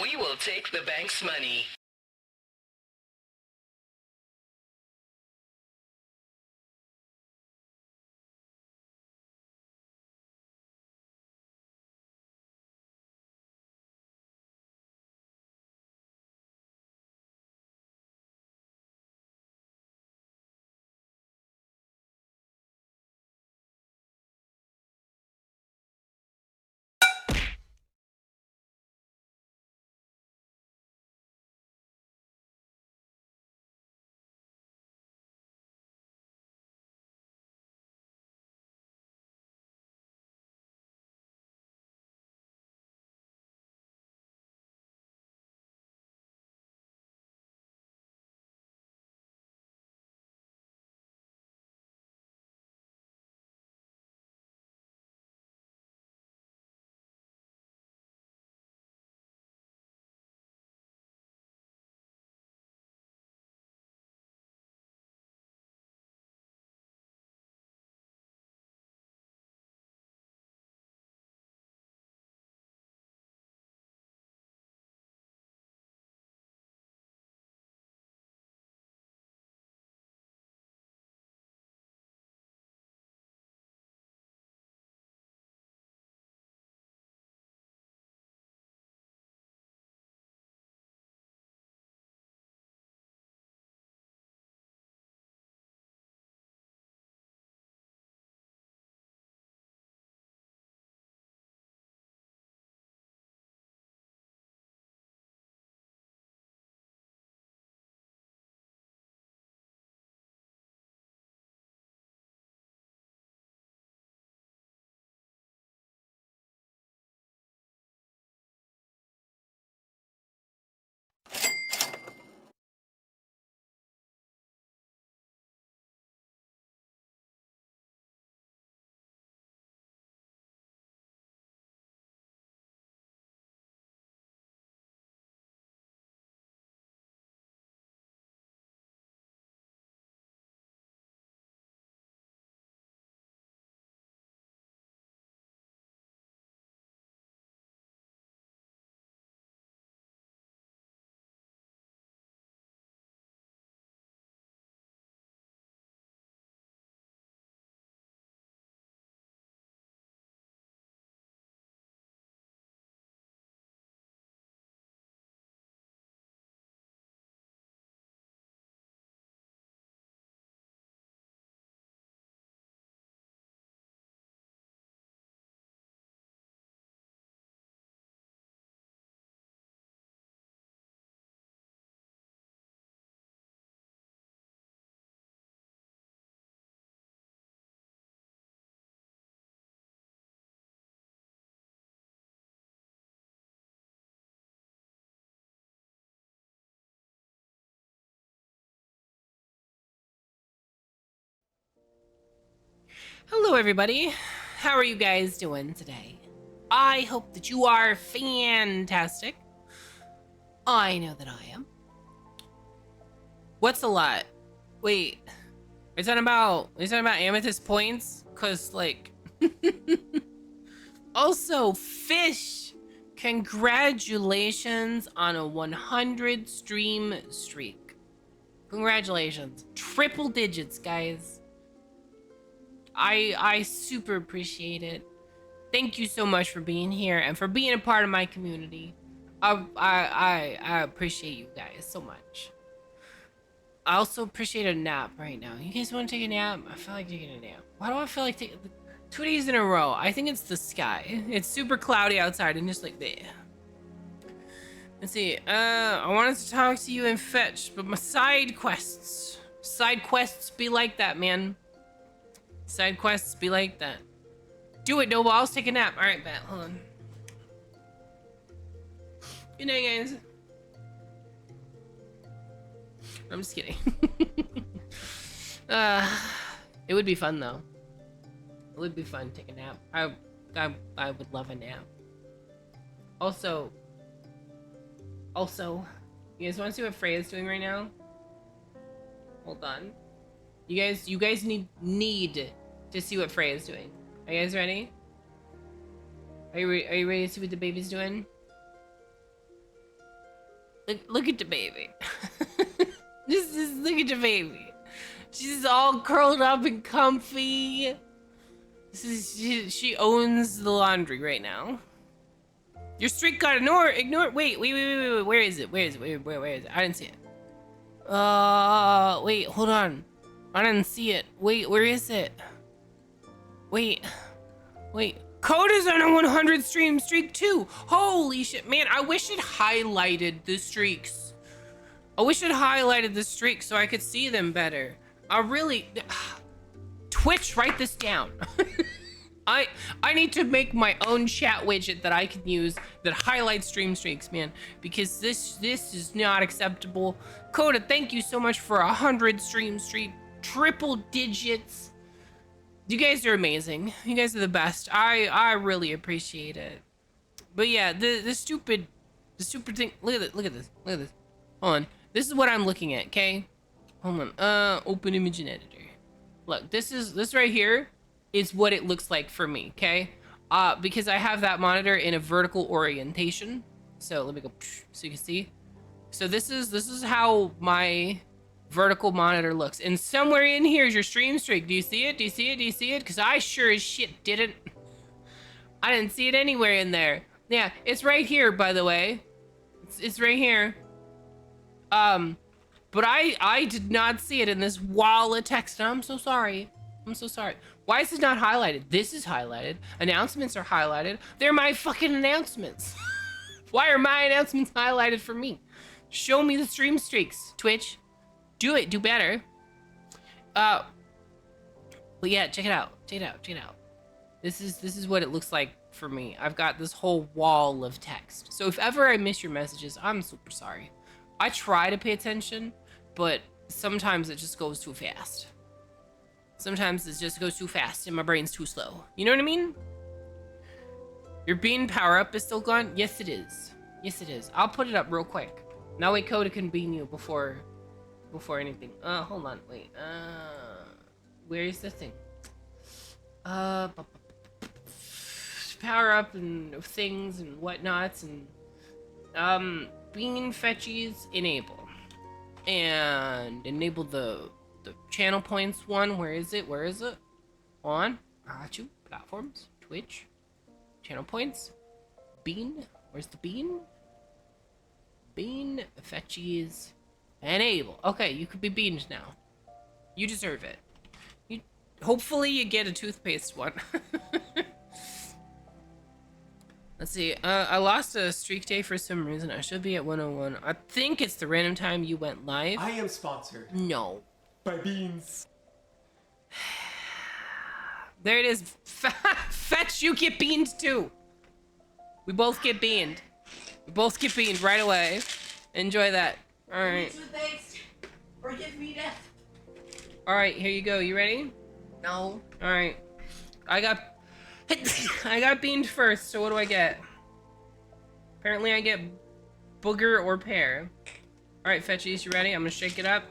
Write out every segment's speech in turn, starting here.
We will take the bank's money. Hello, everybody. How are you guys doing today? I hope that you are fantastic. I know that I am. What's a lot? Wait, are you talking about amethyst points? Cause like, also fish. Congratulations on a 100 stream streak. Congratulations, triple digits, guys. I super appreciate it. Thank you so much for being here and for being a part of my community. I appreciate you guys so much. I also appreciate a nap right now. You guys want to take a nap? I feel like taking a nap. Why do I feel like taking 2 days in a row? I think it's the sky. It's super cloudy outside and just like there. Let's see. I wanted to talk to you and fetch, but my side quests be like that, man. Side quests be like that. Do it, Noble. I'll take a nap. All right, bet. Hold on. Good night, guys. I'm just kidding. It would be fun though. It would be fun to take a nap. I would love a nap. Also, you guys want to see what Freya's is doing right now? Hold on. You guys need to see what Freya's is doing. Are you guys ready? Are you ready to see what the baby's doing? Look at the baby. Just look at the baby. She's all curled up and comfy. She owns the laundry right now. Your streak got ignored. Wait. Where is it? Where is it? I didn't see it. Wait, hold on. I didn't see it. Wait, where is it? Wait. Coda's on a 100 stream streak too. Holy shit, man. I wish it highlighted the streaks. I wish it highlighted the streaks so I could see them better. I really... Twitch, write this down. I need to make my own chat widget that I can use that highlights stream streaks, man, because this is not acceptable. Coda, thank you so much for 100 stream streak, triple digits. You guys are amazing. You guys are the best. I really appreciate it. But yeah, the stupid thing. Look at this. Hold on. This is what I'm looking at. Okay. Hold on. Open image and editor. Look, this right here is what it looks like for me. Okay. Because I have that monitor in a vertical orientation. So let me go so you can see. So this is how my vertical monitor looks, and somewhere in here is your stream streak. Do you see it? Because I sure as shit didn't. I didn't see it anywhere in there. Yeah, it's right here, by the way. It's right here. But I did not see it in this wall of text. I'm so sorry. Why is this not highlighted? This is highlighted. Announcements are highlighted. They're my fucking announcements. Why are my announcements highlighted for me? Show me the stream streaks, Twitch. Do it. Do better. But yeah, check it out. This is what it looks like for me. I've got this whole wall of text. So if ever I miss your messages, I'm super sorry. I try to pay attention, but sometimes it just goes too fast. Sometimes it just goes too fast and my brain's too slow. You know what I mean? Your bean power up is still gone? Yes, it is. I'll put it up real quick. That way Coda can bean you before anything. Hold on, wait. Where is the thing? Power up and things and whatnots and bean fetchies enable. And enable the channel points one. Where is it? On. Got you. Platforms. Twitch. Channel points. Bean. Where's the bean? Bean fetchies. Enable. Okay, you could be beamed now. You deserve it. Hopefully you get a toothpaste one. Let's see. I lost a streak day for some reason. I should be at 101. I think it's the random time you went live. I am sponsored. No. By beans. There it is. Fetch, you get beamed too. We both get beamed. Right away. Enjoy that. All right. Forgive me, death. All right, here you go. You ready? No. All right. I got beamed first. So what do I get? Apparently, I get booger or pear. All right, Fetchies, you ready? I'm gonna shake it up.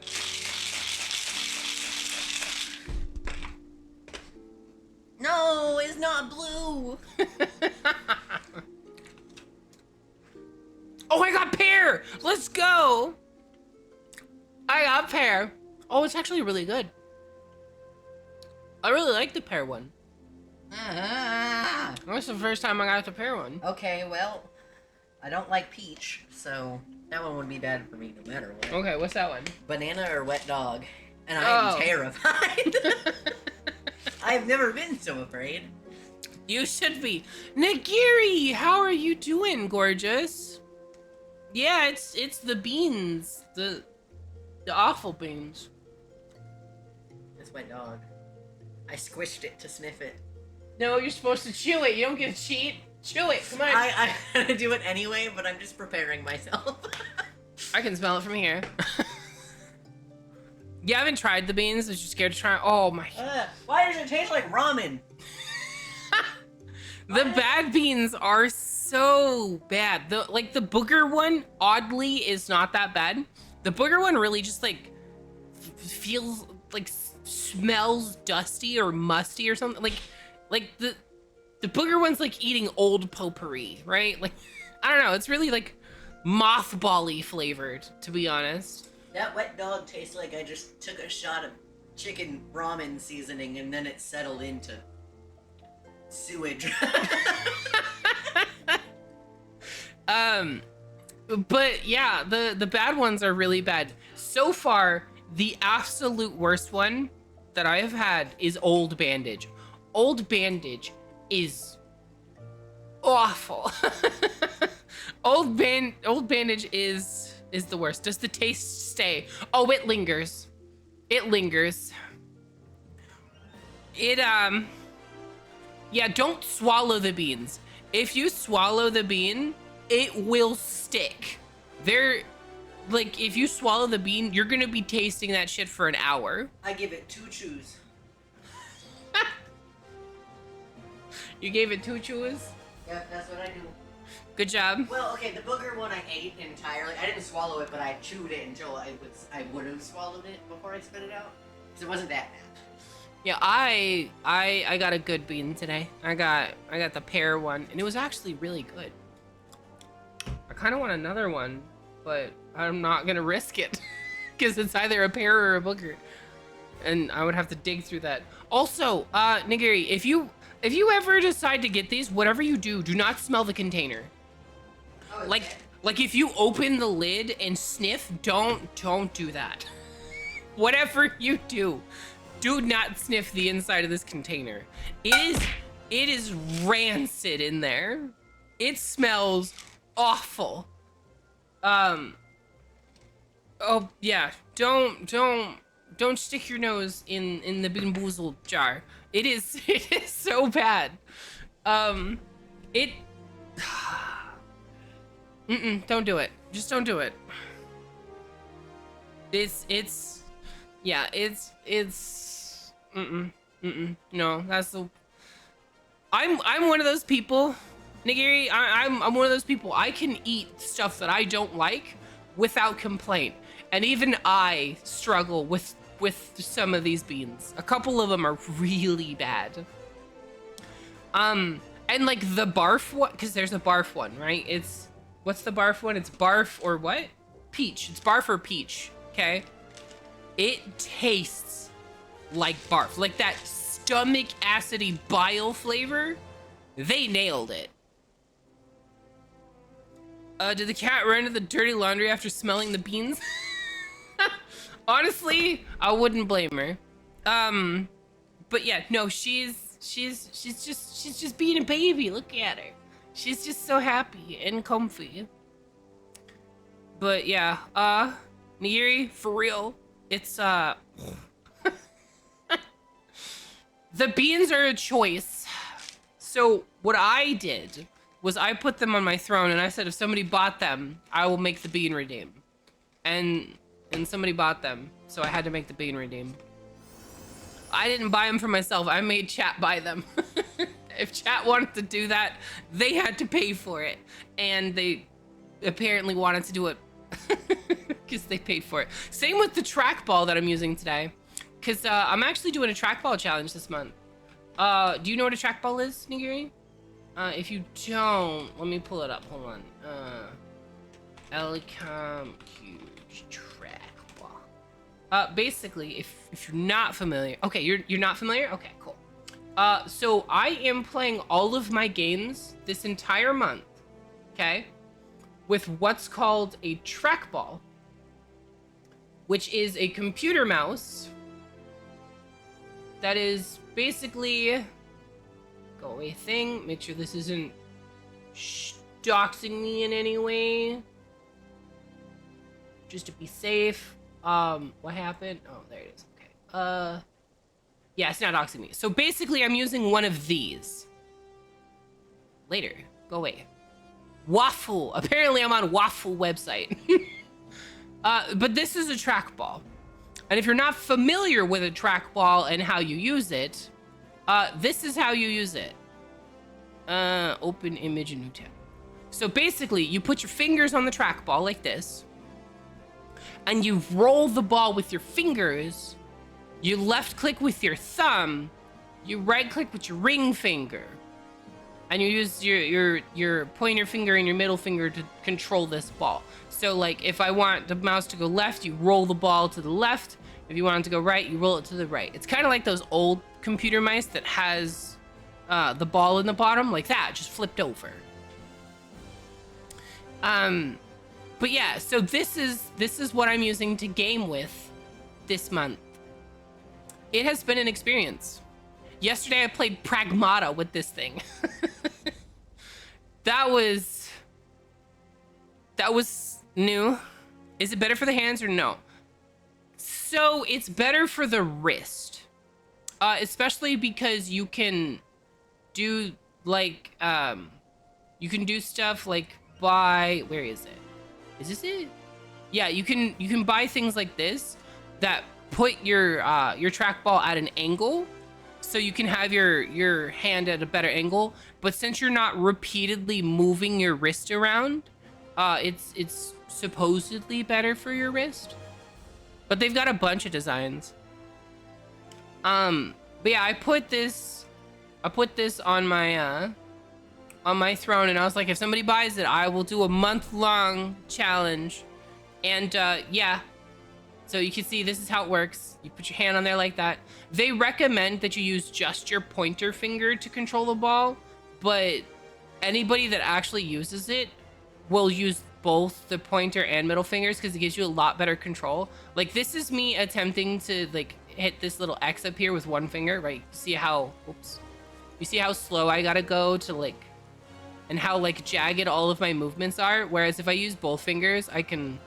No, it's not blue. Oh, I got pear! Let's go! I got pear. Oh, it's actually really good. I really like the pear one. That's the first time I got the pear one. Okay, well, I don't like peach, so that one would be bad for me no matter what. Okay, what's that one? Banana or wet dog. And I am terrified. I've never been so afraid. You should be. Nagiri, how are you doing, gorgeous? Yeah, it's the beans. The awful beans. It's wet dog. I squished it to sniff it. No, you're supposed to chew it. You don't get to cheat. Chew it. Come on. I'm gonna do it anyway, but I'm just preparing myself. I can smell it from here. You haven't tried the beans? But you're scared to try? Oh my. Why does it taste like ramen? The bad beans are so bad. The booger one, oddly, is not that bad. The booger one really just like feels like smells dusty or musty or something. Like the booger one's like eating old potpourri, right? Like I don't know. It's really like mothball-y flavored, to be honest. That wet dog tastes like I just took a shot of chicken ramen seasoning and then it settled into sewage. But yeah, the bad ones are really bad. So far, the absolute worst one that I have had is Old Bandage. Old Bandage is awful. Old Bandage is the worst. Does the taste stay? Oh, it lingers. It lingers. Yeah, don't swallow the beans. If you swallow the bean, it will stick. Like, if you swallow the bean, you're gonna be tasting that shit for an hour. I give it 2 chews. You gave it 2 chews? Yep, that's what I do. Good job. Well, okay, the booger one I ate entirely. I didn't swallow it, but I chewed it until I would have swallowed it before I spit it out. Because it wasn't that bad. Yeah, I got a good bean today. I got the pear one, and it was actually really good. I kind of want another one, but I'm not gonna risk it because it's either a pear or a booger, and I would have to dig through that. Also, Nigiri, if you ever decide to get these, whatever you do not smell the container. Oh, Like if you open the lid and sniff, don't do that. Whatever you do not sniff the inside of this container. It is rancid in there. It smells awful. Oh yeah, don't stick your nose in the Bean Boozled jar. It is so bad. Don't do it. Just don't do it. No, that's the. I'm one of those people, Nigiri. I'm one of those people. I can eat stuff that I don't like without complaint, and even I struggle with some of these beans. A couple of them are really bad. And like the barf one, because there's a barf one, right? What's the barf one? It's barf or what? Peach. It's barf or peach. Okay. It tastes like barf, like that stomach acidy bile flavor. They nailed it. Did the cat run into the dirty laundry after smelling the beans? Honestly, I wouldn't blame her. But yeah, no, she's just being a baby. Look at her. She's just so happy and comfy. But yeah, Nigiri, for real, it's the beans are a choice. So what I did was I put them on my throne and I said if somebody bought them, I will make the bean redeem. And somebody bought them, so I had to make the bean redeem. I didn't buy them for myself. I made chat buy them. If chat wanted to do that, they had to pay for it. And they apparently wanted to do it because they paid for it. Same with the trackball that I'm using today. Because I'm actually doing a trackball challenge this month. Do you know what a trackball is, Nigiri? If you don't, let me pull it up. Hold on. Elecom huge trackball. Basically, if you're not familiar, okay, you're not familiar. Okay, cool. So I am playing all of my games this entire month, okay, with what's called a trackball, which is a computer mouse that is basically go away thing. Make sure this isn't doxing me in any way, just to be safe. What happened? Oh, there it is. Okay. Yeah, it's not doxing me. So basically, I'm using one of these. Later. Go away. Waffle. Apparently, I'm on Waffle website. But this is a trackball. And if you're not familiar with a trackball and how you use it, this is how you use it. Open image in new tab. So basically, you put your fingers on the trackball like this, and you roll the ball with your fingers. You left click with your thumb. You right click with your ring finger. and you use your pointer finger and your middle finger to control this ball. So like if I want the mouse to go left, you roll the ball to the left. If you want it to go right, you roll it to the right. It's kind of like those old computer mice that has the ball in the bottom, like that, just flipped over. But yeah, so this is what I'm using to game with this month. It has been an experience. Yesterday I played Pragmata with this thing. That was new. Is it better for the hands or no? So it's better for the wrist, especially because you can do like you can do stuff like buy, where is it? Is this it? Yeah, you can buy things like this that put your trackball at an angle, so you can have your hand at a better angle. But since you're not repeatedly moving your wrist around, it's supposedly better for your wrist. But they've got a bunch of designs. But yeah, I put this on my throne, and I was like, if somebody buys it, I will do a month-long challenge. And yeah, so you can see this is how it works. You put your hand on there like that. They recommend that you use just your pointer finger to control the ball, but anybody that actually uses it will use both the pointer and middle fingers because it gives you a lot better control. Like this is me attempting to like hit this little X up here with one finger, right? See how, oops. You see how slow I gotta go to like, and how like jagged all of my movements are. Whereas if I use both fingers, I can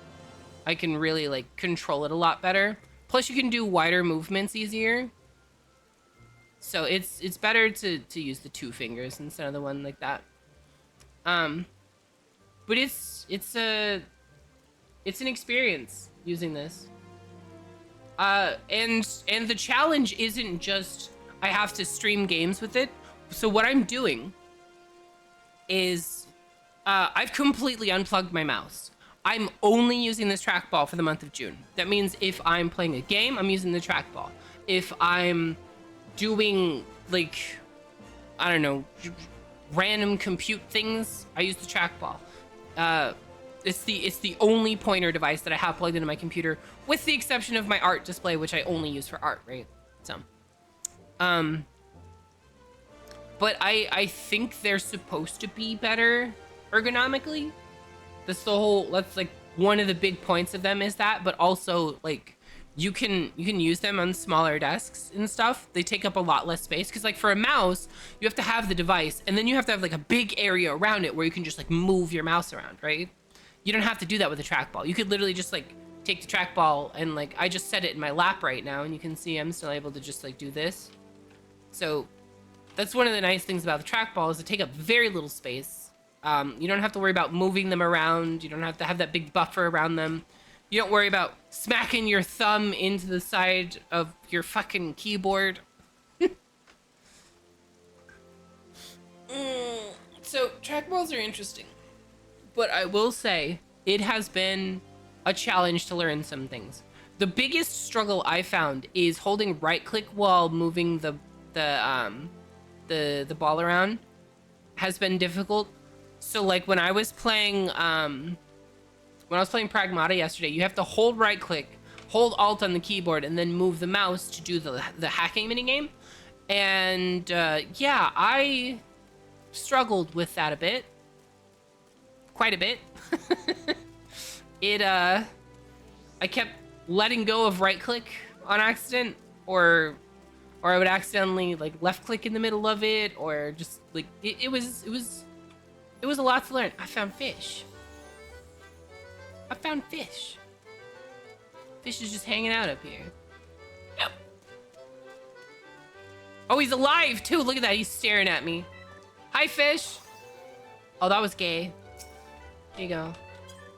really like control it a lot better. Plus you can do wider movements easier. So it's better to use the two fingers instead of the one like that. But it's an experience using this. And the challenge isn't just I have to stream games with it. So what I'm doing is I've completely unplugged my mouse. I'm only using this trackball for the month of June. That means if I'm playing a game, I'm using the trackball. If I'm doing like, I don't know, random compute things, I use the trackball. It's the only pointer device that I have plugged into my computer, with the exception of my art display, which I only use for art, right? So, but I think they're supposed to be better ergonomically. That's like one of the big points of them is that, but also like you can use them on smaller desks and stuff. They take up a lot less space because like for a mouse, you have to have the device and then you have to have like a big area around it where you can just like move your mouse around, right? You don't have to do that with a trackball. You could literally just like take the trackball and like I just set it in my lap right now and you can see I'm still able to just like do this. So that's one of the nice things about the trackball is they take up very little space. You don't have to worry about moving them around. You don't have to have that big buffer around them. You don't worry about smacking your thumb into the side of your fucking keyboard. So trackballs are interesting. But I will say it has been a challenge to learn some things. The biggest struggle I found is holding right click while moving the ball around has been difficult. So like when I was playing Pragmata yesterday, you have to hold right click, hold alt on the keyboard, and then move the mouse to do the hacking minigame. And yeah, I struggled with that a bit. Quite a bit. I kept letting go of right click on accident, or I would accidentally like left click in the middle of it, or just like it was a lot to learn. I found fish. Fish is just hanging out up here. Yep. Oh, he's alive too. Look at that. He's staring at me. Hi, fish. Oh, that was gay. Here you go.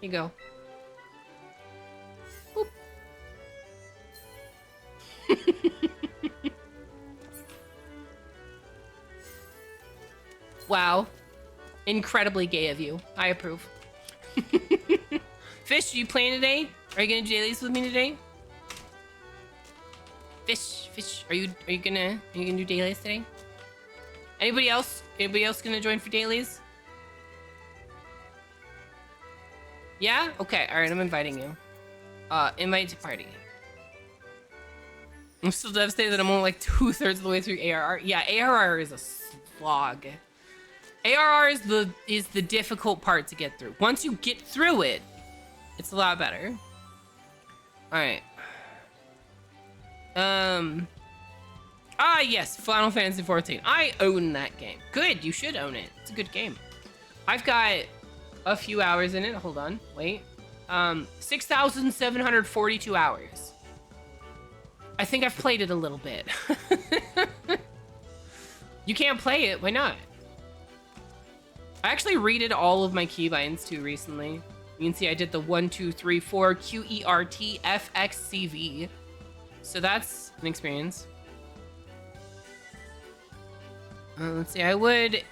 Here you go. Boop. Wow. Incredibly gay of you. I approve. Fish, are you playing today? Are you gonna do dailies with me today? Fish, are you gonna do dailies today? Anybody else? Anybody else gonna join for dailies? Yeah? Okay, alright, I'm inviting you. Invite to party. I'm still devastated that I'm only like 2/3 of the way through ARR. Yeah, ARR is a slog. ARR is the difficult part to get through. Once you get through it, it's a lot better. Alright. Yes, Final Fantasy 14. I own that game. Good, you should own it. It's a good game. I've got a few hours in it. Hold on, wait. 6,742 hours. I think I've played it a little bit. You can't play it, why not? I actually redid all of my keybinds too recently. You can see I did the 1, 2, 3, 4 QERT FXCV. So that's an experience. Let's see, I would,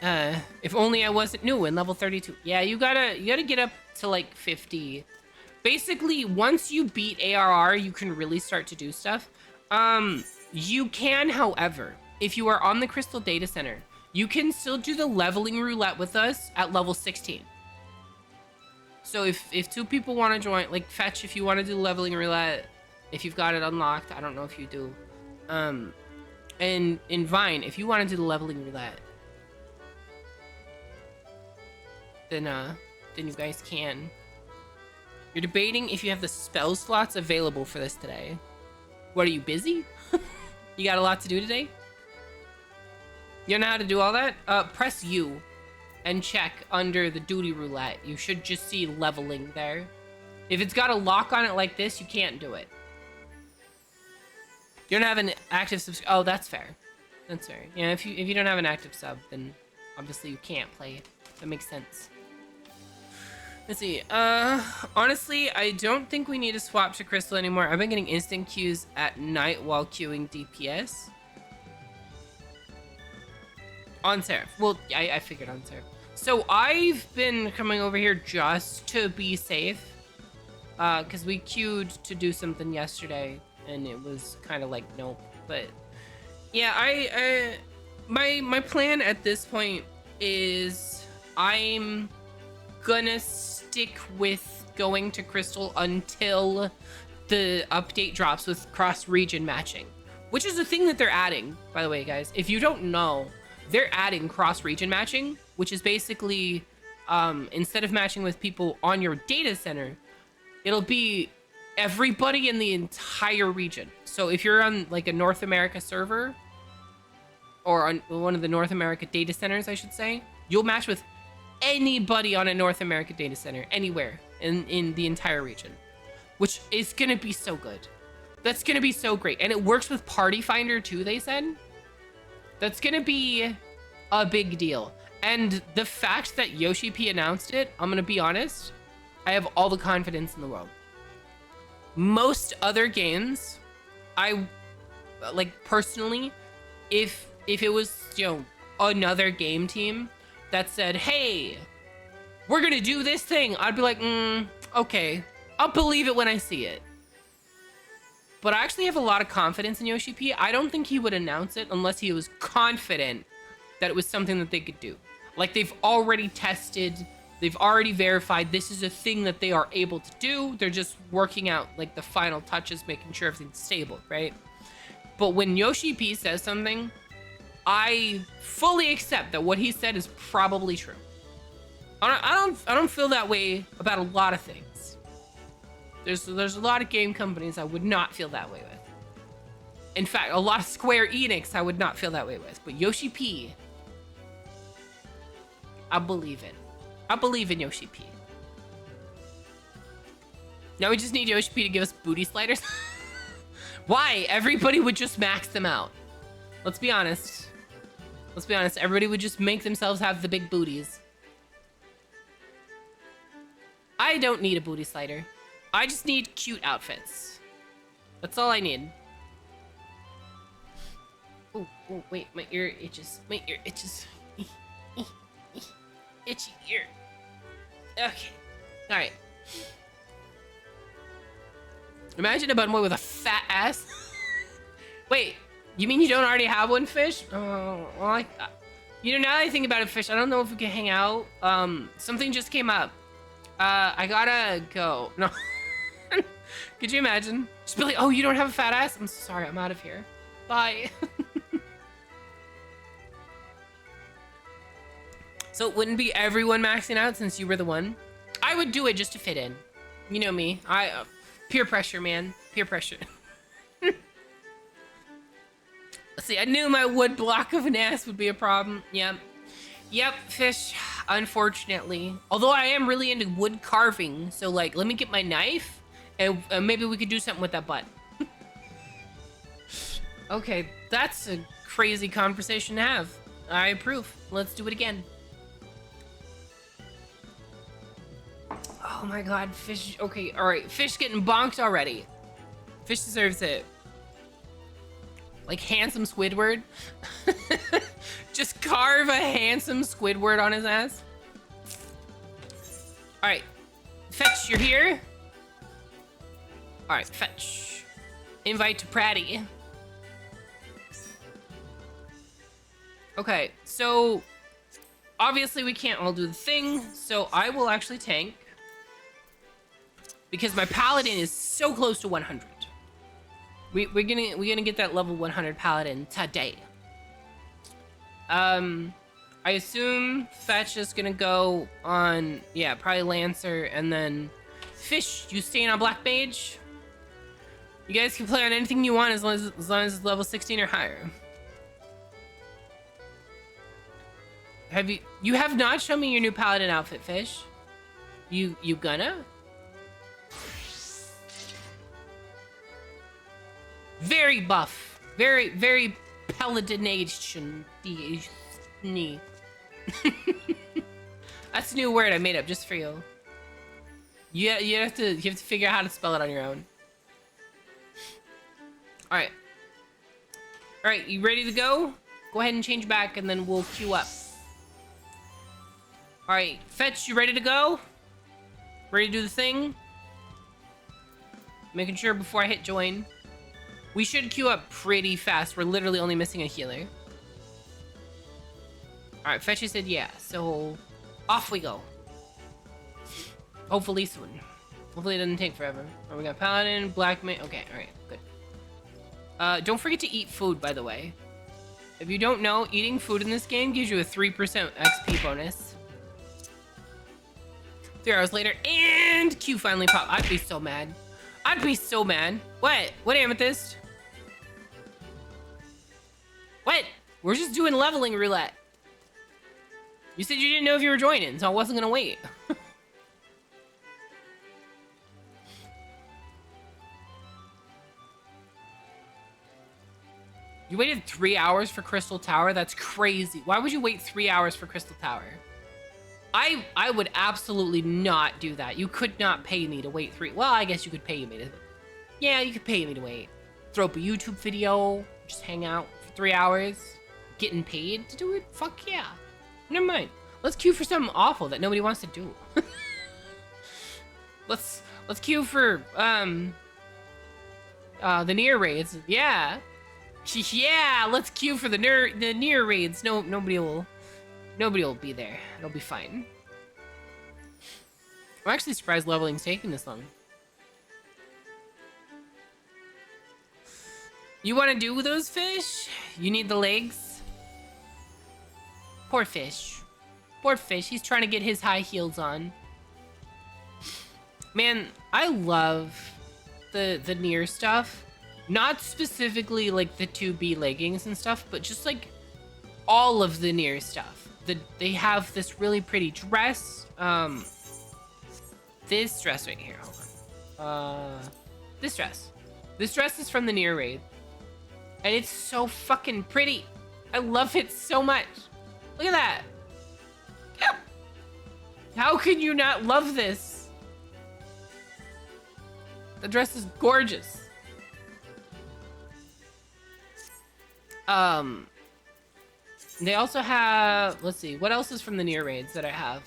if only I wasn't new in level 32. Yeah, you gotta get up to like 50. Basically, once you beat ARR, you can really start to do stuff. You can, however, if you are on the Crystal Data Center, you can still do the leveling roulette with us at level 16. So if two people want to join, like Fetch, if you want to do leveling roulette, if you've got it unlocked, I don't know if you do. And in Vine, if you want to do the leveling roulette, then you guys can. You're debating if you have the spell slots available for this today. What, are you busy? You got a lot to do today? You don't know how to do all that? Press U and check under the duty roulette. You should just see leveling there. If it's got a lock on it like this, you can't do it. You don't have an active sub. Oh, that's fair. That's fair. Yeah, if you don't have an active sub, then obviously you can't play it. That makes sense. Let's see. Honestly, I don't think we need to swap to Crystal anymore. I've been getting instant queues at night while queuing DPS. On Seraph. Well, I figured on Seraph. So I've been coming over here just to be safe. Because we queued to do something yesterday. And it was kind of like, nope. But yeah, my plan at this point is I'm gonna stick with going to Crystal until the update drops with cross-region matching, which is a thing that they're adding, by the way, guys. If you don't know, they're adding cross-region matching, which is basically instead of matching with people on your data center, it'll be everybody in the entire region. So if you're on like a North America server or on one of the North America data centers, I should say, you'll match with anybody on a North America data center anywhere in the entire region, which is going to be so good. That's going to be so great. And it works with Party Finder too, they said. That's going to be a big deal. And the fact that Yoshi P announced it, I'm going to be honest, I have all the confidence in the world. Most other games, I like personally, if it was, you know, another game team that said, hey, we're gonna do this thing, I'd be like, okay, I'll believe it when I see it. But I actually have a lot of confidence in Yoshi P. I don't think he would announce it unless he was confident that it was something that they could do. Like, they've already tested, they've already verified this is a thing that they are able to do. They're just working out like the final touches, making sure everything's stable, right? But when Yoshi P says something, I fully accept that what he said is probably true. I don't feel that way about a lot of things. There's a lot of game companies I would not feel that way with. In fact, a lot of Square Enix I would not feel that way with. But Yoshi P, I believe in. I believe in Yoshi P. Now we just need Yoshi P to give us booty sliders. Why? Everybody would just max them out. Let's be honest. Let's be honest. Everybody would just make themselves have the big booties. I don't need a booty slider. I just need cute outfits. That's all I need. Oh, wait, my ear itches. My ear itches. Itchy ear. Okay. Alright. Imagine a button boy with a fat ass. Wait, you mean you don't already have one, Fish? Oh, well, You know, now that I think about it, Fish, I don't know if we can hang out. Something just came up. I gotta go. No. Could you imagine? Just be like, oh, you don't have a fat ass? I'm so sorry, I'm out of here. Bye. So it wouldn't be everyone maxing out since you were the one? I would do it just to fit in. You know me. Peer pressure, man. Peer pressure. Let's see, I knew my wood block of an ass would be a problem. Yep. Yep, Fish. Unfortunately. Although I am really into wood carving, so like, let me get my knife, and maybe we could do something with that butt. Okay, that's a crazy conversation to have. I approve. Let's do it again. Oh my god, Fish. Okay, alright. Fish getting bonked already. Fish deserves it. Like handsome Squidward. Just carve a handsome Squidward on his ass. Alright. Fetch, you're here? Alright, Fetch. Invite to Pratty. Okay, so obviously we can't all do the thing, so I will actually tank. Because my paladin is so close to 100. We're gonna get that level 100 paladin today. I assume Fetch is gonna go on, yeah, probably Lancer, and then Fish, you staying on Black Mage? You guys can play on anything you want as long as it's level 16 or higher. You have not shown me your new paladin outfit, Fish? You gonna? Very buff. Very paladination. That's a new word I made up just for you. You have to figure out how to spell it on your own. Alright. Alright, you ready to go? Go ahead and change back and then we'll queue up. Alright, Fetch, you ready to go? Ready to do the thing? Making sure before I hit join. We should queue up pretty fast. We're literally only missing a healer. Alright, Fetchy said yeah, so off we go. Hopefully soon. Hopefully it doesn't take forever. Alright, we got Paladin, Black Mage. Okay, alright, good. Don't forget to eat food, by the way. If you don't know, eating food in this game gives you a 3% XP bonus. 3 hours later, and Q finally popped. I'd be so mad. I'd be so mad. What? What, Amethyst? What? We're just doing leveling roulette. You said you didn't know if you were joining, so I wasn't gonna wait. You waited 3 hours for Crystal Tower? That's crazy. Why would you wait 3 hours for Crystal Tower? I would absolutely not do that. You could not pay me to wait 3... Well, I guess you could pay me to... Yeah, you could pay me to wait. Throw up a YouTube video, just hang out for 3 hours, getting paid to do it? Fuck yeah. Never mind. Let's queue for something awful that nobody wants to do. Let's queue for the near raids. Yeah. Yeah, let's queue for the near raids. Nobody will be there. It'll be fine. I'm actually surprised leveling's taking this long. You want to do those fish? You need the legs? Poor fish. Poor fish. He's trying to get his high heels on. Man, I love the near stuff. Not specifically like the 2B leggings and stuff, but just like all of the near stuff. They have this really pretty dress. This dress right here, hold on. This dress. This dress is from the near raid. And it's so fucking pretty. I love it so much. Look at that. Yep. How can you not love this? The dress is gorgeous. They also have, let's see, what else is from the near raids that I have?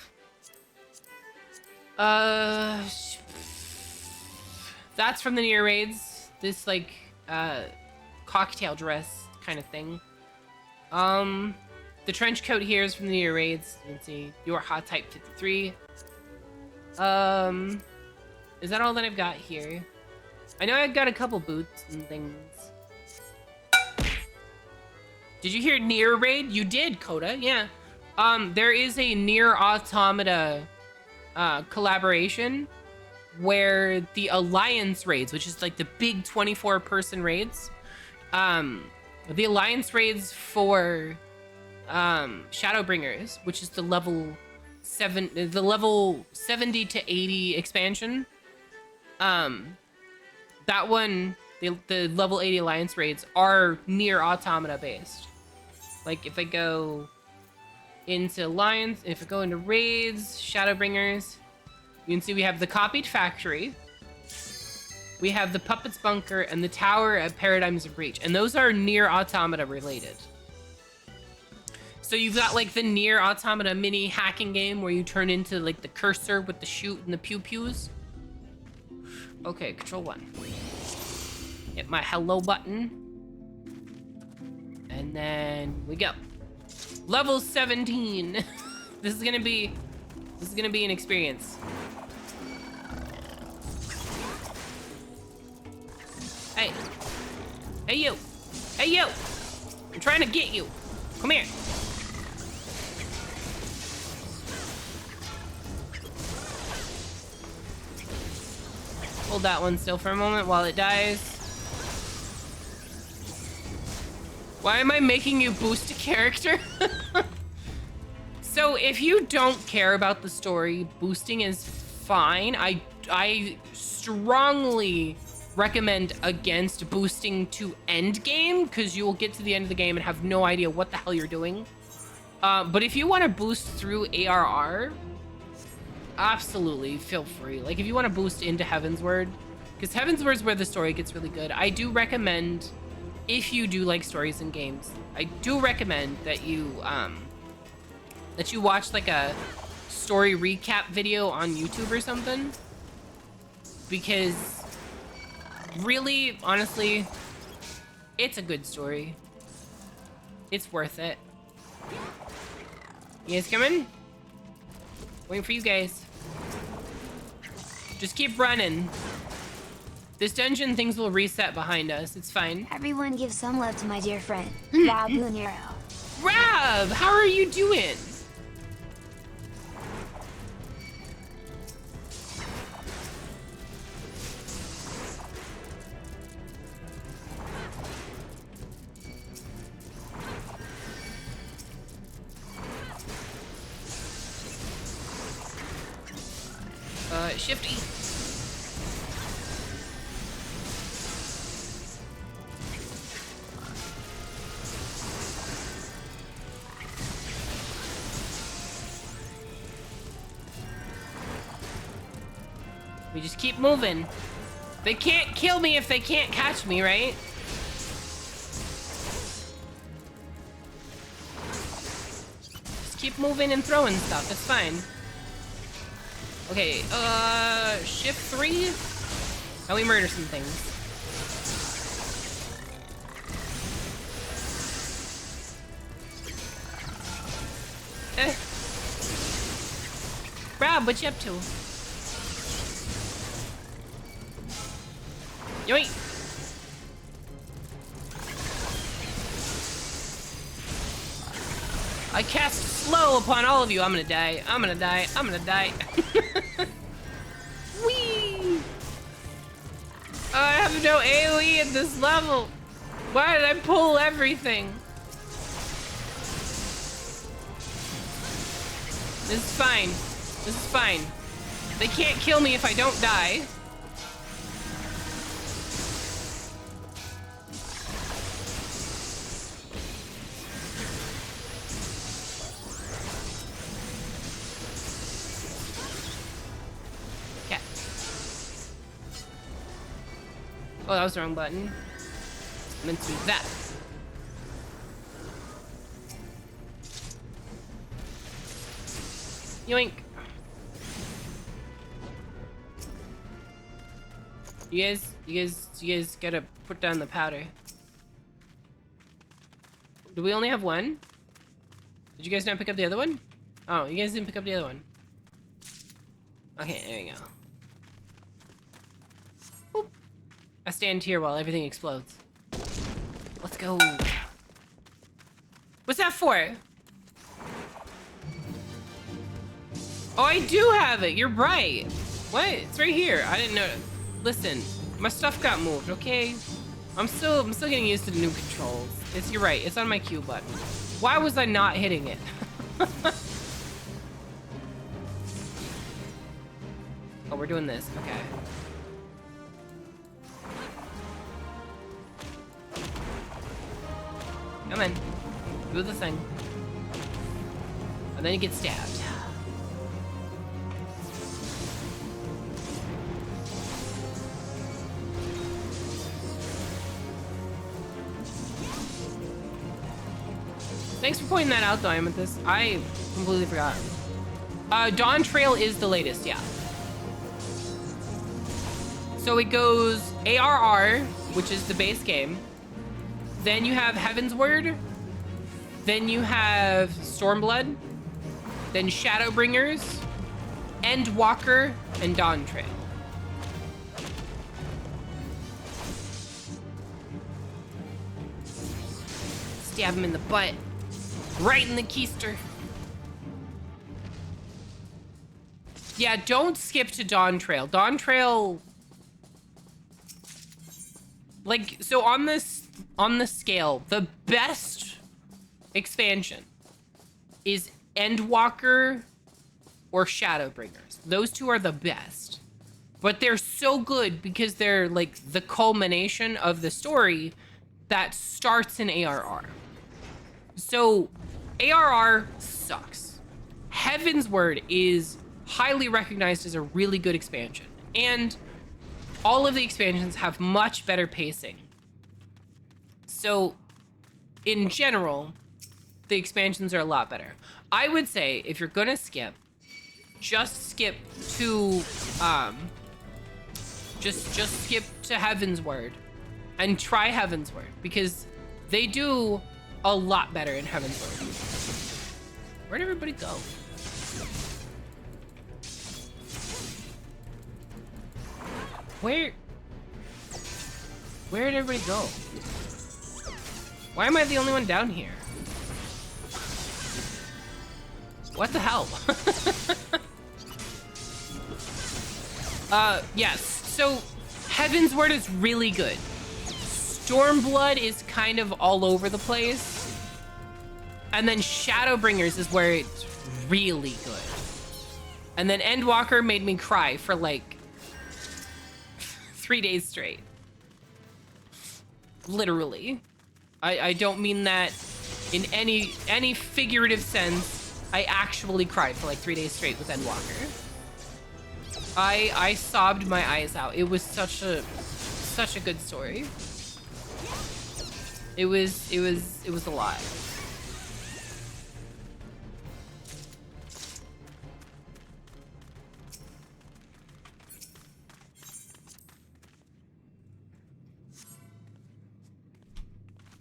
That's from the near raids. This like cocktail dress kind of thing. The trench coat here is from the near raids. You can see your hot type 53. Is that all that I've got here? I know I've got a couple boots and things. Did you hear near raid? You did, Coda. Yeah. There is a near automata collaboration where the Alliance raids, which is like the big 24-person raids, the Alliance raids for Shadowbringers, which is the level 70 to 80 expansion. That one, the level 80 Alliance raids are near automata based. Like if I go into Alliance, if I go into raids, Shadowbringers, you can see we have the copied factory, we have the puppets bunker, and the tower at Paradigms of Breach, and those are near automata related. So you've got like the near automata mini hacking game where you turn into like the cursor with the shoot and the pew pews. Okay, control 1. Hit my hello button, and then we go. Level 17. This is gonna be an experience. Hey. Hey, you. Hey, you. I'm trying to get you. Come here. Hold that one still for a moment while it dies. Why am I making you boost a character? So if you don't care about the story, boosting is fine. I strongly recommend against boosting to end game, because you will get to the end of the game and have no idea what the hell you're doing. But if you want to boost through ARR, absolutely feel free. Like if you want to boost into Heavensward, because Heavensward is where the story gets really good. I do recommend, if you do like stories in games, I do recommend that you watch like a story recap video on YouTube or something, because really, honestly, it's a good story. It's worth it. You guys coming? Waiting for you guys. Just keep running. This dungeon, things will reset behind us. It's fine. Everyone give some love to my dear friend, Rob Lunero. Rob, how are you doing? Shifty. We just keep moving. They can't kill me if they can't catch me, right? Just keep moving and throwing stuff. It's fine. Okay, shift 3. Now we murder some things. Rob, what you up to? Yoink! I cast slow upon all of you. I'm gonna die. I'm gonna die. I'm gonna die. Whee! I have no AoE at this level. Why did I pull everything? This is fine. This is fine. They can't kill me if I don't die. Oh, that was the wrong button. I meant to do that. Yoink. You guys gotta put down the powder. Do we only have one? Did you guys not pick up the other one? Oh, you guys didn't pick up the other one. Okay, there you go. Boop. I stand here while everything explodes. Let's go. What's that for? Oh, I do have it. You're right. What? It's right here. I didn't know. Listen, my stuff got moved, okay? I'm still getting used to the new controls. You're right. It's on my Q button. Why was I not hitting it? Oh, we're doing this. Okay. Come on. Do the thing. And then you get stabbed. Thanks for pointing that out, though, Amethyst. I completely forgot. Dawn Trail is the latest, yeah. So it goes ARR, which is the base game. Then you have Heaven's Word. Then you have Stormblood. Then Shadowbringers, Endwalker, and Dawn Trail. Stab him in the butt. Right in the keister. Yeah, don't skip to Dawn Trail. Dawn Trail... Like, so on the scale, the best expansion is Endwalker or Shadowbringers. Those two are the best. But they're so good because they're like the culmination of the story that starts in ARR. So ARR sucks. Heaven's Word is highly recognized as a really good expansion. And all of the expansions have much better pacing. So in general, the expansions are a lot better. I would say if you're gonna skip, just skip to just skip to Heaven's Word and try Heaven's Word because they do a lot better in Heaven's Word. Where'd everybody go? Where'd everybody go? Why am I the only one down here? What the hell? Yes. So, Heaven's Word is really good. Stormblood is kind of all over the place. And then Shadowbringers is where it's really good. And then Endwalker made me cry for like 3 days straight. Literally. I don't mean that in any figurative sense. I actually cried for like 3 days straight with Endwalker. I sobbed my eyes out. It was such a good story. It was a lot.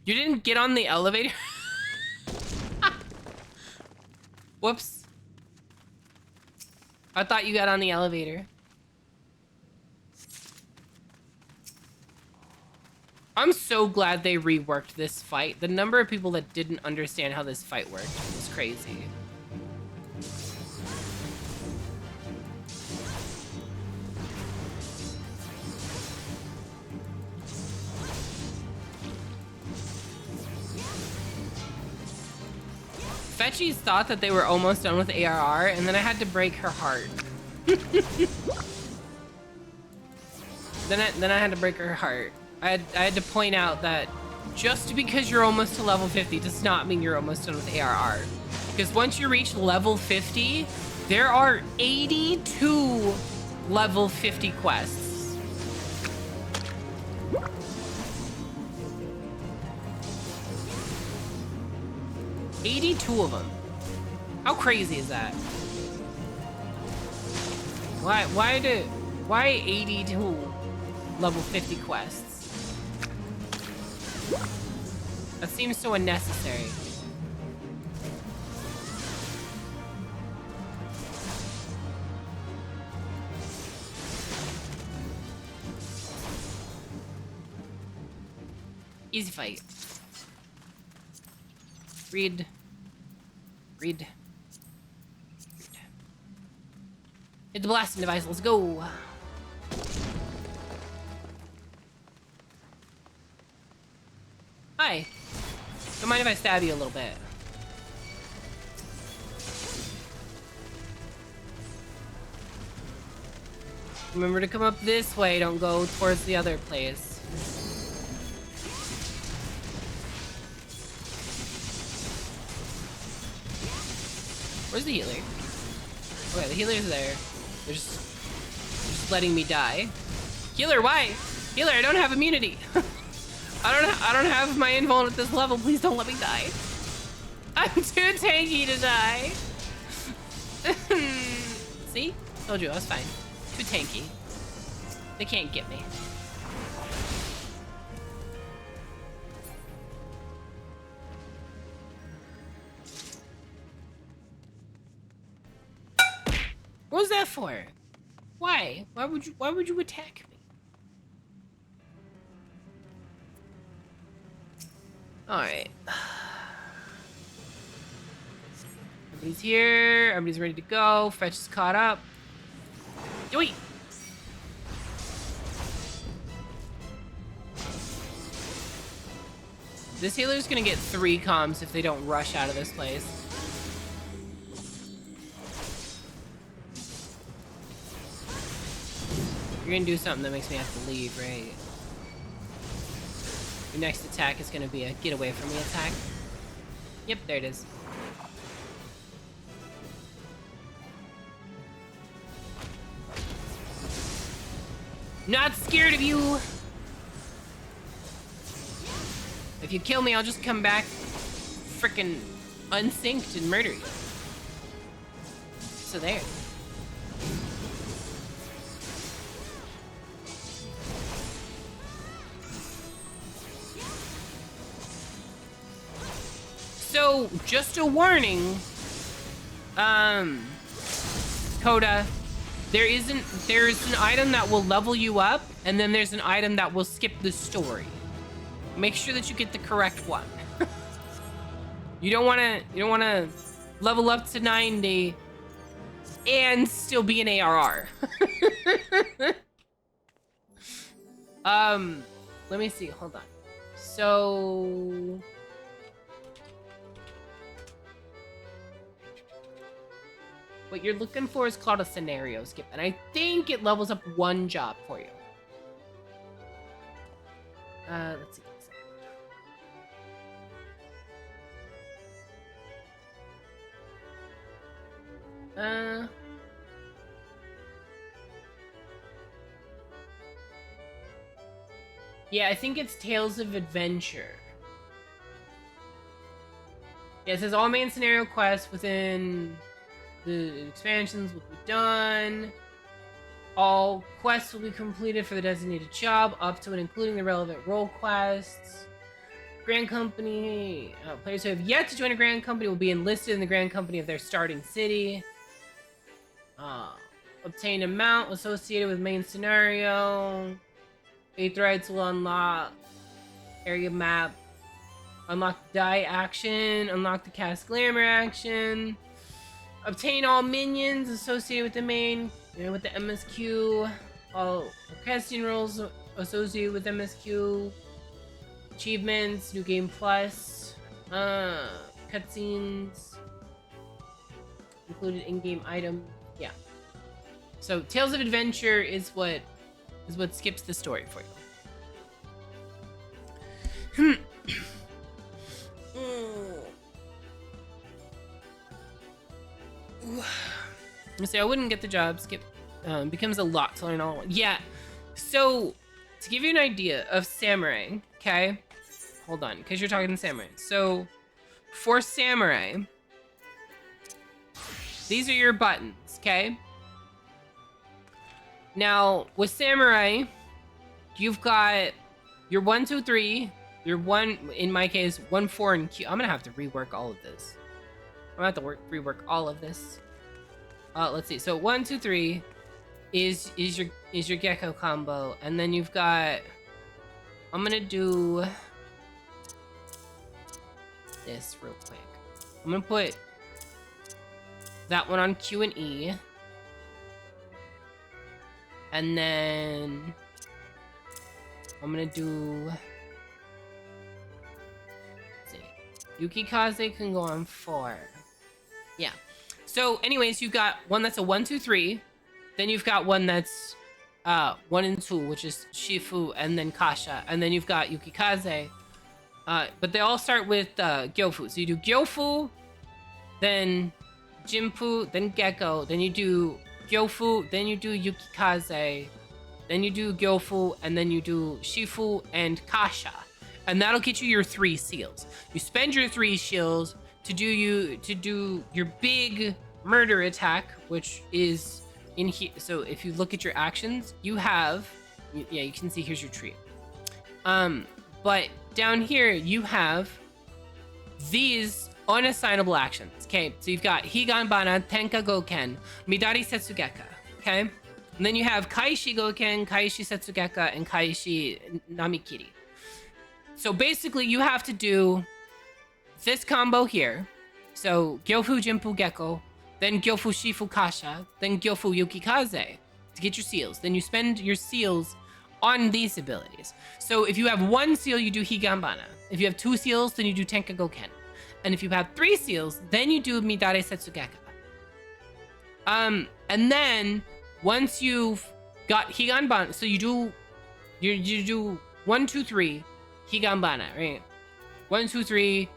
You didn't get on the elevator? Whoops. I thought you got on the elevator. I'm so glad they reworked this fight. The number of people that didn't understand how this fight worked was crazy. Fetchies thought that they were almost done with ARR, and then I had to break her heart. Then I had to break her heart. I had to point out that just because you're almost to level 50 does not mean you're almost done with ARR. Because once you reach level 50, there are 82 level 50 quests. $82 of them. How crazy is that? Why 82 level 50 quests? That seems so unnecessary. Easy fight. Read. Read. Hit the blasting device. Let's go. Hi. Don't mind if I stab you a little bit. Remember to come up this way. Don't go towards the other place. Where's the healer? Okay, the healer's there. They're just letting me die. Healer, why? Healer, I don't have immunity. I don't have my invuln at this level. Please don't let me die. I'm too tanky to die. See? Told you I was fine. Too tanky. They can't get me. What was that for? Why? Why would you attack me? Alright. Everybody's here. Everybody's ready to go. Fetch is caught up. Wait. This healer's gonna get 3 comms if they don't rush out of this place. You're gonna do something that makes me have to leave, right? Your next attack is gonna be a get away from me attack. Yep, there it is. Not scared of you! If you kill me, I'll just come back frickin' unsynced and murder you. So there. So, just a warning, Coda, there's an item that will level you up, and then there's an item that will skip the story. Make sure that you get the correct one. You don't wanna level up to 90 and still be an ARR. Let me see, hold on. So what you're looking for is called a scenario skip, and I think it levels up 1 job for you. Let's see. Yeah, I think it's Tales of Adventure. Yeah, it says all main scenario quests within the expansions will be done. All quests will be completed for the designated job, up to and including the relevant role quests. Grand Company, players who have yet to join a Grand Company will be enlisted in the Grand Company of their starting city. Obtain amount associated with main scenario. 8 threads will unlock area map. Unlock die action. Unlock the cast glamour action. Obtain all minions associated with the main, with the MSQ. All casting roles associated with MSQ. Achievements, new game plus. Cutscenes. Included in-game item. Yeah. So Tales of Adventure is what skips the story for you. So I wouldn't get the job. Skip becomes a lot to learn all. Yeah. So to give you an idea of samurai, okay? Hold on, because you're talking samurai. So for samurai, these are your buttons, okay? Now with samurai, you've got your 1, 2, 3. Your 1, in my case, 1, 4, and Q. I'm gonna have to rework all of this. I'm gonna have to rework all of this. Let's see. So 1, 2, 3 is your gecko combo, and then you've got. I'm gonna do this real quick. I'm gonna put that one on Q and E. And then I'm gonna do, let's see, Yukikaze can go on 4. Yeah. So anyways, you've got one that's a 1, 2, 3. Then you've got one that's 1 and 2, which is Shifu, and then Kasha. And then you've got Yukikaze. But they all start with Gyofu. So you do Gyofu, then Jinpu, then Gecko, then you do Gyofu, then you do Yukikaze, then you do Gyofu, and then you do Shifu and Kasha. And that'll get you your 3 seals. You spend your 3 shields to do your big murder attack, which is in here. So if you look at your actions, you have, yeah, you can see here's your tree. But down here you have these unassignable actions. Okay, so you've got Higanbana, Tenka Goken, Midari Setsugeka. Okay, and then you have Kaishi Goken, Kaishi Setsugeka, and Kaishi Namikiri. So basically, you have to do this combo here. So Gyofu Jinpu Gecko, then Gyofu Shifu Kasha, then Gyofu Yukikaze to get your seals. Then you spend your seals on these abilities. So if you have 1 seal, you do Higanbana. If you have 2 seals, then you do Tenka Goken. And if you have 3 seals, then you do Midare Setsugeka. And then once you've got Higanbana, so you do 1, 2, 3 Higanbana, right? 1, 2, 3,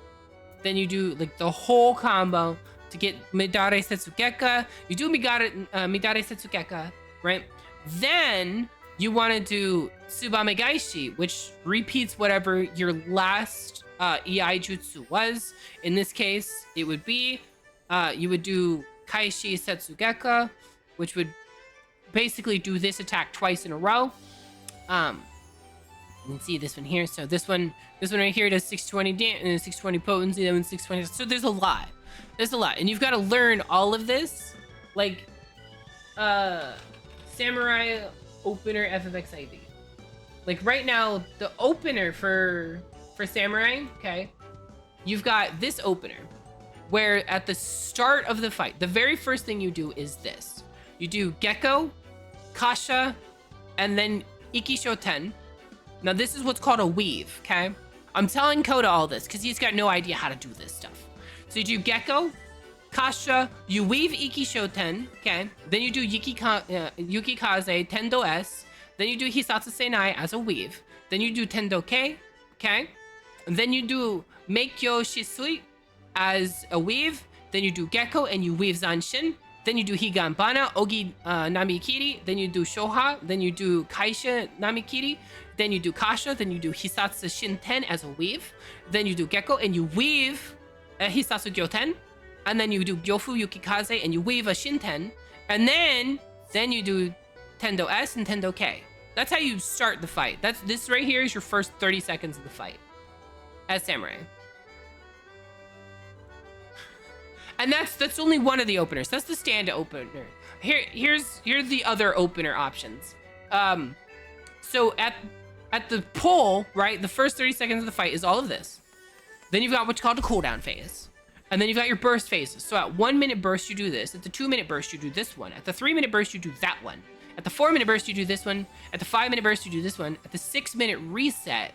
then you do like the whole combo to get Midare Setsugeka. You do Midare Setsugeka, right? Then you want to do Tsubame Gaishi, which repeats whatever your last EI jutsu was. In this case, it would be you would do Kaishi Setsugeka, which would basically do this attack twice in a row. You can see this one here. So this one right here does 620 and 620 potency, that one's 620. So there's a lot. And you've got to learn all of this, like Samurai opener FFX ID. Like right now, the opener for Samurai, okay, you've got this opener where at the start of the fight, the very first thing you do is this. You do Gecko, Kasha, and then Ikishoten. Now this is what's called a weave, okay? I'm telling Koda all this because he's got no idea how to do this stuff. So you do Gecko, Kasha, you weave Ikishoten, okay? Then you do Yukikaze, Tendo S. Then you do Hisatsu Senai as a weave. Then you do Tendo K, okay? And then you do Meikyo Shisui as a weave. Then you do Gecko and you weave Zanshin. Then you do Higanbana, Ogi Namikiri. Then you do Shoha. Then you do Kaisha Namikiri. Then you do Kasha. Then you do Hisatsu Shinten as a weave. Then you do Gecko and you weave Hisatsu Gyoten. And then you do Gyofu Yukikaze and you weave a Shinten. And then you do Tendo S and Tendo K. That's how you start the fight. This right here is your first 30 seconds of the fight as Samurai. And that's only one of the openers. That's the stand opener. Here's the other opener options. So at the pull, right, the first 30 seconds of the fight is all of this. Then you've got what's called a cooldown phase. And then you've got your burst phases. So at 1 minute burst, you do this. At the 2 minute burst, you do this one. At the 3 minute burst, you do that one. At the 4 minute burst, you do this one. At the 5 minute burst, you do this one. At the 6 minute reset,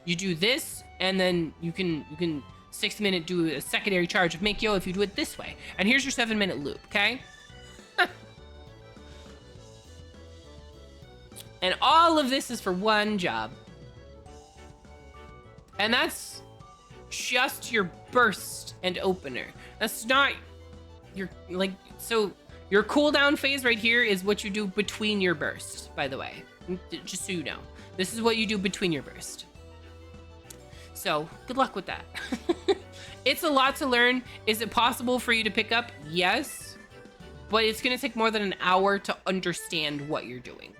you do this, and then you can 6 minute do a secondary charge of Meikyo if you do it this way. And here's your 7 minute loop, okay? And all of this is for one job. And that's just your burst and opener. That's not your, like, so your cooldown phase right here is what you do between your bursts, by the way. Just so you know. This is what you do between your burst. So, good luck with that. It's a lot to learn. Is it possible for you to pick up? Yes. But it's going to take more than an hour to understand what you're doing.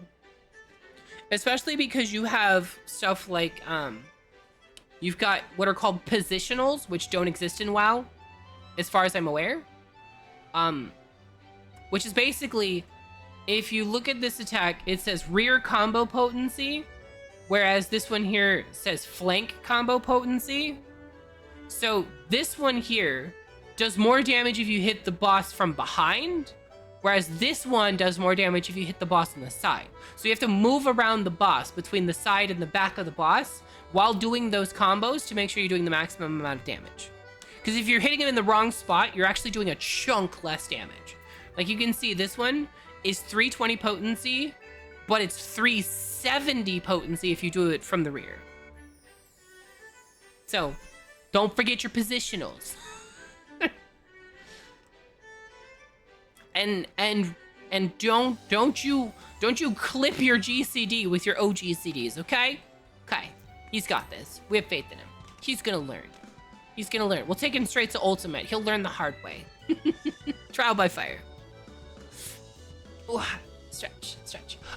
Especially because you have stuff like, you've got what are called positionals, which don't exist in WoW, as far as I'm aware. Which is basically, if you look at this attack, it says rear combo potency, whereas this one here says flank combo potency. So this one here does more damage if you hit the boss from behind, whereas this one does more damage if you hit the boss on the side. So you have to move around the boss between the side and the back of the boss while doing those combos to make sure you're doing the maximum amount of damage. Because if you're hitting him in the wrong spot, you're actually doing a chunk less damage. Like you can see, this one is 320 potency, but it's 370 potency if you do it from the rear. So don't forget your positionals. and don't you clip your GCD with your OGCDs, okay? Okay, he's got this. We have faith in him. He's gonna learn. He's gonna learn. We'll take him straight to ultimate. He'll learn the hard way. Trial by fire. Ooh, stretch.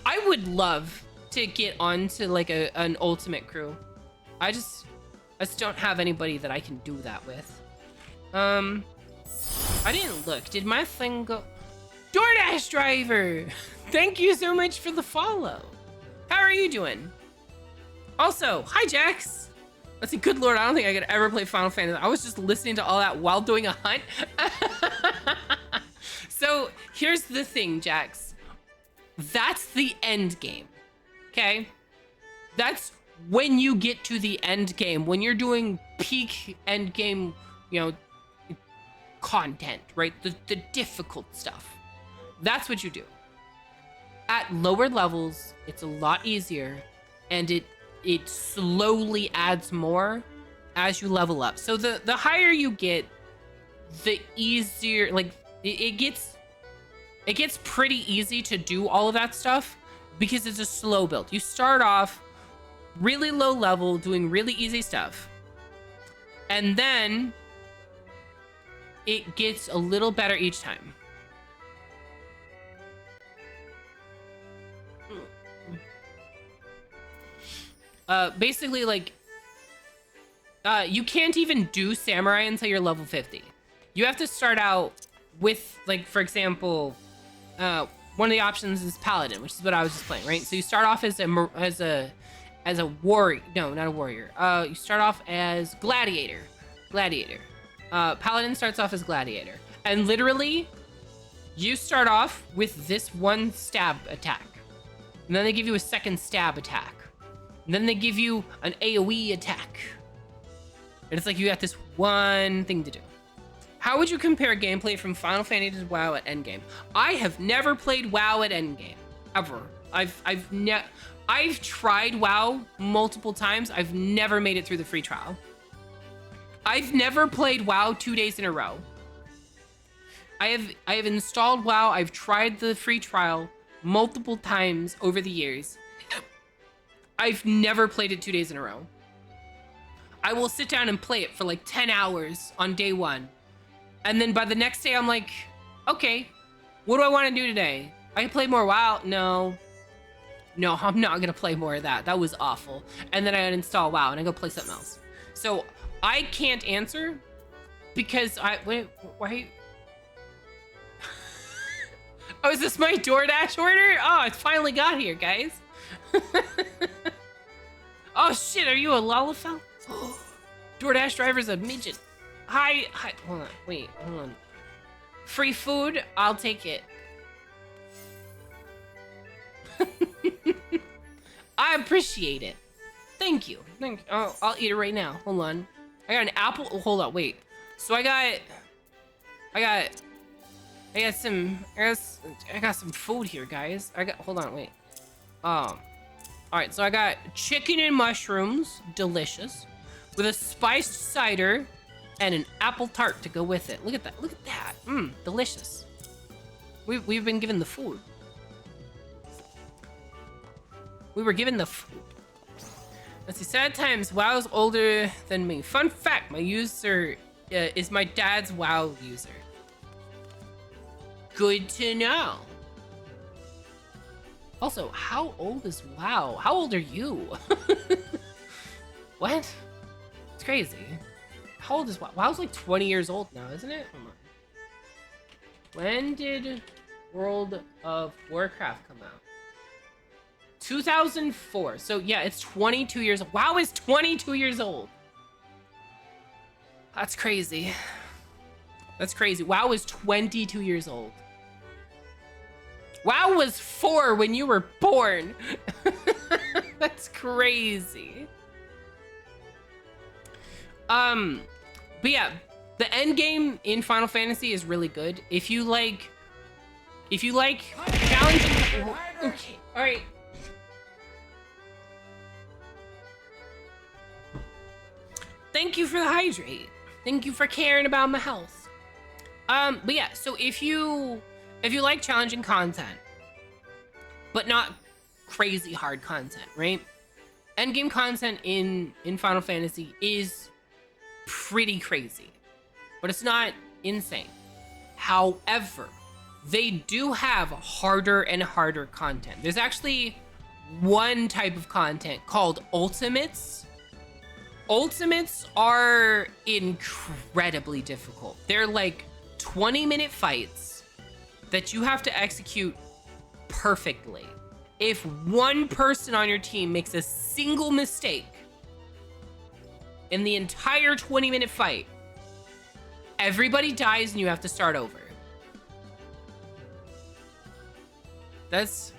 I would love to get onto like an ultimate crew. I just don't have anybody that I can do that with. I didn't look. Did my thing go? DoorDash driver! Thank you so much for the follow. How are you doing? Also, hi Jax! Let's see, good lord, I don't think I could ever play Final Fantasy. I was just listening to all that while doing a hunt. So, here's the thing, Jax. That's the end game, okay? That's when you get to the end game, when you're doing peak end game, you know, content, right? The difficult stuff. That's what you do. At lower levels, it's a lot easier, and it slowly adds more as you level up. So the higher you get, the easier, like it gets pretty easy to do all of that stuff because it's a slow build. You start off really low level doing really easy stuff, and then it gets a little better each time. Basically, like, you can't even do samurai until you're level 50. You have to start out with, like, for example, one of the options is paladin, which is what I was just playing, right? So you start off as a warrior. No, not a warrior. You start off as gladiator. Paladin starts off as gladiator, and literally, you start off with this one stab attack, and then they give you a second stab attack. And then they give you an AoE attack. And it's like you got this one thing to do. How would you compare gameplay from Final Fantasy to WoW at endgame? I have never played WoW at endgame, ever. I've tried WoW multiple times. I've never made it through the free trial. I've never played WoW 2 days in a row. I have installed WoW. I've tried the free trial multiple times over the years. I've never played it 2 days in a row. I will sit down and play it for like 10 hours on day one. And then by the next day, I'm like, okay, what do I want to do today? I can play more WoW? No, I'm not going to play more of that. That was awful. And then I uninstall WoW and I go play something else. So I can't answer because why? Oh, is this my DoorDash order? Oh, it finally got here, guys. Oh shit, are you a Lalafell? DoorDash driver's a midget. Hi, hold on. Free food, I'll take it. I appreciate it. Thank you. Oh, I'll eat it right now. Hold on. I got an apple. Oh, hold on, wait. So I got some food here, guys. Hold on, wait. Alright, so I got chicken and mushrooms, delicious, with a spiced cider and an apple tart to go with it. Look at that. Delicious. We've been given the food. We were given the food. Let's see, sad times, WoW's older than me. Fun fact, my user is my dad's WoW user. Good to know. Also, how old is WoW? How old are you? What? It's crazy. How old is WoW? WoW's like 20 years old now, isn't it? Hold on. When did World of Warcraft come out? 2004. So yeah, it's 22 years old. WoW is 22 years old. That's crazy. That's crazy. WoW is 22 years old. WoW was 4 when you were born. That's crazy. But yeah, the end game in Final Fantasy is really good. If you like challenging. Okay, all right. Thank you for the hydrate. Thank you for caring about my health. But yeah, so if you like challenging content, but not crazy hard content, right? Endgame content in Final Fantasy is pretty crazy, but it's not insane. However, they do have harder and harder content. There's actually one type of content called Ultimates. Ultimates are incredibly difficult. They're like 20-minute fights that you have to execute perfectly. If one person on your team makes a single mistake in the entire 20-minute fight, everybody dies and you have to start over. That's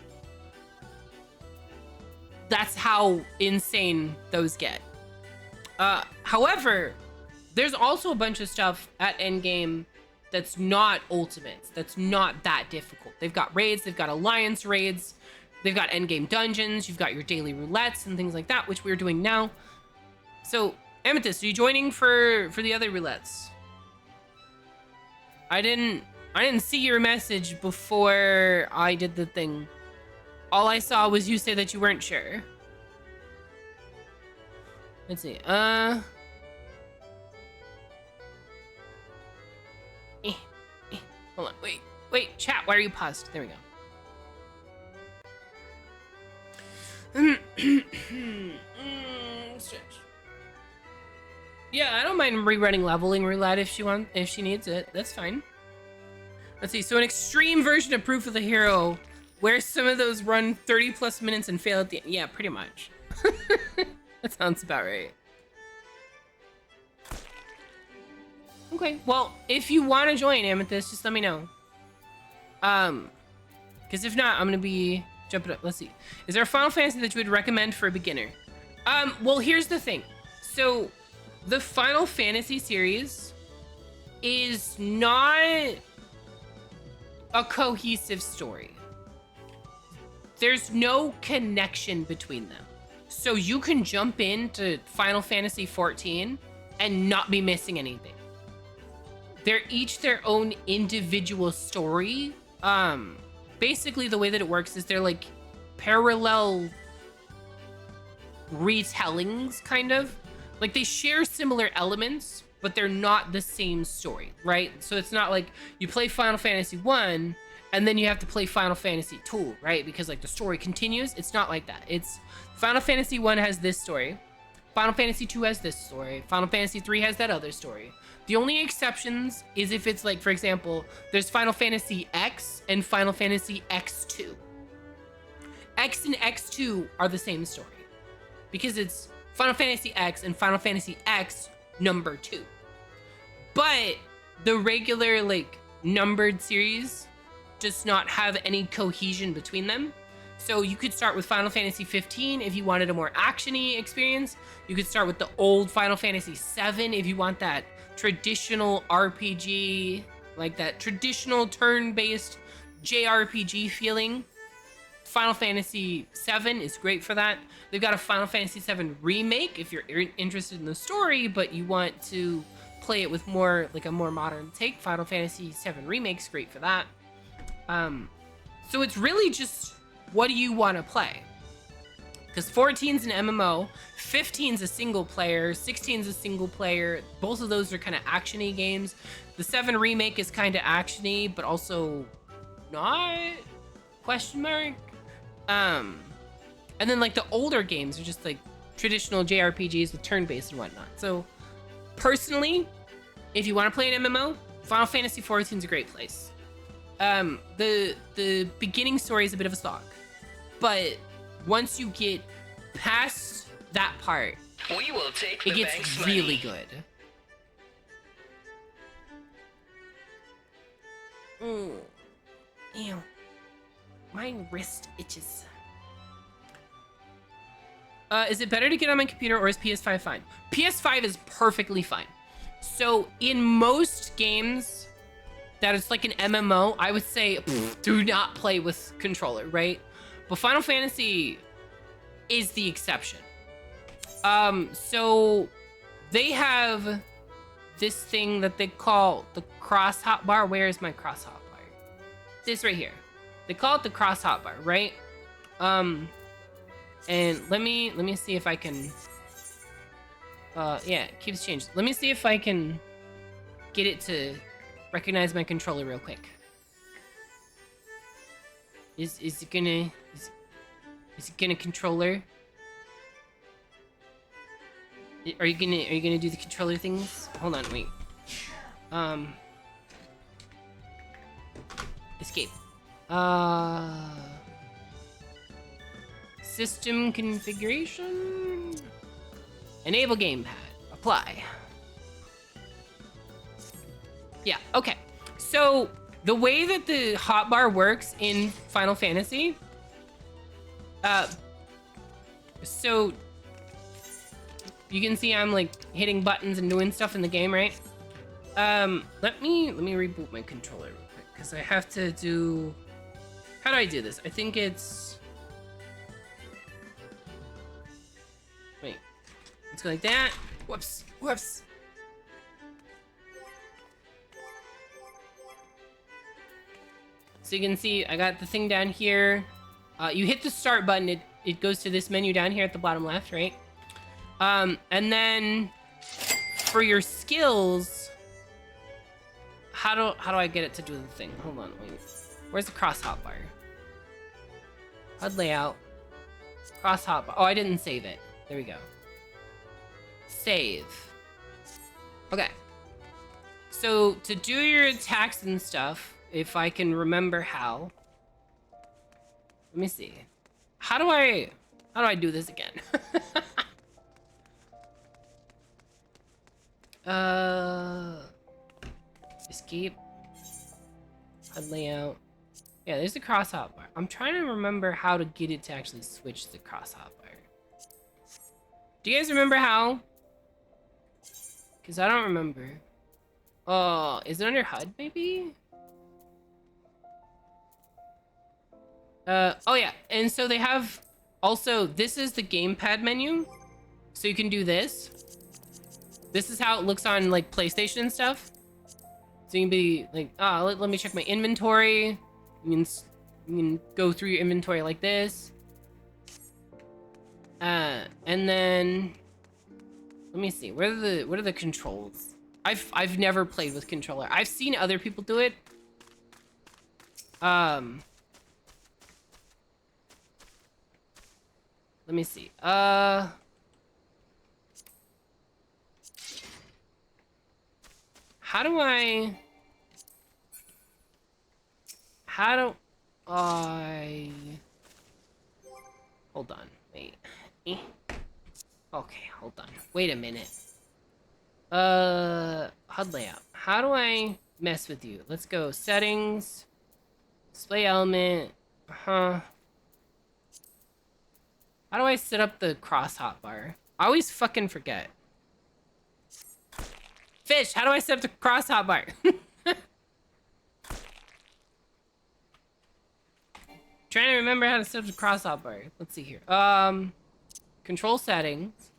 how insane those get. However, there's also a bunch of stuff at endgame that's not ultimates, that's not that difficult. They've got raids, they've got alliance raids, they've got endgame dungeons, you've got your daily roulettes and things like that, which we're doing now. So, Amethyst, are you joining for the other roulettes? I didn't see your message before I did the thing. All I saw was you say that you weren't sure. Let's see. Hold on. Wait. Chat. Why are you paused? There we go. Stretch. Yeah, I don't mind rerunning leveling roulette if she needs it. That's fine. Let's see. So an extreme version of Proof of the Hero, where some of those run 30+ minutes and fail at the end. Yeah, pretty much. That sounds about right. Okay, well, if you want to join Amethyst, just let me know. Because if not, I'm gonna be jumping up. Let's see. Is there a Final Fantasy that you would recommend for a beginner? Well, here's the thing. So, the Final Fantasy series is not a cohesive story. There's no connection between them. So you can jump into Final Fantasy 14 and not be missing anything. They're each their own individual story. Basically the way that it works is they're like parallel retellings, kind of. Like they share similar elements, but they're not the same story, right? So it's not like you play Final Fantasy 1 and then you have to play Final Fantasy 2, right? Because like the story continues. It's not like that. It's Final Fantasy 1 has this story. Final Fantasy 2 has this story. Final Fantasy 3 has that other story. The only exceptions is if it's like, for example, there's Final Fantasy X and Final Fantasy X2. X and X2 are the same story because it's Final Fantasy X and Final Fantasy X number 2. But the regular like numbered series does not have any cohesion between them. So you could start with Final Fantasy 15 if you wanted a more action-y experience. You could start with the old Final Fantasy 7 if you want that traditional RPG, like that traditional turn-based JRPG feeling. Final Fantasy 7 is great for that. They've got a Final Fantasy 7 remake if you're interested in the story, but you want to play it with more like a more modern take. Final Fantasy 7 remake's great for that. So it's really just, what do you want to play? Because 14's an MMO, 15's a single player, 16's a single player. Both of those are kind of action-y games. The 7 remake is kind of action-y, but also not? Question mark? And then like the older games are just like traditional JRPGs with turn-based and whatnot. So personally, if you want to play an MMO, Final Fantasy 14 is a great place. The beginning story is a bit of a slog, but once you get past that part, We will take it the gets bank's really money. good. Mm. Ew. My wrist itches. Is it better to get on my computer or is PS5 fine? PS5 is perfectly fine. So in most games that it's like an MMO, I would say do not play with controller, right? But Final Fantasy is the exception. So they have this thing that they call the cross hotbar. Where is my cross hotbar? This right here. They call it the cross hotbar, right? And let me see if I can. Yeah, it keeps changing. Let me see if I can get it to recognize my controller real quick. Is it gonna is it gonna controller? Are you gonna do the controller things? Hold on, wait. Escape. System configuration. Enable gamepad. Apply. Yeah, okay. So the way that the hotbar works in Final Fantasy, so you can see I'm like hitting buttons and doing stuff in the game, right? Let me reboot my controller real quick because I have to do. How do I do this? I think it's. Wait, let's go like that. Whoops, whoops. So you can see I got the thing down here. You hit the start button, it goes to this menu down here at the bottom left, right? And then for your skills, how do I get it to do the thing? Hold on, wait. Where's the cross hotbar? HUD layout. Cross hotbar. Oh, I didn't save it. There we go. Save. Okay. So to do your attacks and stuff, if I can remember how. Let me see. How do I do this again? Escape. HUD layout. Yeah, there's the cross hotbar. I'm trying to remember how to get it to actually switch the cross hotbar. Do you guys remember how? Because I don't remember. Oh, is it under HUD maybe? Oh yeah, and so they have also, this is the gamepad menu. So you can do this. This is how it looks on like PlayStation and stuff. So you can be like, let me check my inventory. You can go through your inventory like this. And then let me see. What are the controls? I've never played with controller. I've seen other people do it. Let me see. How do I hold on, wait. Okay, hold on. Wait a minute. HUD layout. How do I mess with you? Let's go settings, display element. How do I set up the cross hotbar? I always fucking forget. Fish, how do I set up the cross hotbar? Trying to remember how to set up the cross hotbar. Let's see here. Control settings.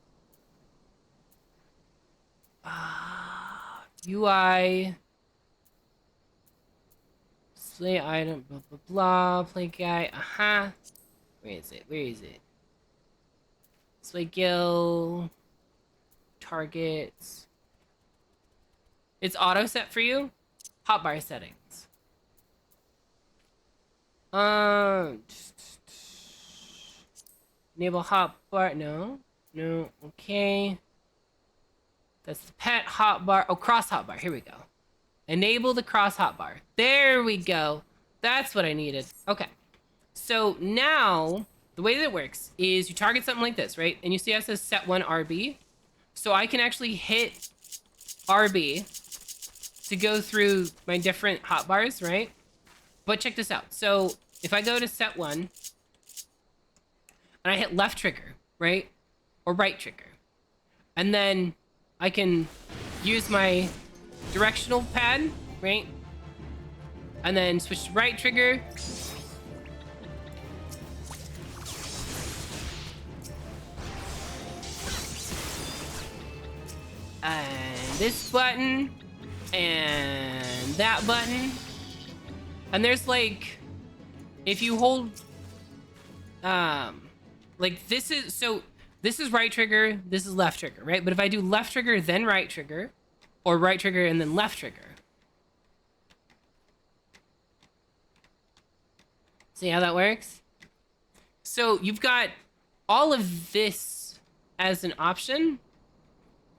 UI. Display item, blah, blah, blah. Play guy, Where is it? Where is it? Display guild. Targets. It's auto set for you? Hotbar settings. Enable hotbar. No. Okay. That's the pet hotbar. Oh, cross hotbar. Here we go. Enable the cross hotbar. There we go. That's what I needed. Okay. So now the way that it works is you target something like this, right? And you see how it says set 1 RB. So I can actually hit RB. to go through my different hotbars, right? But check this out. So if I go to set 1 and I hit left trigger, right? Or right trigger. And then I can use my directional pad, right? And then switch to right trigger. And this button. And that button. And there's like, if you hold, like this is right trigger, this is left trigger, right? But if I do left trigger, then right trigger, or right trigger and then left trigger. See how that works? So you've got all of this as an option,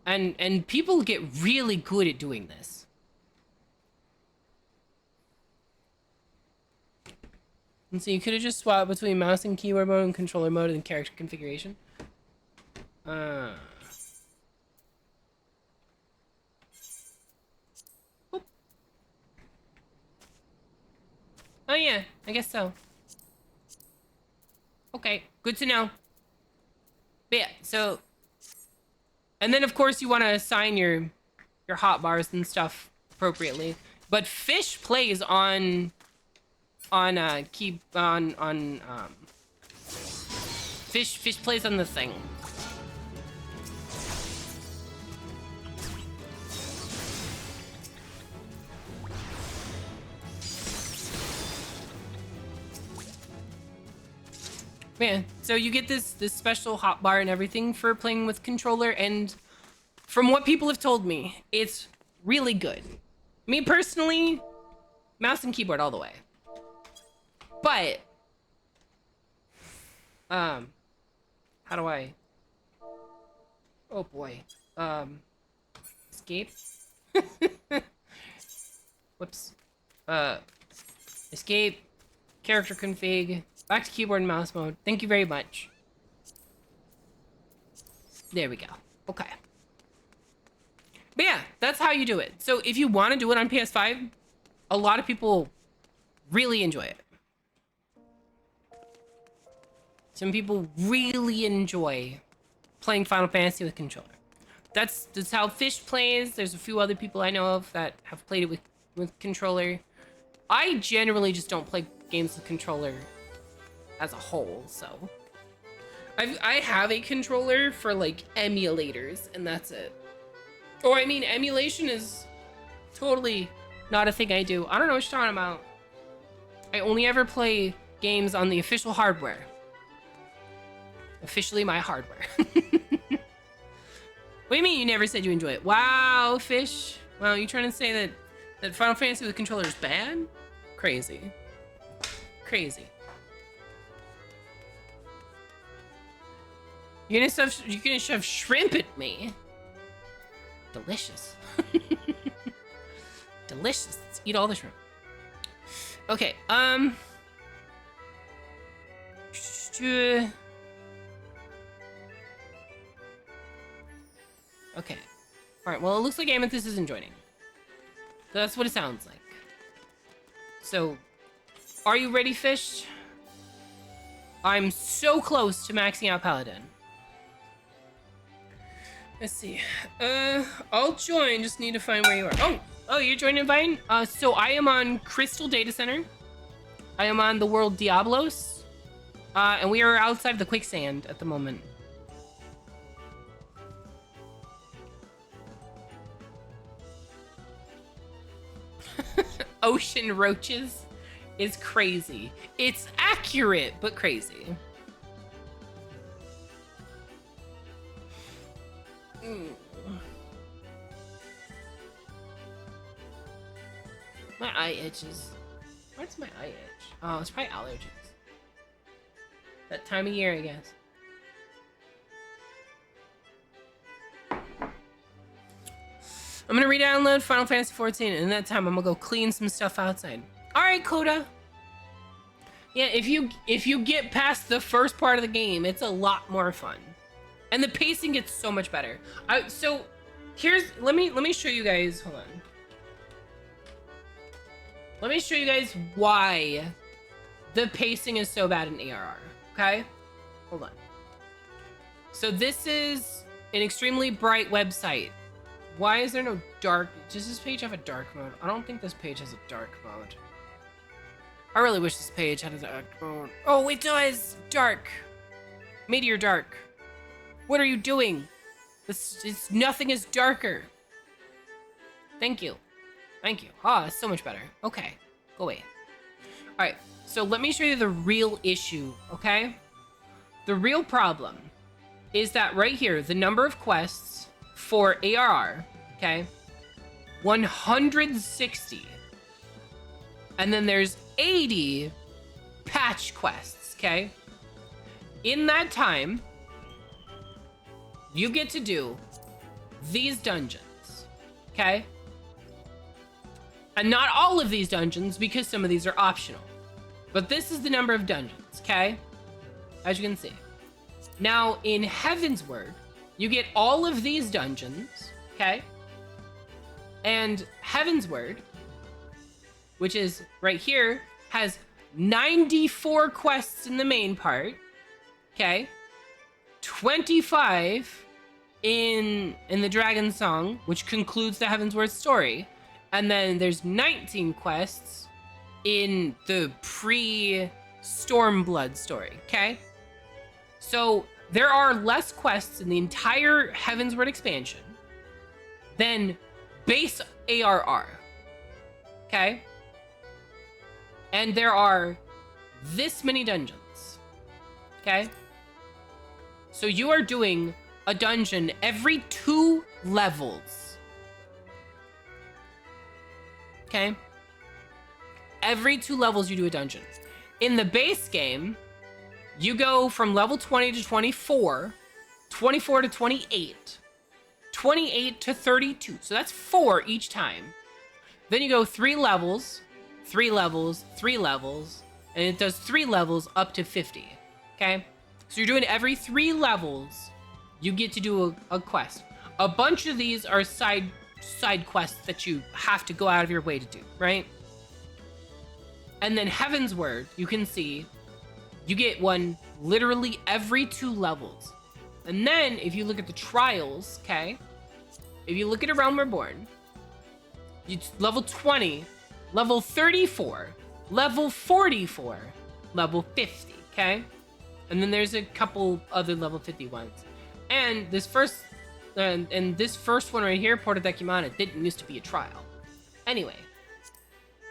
and people get really good at doing this. And so you could have just swapped between mouse and keyboard mode and controller mode and character configuration. Oop. Oh yeah, I guess so. Okay, good to know. But yeah, so, and then of course you want to assign your hotbars and stuff appropriately. But Fish plays on Fish plays on the thing. Yeah, so you get this special hotbar and everything for playing with controller, and from what people have told me, it's really good. Me personally, mouse and keyboard all the way. But how do I, oh boy, escape. Whoops. Escape, character config, back to keyboard and mouse mode. Thank you very much. There we go. Okay. But yeah, that's how you do it. So if you want to do it on PS5, a lot of people really enjoy it. Some people really enjoy playing Final Fantasy with controller. That's how Fish plays. There's a few other people I know of that have played it with controller. I generally just don't play games with controller as a whole, so I have a controller for like emulators, and that's it. Or I mean, emulation is totally not a thing I do. I don't know what you're talking about. I only ever play games on the official hardware. Officially my hardware. What do you mean you never said you enjoy it? Wow, Fish. Wow, you trying to say that Final Fantasy with controller is bad? Crazy. Crazy. You're gonna shove shrimp at me. Delicious. Delicious. Let's eat all the shrimp. Okay, okay. Alright, well, it looks like Amethyst isn't joining. That's what it sounds like. So, are you ready, Fish? I'm so close to maxing out Paladin. Let's see. I'll join, just need to find where you are. Oh, you're joining Vine? So I am on Crystal Data Center. I am on the world Diablos. And we are outside of the quicksand at the moment. Ocean roaches is crazy. It's accurate, but crazy. My eye itches. What's my eye itch? Oh, it's probably allergies. That time of year, I guess. I'm gonna re-download Final Fantasy 14, and in that time I'm gonna go clean some stuff outside. Alright, Coda. Yeah, if you get past the first part of the game, it's a lot more fun. And the pacing gets so much better. So here's let me show you guys, hold on. let me show you guys why the pacing is so bad in ARR, okay? Hold on. So this is an extremely bright website. Why is there no dark? Does this page have a dark mode? I don't think this page has a dark mode. I really wish this page had a dark mode. Oh, it does! Dark! Meteor dark. What are you doing? Nothing is darker. Thank you. Thank you. Ah, it's so much better. Okay, go away. All right, so let me show you the real issue, okay? The real problem is that right here, the number of quests for ARR, okay? 160. And then there's 80 patch quests, okay? In that time, you get to do these dungeons, okay? And not all of these dungeons, because some of these are optional. But this is the number of dungeons, okay? As you can see. Now, in Heavensward, you get all of these dungeons, okay? And Heavensward, which is right here, has 94 quests in the main part, okay? 25 in the Dragon Song, which concludes the Heavensward story. And then there's 19 quests in the pre-Stormblood story, okay? So there are less quests in the entire Heavensward expansion than base ARR, okay? And there are this many dungeons, okay? So you are doing a dungeon every 2 levels. Okay? Every 2 levels you do a dungeon. In the base game, you go from level 20 to 24, 24 to 28, 28 to 32. So that's 4 each time. Then you go 3 levels, 3 levels, 3 levels, and it does 3 levels up to 50. Okay? So you're doing every 3 levels, you get to do a quest. A bunch of these are side quests that you have to go out of your way to do, right? And then Heavensward, you can see, you get one literally every 2 levels. And then if you look at the trials, okay? If you look at A Realm Reborn, it's level 20, level 34, level 44, level 50, okay? And then there's a couple other level 50 ones. And this first one right here, Porta Decumana, didn't used to be a trial. Anyway,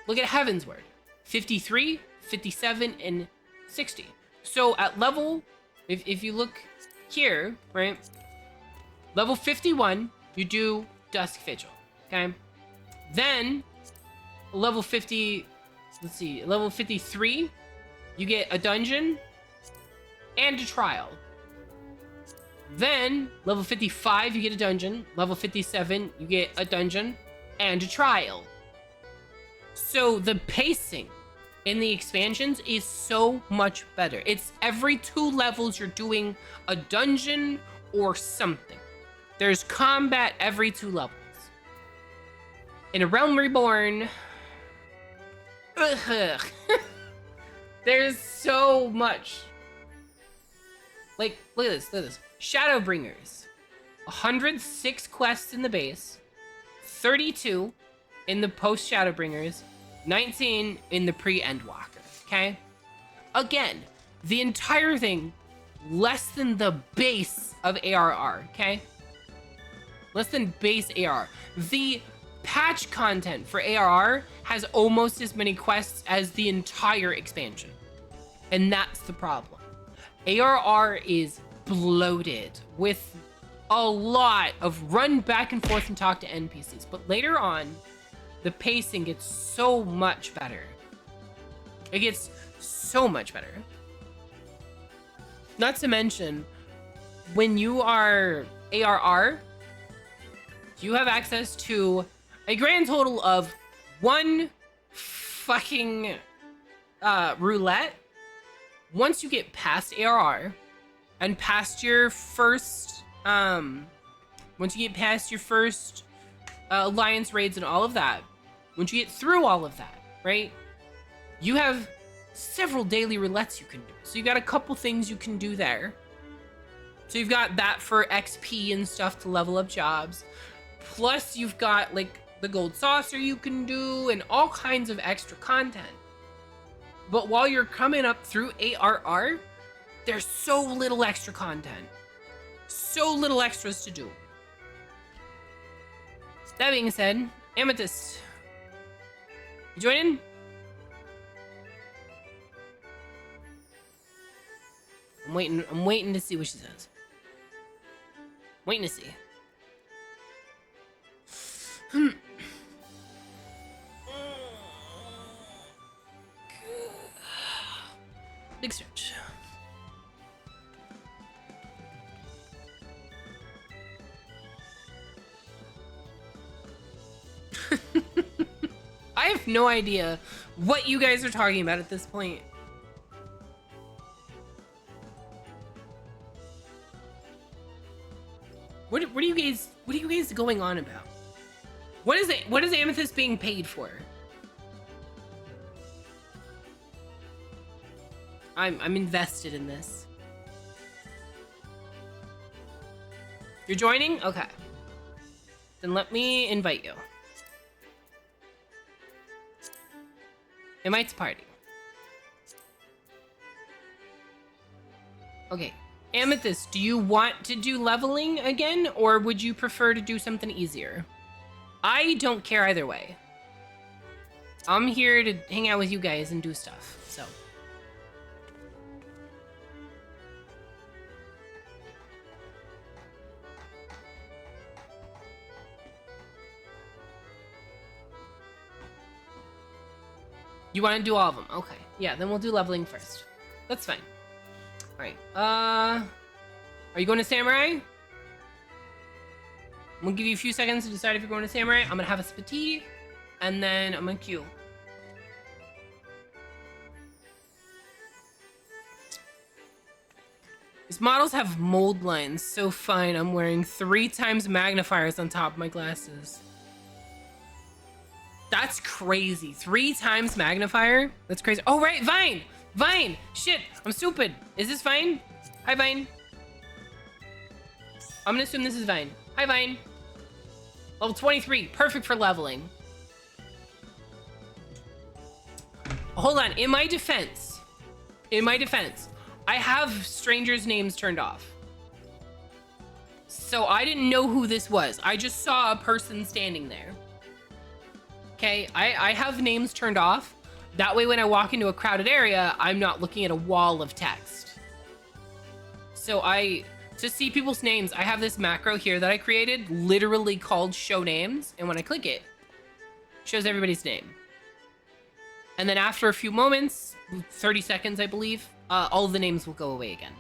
look at Heavensward. 53, 57, and 60. So at level, if you look here, right? Level 51, you do Dusk Vigil, okay? Then, level 50, let's see, level 53, you get a dungeon and a trial. Then, level 55, you get a dungeon. Level 57, you get a dungeon and a trial. So the pacing in the expansions is so much better. It's every 2 levels you're doing a dungeon or something. There's combat every 2 levels. In A Realm Reborn, there's so much. Like, look at this, look at this. Shadowbringers, 106 quests in the base, 32 in the post Shadowbringers, 19 in the pre-Endwalker, okay? Again, the entire thing less than the base of ARR, okay? Less than base ARR. The patch content for ARR has almost as many quests as the entire expansion. And that's the problem. ARR is bloated with a lot of run back and forth and talk to NPCs, but later on the pacing gets so much better. It gets so much better. Not to mention, when you are ARR, you have access to a grand total of 1 fucking roulette. Once you get past ARR and past your first alliance raids and all of that, once you get through all of that, right? You have several daily roulettes you can do. So you got a couple things you can do there. So you've got that for XP and stuff to level up jobs. Plus you've got like the gold saucer you can do and all kinds of extra content. But while you're coming up through ARR, there's so little extra content. So little extras to do. That being said, Amethyst, you joining? I'm waiting to see what she says. Waiting to see. Big stretch. I have no idea what you guys are talking about at this point. What are you guys going on about? What is Amethyst being paid for? I'm invested in this. You're joining? Okay. Then let me invite you. Invite to party. Okay. Amethyst, do you want to do leveling again, or would you prefer to do something easier? I don't care either way. I'm here to hang out with you guys and do stuff, so. You want to do all of them? Okay. Yeah, then we'll do leveling first. That's fine. Alright. Are you going to Samurai? I'm gonna give you a few seconds to decide if you're going to Samurai. I'm gonna have a sip of tea, and then I'm gonna queue. These models have mold lines. So fine. I'm wearing 3 times magnifiers on top of my glasses. That's crazy. 3 times magnifier? That's crazy. Oh, right. Vine. Vine. Shit. I'm stupid. Is this Vine? Hi, Vine. I'm gonna assume this is Vine. Hi, Vine. Level 23. Perfect for leveling. Hold on. In my defense, I have strangers' names turned off. So I didn't know who this was. I just saw a person standing there. Okay, I have names turned off. That way when I walk into a crowded area, I'm not looking at a wall of text. So to see people's names, I have this macro here that I created, literally called show names. And when I click it, shows everybody's name. And then after a few moments, 30 seconds, I believe, all of the names will go away again.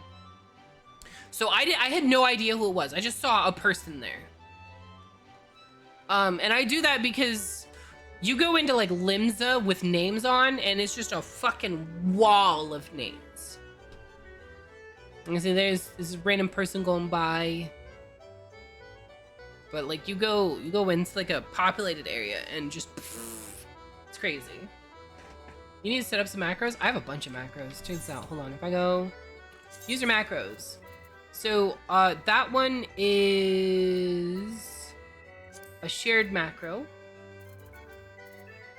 So I had no idea who it was. I just saw a person there. And I do that because you go into like Limsa with names on, and it's just a fucking wall of names. You can see there's this random person going by. But like you go into like a populated area and just it's crazy. You need to set up some macros. I have a bunch of macros. Check this out. Hold on. If I go user macros. So that one is a shared macro.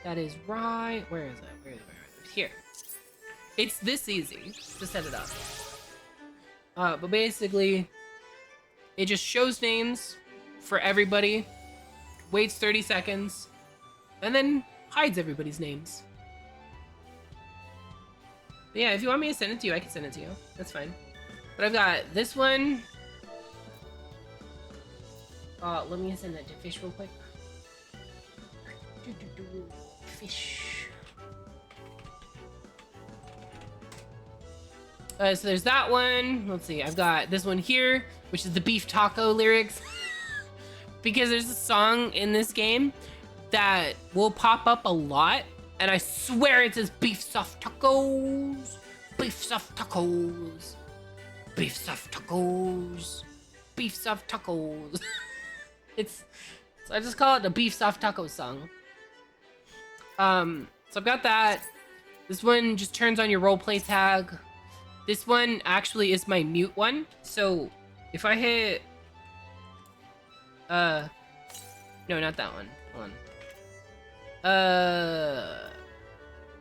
That is right. Where is it? Where is it? Here. It's this easy to set it up. But basically, it just shows names for everybody, waits 30 seconds, and then hides everybody's names. But yeah, if you want me to send it to you, I can send it to you. That's fine. But I've got this one. Let me send that to Fish real quick. Fish. So there's that one. Let's see. I've got this one here, which is the beef taco lyrics. Because there's a song in this game that will pop up a lot. And I swear it says beef soft tacos. Beef soft tacos. Beef soft tacos. Beef soft tacos. So I just call it the beef soft taco song. So I've got that. This one just turns on your roleplay tag. This one actually is my mute one. So if I hit, no, not that one. Hold on.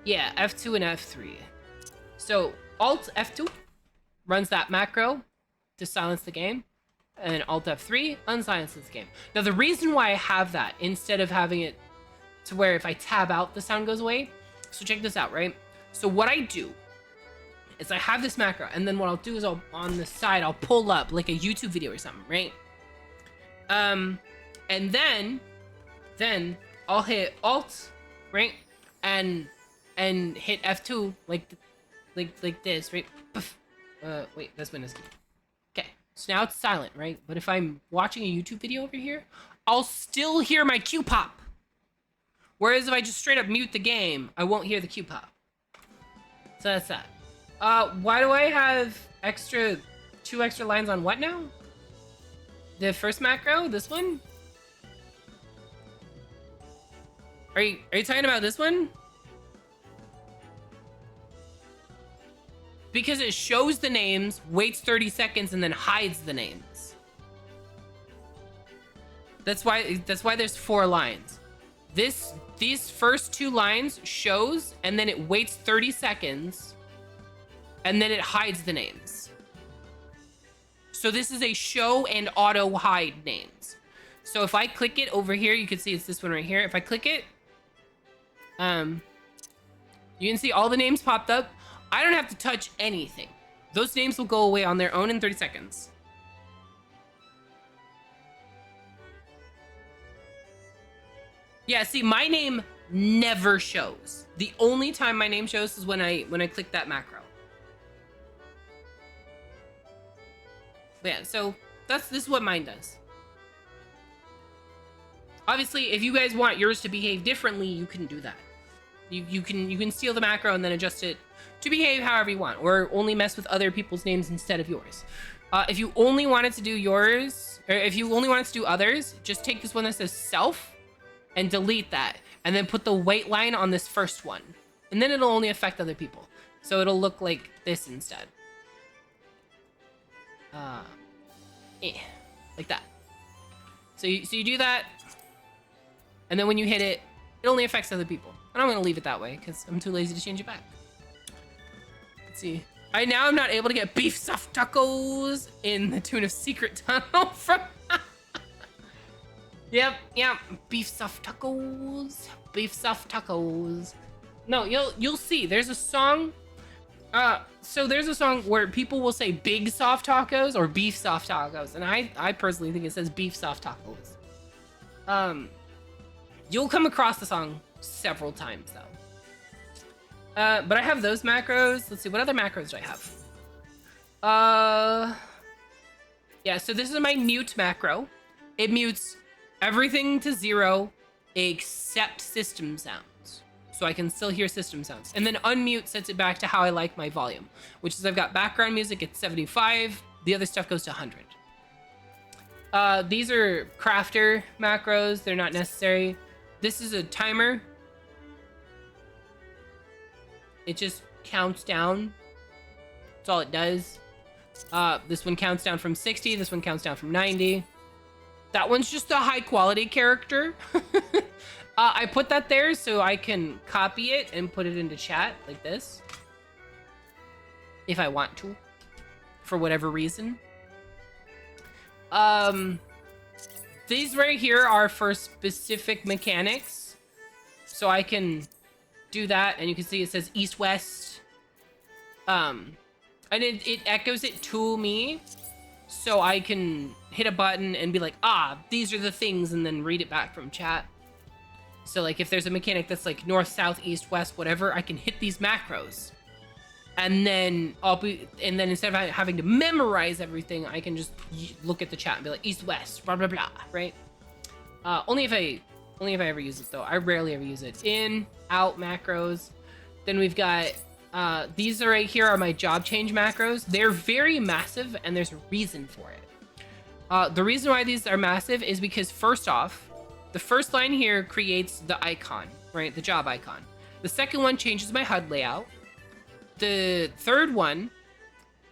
Yeah, F2 and F3. So Alt F2 runs that macro to silence the game, and Alt F3 unsilences the game. Now the reason why I have that instead of having it to where if I tab out the sound goes away. So check this out, right? So what I do is I have this macro, and then what I'll do is on the side I'll pull up like a YouTube video or something, right? And then I'll hit Alt, right? And hit F2 like this, right? Puff. Wait, that's Windows key. Okay, so now it's silent, right? But if I'm watching a YouTube video over here, I'll still hear my Q pop. Whereas if I just straight up mute the game, I won't hear the Q pop. So that's that. Why do I have two extra lines on what now? The first macro, this one? Are you talking about this one? Because it shows the names, waits 30 seconds, and then hides the names. That's why there's 4 lines. These first 2 lines shows, and then it waits 30 seconds, and then it hides the names. So this is a show and auto hide names. So if I click it over here, you can see it's this one right here. If I click it, you can see all the names popped up. I don't have to touch anything. Those names will go away on their own in 30 seconds. Yeah, see, my name never shows. The only time my name shows is when I click that macro. But yeah, so this is what mine does. Obviously, if you guys want yours to behave differently, you can do that. You can steal the macro and then adjust it to behave however you want, or only mess with other people's names instead of yours. If you only wanted to do yours, or if you only wanted to do others, just take this one that says self and delete that, and then put the wait line on this first one, and then it'll only affect other people. So it'll look like this instead. Like that. So you do that, and then when you hit it, it only affects other people. And I'm gonna leave it that way because I'm too lazy to change it back. Let's see. I'm not able to get beef soft tacos in the tune of Secret Tunnel from. Yep, beef soft tacos, beef soft tacos. No, you'll see. There's a song. So there's a song where people will say big soft tacos or beef soft tacos, and I personally think it says beef soft tacos. You'll come across the song several times though. But I have those macros. Let's see, what other macros do I have? Yeah, so this is my mute macro. It mutes everything to 0 except system sounds. So I can still hear system sounds. And then unmute sets it back to how I like my volume, which is I've got background music at 75. The other stuff goes to 100. These are crafter macros. They're not necessary. This is a timer. It just counts down. That's all it does. This one counts down from 60. This one counts down from 90. That one's just a high quality character. I put that there so I can copy it and put it into chat like this. If I want to. For whatever reason. These right here are for specific mechanics. So I can do that, and you can see it says east-west. And it echoes it to me. So I can hit a button and be like, these are the things, and then read it back from chat. So like if there's a mechanic that's like north, south, east, west, whatever, I can hit these macros. And then instead of having to memorize everything, I can just look at the chat and be like east, west, blah blah blah, right? Only if I ever use it though. I rarely ever use it. In, out macros. Then we've got these are right here are my job change macros. They're very massive, and there's a reason for it. The reason why these are massive is because first off, the first line here creates the icon, right? The job icon. The second one changes my HUD layout. The third one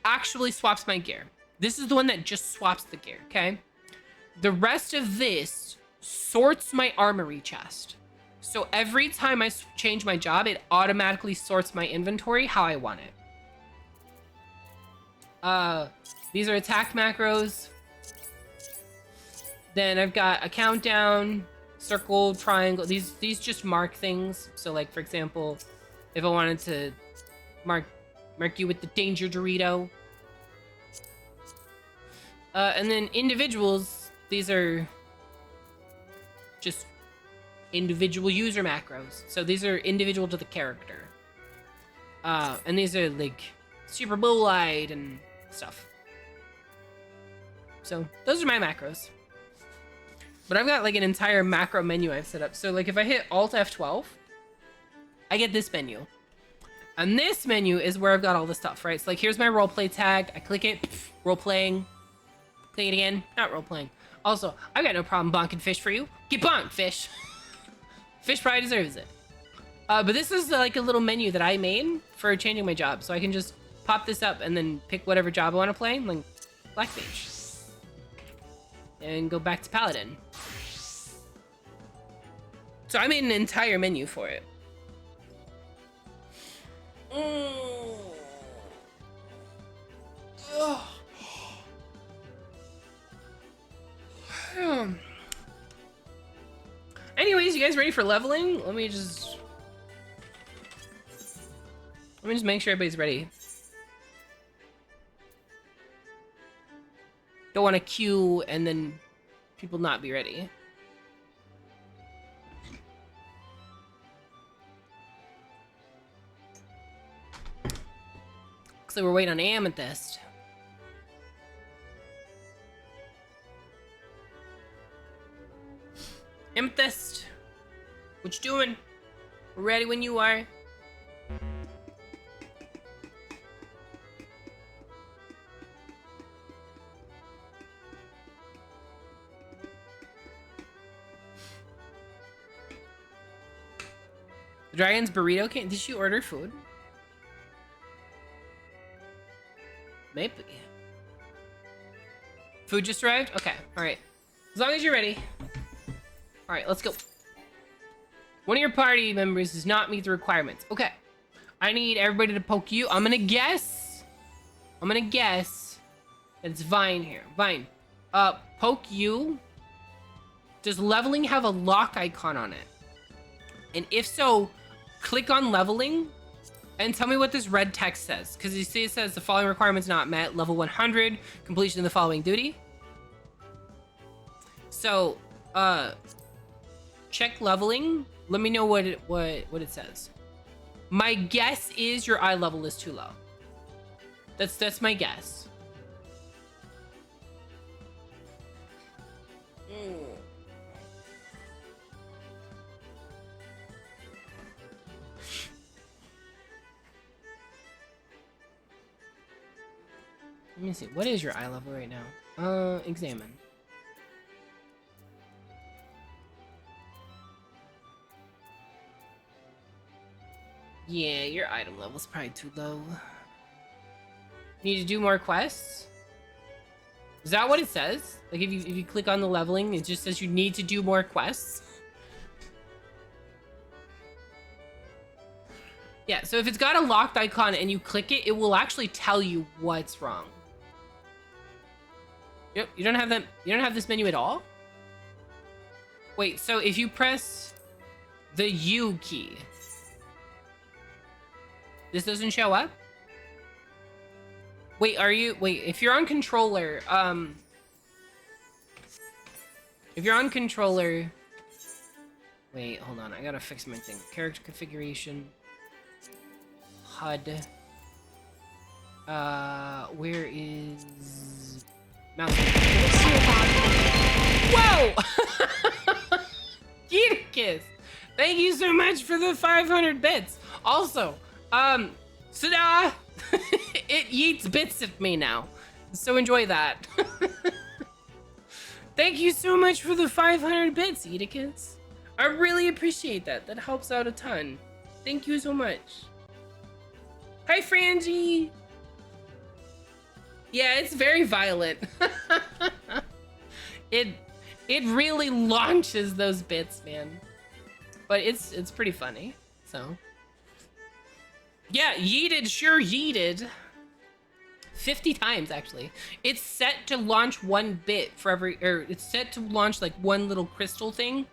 actually swaps my gear. This is the one that just swaps the gear, okay? The rest of this sorts my armory chest. So every time I change my job, it automatically sorts my inventory how I want it. These are attack macros. Then I've got a countdown, circle, triangle. These just mark things. So like, for example, if I wanted to mark you with the danger Dorito. And then individuals, these are just individual user macros. So these are individual to the character. And these are like super blue-eyed and stuff. So those are my macros. But I've got like an entire macro menu I've set up. So like if I hit Alt F12, I get this menu. And this menu is where I've got all the stuff, right? So like here's my roleplay tag. I click it, role playing. Click it again, not role playing. Also, I've got no problem bonking fish for you. Get bonked, fish. Fish probably deserves it. But this is like a little menu that I made for changing my job. So I can just pop this up and then pick whatever job I want to play, like Black Mage. And go back to Paladin. So I made an entire menu for it. Anyways, you guys ready for leveling? Let me just make sure everybody's ready. Don't want to queue and then people not be ready. Looks like we're waiting on Amethyst. Amethyst, what you doing? We're ready when you are. The Dragon's burrito came. Did she order food? Maybe. Food just arrived? Okay, alright. As long as you're ready. Alright, let's go. One of your party members does not meet the requirements. Okay. I need everybody to poke you. I'm gonna guess that it's Vine here. Vine. Poke you. Does leveling have a lock icon on it? And if so, click on leveling and tell me what this red text says. Because you see it says the following requirements not met. Level 100, completion of the following duty. So, check leveling. Let me know what it says. My guess is your eye level is too low. That's my guess. Let me see. What is your eye level right now? Examine. Yeah, your item level's probably too low. Need to do more quests? Is that what it says? Like if you click on the leveling, it just says you need to do more quests? Yeah, so if it's got a locked icon and you click it, it will actually tell you what's wrong. Yep, you don't have that. You don't have this menu at all? Wait, so if you press the U key, this doesn't show up? Wait, if you're on controller, wait, hold on, I gotta fix my thing. Character configuration. HUD. Where is mouse? Whoa! Geeticus! Thank you so much for the 500 bits. Also, Sada! It yeets bits at me now. So enjoy that. Thank you so much for the 500 bits, Geeticus. I really appreciate that. That helps out a ton. Thank you so much. Hi, Frangie. Yeah, it's very violent. it really launches those bits, man. But it's pretty funny. So yeah, yeeted, sure yeeted. 50 times actually. It's set to launch one bit for every, or it's set to launch like one little crystal thing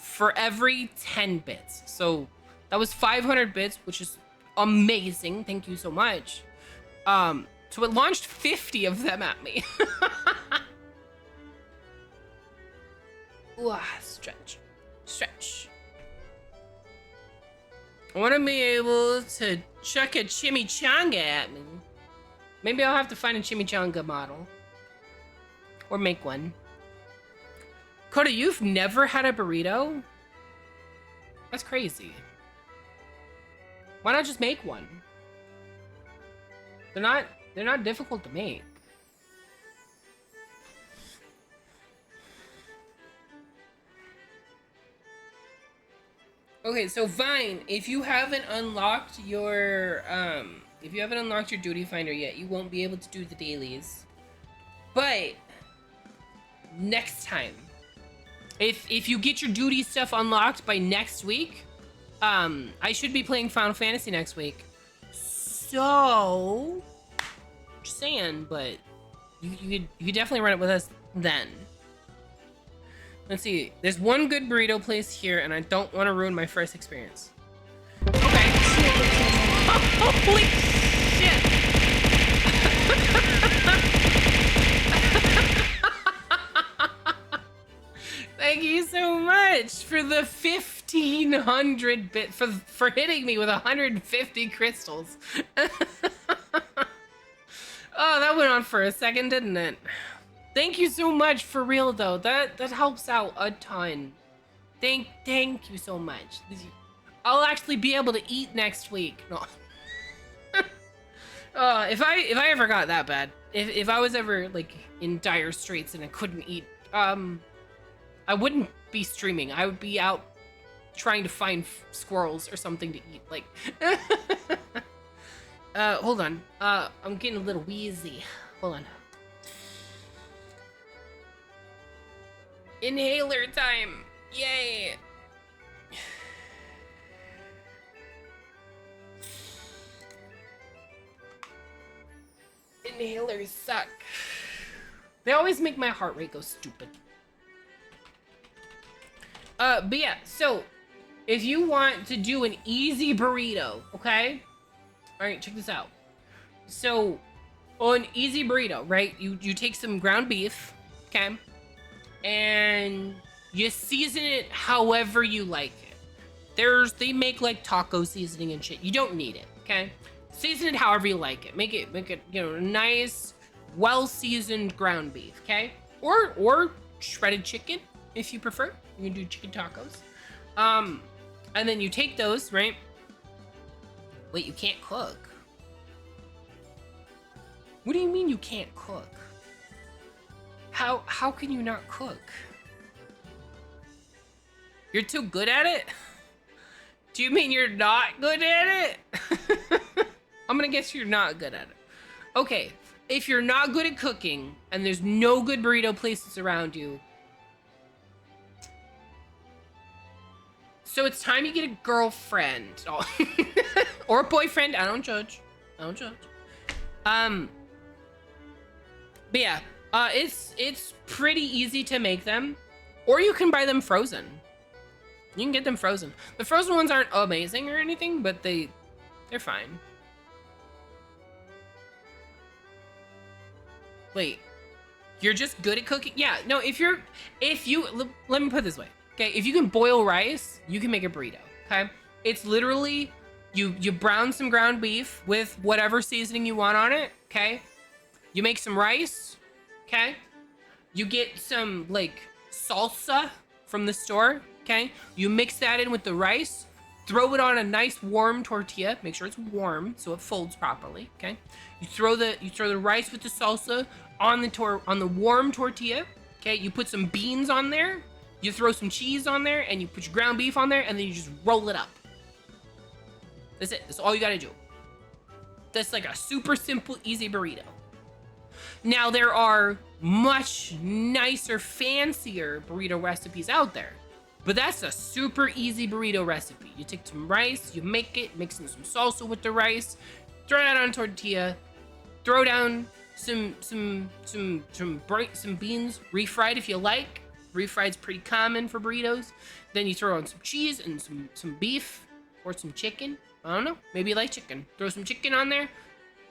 for every 10 bits. So that was 500 bits, which is amazing. Thank you so much. So it launched 50 of them at me. Ooh, stretch, stretch. I want to be able to chuck a chimichanga at me. Maybe I'll have to find a chimichanga model. Or make one. Coda, you've never had a burrito? That's crazy. Why not just make one? They're not difficult to make. Okay, so Vine, if you haven't unlocked your duty finder yet, you won't be able to do the dailies. But next time, if you get your duty stuff unlocked by next week, I should be playing Final Fantasy next week. So just saying, but you could definitely run it with us then. Let's see. There's one good burrito place here, and I don't want to ruin my first experience. Okay. Holy shit! Thank you so much for the 1,500 bit for hitting me with 150 crystals. Oh, that went on for a second, didn't it? Thank you so much, for real though. That helps out a ton. Thank you so much. I'll actually be able to eat next week. No. If I ever got that bad, if I was ever like in dire straits and I couldn't eat, I wouldn't be streaming. I would be out trying to find squirrels or something to eat. Like, hold on. I'm getting a little wheezy. Hold on. Inhaler time! Yay! Inhalers suck. They always make my heart rate go stupid. But yeah, so if you want to do an easy burrito, okay? Alright, check this out. So, on easy burrito, right? You take some ground beef, okay? And you season it however you like it. They make like taco seasoning and shit. You don't need it, okay? Season it however you like it. Make it, you know, nice, well-seasoned ground beef, okay? Or shredded chicken if you prefer. You can do chicken tacos. And then you take those, right? Wait, you can't cook. What do you mean you can't cook? How can you not cook? You're too good at it? Do you mean you're not good at it? I'm gonna guess you're not good at it. Okay, if you're not good at cooking and there's no good burrito places around you, so it's time you get a girlfriend. Oh. Or a boyfriend. I don't judge. But yeah. It's pretty easy to make them, or you can buy them frozen. You can get them frozen. The frozen ones aren't amazing or anything, but they're fine. Wait, you're just good at cooking? Yeah, no, let me put it this way, okay? If you can boil rice, you can make a burrito, okay? It's literally, you brown some ground beef with whatever seasoning you want on it, okay? You make some rice, okay? You get some, like, salsa from the store, okay? You mix that in with the rice, throw it on a nice warm tortilla. Make sure it's warm so it folds properly, okay? You throw the rice with the salsa on the warm tortilla, okay? You put some beans on there, you throw some cheese on there, and you put your ground beef on there, and then you just roll it up. That's it. That's all you gotta do. That's like a super simple, easy burrito. Now, there are much nicer, fancier burrito recipes out there. But that's a super easy burrito recipe. You take some rice, you make it, mix in some salsa with the rice, throw it on a tortilla, throw down some beans, refried if you like. Refried's pretty common for burritos. Then you throw on some cheese and some beef or some chicken. I don't know. Maybe you like chicken. Throw some chicken on there,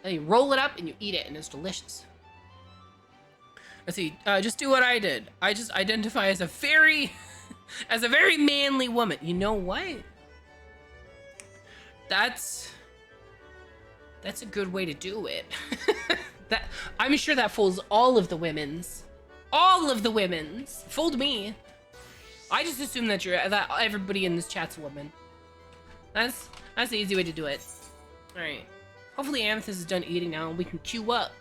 and you roll it up and you eat it, and it's delicious. Let's see. Just do what I did. I just identify as a very manly woman. You know what? That's a good way to do it. I'm sure that fools all of the women's. All of the women's. Fooled me. I just assume that everybody in this chat's a woman. That's the easy way to do it. Alright. Hopefully Amethyst is done eating now and we can queue up.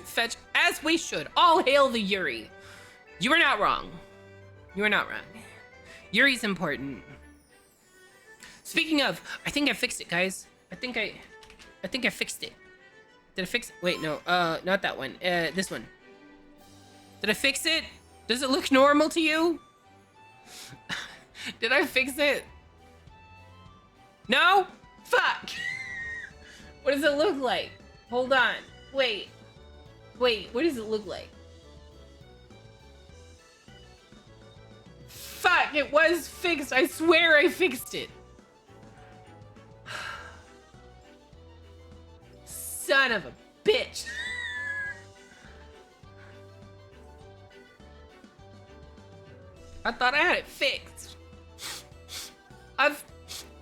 Fetch, as we should. All hail the Yuri. You are not wrong. You are not wrong. Yuri's important. Speaking of, I think I fixed it, guys. I think I fixed it. Did I fix it? Wait, no. Not that one. This one. Did I fix it? Does it look normal to you? Did I fix it? No? Fuck! What does it look like? Hold on. Wait, what does it look like? Fuck, it was fixed. I swear I fixed it. Son of a bitch. I thought I had it fixed. I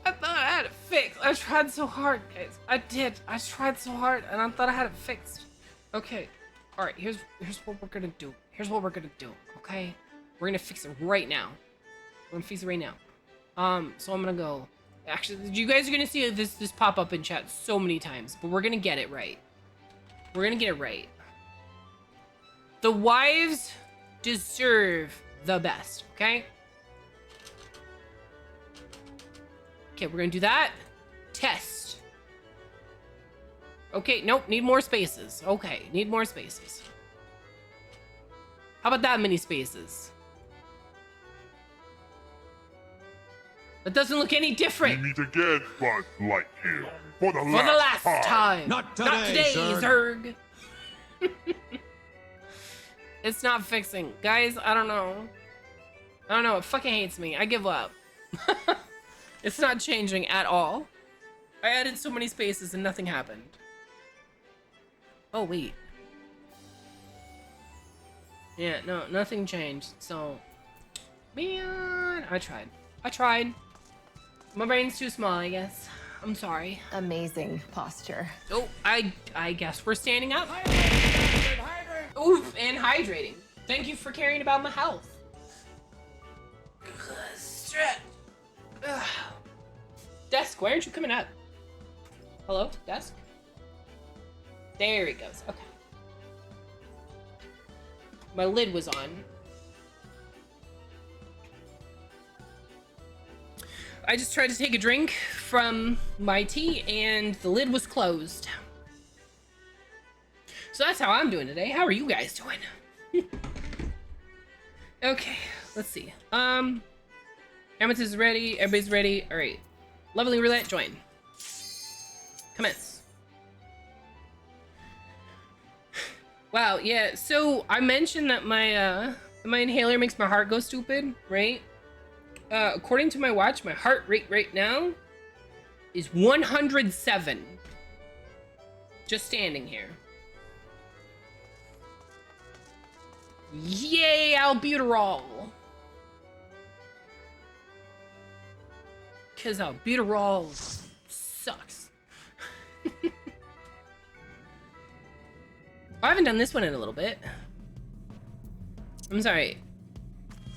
thought I had it fixed. I tried so hard, guys. I did. I tried so hard, and I thought I had it fixed. Okay. All right. Here's what we're gonna do. Here's what we're gonna do. Okay. We're gonna fix it right now. We're gonna fix it right now. So I'm gonna go. Actually, you guys are gonna see this pop up in chat so many times, but we're gonna get it right. We're gonna get it right. The wives deserve the best. Okay. Okay, we're gonna do that. Test. Okay, nope, need more spaces. Okay, need more spaces. How about that many spaces? That doesn't look any different. We meet again, Buzz Lightyear, for the last time. Not today, Zurg. It's not fixing. Guys, I don't know. It fucking hates me. I give up. It's not changing at all. I added so many spaces and nothing happened. Oh, wait. Yeah, no, nothing changed. So, man, I tried. My brain's too small, I guess. I'm sorry. Amazing posture. Oh, I guess we're standing up. Hydrate. Oof, and hydrating. Thank you for caring about my health. Stretch. Desk, why aren't you coming up? Hello, desk? There he goes. Okay. My lid was on. I just tried to take a drink from my tea and the lid was closed. So that's how I'm doing today. How are you guys doing? Okay, let's see. Amethyst is ready. Everybody's ready. All right. Leveling roulette, join. Commence. Wow, yeah. So I mentioned that my inhaler makes my heart go stupid, right? According to my watch, my heart rate right now is 107. Just standing here. Yay, albuterol. Because albuterol sucks. I haven't done this one in a little bit. I'm sorry.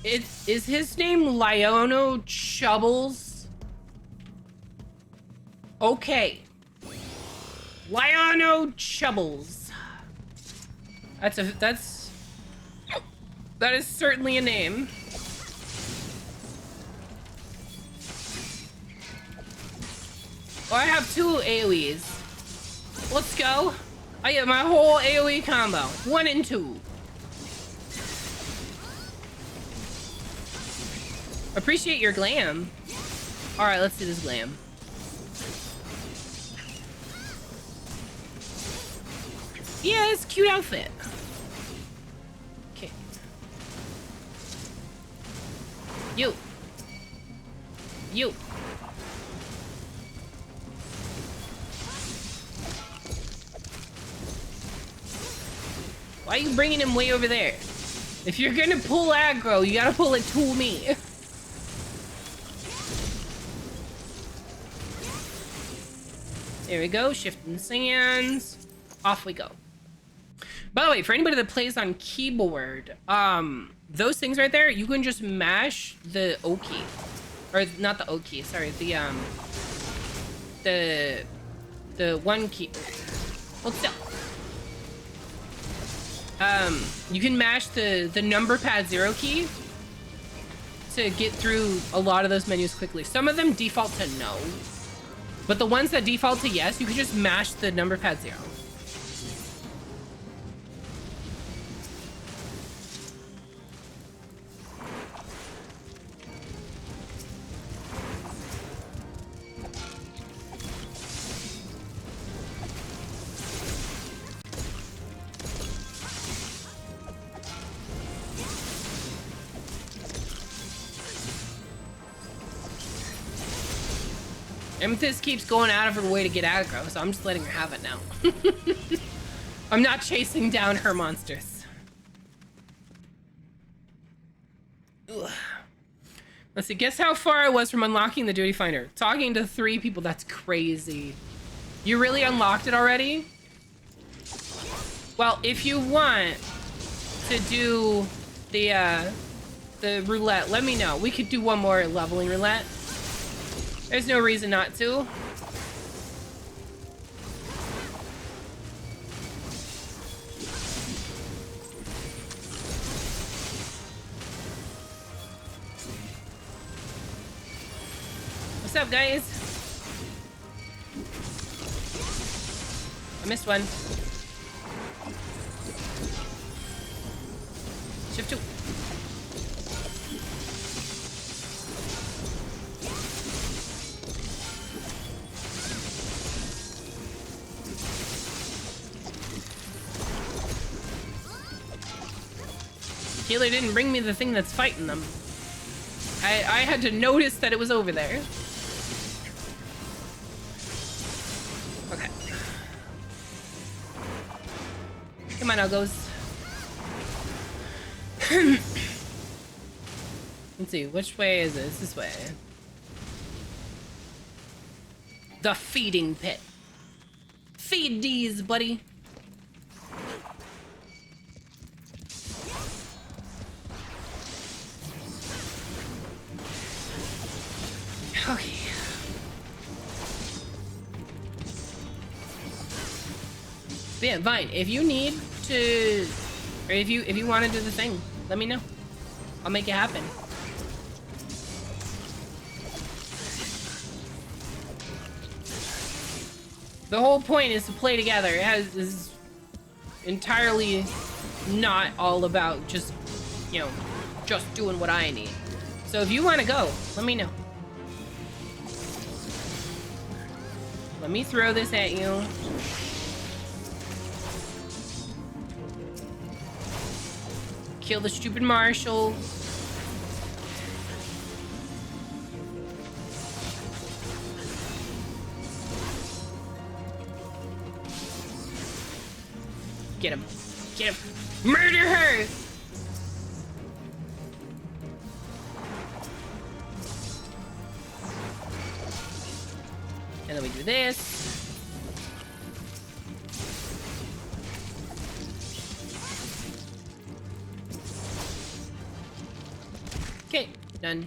Is his name Liono Chubbles? Okay. Liono Chubbles. That is certainly a name. Oh, I have 2 AoEs. Let's go. I get my whole AoE combo. 1 and 2. Appreciate your glam. All right, let's do this glam. Yeah, it's a cute outfit. Okay. You. Why are you bringing him way over there? If you're gonna pull aggro, you gotta pull it to me. There we go, shifting sands. Off we go. By the way, for anybody that plays on keyboard, those things right there, you can just mash the O key. Or not the O key, sorry, the one key. Hold still. You can mash the number pad 0 key to get through a lot of those menus quickly. Some of them default to no, but the ones that default to yes, you can just mash the number pad 0. Amethyst keeps going out of her way to get aggro, so I'm just letting her have it now. I'm not chasing down her monsters. Ugh. Let's see, guess how far I was from unlocking the Duty Finder? Talking to 3 people, that's crazy. You really unlocked it already? Well, if you want to do the roulette, let me know. We could do one more leveling roulette. There's no reason not to. What's up, guys? I missed one. Shift 2. Healer didn't bring me the thing that's fighting them. I had to notice that it was over there. Okay. Come on, Uggos. Let's see, which way is this? This way. The feeding pit. Feed these, buddy. Okay. But yeah, Vine, if you need to, or if you want to do the thing, let me know. I'll make it happen. The whole point is to play together. It is entirely not all about just, you know, just doing what I need. So if you want to go, let me know. Let me throw this at you. Kill the stupid marshal. Get him. Get him. Murder her! And then we do this. Okay, done.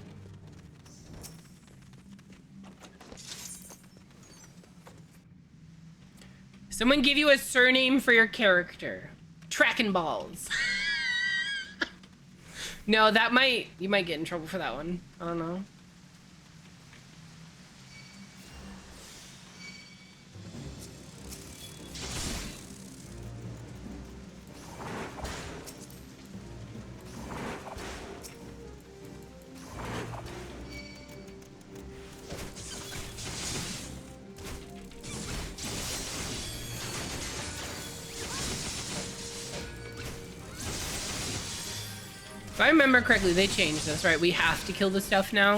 Someone give you a surname for your character. Trackballs. No, you might get in trouble for that one. I don't know. If I remember correctly, they changed this, right? We have to kill the stuff now.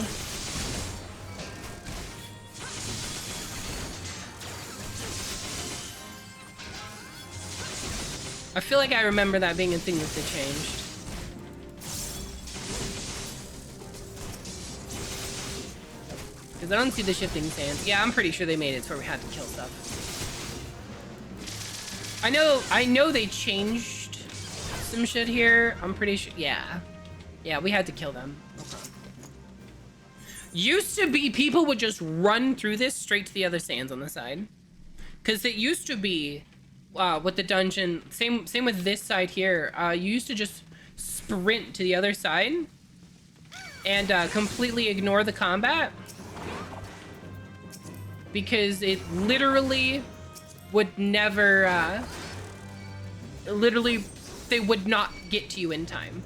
I feel like I remember that being a thing that they changed. Because I don't see the shifting sands. Yeah, I'm pretty sure they made it so we had to kill stuff. I know they changed some shit here. I'm pretty sure. Yeah. Yeah, we had to kill them. Okay. Used to be people would just run through this straight to the other sands on the side. Because it used to be, with the dungeon, same with this side here, you used to just sprint to the other side and completely ignore the combat. Because it literally would never, literally, they would not get to you in time.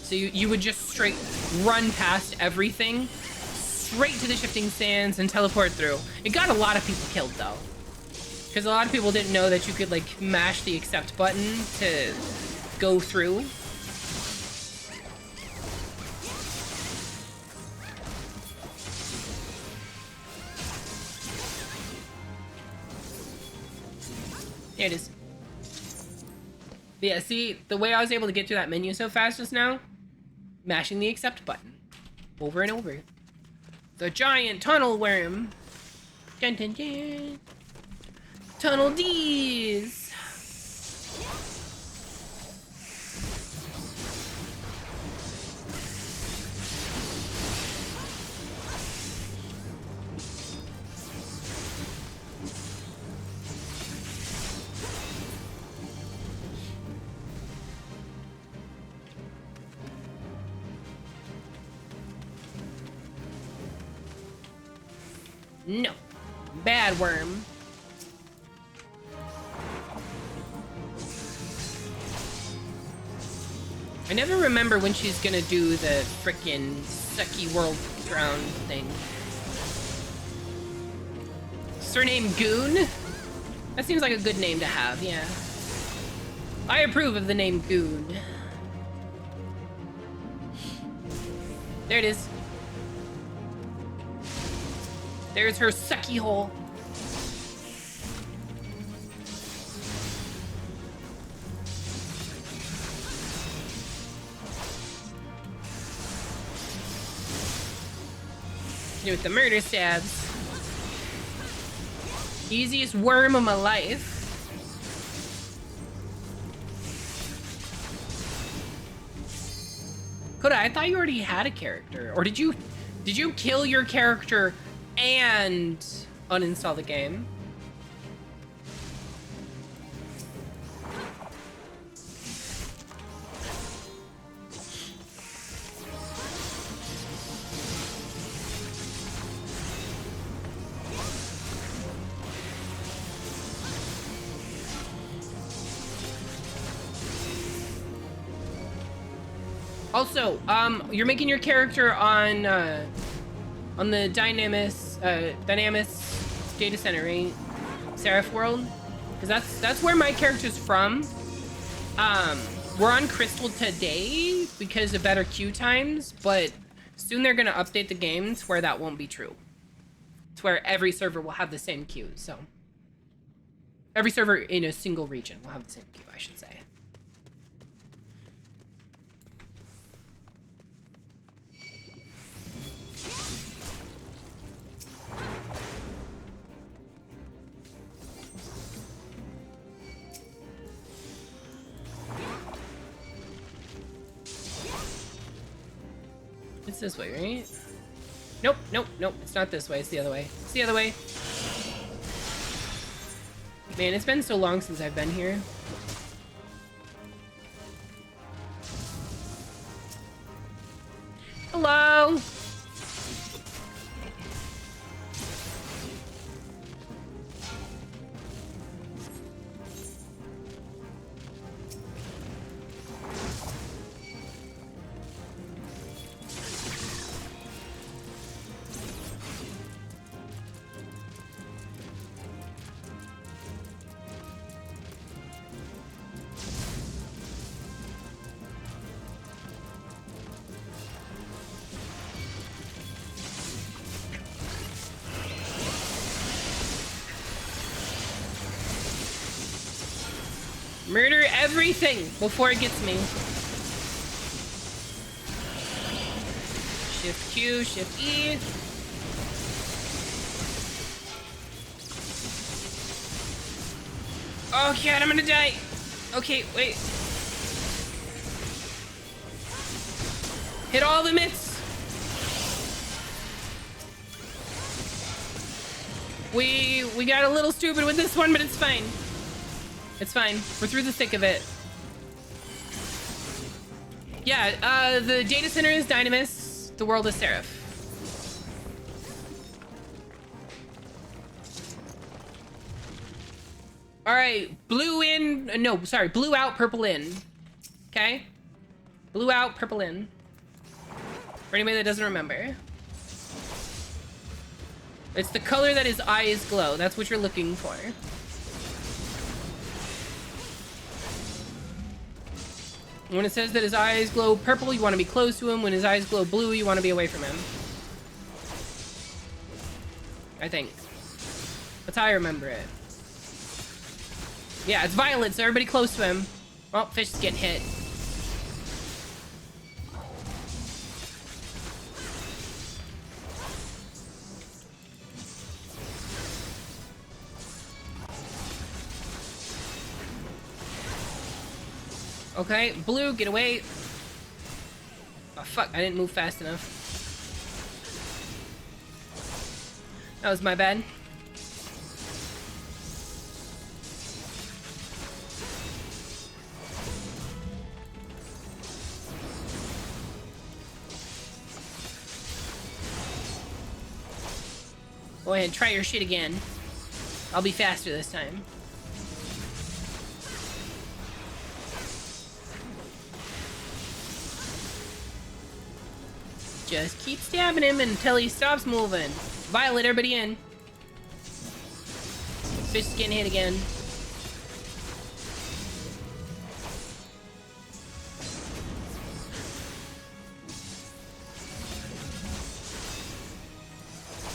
So you would just straight run past everything, straight to the shifting sands and teleport through. It got a lot of people killed though. Because a lot of people didn't know that you could like mash the accept button to go through. There it is. But yeah, see, the way I was able to get through that menu so fast just now, mashing the accept button over and over. The giant tunnel worm. Dun dun dun. Tunnel D's. No. Bad worm. I never remember when she's gonna do the frickin' sucky world drown thing. Surname Goon? That seems like a good name to have, yeah. I approve of the name Goon. There it is. There's her sucky hole. With the murder stabs. Easiest worm of my life. Coda, I thought you already had a character. Or did you kill your character and uninstall the game? Also, you're making your character on the Dynamis data center, right? Seraph World? Because that's where my character's from. We're on Crystal today because of better queue times, but soon they're gonna update the game to where that won't be true. It's where every server will have the same queue, so. Every server in a single region will have the same queue, I should say. It's this way, right? Nope, nope, nope. It's not this way. It's the other way. It's the other way. Man, it's been so long since I've been here. Hello! Murder everything before it gets me. Shift Q, Shift E. Oh god, I'm gonna die. Okay, wait. Hit all the myths. We got a little stupid with this one, but it's fine. It's fine. We're through the thick of it. Yeah, the data center is Dynamis. The world is Seraph. All right, blue in. No, sorry, blue out, purple in. Okay, blue out, purple in. For anybody that doesn't remember, it's the color that his eyes glow. That's what you're looking for. When it says that his eyes glow purple, you want to be close to him. When his eyes glow blue, you want to be away from him. I think. That's how I remember it. Yeah, it's violet, so everybody close to him. Well, fish is getting hit. Okay, blue, get away. Oh, fuck, I didn't move fast enough. That was my bad. Go ahead, try your shit again. I'll be faster this time. Just keep stabbing him until he stops moving. Violet, everybody in. Fish is getting hit again.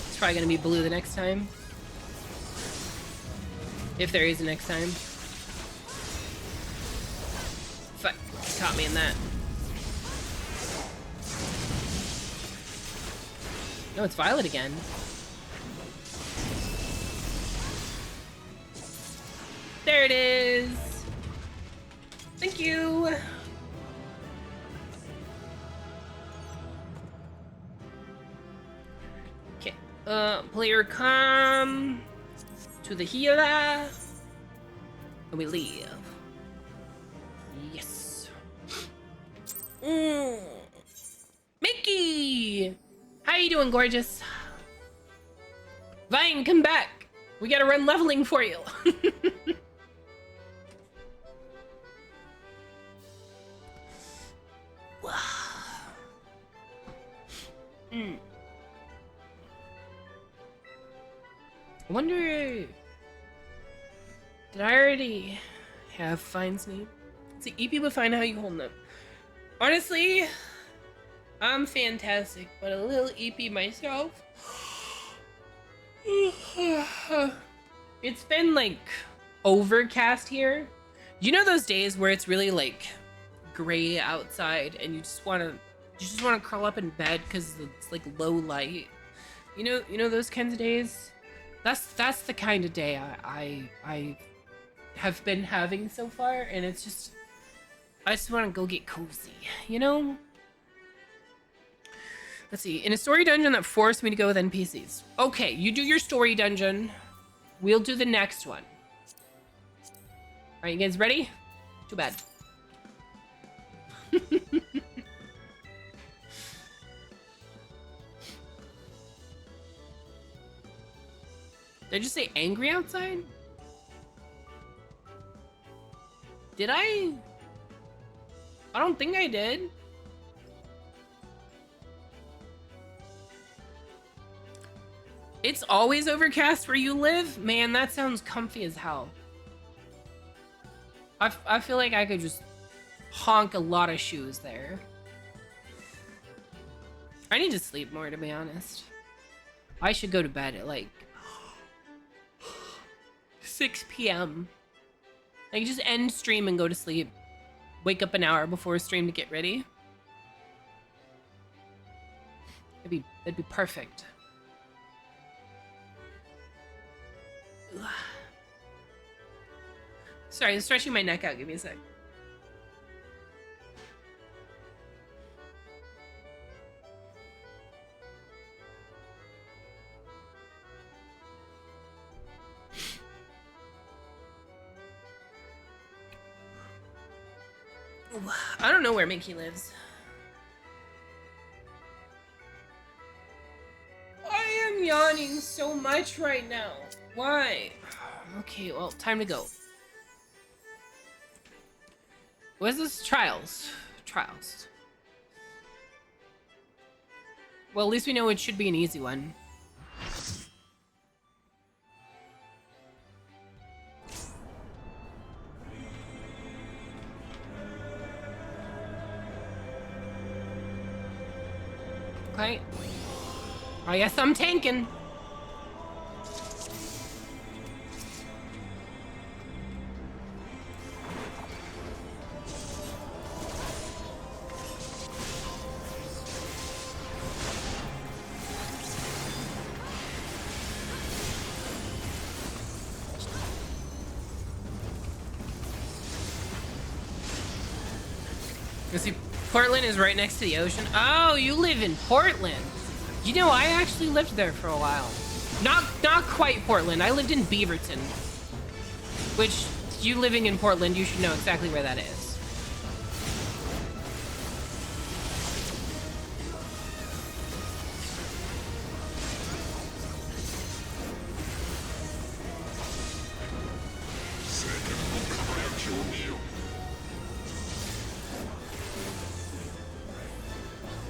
It's probably gonna be blue the next time. If there is a next time. Fuck, caught me in that. No, it's violet again. There it is. Thank you. Okay. Player come to the healer. And we leave. Yes. Mickey! How you doing, gorgeous? Vine, come back. We gotta run leveling for you. I wonder... Did I already have Fine's name? See, EP but Fine, how you holding up? Honestly... I'm fantastic, but a little EP myself. It's been like overcast here. You know those days where it's really like gray outside and you just want to curl up in bed because it's like low light. You know those kinds of days. That's the kind of day I have been having so far, and it's just I just want to go get cozy, you know. Let's see, in a story dungeon that forced me to go with NPCs. Okay, you do your story dungeon. We'll do the next one. All right, you guys ready? Too bad. Did I just say angry outside? Did I? I don't think I did. It's always overcast where you live? Man, that sounds comfy as hell. I feel like I could just honk a lot of shoes there. I need to sleep more, to be honest. I should go to bed at like 6 p.m. Like, just end stream and go to sleep. Wake up an hour before stream to get ready. That'd be perfect. Ugh. Sorry, I'm stretching my neck out. Give me a sec. I don't know where Mickey lives. I am yawning so much right now. Why? Okay, well, time to go. What's this? Trials. Trials. Well, at least we know it should be an easy one. Okay. I guess I'm tanking. You see, Portland is right next to the ocean. Oh, you live in Portland. You know, I actually lived there for a while. Not quite Portland. I lived in Beaverton. Which, you living in Portland, you should know exactly where that is.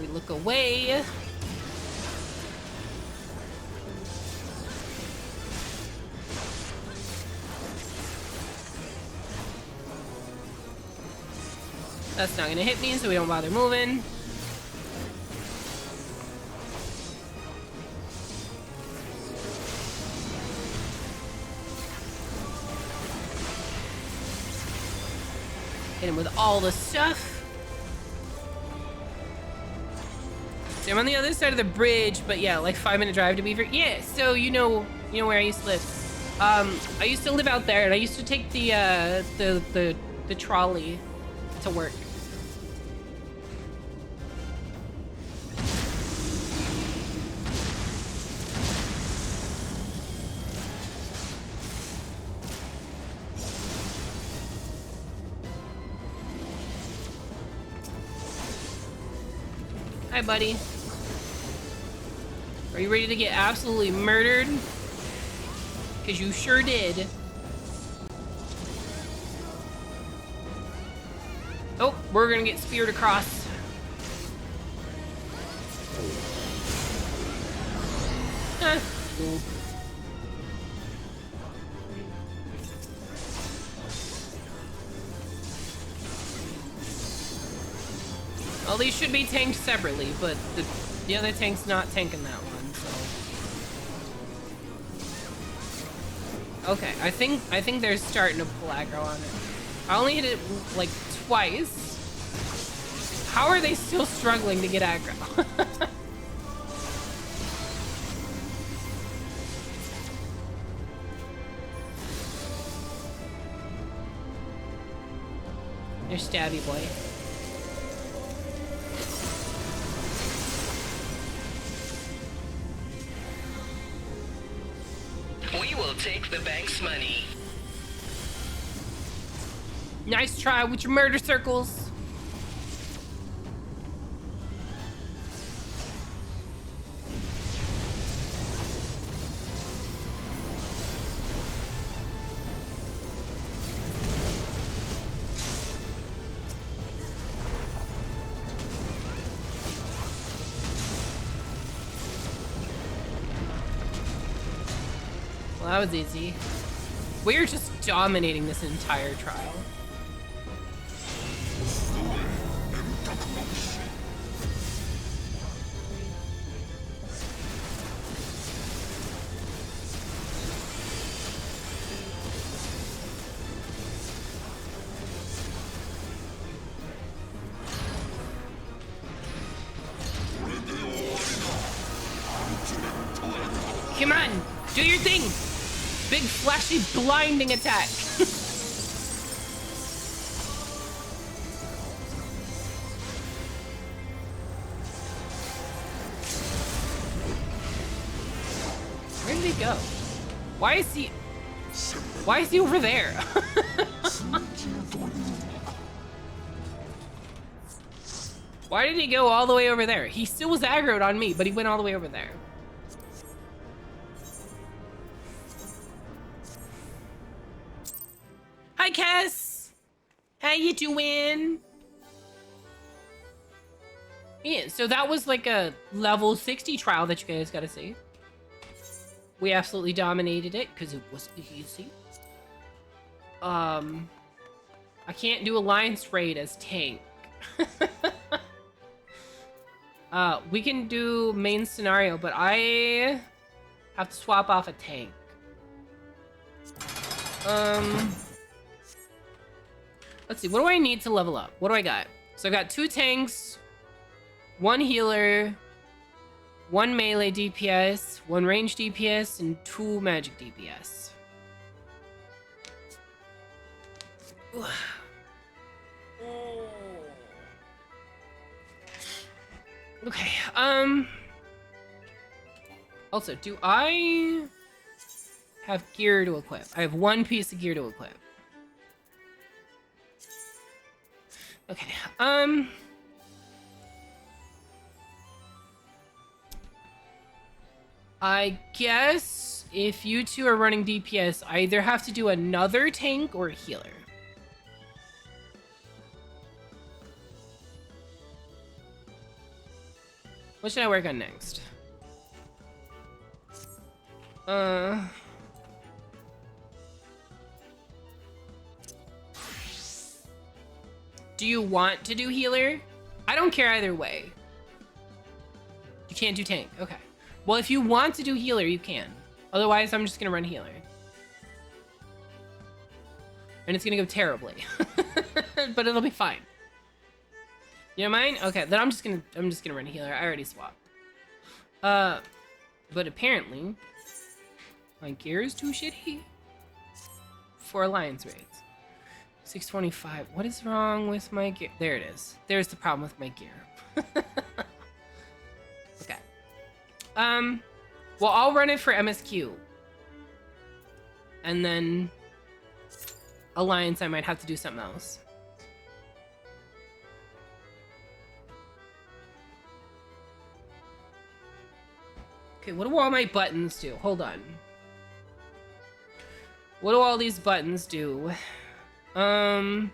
We look away. That's not gonna hit me, so we don't bother moving. Hit him with all the stuff. So I'm on the other side of the bridge, but yeah, like 5-minute drive to Beaver. Yeah, so you know where I used to live. I used to live out there, and I used to take the trolley to work. Hi, buddy. Are you ready to get absolutely murdered? Because you sure did. Oh, we're gonna get speared across. Cool. Well, these should be tanked separately, but the other tank's not tanking that one, so. Okay, I think they're starting to pull aggro on it. I only hit it like twice. How are they still struggling to get aggro? You're stabby boy. We will take the bank's money. Nice try with your murder circles. Well, that was easy. We're just dominating this entire trial. Come on, do your thing. Big flashy blinding attack. Where did he go? Why is he over there? Why did he go all the way over there? He still was aggroed on me, but he went all the way over there. Hi, Cass. How you doing? Yeah, so that was like a level 60 trial that you guys got to see. We absolutely dominated it because it was easy. I can't do alliance raid as tank. We can do main scenario, but I have to swap off a tank. Let's see, what do I need to level up? What do I got? So I got 2 tanks, 1 healer, 1 melee DPS, 1 range DPS, and 2 magic DPS. Okay, also, do I have gear to equip? I have 1 piece of gear to equip. Okay, I guess if you two are running DPS, I either have to do another tank or a healer. What should I work on next? Do you want to do healer? I don't care either way. You can't do tank. Okay. Well, if you want to do healer, you can. Otherwise, I'm just gonna run healer. And it's gonna go terribly. But it'll be fine. You don't mind? Okay, then I'm just gonna run healer. I already swapped. But apparently my gear is too shitty for alliance raids. 625. What is wrong with my gear? There it is. There's the problem with my gear. Okay. Well, I'll run it for MSQ. And then alliance, I might have to do something else. Okay, what do all my buttons do? Hold on. What do all these buttons do? I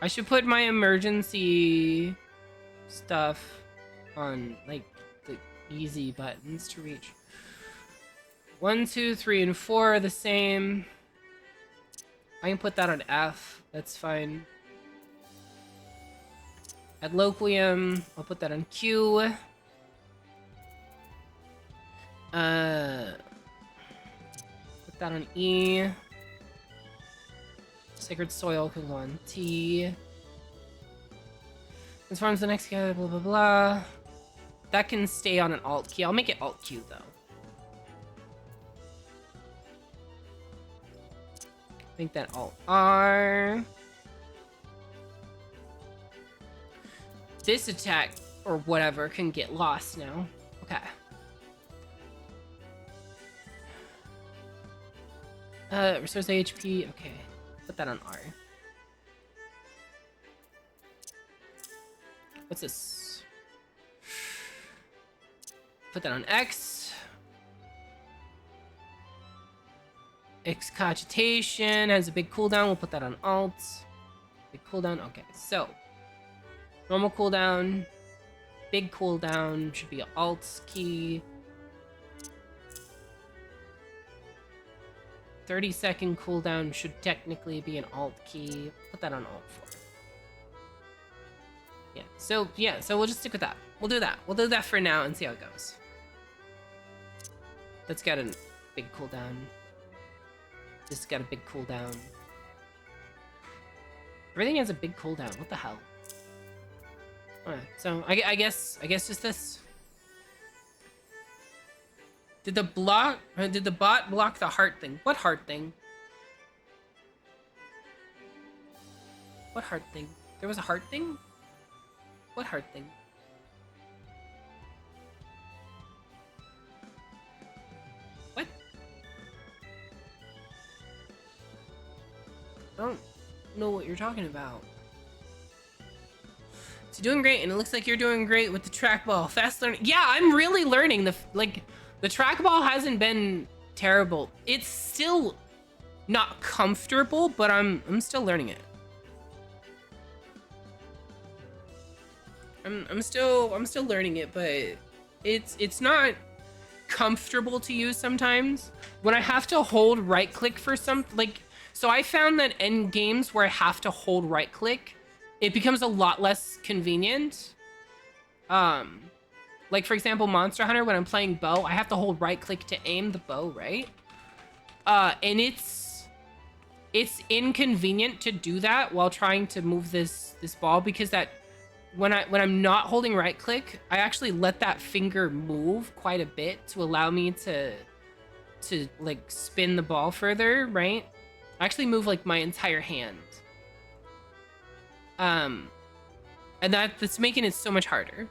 should put my emergency stuff on, like, the easy buttons to reach. 1, 2, 3, and 4 are the same. I can put that on F. That's fine. Ad Loquium, I'll put that on Q. Put that on E. Sacred Soil can go on T. Transforms the next guy, blah blah blah. That can stay on an Alt key. I'll make it Alt Q though. Make that Alt R. This attack or whatever can get lost now. Okay. Restores HP. Okay. Put that on R. What's this? Put that on X. Excogitation has a big cooldown. We'll put that on Alt. Big cooldown. Okay, so normal cooldown, big cooldown should be an Alt key. 30-second cooldown should technically be an Alt key. Put that on Alt 4. Yeah, so we'll just stick with that. We'll do that. We'll do that for now and see how it goes. That's got a big cooldown. This has got a big cooldown. Everything has a big cooldown. What the hell? Alright, so I guess just this. Did the bot block the heart thing? What heart thing? What heart thing? There was a heart thing? What heart thing? What? I don't know what you're talking about. So doing great, and it looks like you're doing great with the trackball. Fast learning. Yeah, I'm really learning. The trackball hasn't been terrible. It's still not comfortable, but I'm still learning it. I'm still learning it, but it's not comfortable to use sometimes. When I have to hold right click for so I found that in games where I have to hold right click, it becomes a lot less convenient. Like for example, Monster Hunter, when I'm playing bow, I have to hold right click to aim the bow, right? And it's inconvenient to do that while trying to move this ball, because that when I'm not holding right click, I actually let that finger move quite a bit to allow me to like spin the ball further, right? I actually move like my entire hand. And that's making it so much harder.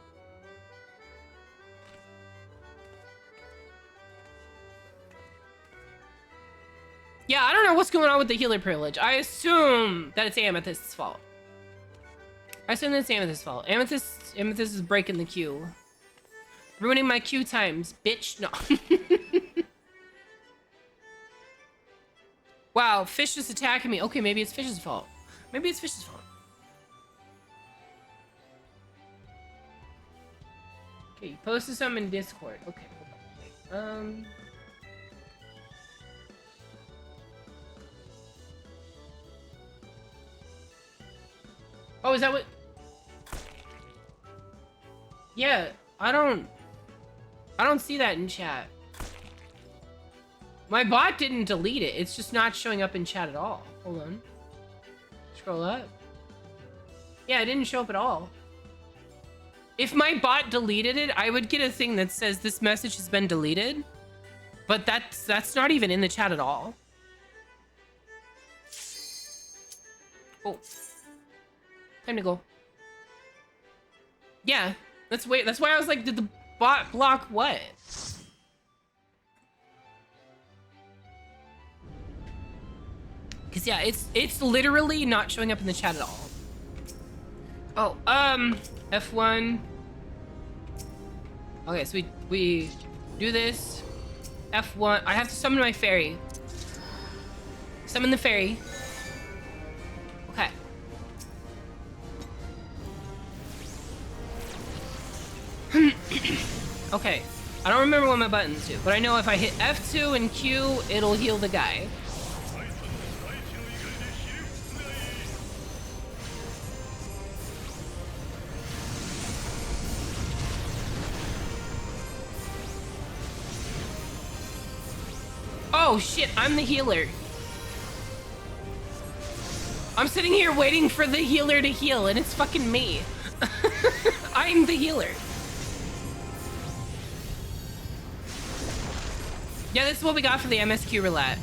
Yeah, I don't know what's going on with the healer privilege. I assume that it's Amethyst's fault. I assume that's Amethyst's fault. Amethyst is breaking the queue. Ruining my queue times, bitch. No. Wow, Fish is attacking me. Okay, maybe it's Fish's fault. Maybe it's Fish's fault. Okay, you posted something in Discord. Okay, hold on. Wait. Oh, is that what? Yeah, I don't see that in chat. My bot didn't delete it. It's just not showing up in chat at all. Hold on. Scroll up. Yeah, it didn't show up at all. If my bot deleted it, I would get a thing that says this message has been deleted. But that's not even in the chat at all. Oh. Time to go. Yeah, that's why I was like, did the bot block what? Cause yeah, it's literally not showing up in the chat at all. Oh, F1. Okay, so we do this. F1. I have to summon my fairy. Summon the fairy. Okay. Okay, I don't remember what my buttons do, but I know if I hit F2 and Q, it'll heal the guy. Oh shit, I'm the healer. I'm sitting here waiting for the healer to heal, and it's fucking me. I'm the healer. Yeah, this is what we got for the MSQ roulette.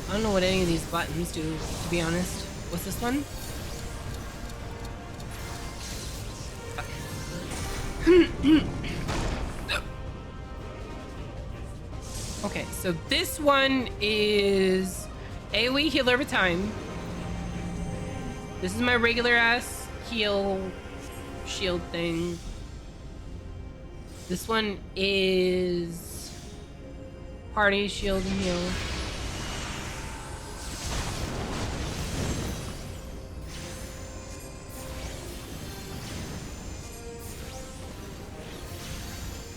I don't know what any of these buttons do, to be honest. What's this one? Okay, so this one is AoE heal over time. This is my regular ass heal shield thing. This one is party shield and heal.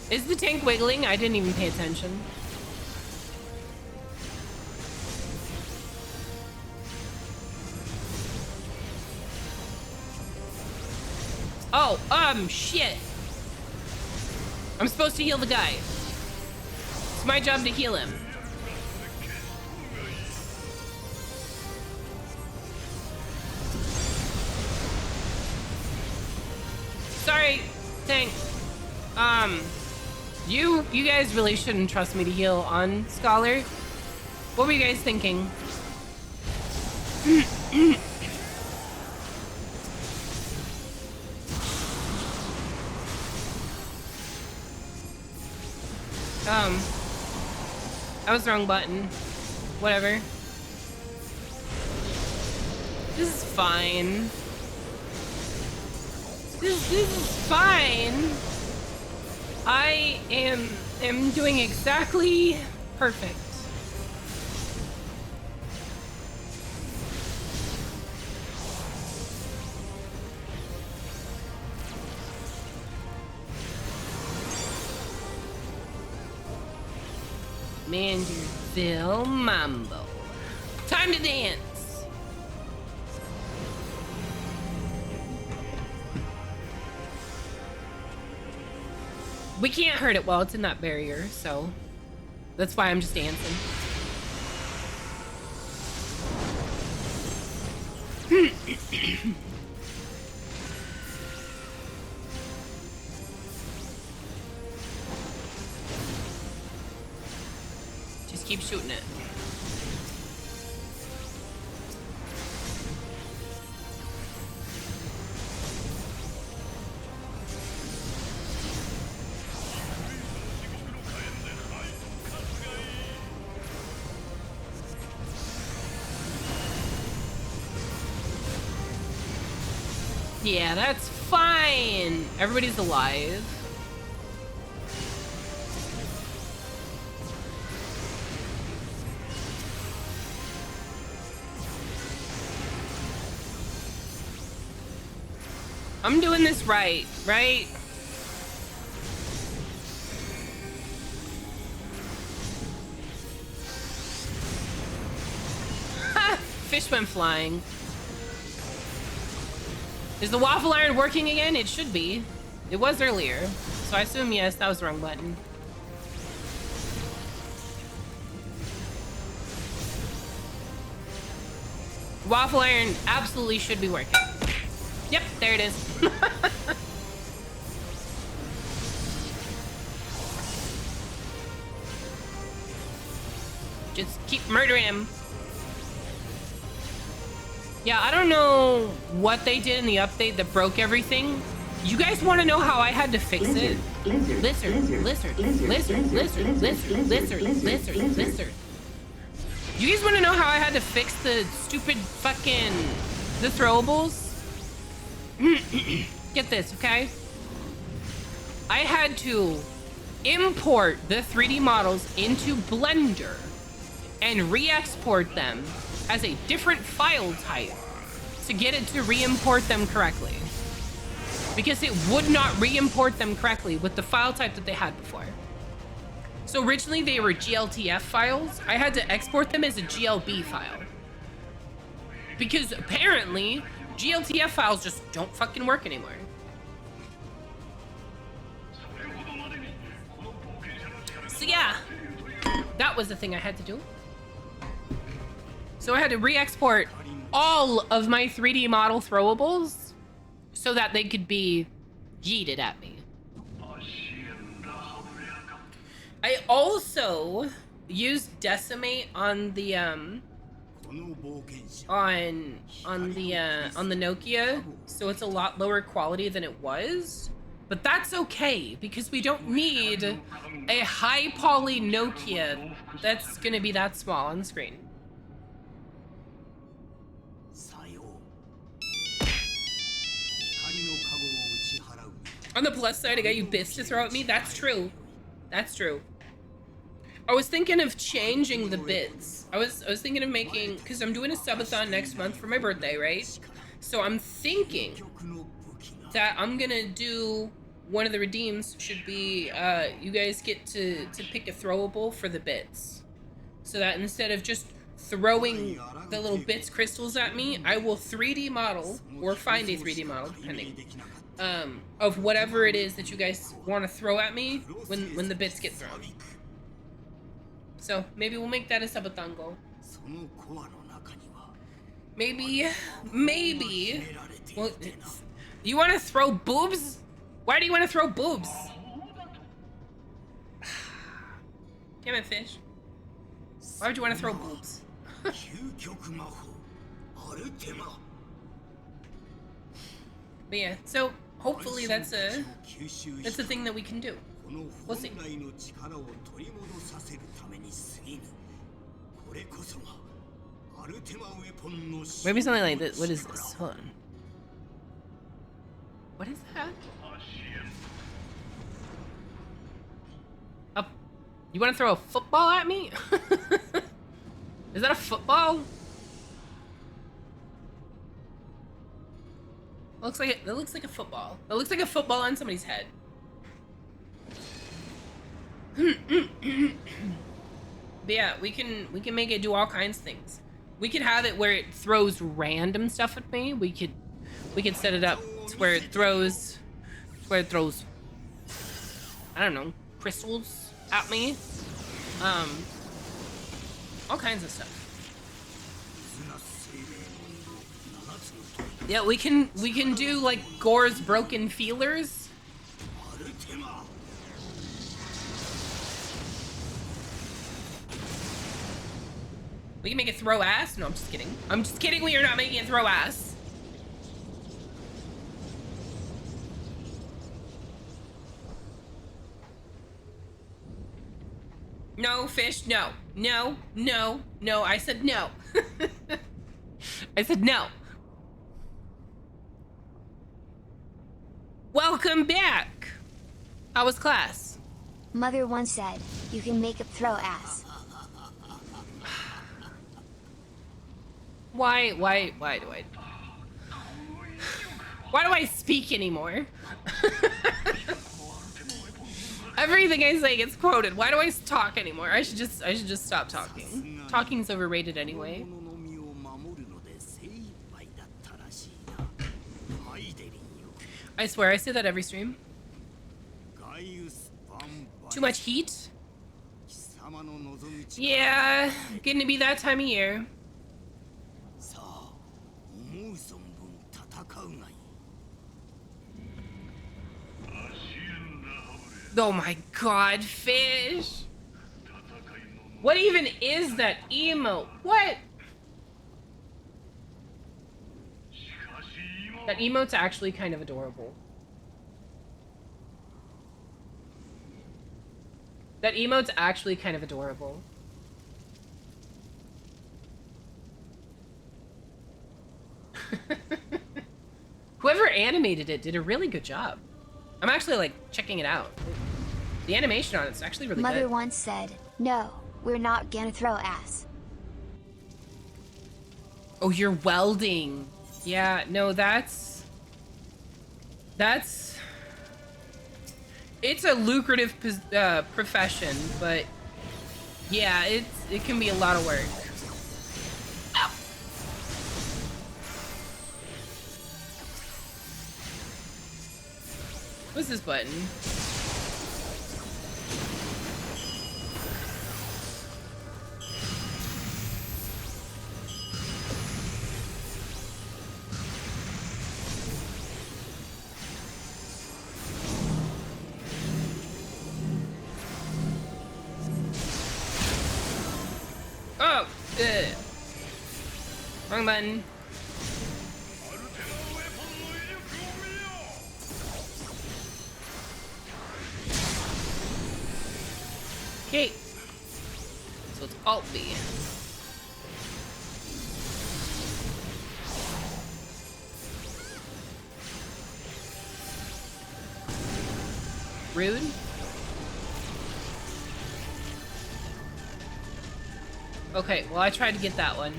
Is the tank wiggling? I didn't even pay attention. Oh, shit. I'm supposed to heal the guy. It's my job to heal him. Sorry, tank. You guys really shouldn't trust me to heal on Scholar. What were you guys thinking? That was the wrong button. Whatever. This is fine. This is fine. I am doing exactly perfect. Manderville Mambo. Time to dance. We can't hurt it while it's in that barrier, so that's why I'm just dancing. Just keep shooting it. Yeah, that's fine. Everybody's alive. I'm doing this right? Ha! Fish went flying. Is the waffle iron working again? It should be. It was earlier. So I assume yes, that was the wrong button. Waffle iron absolutely should be working. Yep, there it is. Just keep murdering him. Yeah, I don't know what they did in the update that broke everything. You guys want to know how I had to fix it? Lizard. You guys want to know how I had to fix the stupid fucking... the throwables? Get this, okay? I had to import the 3D models into Blender and re-export them as a different file type to get it to re-import them correctly. Because it would not re-import them correctly with the file type that they had before. So originally they were GLTF files. I had to export them as a GLB file. Because apparently GLTF files just don't fucking work anymore. So yeah, that was the thing I had to do. So I had to re-export all of my 3D model throwables so that they could be yeeted at me. I also used Decimate on the on the Nokia, so it's a lot lower quality than it was. But that's okay, because we don't need a high poly Nokia that's gonna be that small on screen. On the plus side, I got you bits to throw at me. That's true. That's true. I was thinking of changing the bits. I was thinking of making, because I'm doing a subathon next month for my birthday, right? So I'm thinking that I'm gonna do one of the redeems should be you guys get to pick a throwable for the bits, so that instead of just throwing the little bits crystals at me, I will 3D model or find a 3D model depending of whatever it is that you guys want to throw at me when the bits get thrown. So maybe we'll make that a sabatango. Maybe. Well, you want to throw boobs? Why do you want to throw boobs? Damn it, fish. Why would you want to throw boobs? But yeah, so hopefully that's a thing that we can do. We'll see. Maybe something like this. What is this? Hold on. What is that? You want to throw a football at me? Is that a football? That looks like a football. That looks like a football on somebody's head. But yeah, we can make it do all kinds of things. We could have it where it throws random stuff at me. We could set it up to where it throws I don't know, crystals at me. All kinds of stuff. Yeah, we can do like Gore's broken feelers. We can make it throw ass. No, I'm just kidding. I'm just kidding. We are not making it throw ass. No, fish, no. No, no, no. I said no. I said no. Welcome back. How was class? Mother once said, you can make it throw ass. Why do I speak anymore? Everything I say gets quoted. Why do I talk anymore? I should just stop talking. Talking's overrated anyway. I swear I say that every stream. Too much heat? Yeah, getting to be that time of year. Oh my god, fish! What even is that emote? What? That emote's actually kind of adorable. That emote's actually kind of adorable. Whoever animated it did a really good job. I'm actually like checking it out. The animation on it's actually really good. Mother once said, no, we're not gonna throw ass. Oh, you're welding. Yeah, no, that's it's a lucrative profession, but yeah, it can be a lot of work. Ow. What's this button? Oh, good. Wrong button. Okay. So it's Alt B. Rude. Okay, well I tried to get that one.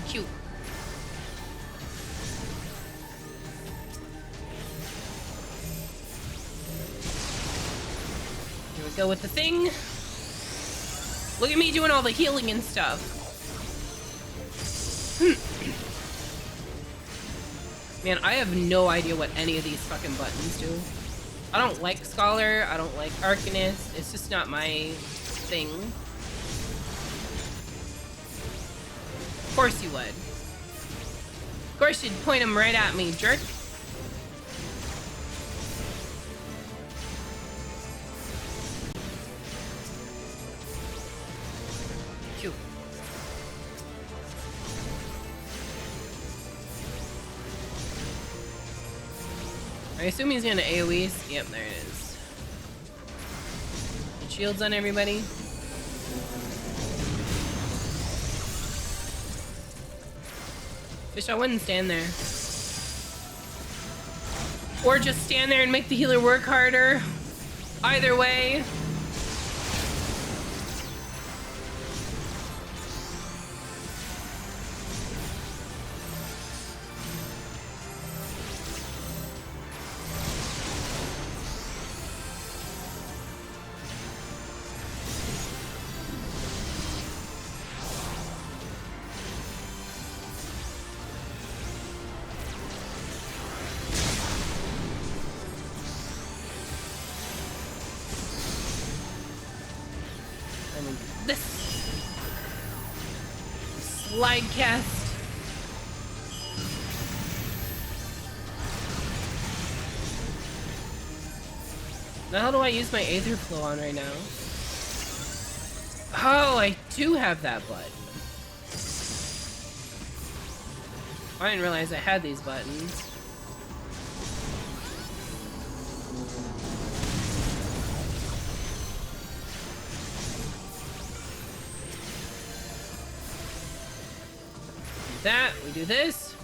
Cute. Here we go with the thing. Look at me doing all the healing and stuff. Man, I have no idea what any of these fucking buttons do. I don't like Scholar, I don't like Arcanist, it's just not my thing. Of course you would. Of course you'd point them right at me, jerk. Q. I assume he's gonna AoE. Yep, there it is. Shields on everybody. Fish, I wouldn't stand there. Or just stand there and make the healer work harder. Either way. This slide cast. Now how do I use my Aether Flow on right now? Oh, I do have that button. I didn't realize I had these buttons. That, we do this.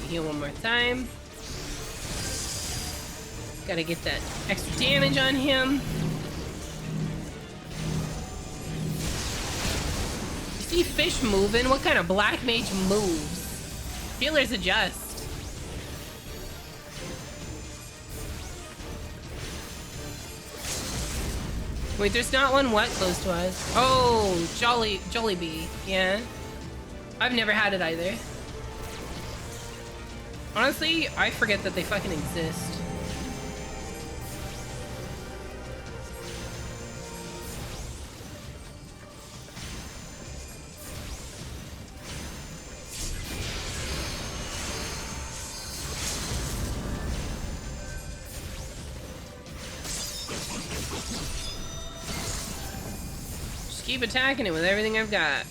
Heal one more time. Gotta get that extra damage on him. You see Fish moving? What kind of black mage moves? Healers adjust. Wait, there's not one what close to us? Oh, Jollibee. Yeah. I've never had it either. Honestly, I forget that they fucking exist. Keep attacking it with everything I've got.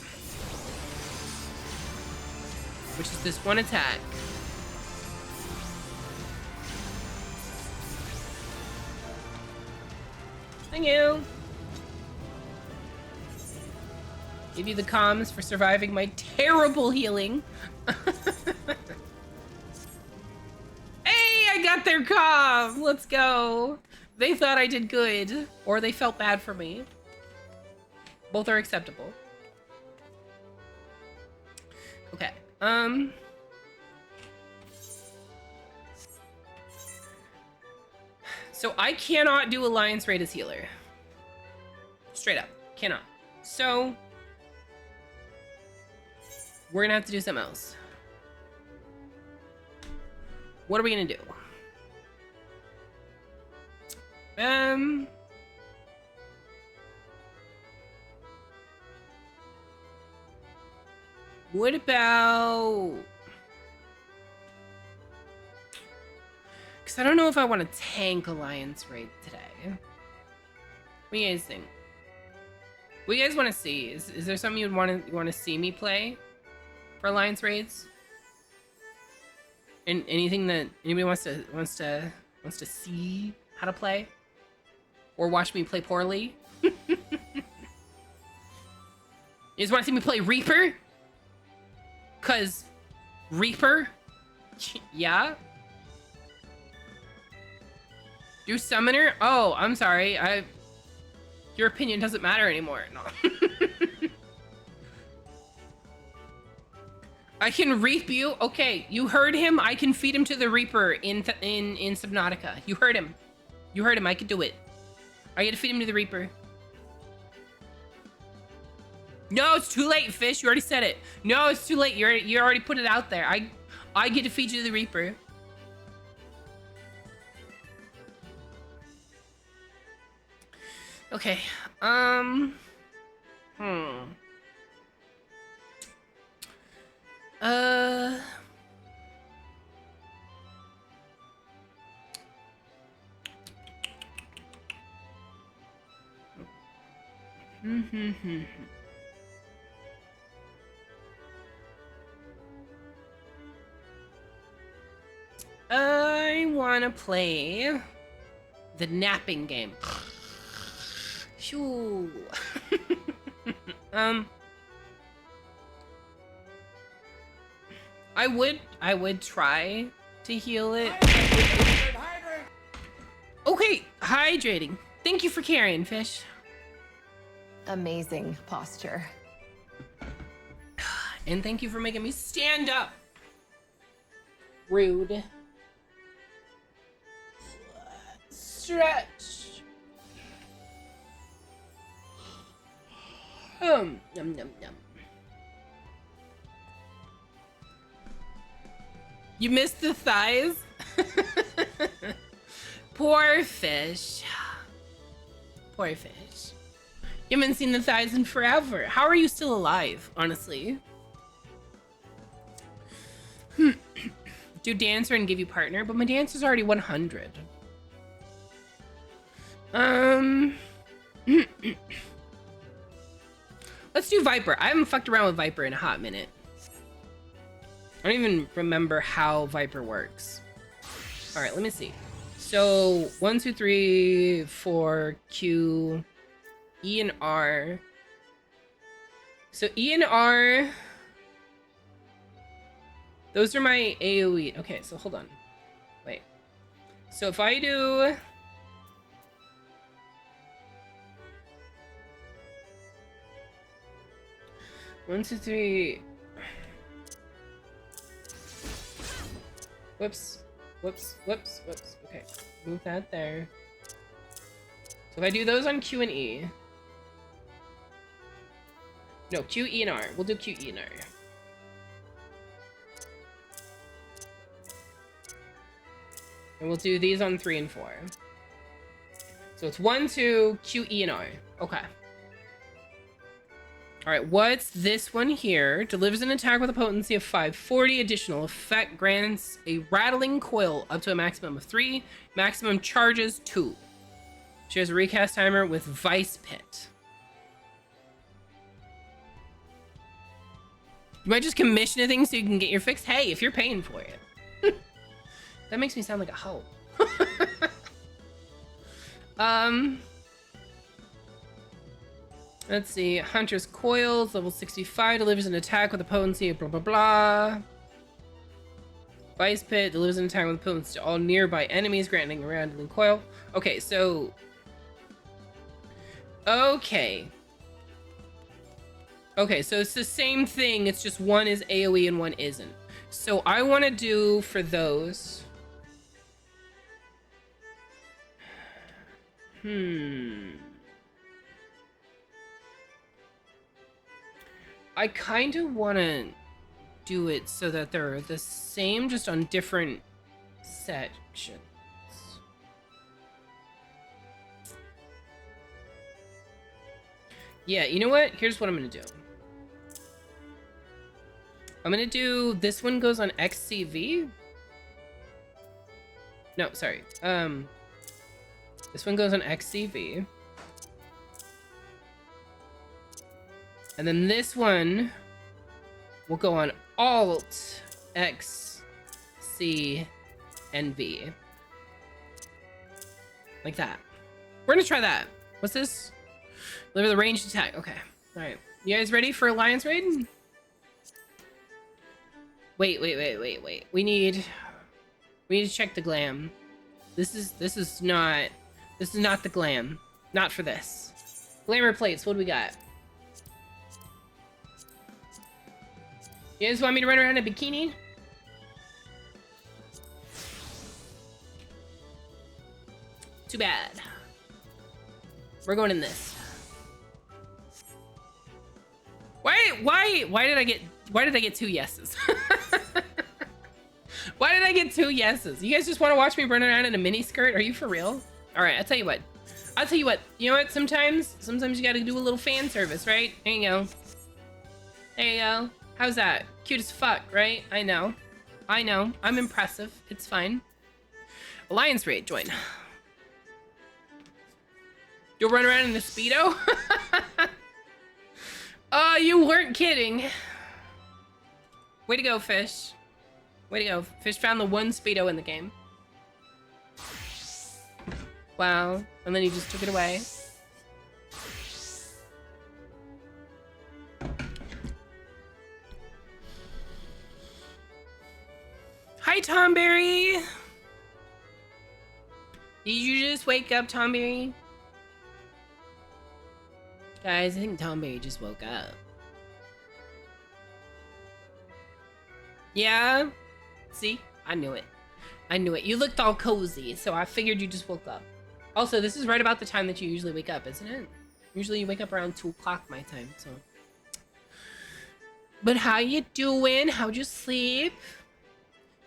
Which is this one attack. Thank you. Give you the comms for surviving my terrible healing. Hey, I got their comm. Let's go. They thought I did good, or they felt bad for me. Both are acceptable. Okay. So I cannot do Alliance Raid as healer. Straight up. Cannot. So we're gonna have to do something else. What are we gonna do? What about... Because I don't know if I want to tank Alliance Raid today. What do you guys think? What do you guys want to see? Is there something you want to see me play for Alliance Raids? And anything that anybody wants to see how to play? Or watch me play poorly? You guys want to see me play Reaper? Cause Reaper? Yeah? Do Summoner? Oh, I'm sorry. Your opinion doesn't matter anymore. No. I can reap you. Okay, you heard him. I can feed him to the Reaper in Subnautica. You heard him. You heard him. I could do it. I get to feed him to the Reaper. No, it's too late, Fish. You already said it. No, it's too late. You already put it out there. I get to feed you to the Reaper. Okay. I wanna play the napping game. Shoo. I would try to heal it. Okay, hydrating. Thank you for carrying, Fish. Amazing posture. And thank you for making me stand up. Rude. Stretch. Num num num. You missed the thighs? Poor Fish. Poor Fish. You haven't seen the thighs in forever. How are you still alive, honestly? Do dancer and give you partner, but my dancer's already 100. Let's do Viper. I haven't fucked around with Viper in a hot minute. I don't even remember how Viper works. All right, let me see. So 1, 2, 3, 4, Q, E and R. So E and R, those are my AoE. Okay, so hold on. Wait. So if I do... One, two, three. Whoops. Whoops. Whoops. Whoops. Okay. Move that there. So if I do those on Q and E. No, Q, E, and R. We'll do Q, E, and R. And we'll do these on 3 and 4. So it's 1, 2, Q, E, and R. Okay. All right, what's this one here? Delivers an attack with a potency of 540. Additional effect grants a rattling coil up to a maximum of 3. Maximum charges 2. She has a recast timer with Vice Pit. You might just commission a thing so you can get your fix. Hey, if you're paying for it. That makes me sound like a hoe. Let's see. Hunter's Coils, level 65, delivers an attack with a potency of blah blah blah. Vice Pit delivers an attack with a potency to all nearby enemies, granting a rattling coil. Okay, so... Okay, so it's the same thing, it's just one is AoE and one isn't. So I want to do for those... I kind of want to do it so that they're the same, just on different sections. Yeah, you know what? Here's what I'm going to do. I'm going to do... This one goes on XCV? No, sorry. This one goes on XCV. And then this one will go on Alt, X, C, and V. Like that. We're gonna try that. What's this? Deliver the ranged attack. Okay. Alright. You guys ready for Alliance Raid? Wait. We need to check the glam. This is not the glam. Not for this. Glamour plates, what do we got? You guys want me to run around in a bikini? Too bad. We're going in this. Why did I get 2 yeses? Why did I get 2 yeses? You guys just want to watch me run around in a mini skirt? Are you for real? All right, I'll tell you what. You know what? Sometimes you got to do a little fan service, right? There you go. There you go. How's that? Cute as fuck, right? I know. I'm impressive. It's fine. Alliance raid, join. You'll run around in a Speedo? Oh, you weren't kidding. Way to go, Fish. Way to go. Fish found the 1 Speedo in the game. Wow. And then he just took it away. Hi, Tomberry. Did you just wake up, Tomberry? Guys, I think Tomberry just woke up. Yeah? See? I knew it. I knew it. You looked all cozy, so I figured you just woke up. Also, this is right about the time that you usually wake up, isn't it? Usually you wake up around 2 o'clock my time, so. But how you doing? How'd you sleep?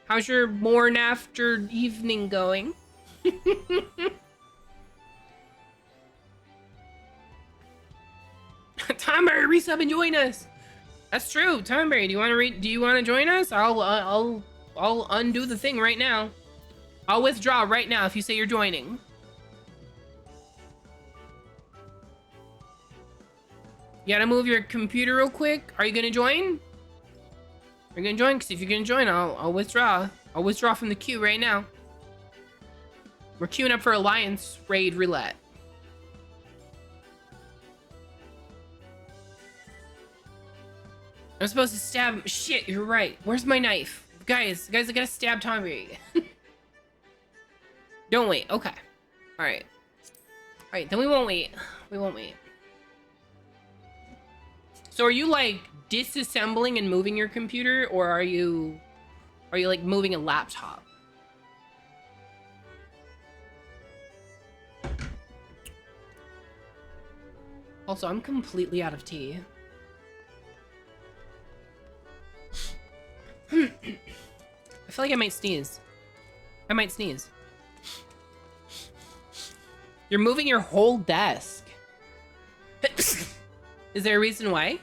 How's your morning after evening going? Tomberry, resub and join us. That's true, Tomberry. Do you want to join us? I'll undo the thing right now. I'll withdraw right now if you say you're joining. You gotta move your computer real quick. Are you gonna join? Are you gonna join? Because if you're gonna join, I'll withdraw. I'll withdraw from the queue right now. We're queuing up for Alliance Raid Roulette. I'm supposed to stab him. Shit, you're right. Where's my knife? Guys, I gotta stab Tomberry. Don't wait. Okay. Alright. Alright, then we won't wait. We won't wait. So are you like disassembling and moving your computer, or are you like moving a laptop? Also, I'm completely out of tea. I feel like I might sneeze. I might sneeze. You're moving your whole desk. Is there a reason why?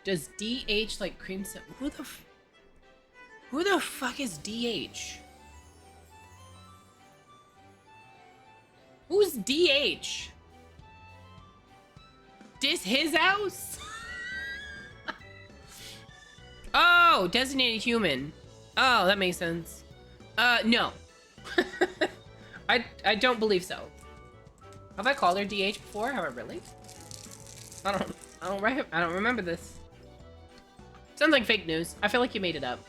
Does DH like cream soda? Who the fuck is DH? Who's DH? This his house? Oh, designated human. Oh, that makes sense. No. I don't believe so. Have I called her DH before? Have I really? I don't remember this. Sounds like fake news. I feel like you made it up.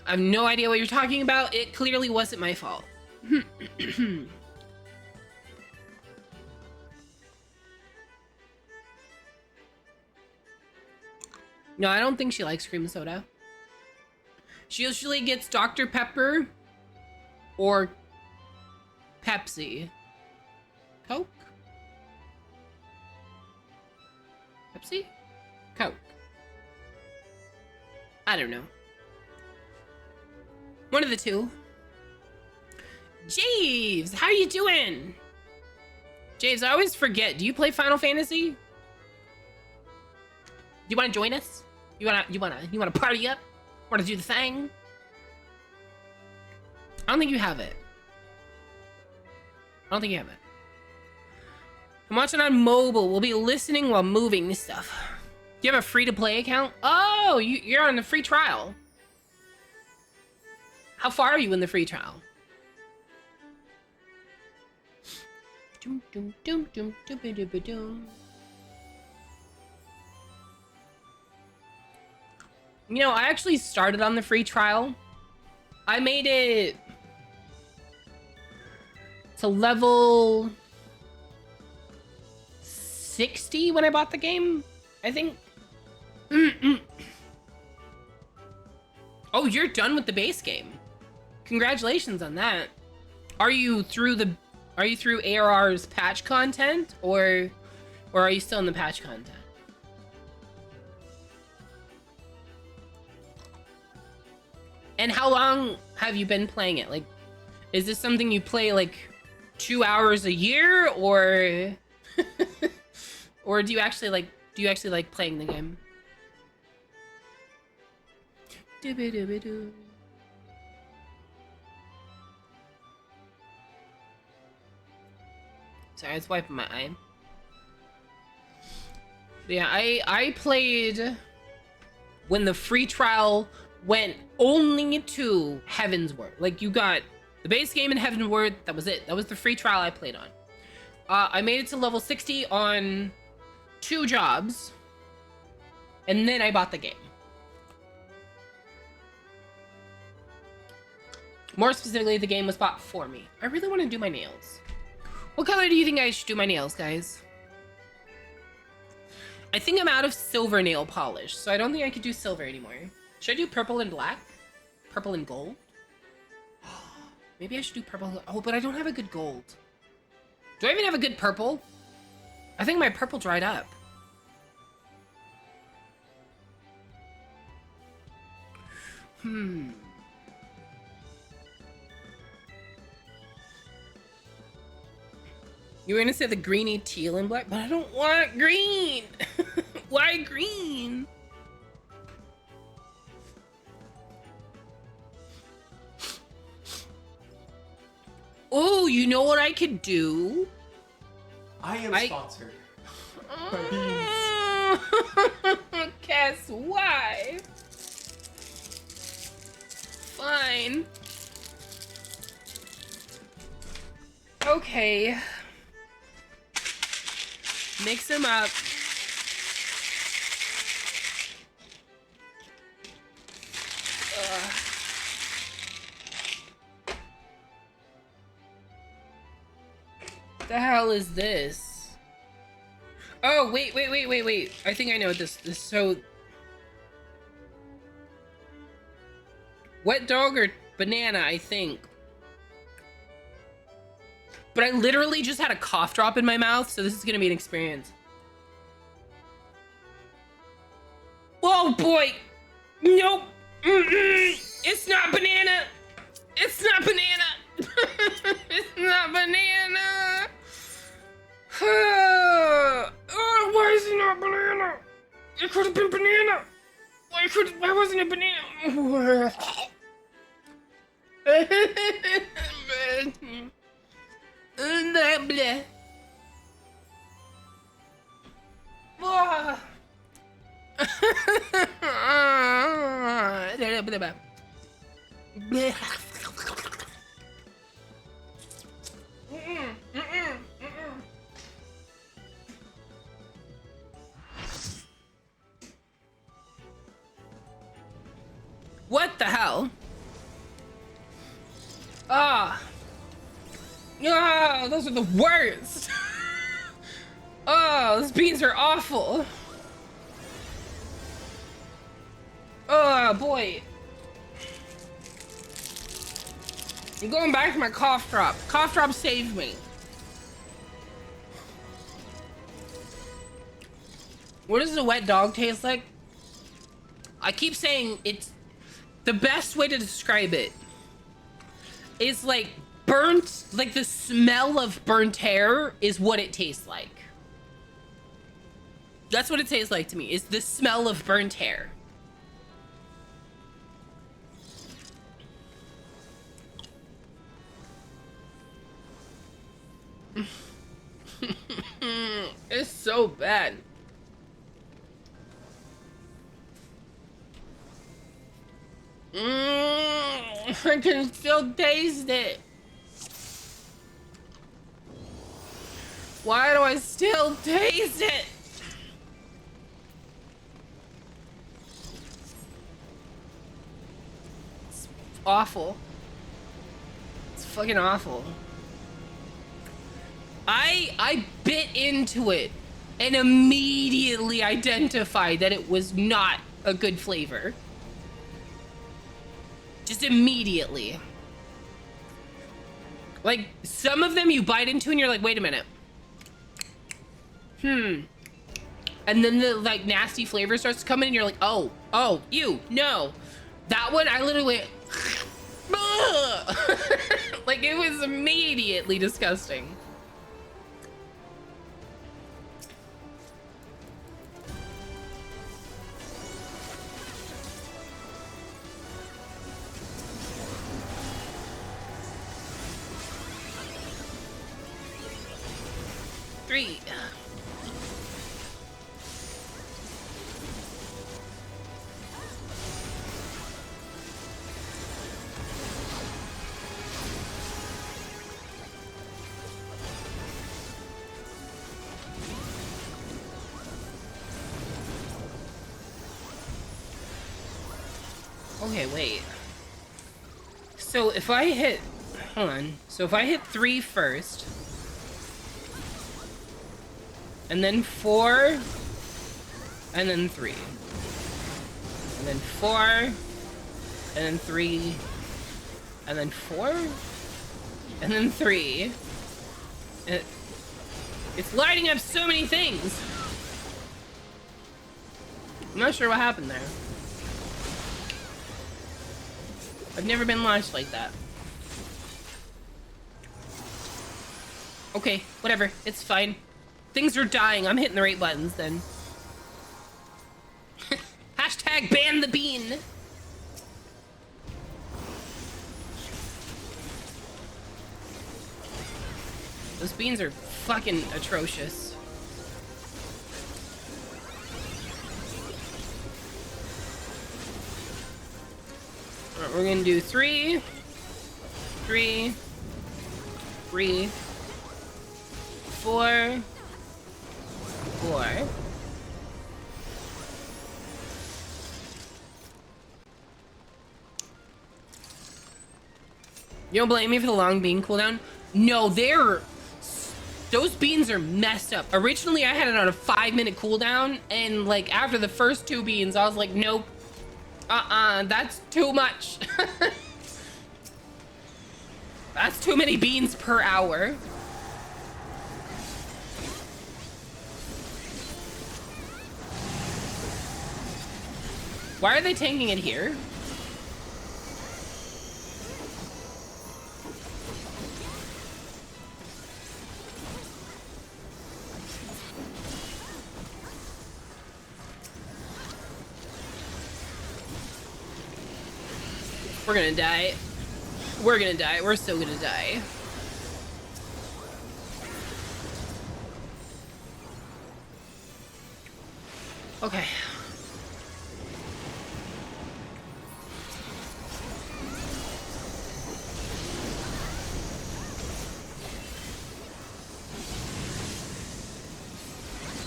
I have no idea what you're talking about. It clearly wasn't my fault. No, I don't think she likes cream soda. She usually gets Dr. Pepper or Pepsi. Coke? Pepsi? Coke. I don't know. One of the two. Javes, how you doing? Javes, I always forget. Do you play Final Fantasy? You want to join us? You wanna party up? Want to do the thing? I don't think you have it. I don't think you have it. I'm watching on mobile. We'll be listening while moving this stuff. you have a free-to-play account? Oh, you're on the free trial. How far are you in the free trial? Doom, doom, doom, doom, doom, doom, doom, doom. You know, I actually started on the free trial. I made it to level 60 when I bought the game, I think. Oh, you're done with the base game. Congratulations on that. Are you through ARR's patch content or are you still in the patch content? And how long have you been playing it? Like, is this something you play like 2 hours a year, or or do you actually like playing the game? Doo-ba-doo-ba-doo. Sorry, I was wiping my eye. But yeah, I played when the free trial went only to Heavensward. Like, you got the base game in Heavensward, that was it. That was the free trial I played on. I made it to level 60 on 2 jobs, and then I bought the game. More specifically, the game was bought for me. I really want to do my nails. What color do you think I should do my nails, guys? I think I'm out of silver nail polish, so I don't think I could do silver anymore. Should I do purple and black? Purple and gold? Maybe I should do purple. Oh, but I don't have a good gold. Do I even have a good purple? I think my purple dried up. You were gonna say the greeny teal and black, but I don't want green. Why green? Oh, you know what I could do? I am sponsored by beans. Guess why? Fine. Okay. Mix them up. The hell is this? Oh, wait. I think I know what this is. So, wet dog or banana, I think. But I literally just had a cough drop in my mouth, so this is gonna be an experience. Oh boy! Nope! It's not banana! It's not banana! It's not banana! Oh, why is it not banana? It could have been banana! Why wasn't it banana? Blah, blah. What the hell? Oh, those are the worst. Oh, those beans are awful. Oh boy. I'm going back to my cough drop. Cough drop saved me. What does the wet dog taste like? I keep saying it's the best way to describe it is like burnt, like the smell of burnt hair is what it tastes like. That's what it tastes like to me, is the smell of burnt hair. It's so bad. I can still taste it. Why do I still taste it? It's awful. It's fucking awful. I bit into it and immediately identified that it was not a good flavor. Just immediately. Like, some of them you bite into and you're like, wait a minute. And then the, like, nasty flavor starts to come in and you're like, oh, ew, no. That one, I literally went, like, it was immediately disgusting. Three. Okay, wait. So if I hit, hold on. So if I hit 3 first, and then 4, and then 3, and then 4, and then 3, and then 4, and then 3. It's lighting up so many things. I'm not sure what happened there. I've never been launched like that. Okay, whatever. It's fine. Things are dying. I'm hitting the right buttons then. Hashtag ban the bean. Those beans are fucking atrocious. Alright, we're gonna do 3, 3, 3, 4, 4. You don't blame me for the long bean cooldown? No, those beans are messed up. Originally, I had it on a 5-minute cooldown, and like after the first 2 beans, I was like, nope. That's too much. That's too many beans per hour. Why are they tanking it here? We're gonna die. We're gonna die. We're so gonna die. Okay.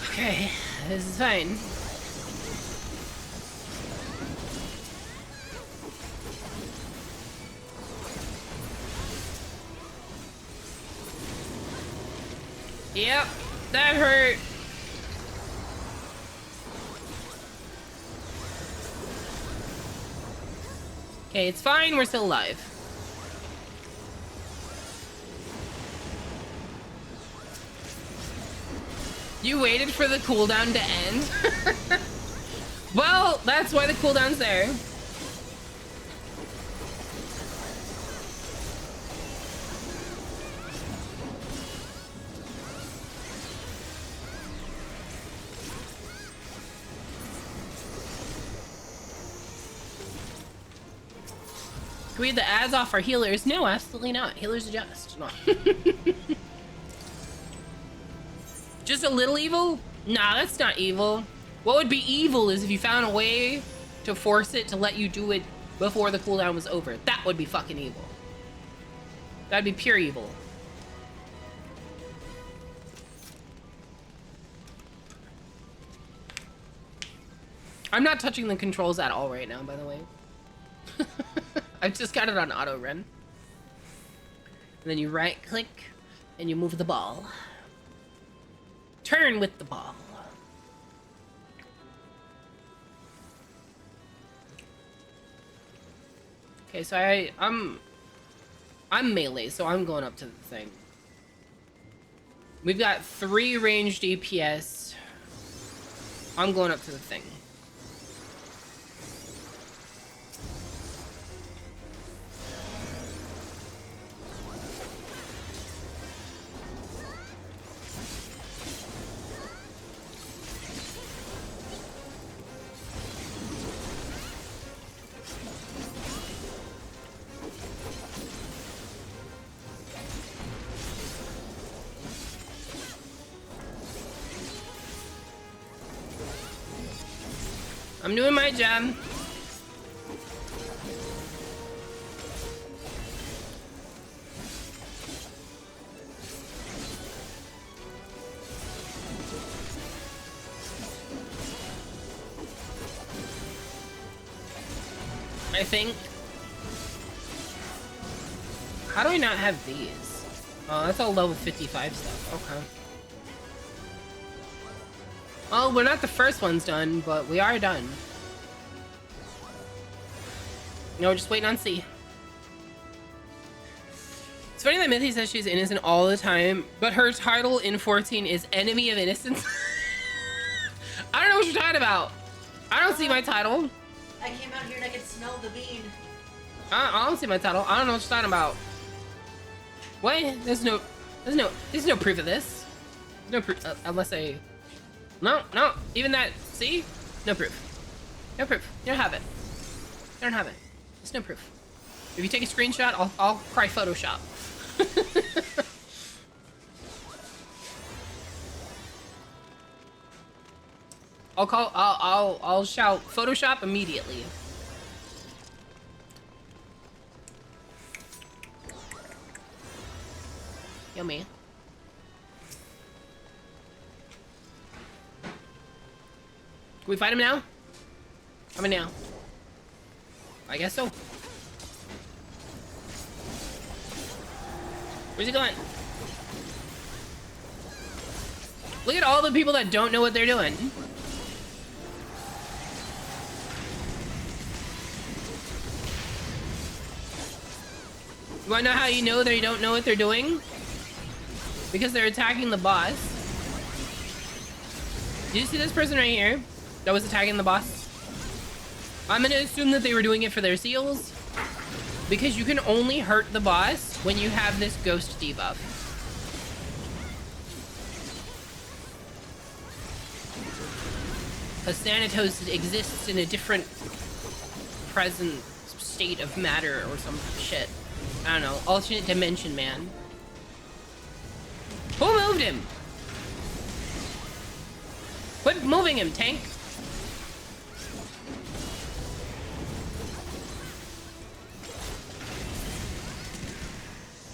Okay, this is fine. Yep, that hurt. Okay, it's fine. We're still alive. You waited for the cooldown to end? Well, that's why the cooldown's there. Can we get the ads off our healers? No, absolutely not. Healers adjust. No. Just a little evil? Nah, that's not evil. What would be evil is if you found a way to force it to let you do it before the cooldown was over. That would be fucking evil. That'd be pure evil. I'm not touching the controls at all right now, by the way. I've just got it on auto run. And then you right click and you move the ball. Turn with the ball. Okay, so I'm melee, so I'm going up to the thing. We've got 3 ranged DPS. I'm going up to the thing. I'm doing my job. I think. How do I not have these? Oh, that's all level 55 stuff. Okay. Well, we're not the first ones done, but we are done. No, we're just waiting on C. It's funny that Mithy says she's innocent all the time, but her title in 14 is Enemy of Innocence. I don't know what you're talking about. I don't see my title. I came out here and I could smell the bean. I don't see my title. I don't know what you're talking about. What? There's no proof of this. No proof, unless I... No, even that, see? No proof. No proof. You don't have it. You don't have it. There's no proof. If you take a screenshot, I'll cry Photoshop. I'll shout Photoshop immediately. Yummy. Can we fight him now? How many now? I guess so. Where's he going? Look at all the people that don't know what they're doing. You wanna know how you know they don't know what they're doing? Because they're attacking the boss. Did you see this person right here that was attacking the boss? I'm gonna assume that they were doing it for their seals, because you can only hurt the boss when you have this ghost debuff. A Thanatos exists in a different present state of matter or some shit. I don't know. Alternate dimension, man. Who moved him? Quit moving him, tank.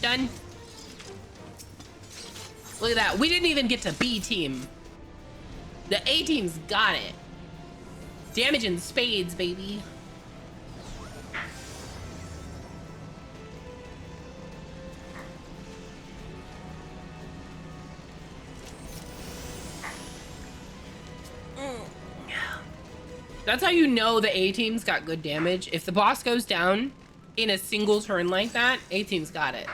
Done. Look at that. We didn't even get to B team. The A team's got it. Damage in spades, baby. That's how you know the A team's got good damage. If the boss goes down in a single turn like that, A team's got it.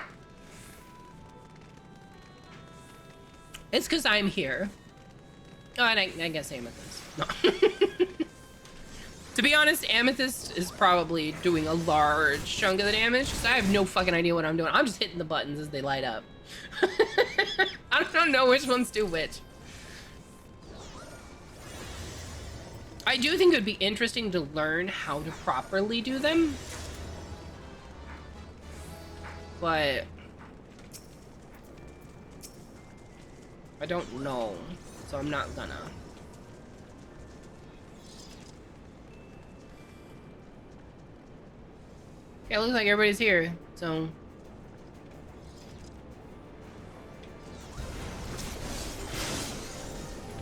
It's because I'm here. Oh, and I guess Amethyst. No. To be honest, Amethyst is probably doing a large chunk of the damage, because I have no fucking idea what I'm doing. I'm just hitting the buttons as they light up. I don't know which ones do which. I do think it would be interesting to learn how to properly do them. But I don't know, so I'm not gonna. Yeah, it looks like everybody's here, so...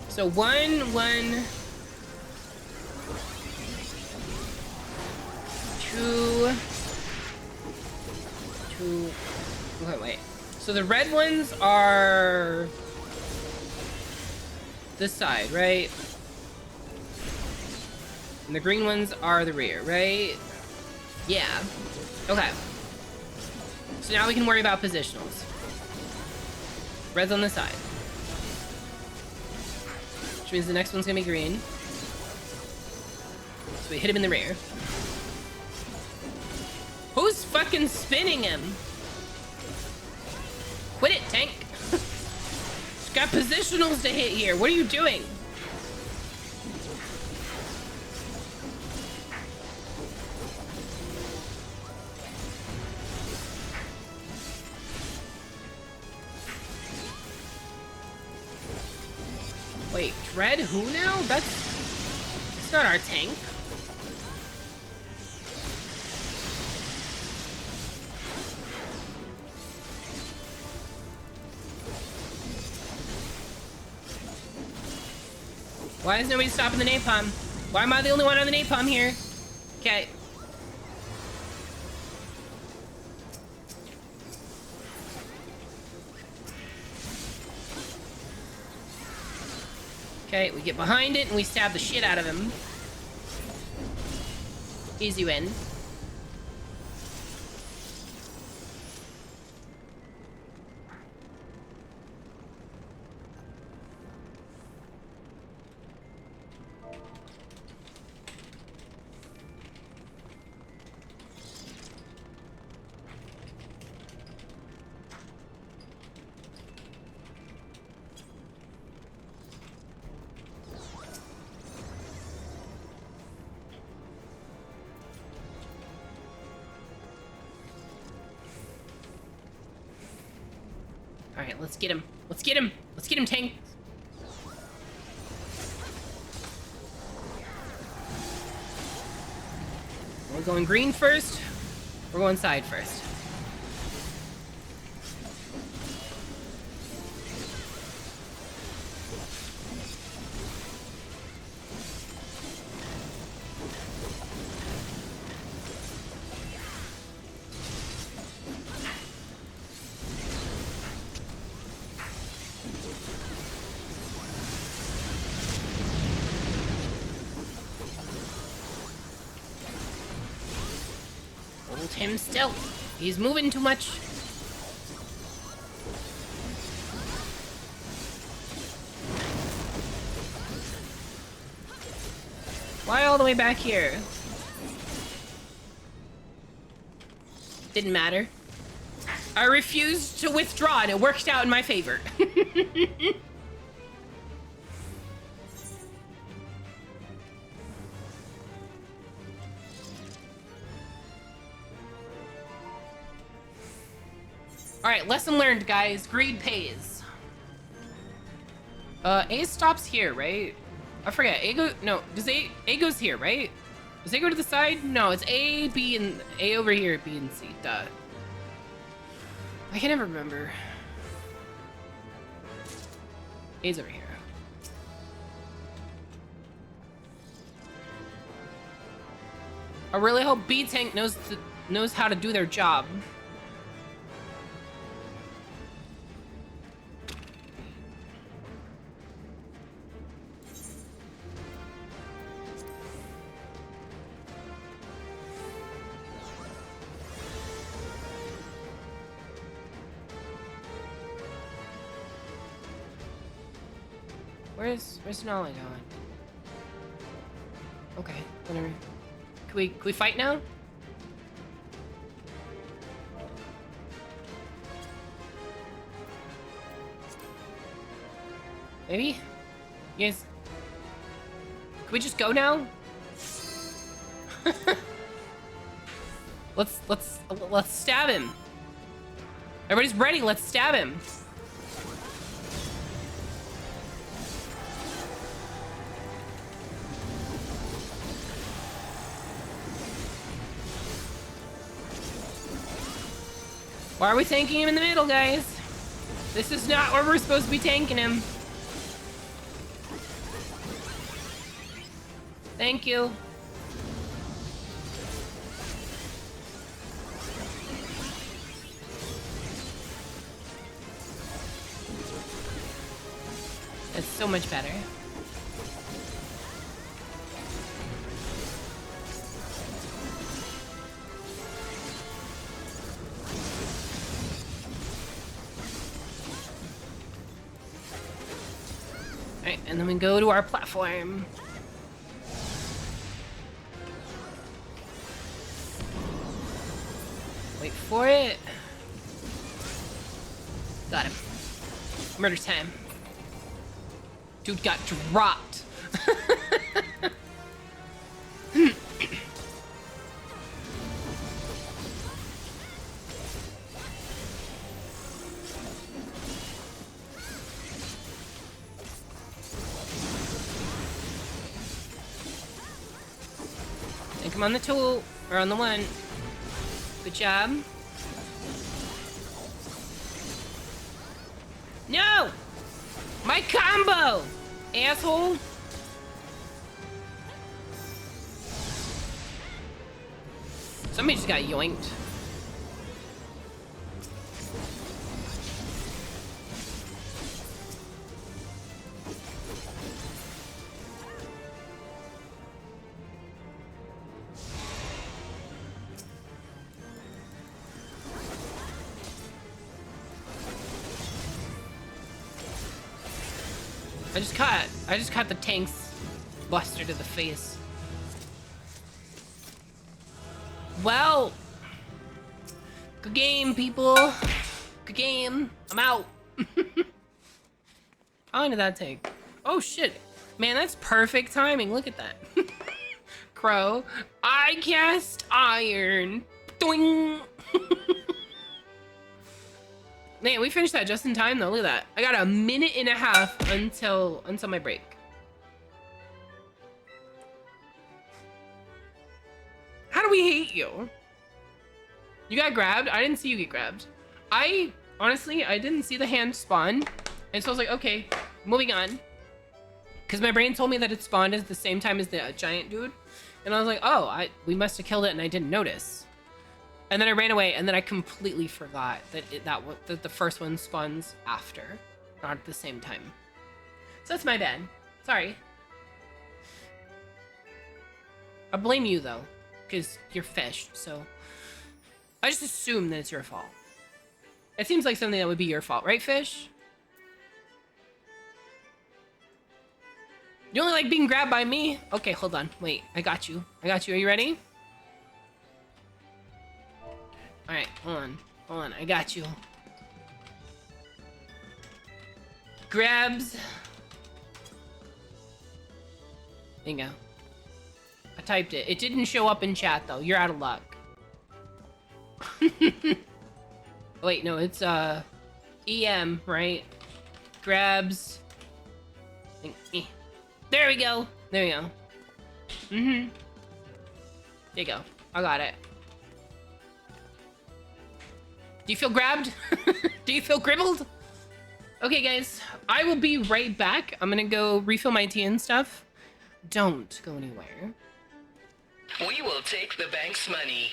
So 1, 1... 2... 2... Okay, wait. So the red ones are... this side, right? And the green ones are the rear, right? Yeah. Okay. So now we can worry about positionals. Red's on the side. Which means the next one's gonna be green. So we hit him in the rear. Who's fucking spinning him? Quit it, tank. Got positionals to hit here. What are you doing? Wait, Dread who now? That's not our tank. Why is nobody stopping the napalm? Why am I the only one on the napalm here? Okay. Okay, we get behind it and we stab the shit out of him. Easy win. Alright, let's get him. Let's get him. Let's get him, tank. We're going green first. We're going side first. Hold him still. He's moving too much. Why all the way back here? Didn't matter. I refused to withdraw and it worked out in my favor. Alright, lesson learned, guys. Greed pays. A stops here, right? I forget. A go... No, does A goes here, right? Does A go to the side? No, it's A, B, and... A over here, B, and C. Duh. I can never remember. A's over here. I really hope B tank knows how to do their job. Where's Nala going? Okay, whatever. Can we fight now? Maybe? You guys... Can we just go now? Let's stab him. Everybody's ready, let's stab him. Why are we tanking him in the middle, guys? This is not where we're supposed to be tanking him. Thank you. That's so much better. Alright, and then we go to our platform. Wait for it. Got him. Murder time. Dude got dropped. Take him on the tool, or on the one. Good job. No! My combo! Asshole! Somebody just got yoinked. I just caught the tank's buster to the face. Well, good game, people. Good game. I'm out. How long did that take? Oh shit, man, that's perfect timing. Look at that. Crow. I cast iron. Doing. Man, we finished that just in time though. Look at that. I got a minute and a half until my break. How do we hate you? You got grabbed? I didn't see you get grabbed. Honestly, I didn't see the hand spawn. And so I was like, okay, moving on. Because my brain told me that it spawned at the same time as the giant dude. And I was like, oh, we must have killed it and I didn't notice. And then I ran away, and then I completely forgot that that the first one spawns after, not at the same time. So that's my bad. Sorry. I blame you though, because you're fish. So I just assume that it's your fault. It seems like something that would be your fault, right, fish? You only like being grabbed by me? Okay, hold on. Wait, I got you. I got you. Are you ready? Alright, hold on. Hold on, I got you. Grabs. Bingo. I typed it. It didn't show up in chat though. You're out of luck. Wait, no, it's EM, right? Grabs. There we go. There we go. There you go. I got it. Do you feel grabbed? Do you feel gribbled? Okay, guys, I will be right back. I'm gonna go refill my tea and stuff. Don't go anywhere. We will take the bank's money.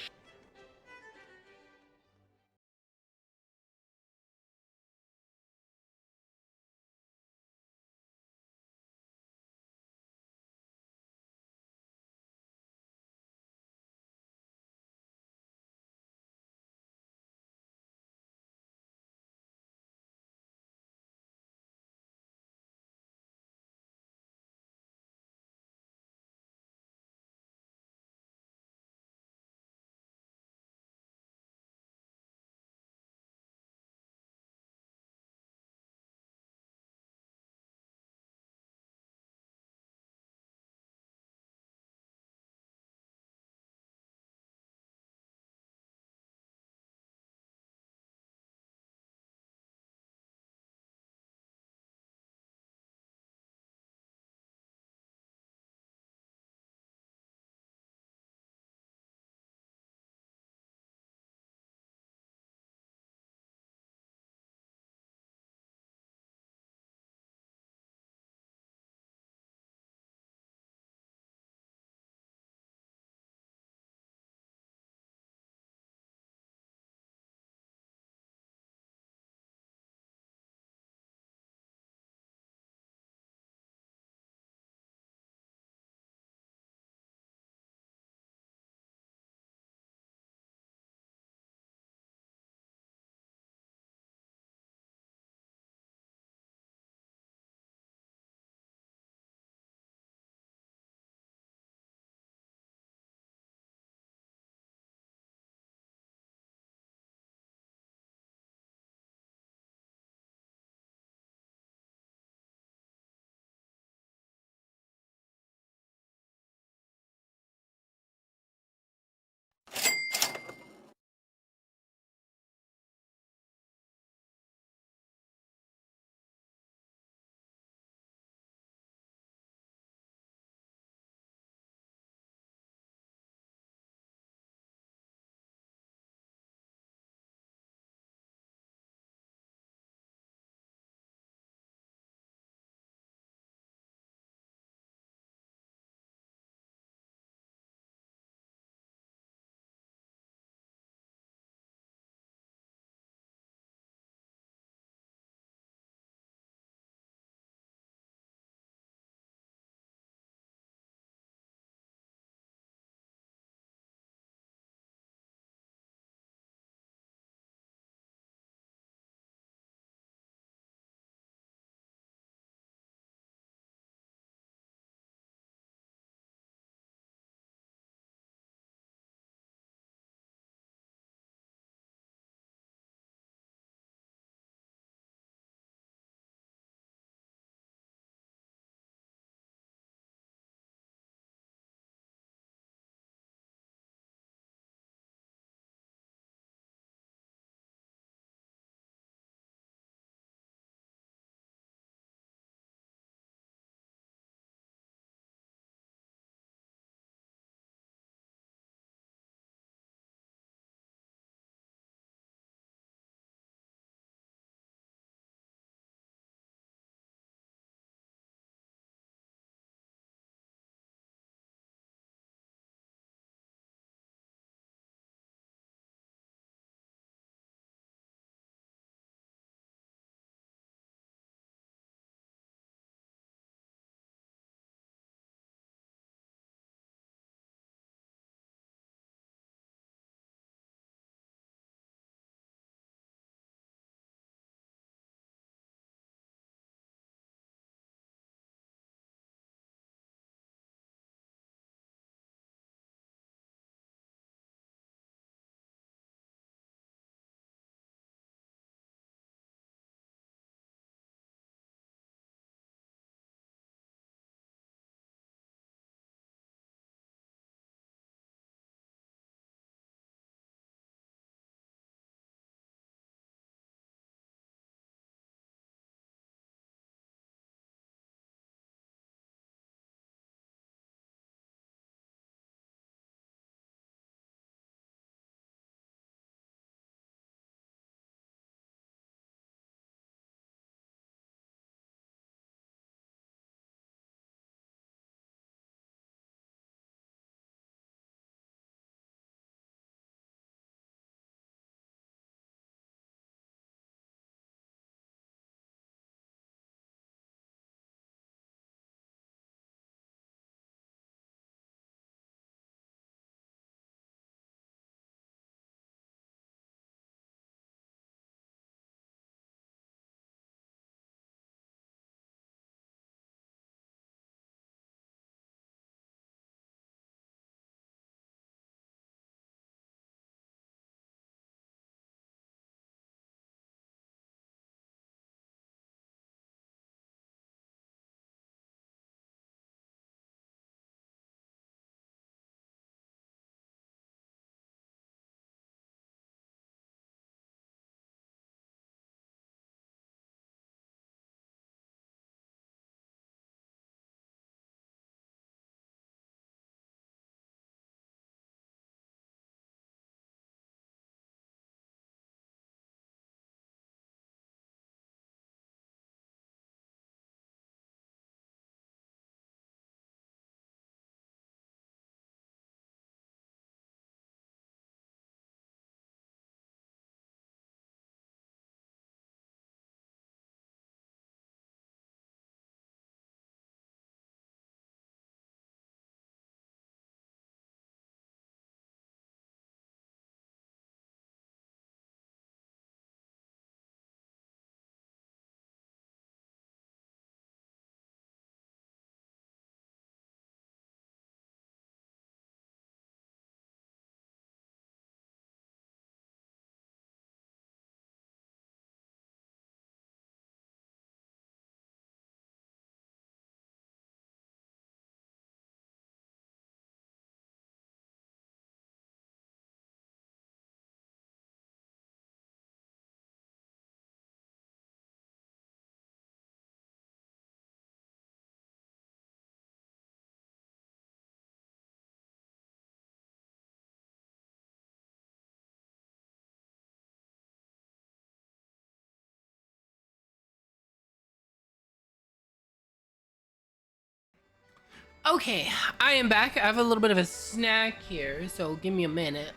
Okay, I am back. I have a little bit of a snack here, so give me a minute.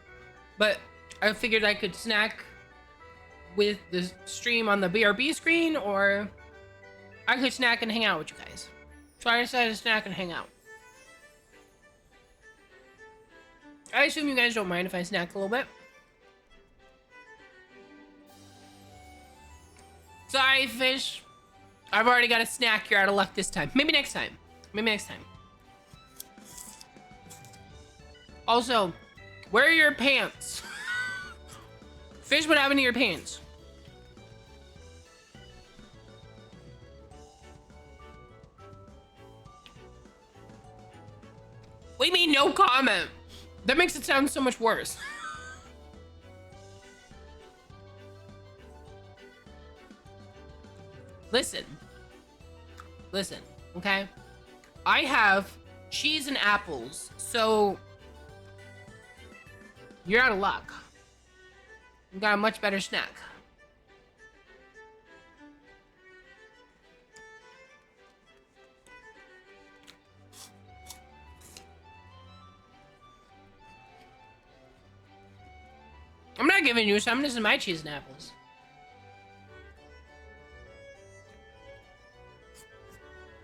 But I figured I could snack with the stream on the BRB screen, or I could snack and hang out with you guys. So I decided to snack and hang out. I assume you guys don't mind if I snack a little bit. Sorry, fish. I've already got a snack. You're out of luck this time. Maybe next time. Maybe next time. Also, where are your pants? Fish, what happened to your pants? What do you mean, no comment? That makes it sound so much worse. Listen, okay? I have cheese and apples, so you're out of luck. You got a much better snack. I'm not giving you some. This is my cheese and apples.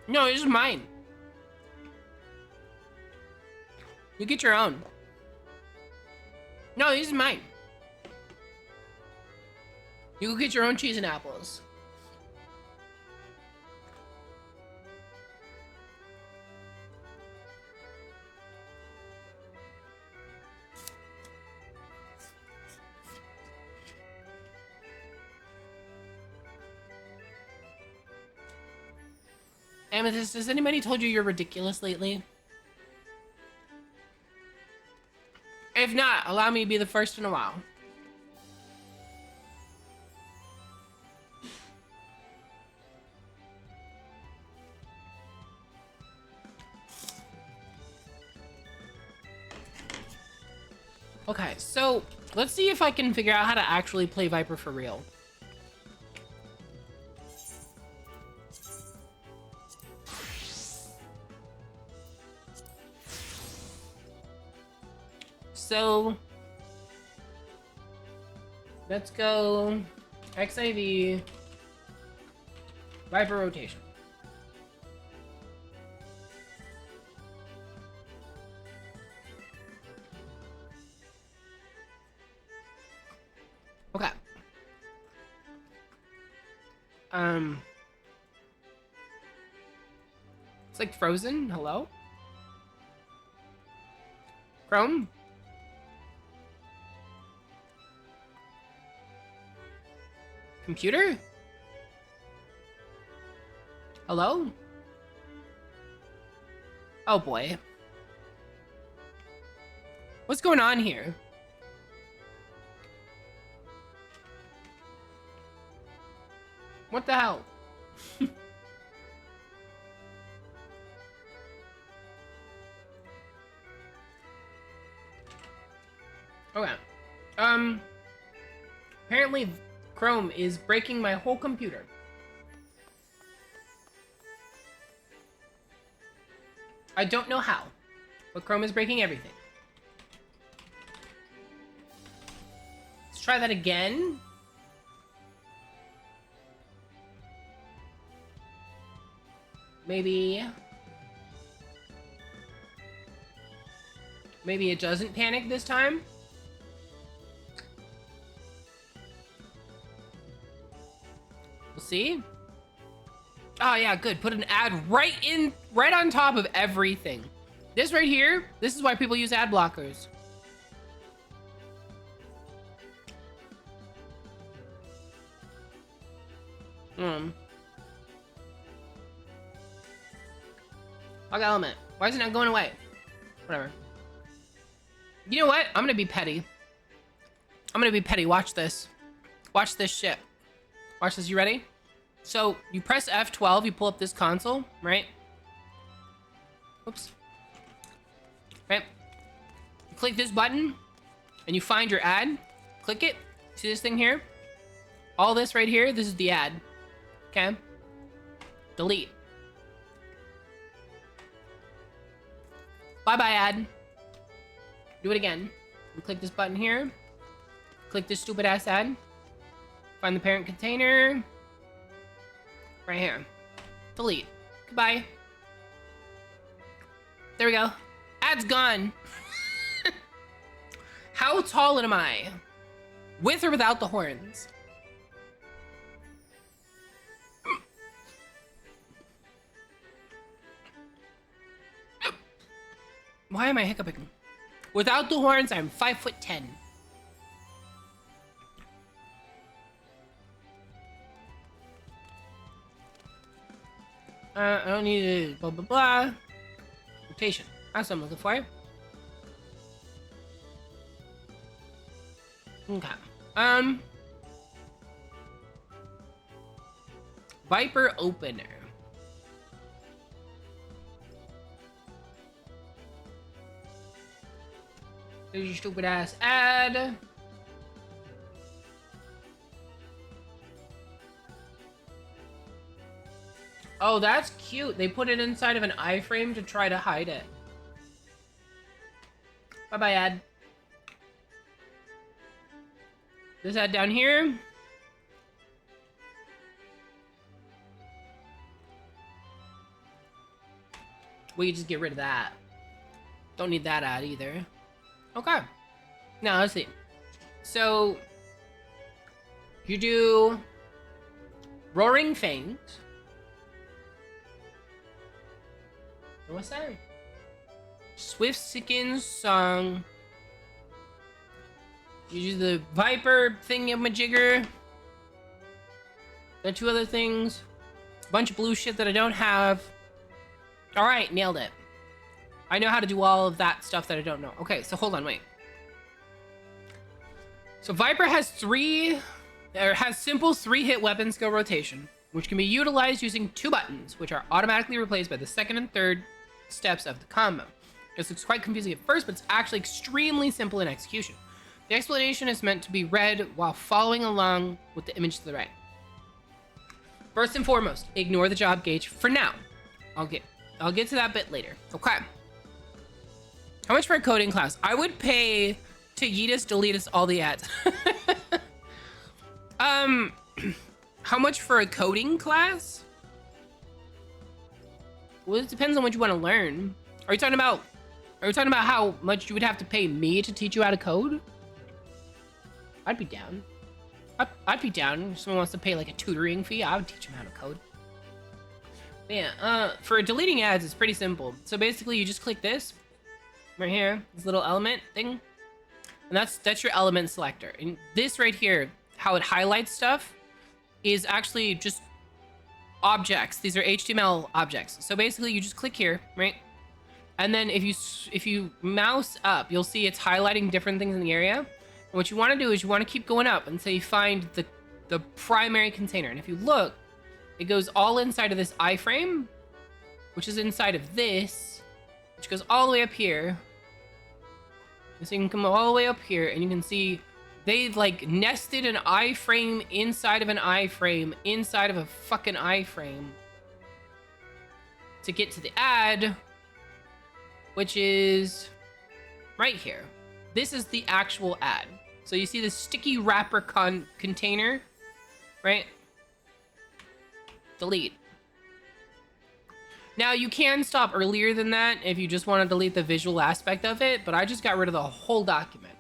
No, this is mine. You get your own. No, this is mine. You go get your own cheese and apples. Amethyst, has anybody told you you're ridiculous lately? If not, allow me to be the first in a while. Okay, so let's see if I can figure out how to actually play Viper for real. So let's go XIV Viper rotation. Okay. It's like frozen. Hello? Chrome? Computer? Hello? Oh boy. What's going on here? What the hell? Okay. Apparently Chrome is breaking my whole computer. I don't know how, but Chrome is breaking everything. Let's try that again. Maybe it doesn't panic this time. We'll see. Oh yeah, good. Put an ad right on top of everything. This right here, this is why people use ad blockers. Log element. Why is it not going away? Whatever. You know what? I'm gonna be petty. Watch this. Watch this shit. Watch this. You ready? So you press F12. You pull up this console, right? Oops. Right. You click this button, and you find your ad. Click it. See this thing here? All this right here. This is the ad. Okay. Delete. Bye-bye, ad. Do it again. You click this button here. Click this stupid ass ad. Find the parent container. Right here. Delete. Goodbye. There we go. Ad's gone. How tall am I? With or without the horns? Why am I hiccuping? Without the horns, I'm 5'10". I don't need it. Blah blah blah. Rotation. That's what I'm looking for. Okay. Viper opener. There's your stupid ass ad. Oh, that's cute. They put it inside of an iframe to try to hide it. Bye-bye, ad. This ad down here. We just get rid of that. Don't need that ad either. Okay. Now, let's see. So, you do Roaring Fangs. What's that? Swift Sickens song. You do the Viper thingamajigger. There are 2 other things. A bunch of blue shit that I don't have. Alright, nailed it. I know how to do all of that stuff that I don't know. Okay, so hold on, wait. So Viper has simple 3-hit weapon skill rotation, which can be utilized using 2 buttons, which are automatically replaced by the 2nd and 3rd steps of the combo. This looks quite confusing at first, but it's actually extremely simple in execution. The explanation is meant to be read while following along with the image to the right. First and foremost, ignore the job gauge for now. I'll get to that bit later. Okay. How much for a coding class? I would pay to Yeetus delete us all the ads. How much for a coding class? Well, it depends on what you want to learn. Are you talking about how much you would have to pay me to teach you how to code? I'd be down. I'd be down. If someone wants to pay like a tutoring fee, I would teach them how to code. But yeah, for deleting ads, it's pretty simple. So basically, you just click this right here, this little element thing, and that's your element selector. And this right here, how it highlights stuff, is actually just objects. These are HTML objects. So basically, you just click here, right? And then if you mouse up, you'll see it's highlighting different things in the area. And what you want to do is you want to keep going up until you find the primary container. And if you look, it goes all inside of this iframe, which is inside of this, which goes all the way up here. So you can come all the way up here, and you can see they like nested an iframe inside of an iframe inside of a fucking iframe to get to the ad, which is right here. This is the actual ad. So you see the sticky wrapper container, right? Delete. Now you can stop earlier than that if you just want to delete the visual aspect of it, but I just got rid of the whole document.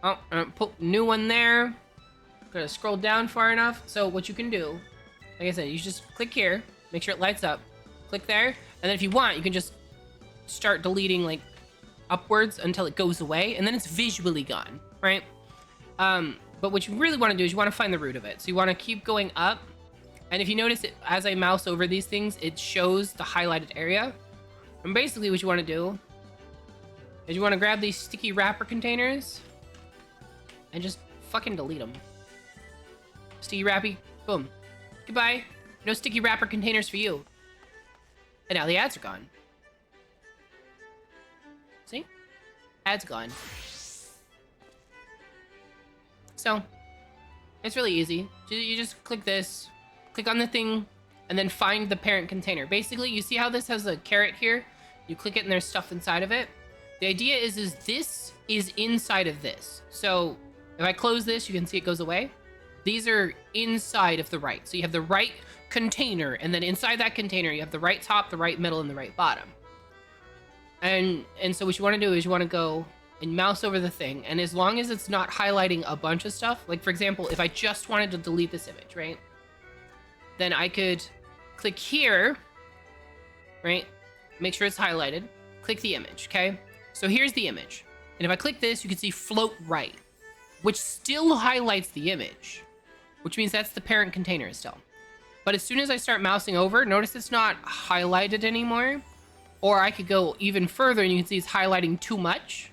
Oh, put new one there. Gotta scroll down far enough. So what you can do, like I said, you just click here, make sure it lights up, click there, and then if you want, you can just start deleting like upwards until it goes away, and then it's visually gone, right? But what you really want to do is you want to find the root of it. So you want to keep going up, and if you notice it, as I mouse over these things, it shows the highlighted area. And basically what you want to do is you want to grab these sticky wrapper containers and just fucking delete them. Sticky wrappy, boom. Goodbye. No sticky wrapper containers for you. And now the ads are gone. See? Ads gone. So, it's really easy. You just click this, click on the thing, and then find the parent container. Basically, you see how this has a caret here? You click it and there's stuff inside of it. The idea is this is inside of this. So if I close this, you can see it goes away. These are inside of the right. So you have the right container, and then inside that container, you have the right top, the right middle, and the right bottom. And so what you want to do is you want to go and mouse over the thing. And as long as it's not highlighting a bunch of stuff, like for example, if I just wanted to delete this image, right? Then I could click here, right? Make sure it's highlighted. Click the image, okay? So here's the image. And if I click this, you can see float right, which still highlights the image, which means that's the parent container still. But as soon as I start mousing over, notice it's not highlighted anymore. Or I could go even further and you can see it's highlighting too much.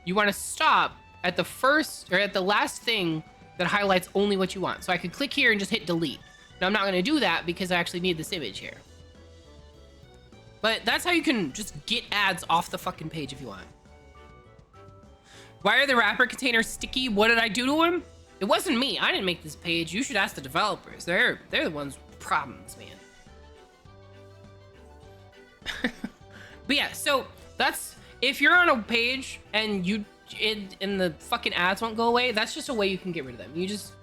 You want to stop at the first or at the last thing that highlights only what you want. So I could click here and just hit delete. Now I'm not going to do that because I actually need this image here. But that's how you can just get ads off the fucking page if you want. Why are the wrapper containers sticky? What did I do to them? It wasn't me. I didn't make this page. You should ask the developers. They're the ones with problems, man. But yeah, so that's if you're on a page and the fucking ads won't go away, that's just a way you can get rid of them. You just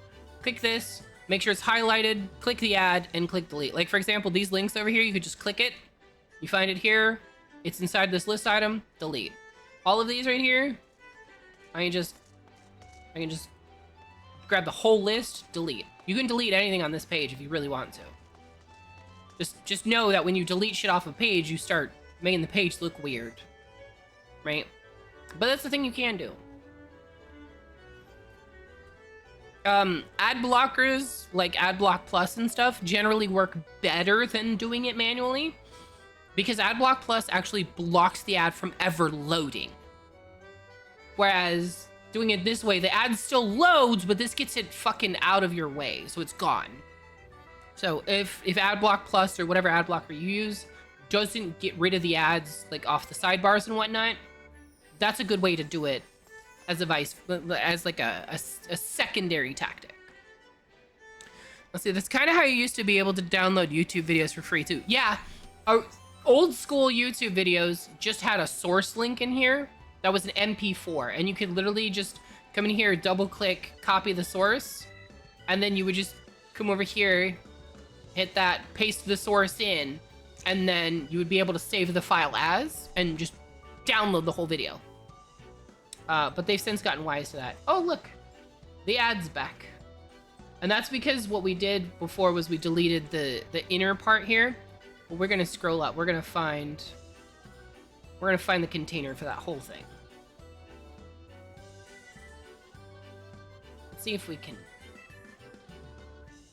click this, make sure it's highlighted, click the ad, and click delete. Like for example, these links over here, you could just click it. You find it here. It's inside this list item. Delete. All of these right here. I can just grab the whole list. Delete. You can delete anything on this page if you really want to. Just know that when you delete shit off a page, you start making the page look weird, right? But that's the thing you can do. Ad blockers like AdBlock Plus and stuff generally work better than doing it manually because AdBlock Plus actually blocks the ad from ever loading. Whereas doing it this way, the ad still loads, but this gets it fucking out of your way, so it's gone. So if AdBlock Plus or whatever ad blocker you use doesn't get rid of the ads like off the sidebars and whatnot, that's a good way to do it as a secondary tactic. Let's see, that's kind of how you used to be able to download YouTube videos for free too. Yeah, old school YouTube videos just had a source link in here that was an MP4, and you could literally just come in here, double click, copy the source, and then you would just come over here, hit that, paste the source in, and then you would be able to save the file as, and just download the whole video. But they've since gotten wise to that. Oh, look, the ad's back. And that's because what we did before was we deleted the inner part here. But we're gonna scroll up. We're gonna find the container for that whole thing. Let's see if we can.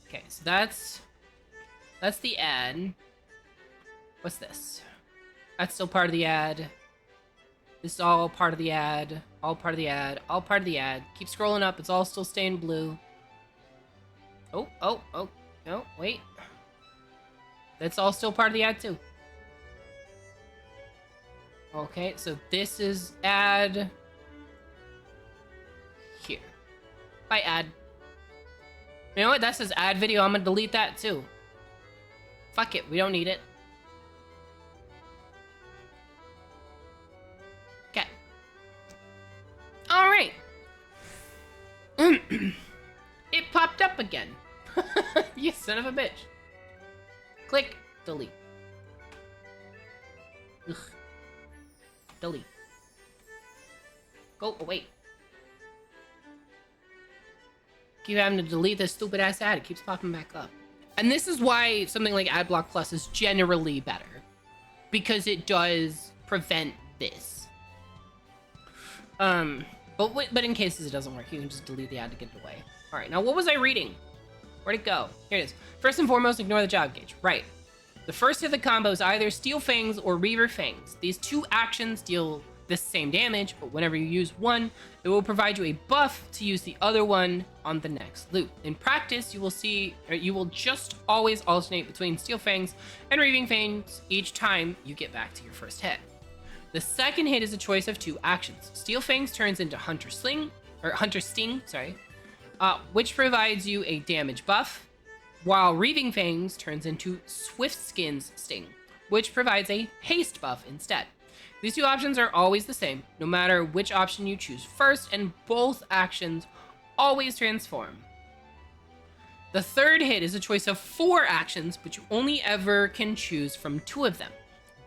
Okay, so that's the ad. What's this? That's still part of the ad. This is all part of the ad. All part of the ad. All part of the ad. Keep scrolling up. It's all still staying blue. Oh. No, wait. That's all still part of the ad too. Okay, so this is ad. Here. Bye, ad. You know what? That says ad video. I'm gonna delete that too. Fuck it. We don't need it. Okay. Alright. It popped up again. You son of a bitch. Click. Delete. Ugh. Delete. Go away. Keep having to delete this stupid ass ad. It keeps popping back up. And this is why something like AdBlock Plus is generally better. Because it does prevent this. But in cases it doesn't work, you can just delete the ad to get it away. Alright, now what was I reading? Where'd it go? Here it is. First and foremost, ignore the job gauge. Right. The first of the combo is either Steel Fangs or Reaver Fangs. These two actions deal the same damage, but whenever you use one, it will provide you a buff to use the other one on the next loop. In practice, you will just always alternate between Steel Fangs and Reaving Fangs each time you get back to your first hit. The second hit is a choice of two actions. Steel Fangs turns into Hunter Sting, which provides you a damage buff, while Reaving Fangs turns into Swift Skin's Sting, which provides a haste buff instead. These two options are always the same, no matter which option you choose first, and both actions always transform. The third hit is a choice of 4 actions, but you only ever can choose from 2 of them,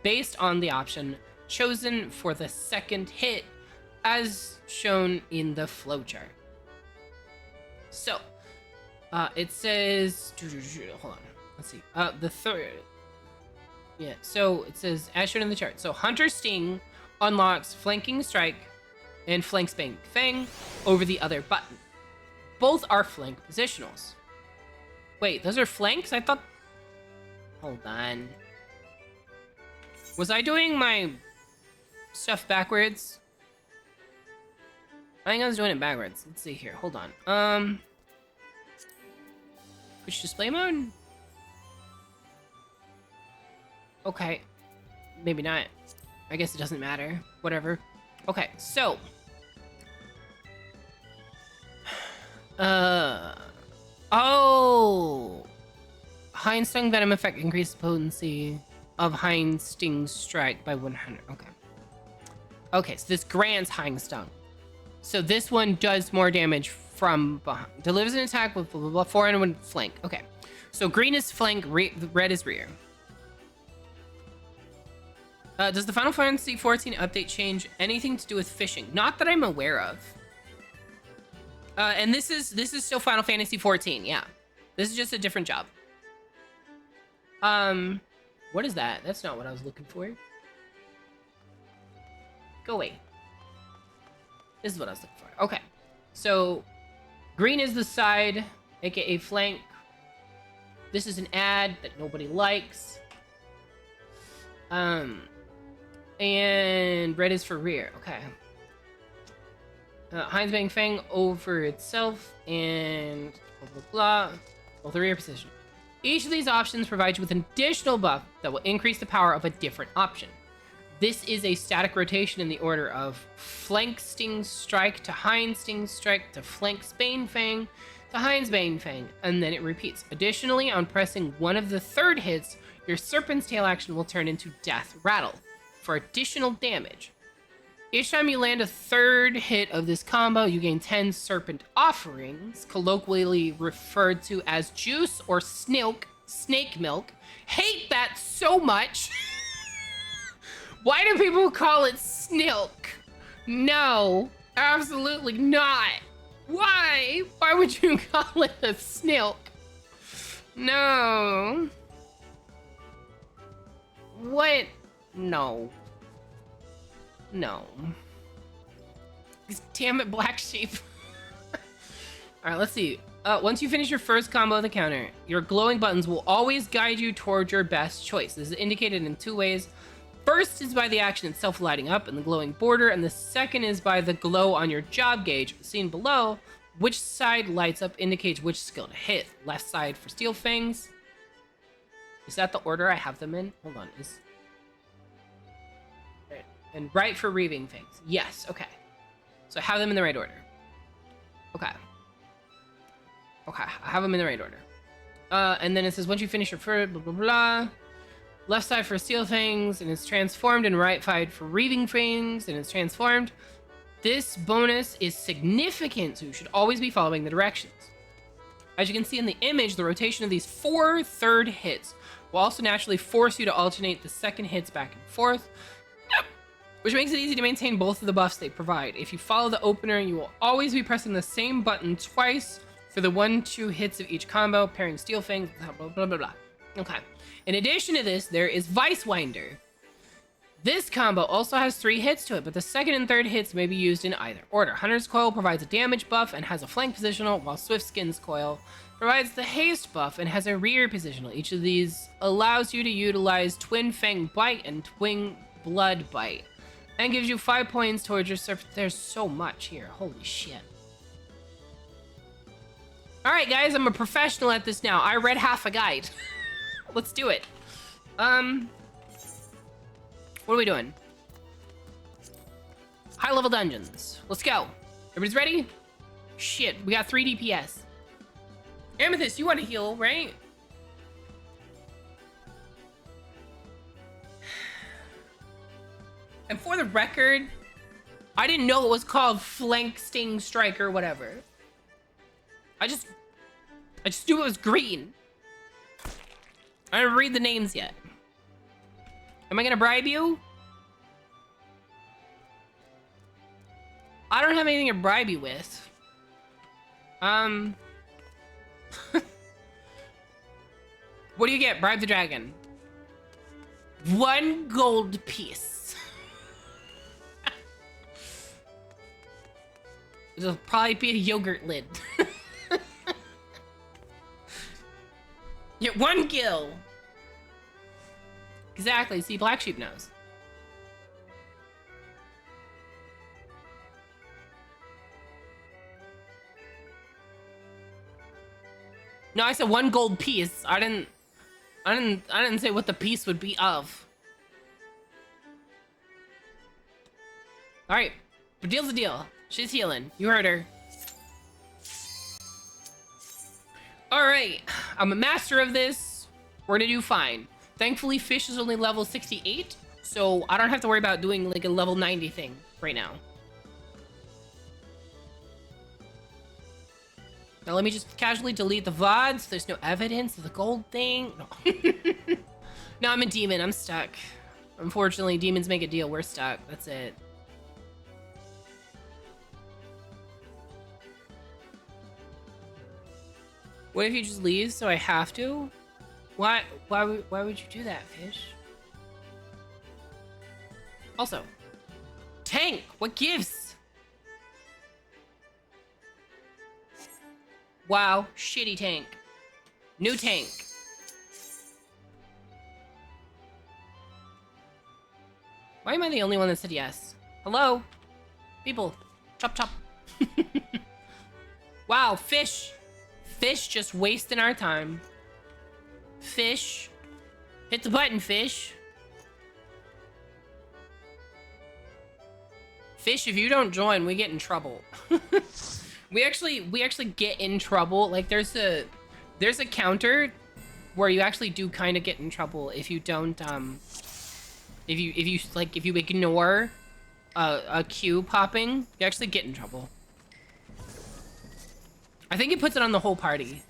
based on the option chosen for the second hit, as shown in the flowchart. So, it says, hold on, let's see, the third, yeah, so it says, as shown in the chart, so Hunter Sting unlocks Flanking Strike and Flank Spank Fang over the other button. Both are flank positionals. Wait, those are flanks? I thought, hold on. Was I doing my stuff backwards? I think I was doing it backwards. Let's see here. Hold on. Which display mode? Okay. Maybe not. I guess it doesn't matter. Whatever. Okay, so. Oh. Hind Stung Venom effect increases potency of Hind Sting Strike by 100. Okay. Okay, so this grants Hind Stung. So this one does more damage from behind. Delivers an attack with blah, blah, blah, 400 flank. Okay. So green is flank, red is rear. Does the Final Fantasy XIV update change anything to do with fishing? Not that I'm aware of. And this is still Final Fantasy XIV, yeah. This is just a different job. What is that? That's not what I was looking for. Go away. This is what I was looking for. Okay. So, green is the side, aka flank. This is an ad that nobody likes. And red is for rear. Okay. Heinz Bang Fang over itself and blah blah blah. Both the rear position. Each of these options provides you with an additional buff that will increase the power of a different option. This is a static rotation in the order of Flank Sting Strike to Hind Sting Strike to Flank Bane Fang to Heinz Bane Fang, and then it repeats. Additionally, on pressing one of the third hits, your Serpent's Tail action will turn into Death Rattle for additional damage. Each time you land a third hit of this combo, you gain 10 Serpent Offerings, colloquially referred to as juice or snake milk. Hate that so much. Why do people call it snilk? No, absolutely not. Why? Why would you call it a snilk? No. What? No. No. Damn it, black sheep. Alright, let's see. Once you finish your first combo of the counter, your glowing buttons will always guide you towards your best choice. This is indicated in 2 ways. First is by the action itself lighting up in the glowing border, and the second is by the glow on your job gauge, seen below. Which side lights up indicates which skill to hit. Left side for Steel Fangs. Is that the order I have them in? Hold on. And right for Reaving Fangs. Yes, okay. So I have them in the right order. Okay. Okay, I have them in the right order. And then it says, once you finish your first, blah, blah, blah. Left side for Steel Fangs, and it's transformed, and right side for Reaving Fangs, and it's transformed. This bonus is significant, so you should always be following the directions. As you can see in the image, the rotation of these 4 third hits will also naturally force you to alternate the second hits back and forth, which makes it easy to maintain both of the buffs they provide. If you follow the opener, you will always be pressing the same button twice for the 1-2 hits of each combo, pairing Steel Fangs, blah, blah, blah, blah. Okay. In addition to this, there is Vice Winder. This combo also has 3 hits to it, but the second and third hits may be used in either order. Hunter's Coil provides a damage buff and has a flank positional, while Swift Skin's Coil provides the haste buff and has a rear positional. Each of these allows you to utilize Twin Fang Bite and Twin Blood Bite, and gives you 5 points towards your surf. There's so much here. Holy shit. Alright, guys, I'm a professional at this now. I read half a guide. Let's do it. What are we doing? High level dungeons. Let's go. Everybody's ready? Shit, we got 3 DPS. Amethyst, you want to heal, right? And for the record, I didn't know it was called Flank Sting Strike or whatever. I just knew it was green. I didn't read the names yet. Am I gonna bribe you? I don't have anything to bribe you with. What do you get? Bribe the dragon. 1 gold piece. It'll probably be a yogurt lid. Get 1 gil. Exactly. See, Black Sheep knows. No, I said 1 gold piece. I didn't say what the piece would be of. All right, but deal's a deal. She's healing. You heard her. All right, I'm a master of this. We're gonna do fine. Thankfully, Fish is only level 68, so I don't have to worry about doing like a level 90 thing right now. Now let me just casually delete the VOD so there's no evidence of the gold thing. No. No, I'm a demon. I'm stuck. Unfortunately, demons make a deal. We're stuck. That's it. What if you just leave so I have to? Why would you do that, Fish? Also, tank, what gives? Wow, shitty tank. New tank. Why am I the only one that said yes? Hello? People, chop chop. Wow, Fish. Fish just wasting our time. Fish. Hit the button, Fish. Fish, if you don't join, we get in trouble. We actually get in trouble. Like there's a counter where you actually do kind of get in trouble if you don't if you ignore a queue popping, you actually get in trouble. I think it puts it on the whole party.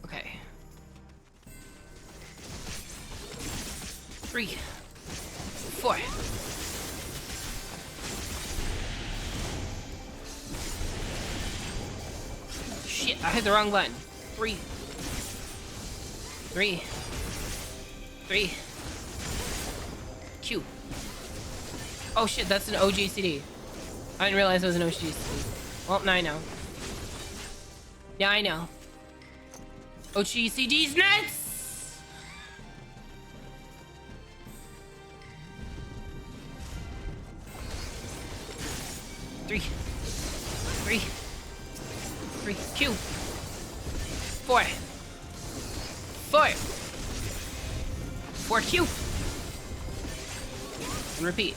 Okay. 3, 4. Shit, I hit the wrong button. 3. 3. 3. Q. Oh shit, that's an OGCD. I didn't realize it was an OGCD. Well, now I know. Yeah, I know. OGCD's nuts! Three. 3. Q. 4. 4. 4 Q. And repeat.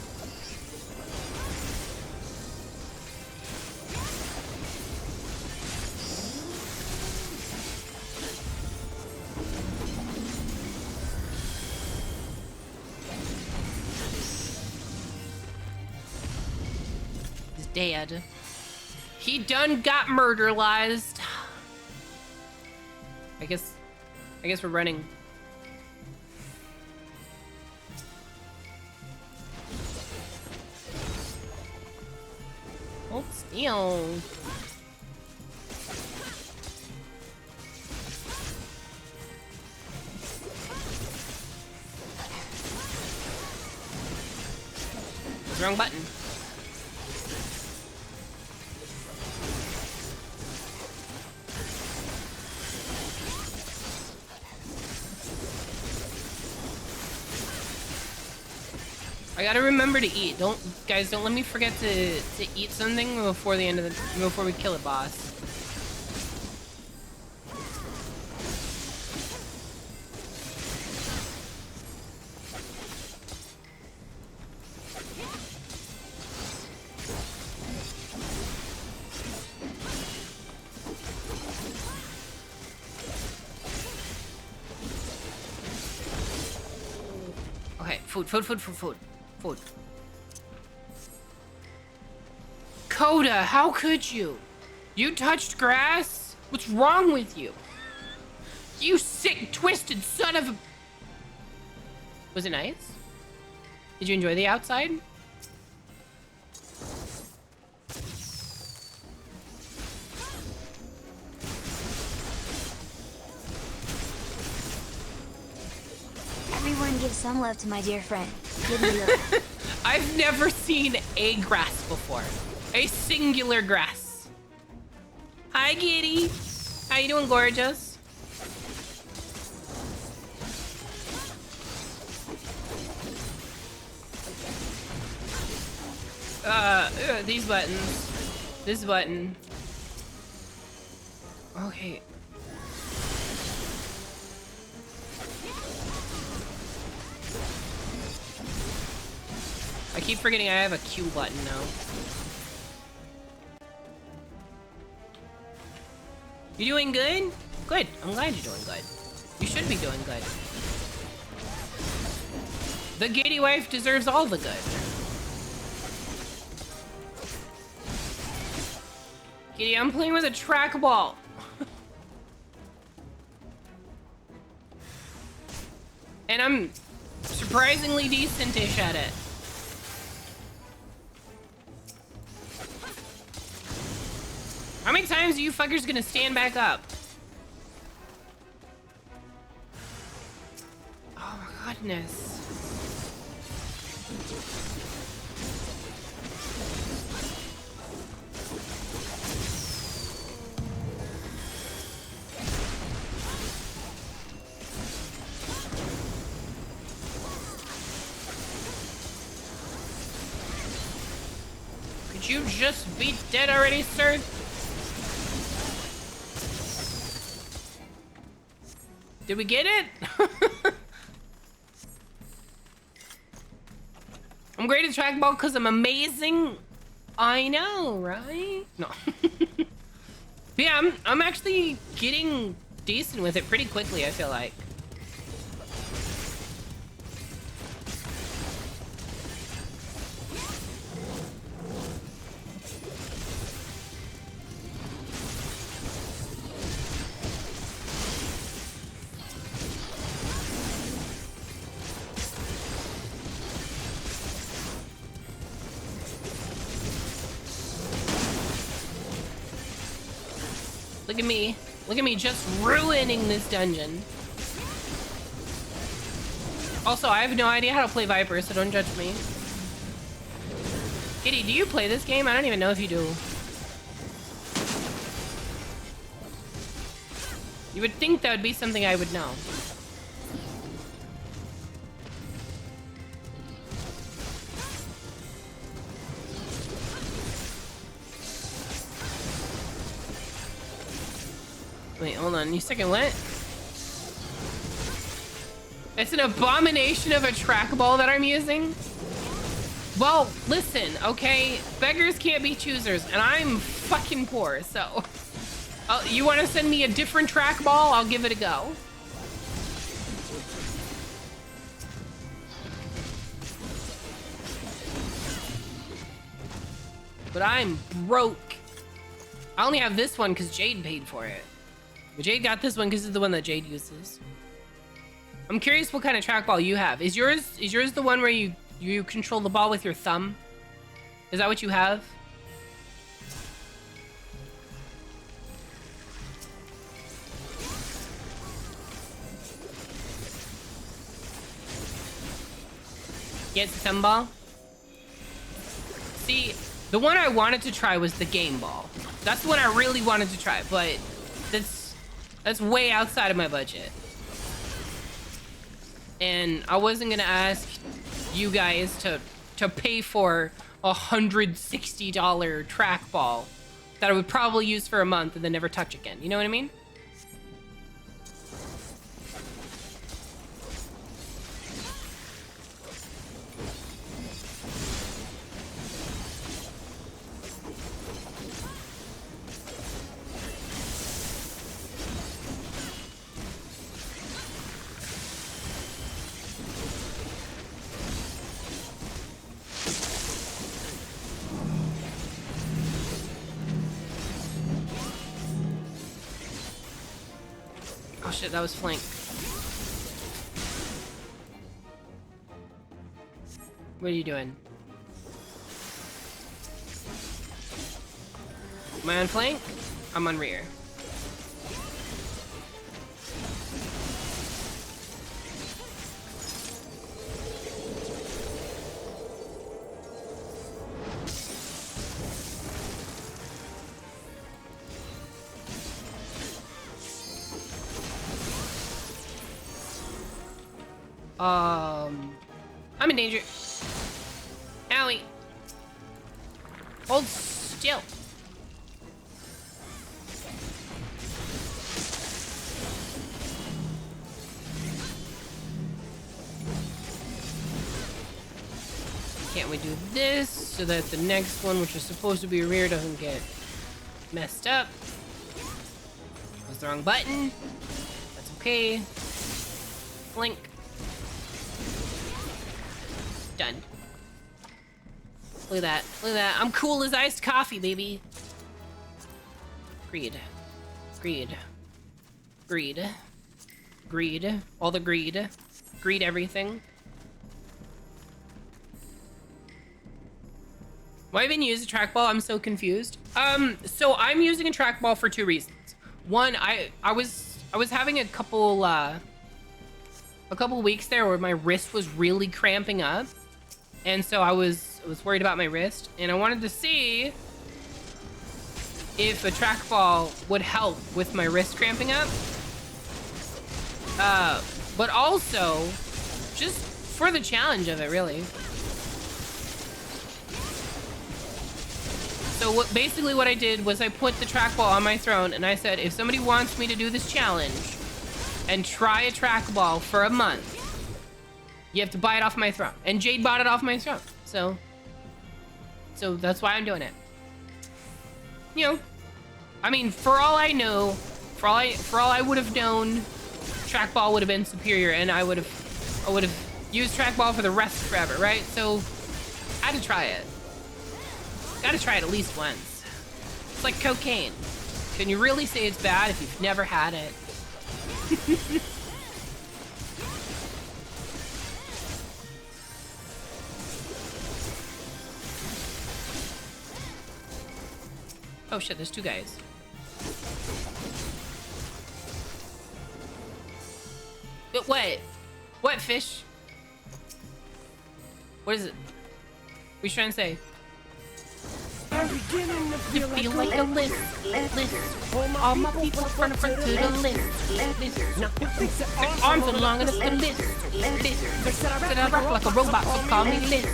He's dead. He done got murderized. I guess we're running. Hold still. Wrong button. I gotta remember to eat. Don't let me forget to eat something before the end of before we kill a boss. Food. Coda, how could you? You touched grass? What's wrong with you? You sick, twisted son of a... Was it nice? Did you enjoy the outside? Everyone give some love to my dear friend. Give me your... I've never seen a grass before. A singular grass. Hi, Giddy. How you doing, gorgeous? These buttons. This button. Okay. I keep forgetting I have a Q button now. You doing good? Good. I'm glad you're doing good. You should be doing good. The Giddy wife deserves all the good. Giddy, I'm playing with a trackball. And I'm surprisingly decent-ish at it. How many times are you fuckers gonna stand back up? Oh my goodness. Could you just be dead already, sir? Did we get it? I'm great at trackball because I'm amazing. I know, right? No. Yeah, I'm actually getting decent with it pretty quickly, I feel like. Look at me. Look at me just ruining this dungeon. Also, I have no idea how to play Viper, so don't judge me. Giddy, do you play this game? I don't even know if you do. You would think that would be something I would know. Wait, hold on. You second what? It's an abomination of a trackball that I'm using? Well, listen, okay? Beggars can't be choosers, and I'm fucking poor, so... you want to send me a different trackball? I'll give it a go. But I'm broke. I only have this one because Jade paid for it. But Jade got this one because it's the one that Jade uses. I'm curious what kind of trackball you have. Is yours the one where you control the ball with your thumb? Is that what you have? Yes, thumb ball. See, the one I wanted to try was the game ball. That's the one I really wanted to try, but that's way outside of my budget. And I wasn't gonna ask you guys to pay for a $160 trackball that I would probably use for a month and then never touch again. You know what I mean? Oh shit, that was flank. What are you doing? Am I on flank? I'm on rear. I'm in danger. Owie. Hold still. Can't we do this so that the next one, which is supposed to be rear, doesn't get messed up? Was the wrong button. That's okay. Flank. Done. Look at that. Look at that. I'm cool as iced coffee, baby. Greed. Greed. Greed. Greed. All the greed. Greed everything. Why have you been using a trackball? I'm so confused. So I'm using a trackball for 2 reasons. One, I was having a couple weeks there where my wrist was really cramping up. And so I was worried about my wrist, and I wanted to see if a trackball would help with my wrist cramping up. But also just for the challenge of it, really. So basically what I did was I put the trackball on my throne, and I said, if somebody wants me to do this challenge and try a trackball for a month, you have to buy it off my throne. And Jade bought it off my throne. So that's why I'm doing it. You know, I mean, for all I know, for all I would have known, trackball would have been superior, and I would have used trackball for the rest forever, right? So I had to try it. Gotta try it at least once. It's like cocaine. Can you really say it's bad if you've never had it? Oh shit, there's 2 guys. But what? What, fish? What is it? What are you trying to say? You feel like a list. All my people front to the list. Their arms are long enough to list. Said I rock like a robot, so call me list.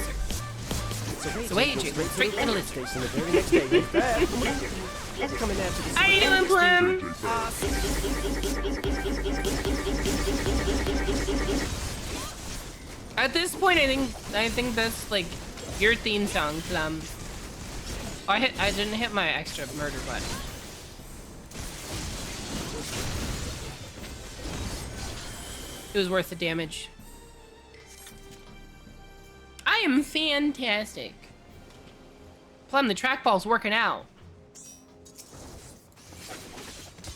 So Adrian, straight to the list. How you doing, Plum? At this point, I think that's like your theme song, Plum. I didn't hit my extra murder button. It was worth the damage. I am fantastic. Plum, the trackball's working out.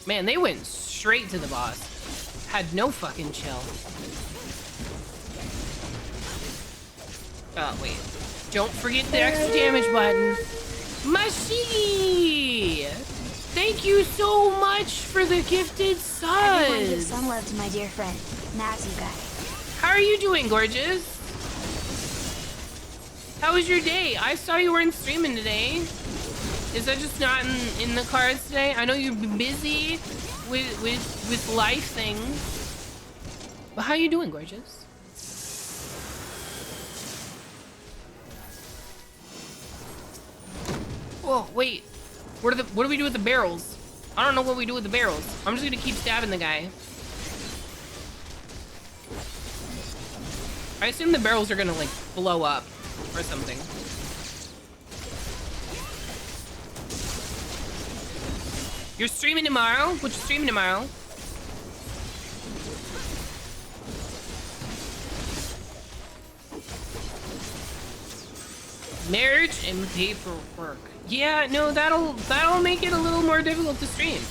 Man, they went straight to the boss. Had no fucking chill. Oh, wait. Don't forget the extra damage button. Mashi! Thank you so much for the gifted Everyone give subs. some love to my dear friend, Nazi guy. How are you doing, gorgeous? How was your day? I saw you weren't streaming today. Is that just not in the cards today? I know you've been busy with life things. But how are you doing, gorgeous? Whoa, wait. What do we do with the barrels? I don't know what we do with the barrels. I'm just gonna keep stabbing the guy. I assume the barrels are gonna like blow up or something. You're streaming tomorrow? What you streaming tomorrow? Marriage and paperwork. Yeah, no, that'll make it a little more difficult to stream.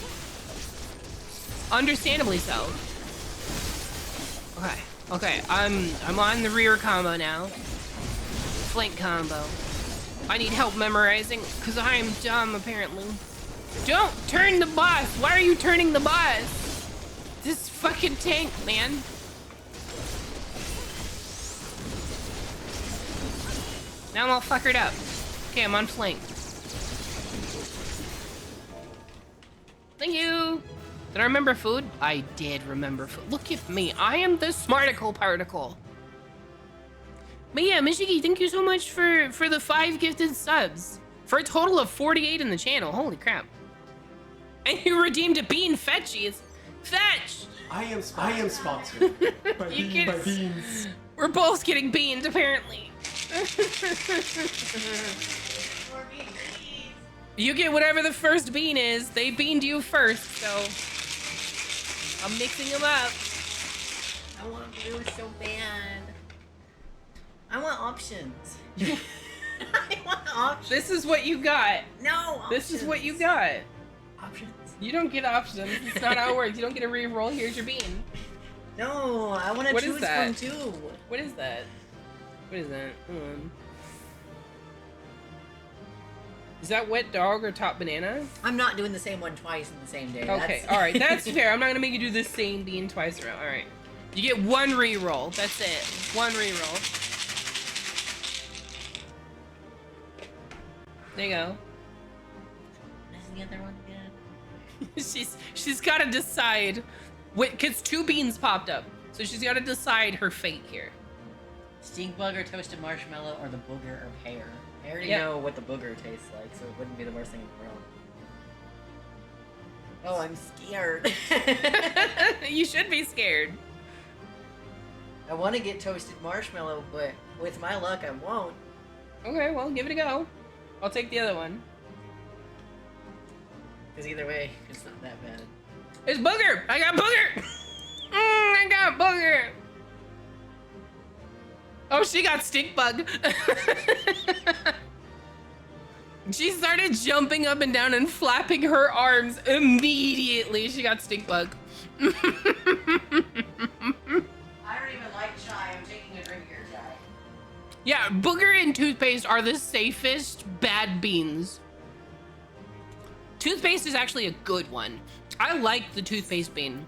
Understandably so. Okay, okay, I'm on the rear combo now. Flank combo. I need help memorizing, because I am dumb, apparently. Don't turn the boss! Why are you turning the boss? This fucking tank, man. Now I'm all fuckered up. Okay, I'm on flank. Thank you! Did I remember food? I did remember food. Look at me. I am the smarticle particle. But yeah, Michiki, thank you so much for the 5 gifted subs. For a total of 48 in the channel. Holy crap. And you redeemed a bean fetchies. Fetch! I am sponsored by, by beans. We're both getting beans, apparently. You get whatever the first bean is. They beaned you first, so I'm mixing them up. I want blue so bad. I want options. I want options. This is what you got. No options. This is what you got. Options. You don't get options. It's not how it works. You don't get a re-roll. Here's your bean. No, I want to What is choose that? from two. What is that? What is that? Hold on. Is that wet dog or top banana? I'm not doing the same one twice in the same day. Okay, That's... all right, that's fair. I'm not gonna make you do the same bean twice around. All right, you get one re-roll. That's it. One re-roll. There you go. What's the other one again? she's got to decide. Cause 2 beans popped up, so she's got to decide her fate here. Stink bug or toasted marshmallow or the booger or pear. I already Yeah. know what the booger tastes like, so it wouldn't be the worst thing in the world. Oh, I'm scared. You should be scared. I want to get toasted marshmallow, but with my luck, I won't. Okay, well, give it a go. I'll take the other one. Because either way, it's not that bad. It's booger! I got booger! I got booger! Oh, she got stink bug. She started jumping up and down and flapping her arms immediately. She got stink bug. I don't even like chai. I'm taking a drink of your chai. Yeah, booger and toothpaste are the safest bad beans. Toothpaste is actually a good one. I like the toothpaste bean.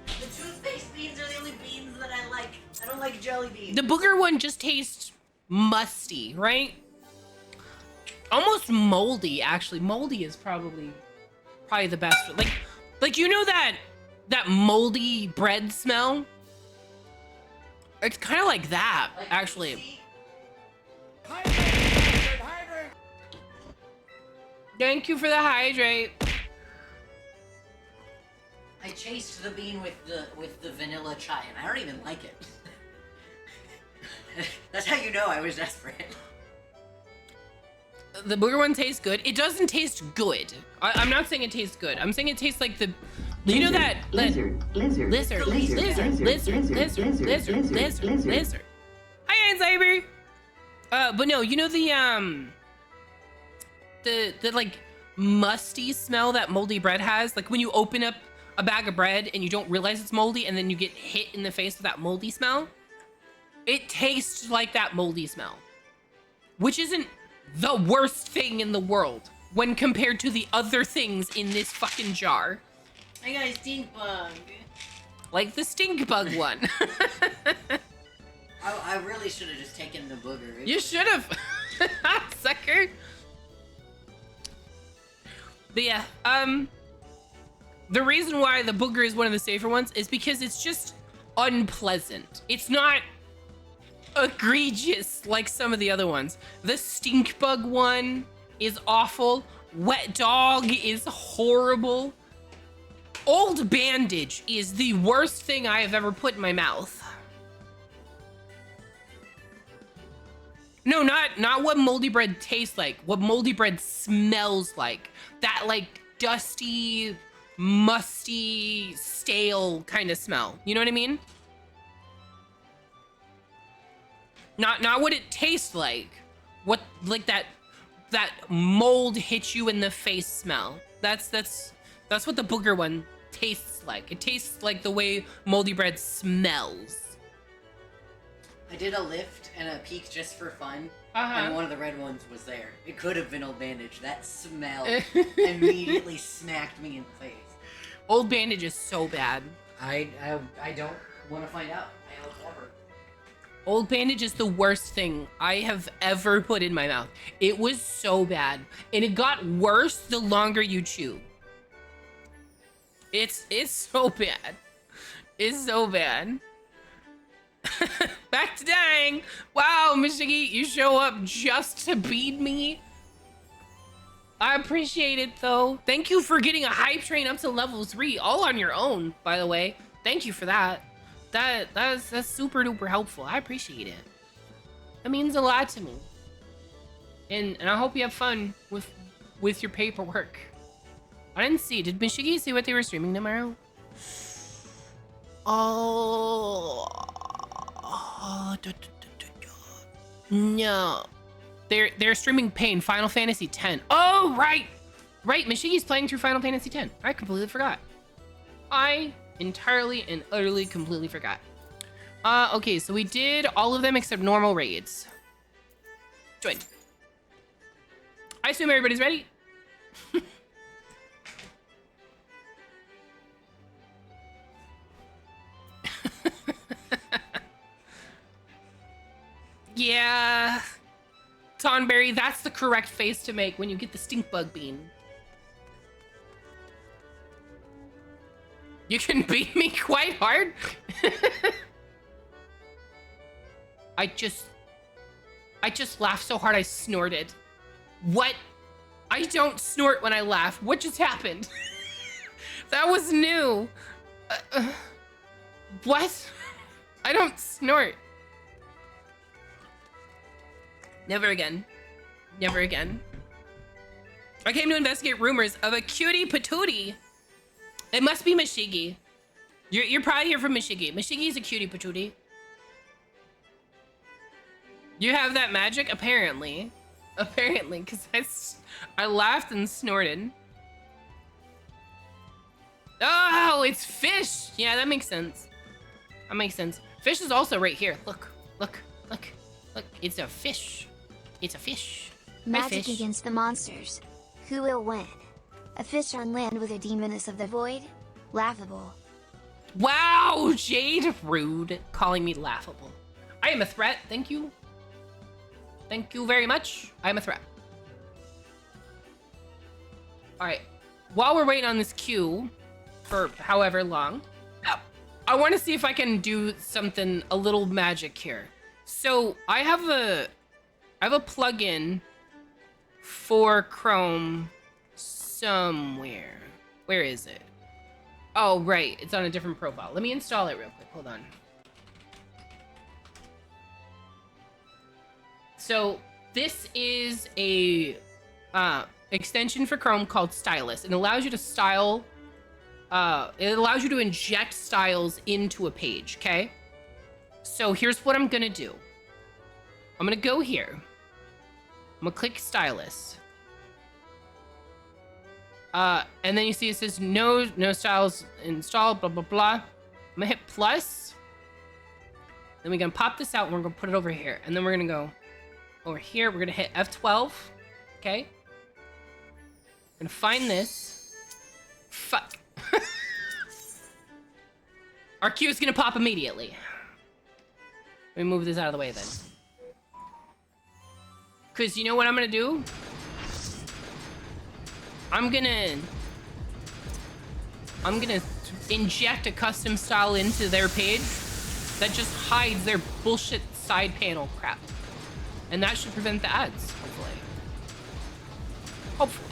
The toothpaste beans are the only beans that I like. I don't like jelly beans. The booger one just tastes musty, right? Almost moldy, actually. Moldy is probably the best. Like you know that moldy bread smell? It's kind of like that, Like actually. Thank you for the hydrate. I chased the bean with the vanilla chai, and I don't even like it. That's how you know I was desperate. The booger one tastes good. It doesn't taste good. I'm not saying it tastes good. I'm saying it tastes like the, you know that lizard. Hi, Aunt Cyber. But no, you know the like musty smell that moldy bread has. Like when you open up a bag of bread and you don't realize it's moldy, and then you get hit in the face with that moldy smell. It tastes like that moldy smell, which isn't the worst thing in the world when compared to the other things in this fucking jar. I got a stink bug. Like the stink bug one. I really should have just taken the booger. You should have. Sucker. But yeah, the reason why the booger is one of the safer ones is because it's just unpleasant. It's not egregious like some of the other ones. The stink bug one is awful. Wet dog is horrible. Old bandage is the worst thing I have ever put in my mouth. No, not what moldy bread tastes like. What moldy bread smells like. That like dusty, musty, stale kind of smell. You know what I mean? Not what it tastes like. What like that mold hits you in the face smell. That's what the booger one tastes like. It tastes like the way moldy bread smells. I did a lift and a peek just for fun, Uh-huh. and one of the red ones was there. It could have been Old Bandage. That smell immediately smacked me in the face. Old Bandage is so bad. I don't want to find out. I don't ever. Old Bandage is the worst thing I have ever put in my mouth. It was so bad. And it got worse the longer you chew. It's so bad. It's so bad. Back to dying. Wow, Mishigi, you show up just to beat me. I appreciate it though. Thank you for getting a hype train up to level 3, all on your own, by the way. Thank you for that. That's super duper helpful. I appreciate it. It means a lot to me. And I hope you have fun with your paperwork. I didn't see. Did Mishigi see what they were streaming tomorrow? Oh. No. They're streaming Pain, Final Fantasy X. Oh, right. Right, Mishigi's playing through Final Fantasy X. I completely forgot. I entirely and utterly completely forgot. Okay, so we did all of them except normal raids. Join. I assume everybody's ready. Yeah. Tonberry, that's the correct face to make when you get the stink bug bean. You can beat me quite hard. I just laughed so hard I snorted. What? I don't snort when I laugh. What just happened? That was new. What? I don't snort. Never again. Never again. I came to investigate rumors of a cutie patootie. It must be Mishigi. You're probably here from Mishigi. Mishigi's a cutie patootie. You have that magic? Apparently. Apparently, because I laughed and snorted. Oh, it's fish. Yeah, that makes sense. That makes sense. Fish is also right here. Look, look, look, look. It's a fish. It's a fish. Hi, Magic fish. against the monsters. Who will win? A fish on land with a demoness of the void? Laughable. Wow, Jade, rude. Calling me laughable. I am a threat. Thank you. Thank you very much. I am a threat. All right. While we're waiting on this queue for however long, I want to see if I can do something, a little magic here. So I have a plugin for Chrome somewhere. Where is it? Oh, right. It's on a different profile. Let me install it real quick. Hold on. So this is a extension for Chrome called Stylus. It allows you to style. It allows you to inject styles into a page. Okay. So here's what I'm gonna do. I'm gonna go here. I'm gonna click Stylus. And then you see it says no styles installed, blah, blah, blah. I'm gonna hit plus. Then we're gonna pop this out and we're gonna put it over here. And then we're gonna go over here. We're gonna hit F12. Okay. We're gonna find this. Fuck. Our queue is gonna pop immediately. Let me move this out of the way then. Cause you know what I'm gonna do? I'm gonna inject a custom style into their page that just hides their bullshit side panel crap. And that should prevent the ads, hopefully. Hopefully.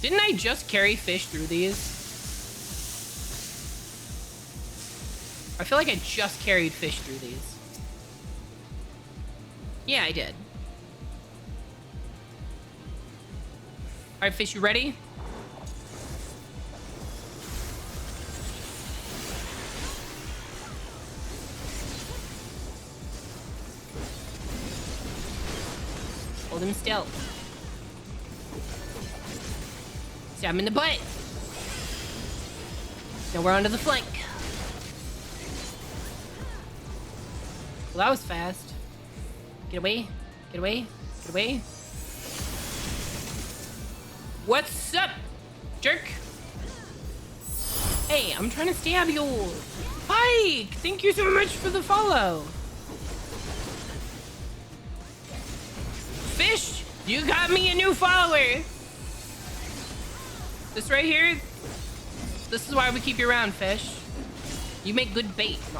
Didn't I just carry fish through these? I feel like I just carried fish through these. Yeah, I did. All right, fish, you ready? Hold him still. Stab him in the butt. Now we're onto the flank. Well, that was fast. Get away. Get away. Get away. What's up, jerk? Hey, I'm trying to stab you. Pike, thank you so much for the follow. Fish, you got me a new follower. This right here, this is why we keep you around, Fish. You make good bait. No.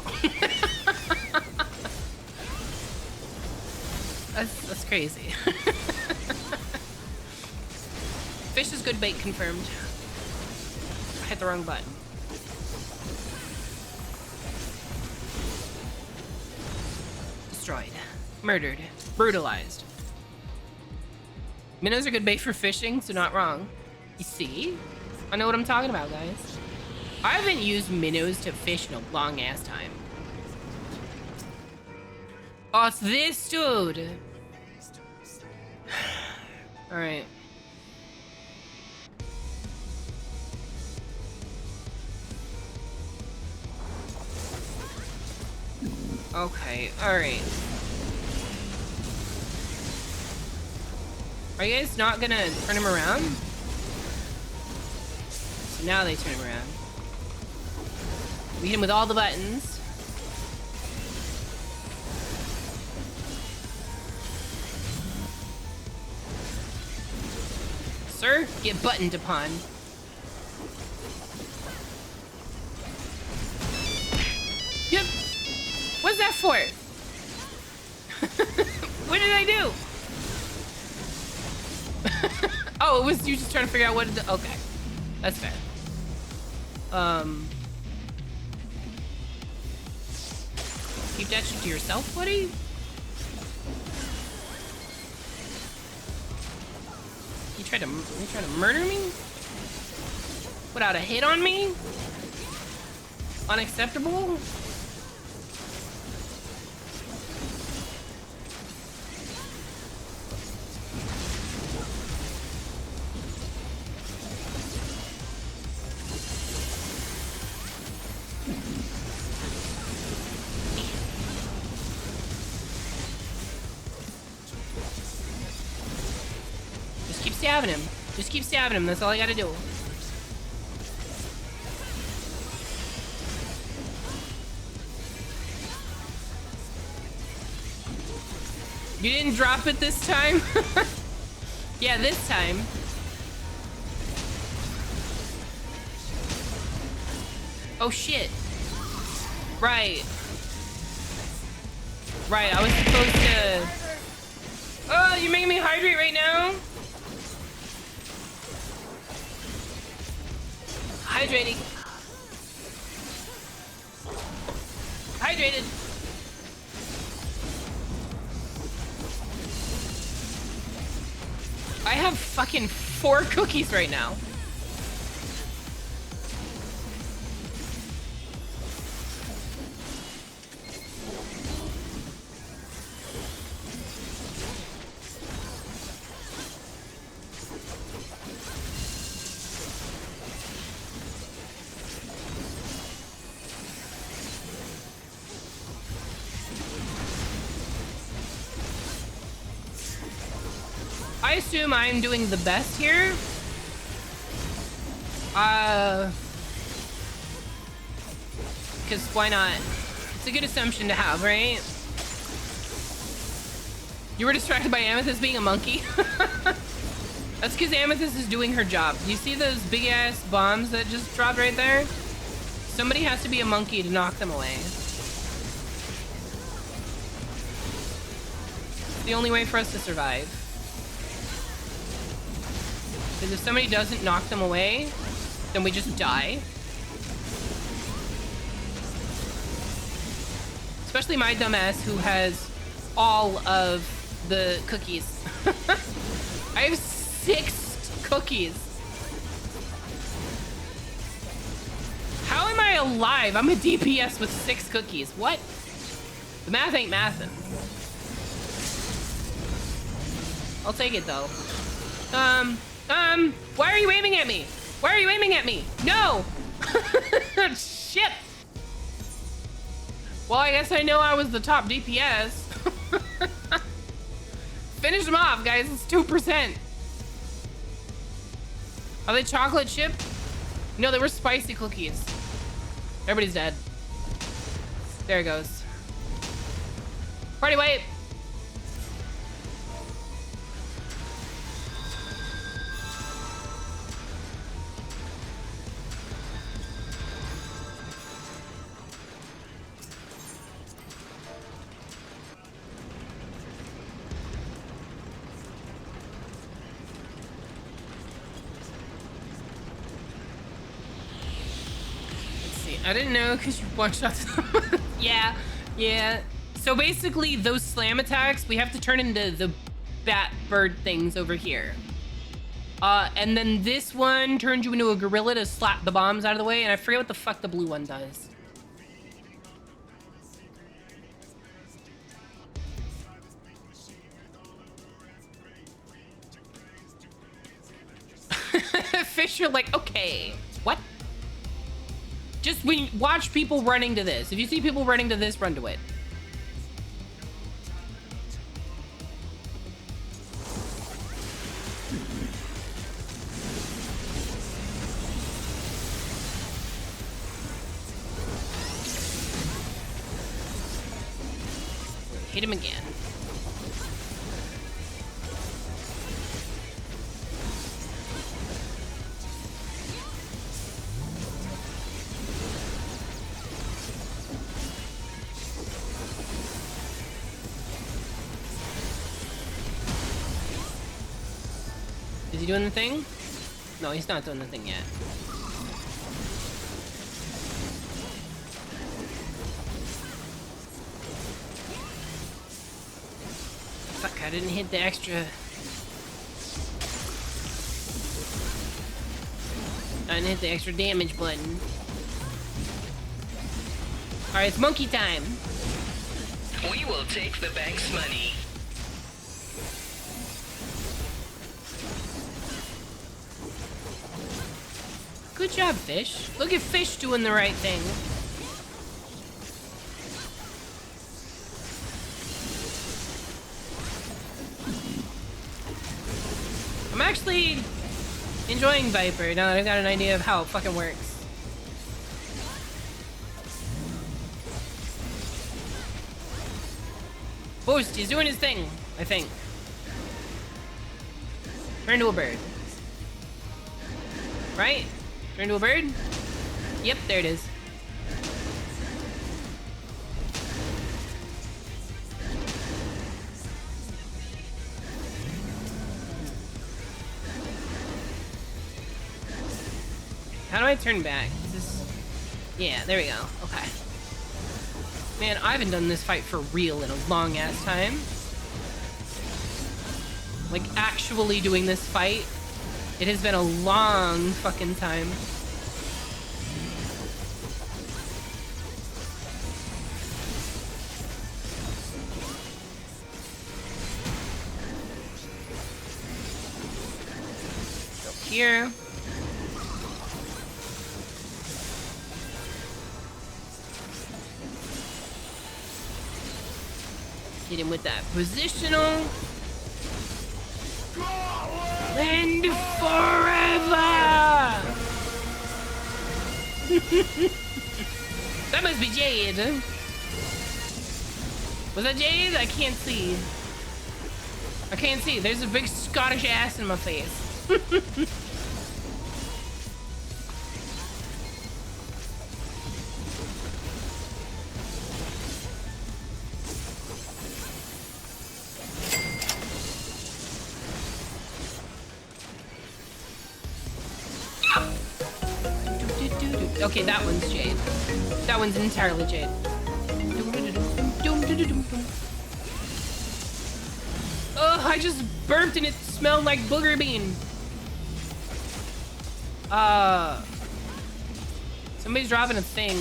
That's crazy. Fish is good bait confirmed. I hit the wrong button. Destroyed. Murdered. Brutalized. Minnows are good bait for fishing, so not wrong. You see? I know what I'm talking about, guys. I haven't used minnows to fish in a long ass time. Oh, it's this dude. Alright. Okay, alright. Are you guys not gonna turn him around? So now they turn him around. We hit him with all the buttons. Sir, get buttoned upon. Yep. What's that for? What did I do? Oh, it was you just trying to figure out what to do. Okay. That's fair. Keep that shit to yourself, buddy? You tried to murder me? Without a hit on me? Unacceptable? Just keep stabbing him. Just keep stabbing him. That's all I gotta do. You didn't drop it this time? Yeah, this time. Oh shit. Right. Right, I was supposed to... Oh, you're making me hydrate right now? Hydrating. Hydrated. I have fucking 4 cookies right now. I assume I'm doing the best here. Because why not? It's a good assumption to have, right? You were distracted by Amethyst being a monkey? That's because Amethyst is doing her job. You see those big ass bombs that just dropped right there? Somebody has to be a monkey to knock them away. It's the only way for us to survive. Because if somebody doesn't knock them away, then we just die. Especially my dumbass who has all of the cookies. I have 6 cookies. How am I alive? I'm a DPS with 6 cookies. What? The math ain't mathin'. I'll take it though. Why are you waving aiming at me? Why are you aiming at me? No! Shit! Well, I guess I know I was the top DPS. Finish them off, guys. It's 2%. Are they chocolate chip? No, they were spicy cookies. Everybody's dead. There it goes. Party wipe. I didn't know because you one-shot them. Yeah. So basically, those slam attacks, we have to turn into the bat bird things over here. And then this one turns you into a gorilla to slap the bombs out of the way, and I forget what the fuck the blue one does. Fish are like, okay, what? Just watch people running to this. If you see people running to this, run to it. Hit him again. Is he doing the thing? No, he's not doing the thing yet. Fuck, I didn't hit the extra. I didn't hit the extra damage button. Alright, it's monkey time. We will take the bank's money. Good job, Fish. Look at Fish doing the right thing. I'm actually enjoying Viper now that I've got an idea of how it fucking works. Boost, he's doing his thing, I think. Turn to a bird. Right? Turn to a bird? Yep, there it is. How do I turn back? Is this... Yeah, there we go. Okay. Man, I haven't done this fight for real in a long ass time. Like, actually doing this fight. It has been a long fucking time. Go here. Hit him with that positional. And forever! That must be Jade. Was that Jade? I can't see. I can't see. There's a big Scottish ass in my face. Okay, that one's Jade. That one's entirely Jade. Ugh, I just burped and it smelled like booger bean. Somebody's dropping a thing.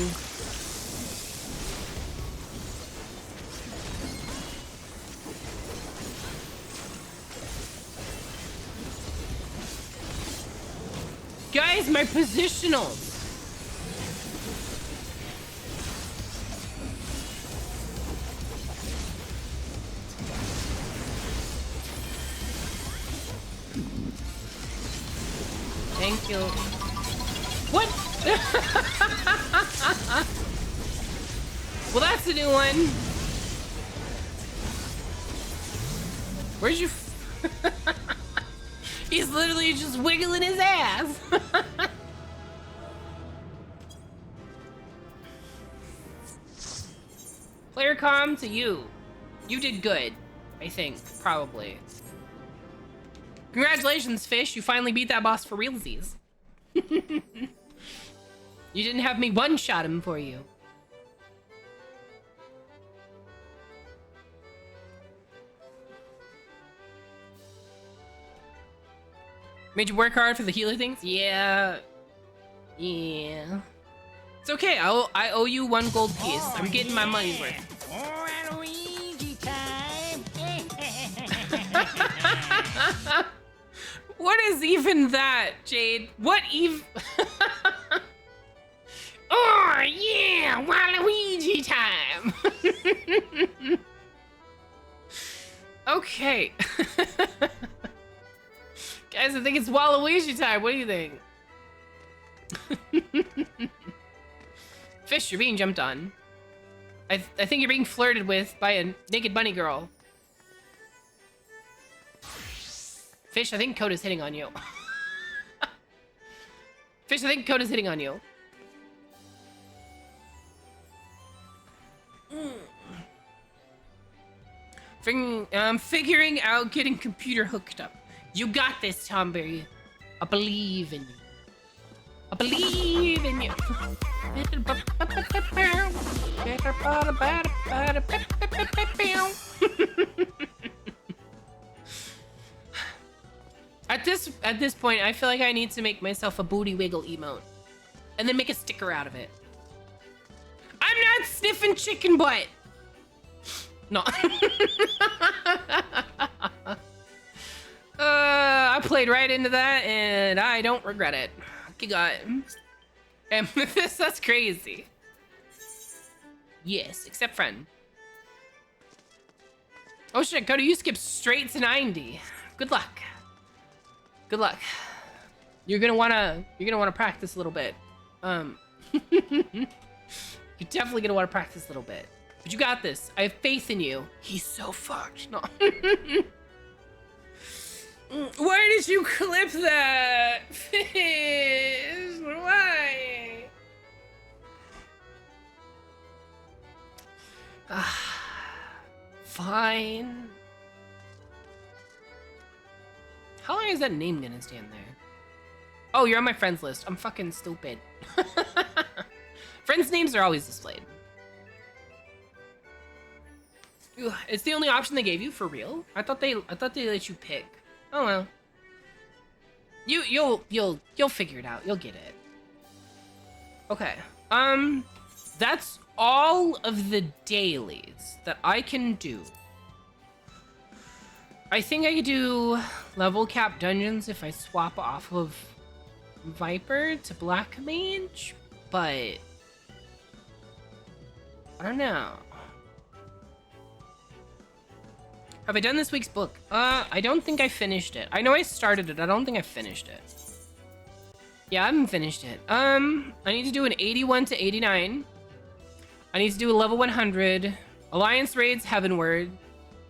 Guys, my positionals. Thank you. What? Well, that's a new one. Where'd you... He's literally just wiggling his ass. Player comm to you. You did good, I think, probably. Congratulations, Fish. You finally beat that boss for realsies. You didn't have me one-shot him for you. Made you work hard for the healer things? Yeah. Yeah. It's okay. I owe you 1 gold piece. I'm getting my money's worth. What is even that, Jade? What even? Oh, yeah! Waluigi time! Okay. Guys, I think it's Waluigi time. What do you think? Fish, you're being jumped on. I think you're being flirted with by a naked bunny girl. Fish, I think Coda's hitting on you. Fish, I think Coda's hitting on you. Figuring out getting computer hooked up. You got this, Tomberry. I believe in you. I believe in you. At this point, I feel like I need to make myself a booty wiggle emote. And then make a sticker out of it. I'm not sniffing chicken butt! No. I played right into that, and I don't regret it. Okay, God. And that's crazy. Yes, except friend. Oh shit, Cody, you skipped straight to 90. Good luck. Good luck. You're gonna wanna practice a little bit. You're definitely gonna wanna practice a little bit. But you got this. I have faith in you. He's so fucked. No. Why did you clip that? Fish? Why? Fine. How long is that name gonna stand there? Oh, you're on my friends list. I'm fucking stupid. Friends' names are always displayed. It's the only option they gave you, for real? I thought they let you pick. Oh well. You'll figure it out. You'll get it. Okay. That's all of the dailies that I can do. I think I could do level cap dungeons if I swap off of Viper to Black Mage, but I don't know. Have I done this week's book? I don't think I finished it. I know I started it. I don't think I finished it. Yeah, I haven't finished it. I need to do an 81 to 89. I need to do a level 100. Alliance raids, Heavenward.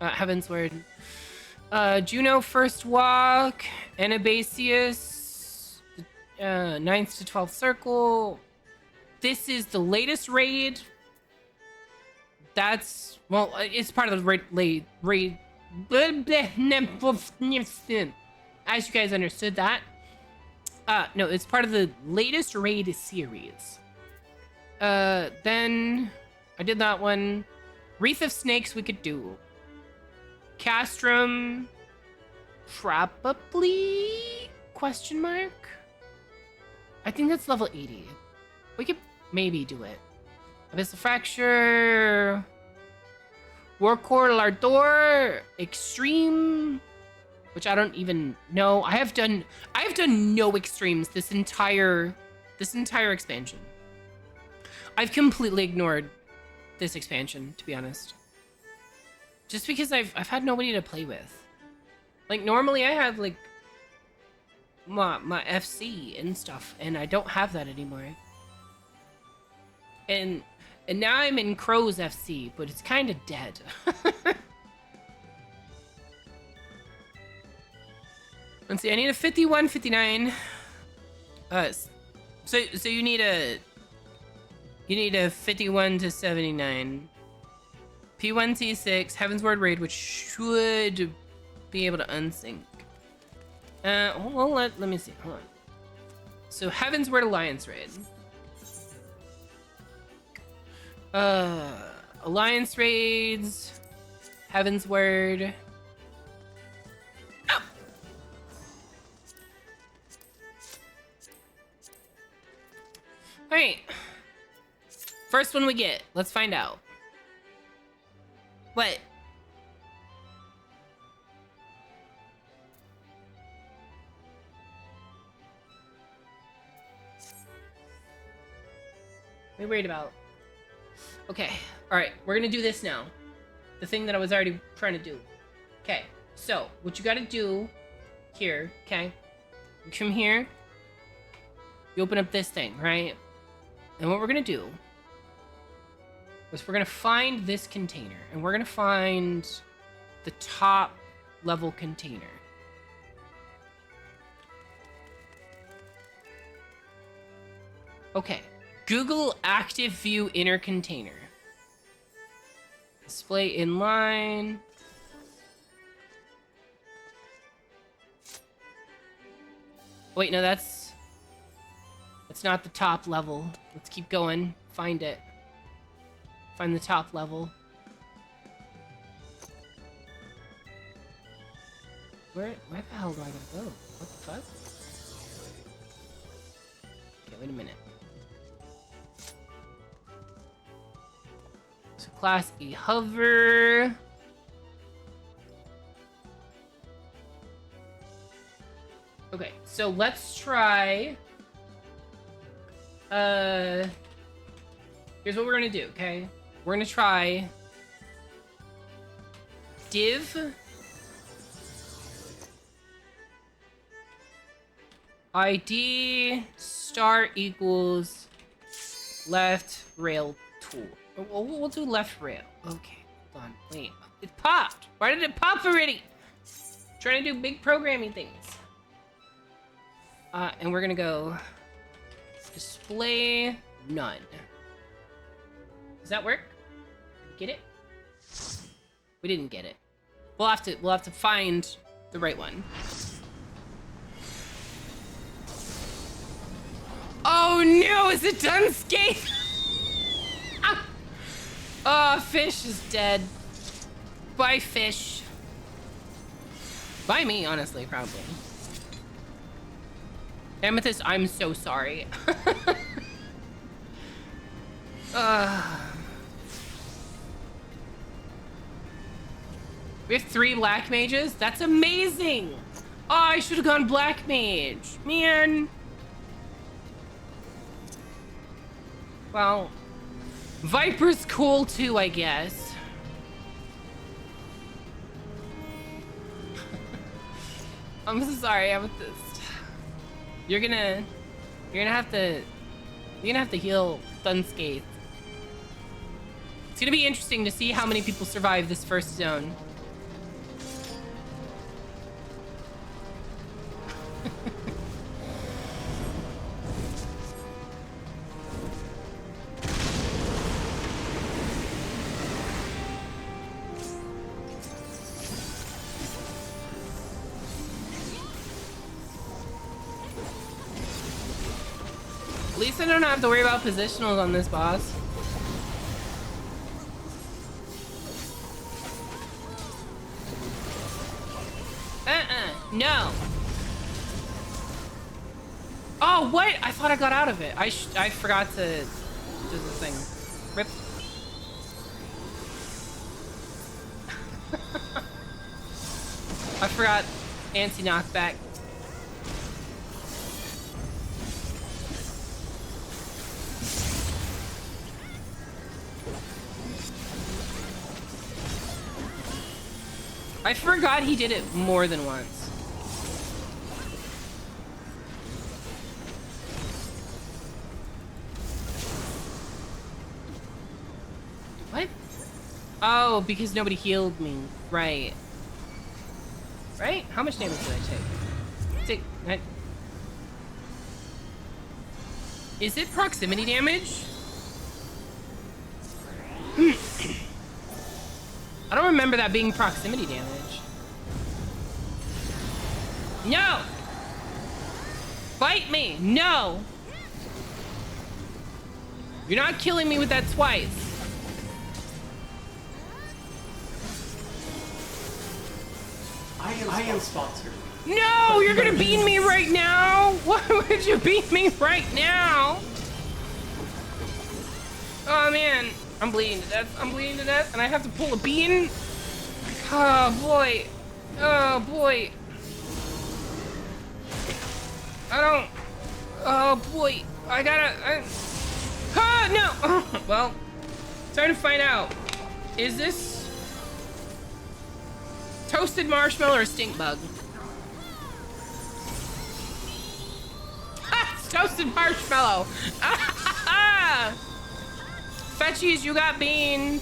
Heavensward. Juno First Walk. Anabasius. 9th to 12th Circle. This is the latest raid. That's, well, it's part of the raid. As you guys understood that. No, it's part of the latest raid series. Then I did that one. Wreath of Snakes we could do. Castrum, probably? Question mark? I think that's level 80. We could maybe do it. Abyssal Fracture, Warcore Lardor, Extreme, which I don't even know. I have done no extremes this entire expansion. I've completely ignored this expansion, to be honest. Just because I've had nobody to play with. Like, normally I have, like, my FC and stuff, and I don't have that anymore. And now I'm in Crow's FC, but it's kind of dead. Let's see, I need a 51, 59. So you need a 51 to 79. P1T6, Heaven's Word Raid, which should be able to unsync. Well, let me see. Hold on. So Heaven's Word Alliance Raid. Alliance Raids. Heaven's Word. Oh! Alright. First one we get. Let's find out. What? What are you worried about? Okay. Alright, we're gonna do this now. The thing that I was already trying to do. Okay, so what you gotta do here, okay? You come here. You open up this thing, right? And what we're gonna do is we're gonna find this container, and we're gonna find the top level container. Okay, Google Active View Inner Container. Display inline. Wait, no, that's not the top level. Let's keep going. Find it. Find the top level. Where the hell do I gotta go? What the fuck? Okay, wait a minute. So class E hover. Okay, so let's try. Here's what we're gonna do, okay? We're gonna try div ID star equals left rail tool. We'll do left rail. Okay, hold on, wait. It popped. Why did it pop already? Trying to do big programming things. And we're gonna go display none. Does that work? Get it? We didn't get it. We'll have to find the right one. Oh no, is it Dunscape? Oh, fish is dead. Bye, fish. Bye me, honestly, probably. Amethyst, I'm so sorry. We have 3 black mages? That's amazing! Oh, I should have gone black mage. Man. Well, Viper's cool too, I guess. I'm so sorry, Amethyst. You're gonna have to heal Dunscape. It's gonna be interesting to see how many people survive this first zone. At least I don't have to worry about positionals on this boss. No. Oh, what? I thought I got out of it. I forgot to do the thing. Rip. I Fancy knockback. I forgot he did it more than once. What? Oh, because nobody healed me. Right. Right? How much damage did I take? Is it proximity damage? I don't remember that being proximity damage. No! Bite me! No! You're not killing me with that twice. I am sponsored. No! You're gonna beat me right now! Why would you beat me right now? Oh man. I'm bleeding to death. I'm bleeding to death, and I have to pull a bean. Oh boy. Oh boy. I don't. Oh boy. I gotta. Ah, no. Well, time to find out. Is this toasted marshmallow or stink bug? It's toasted marshmallow. Fetchies, you got beaned.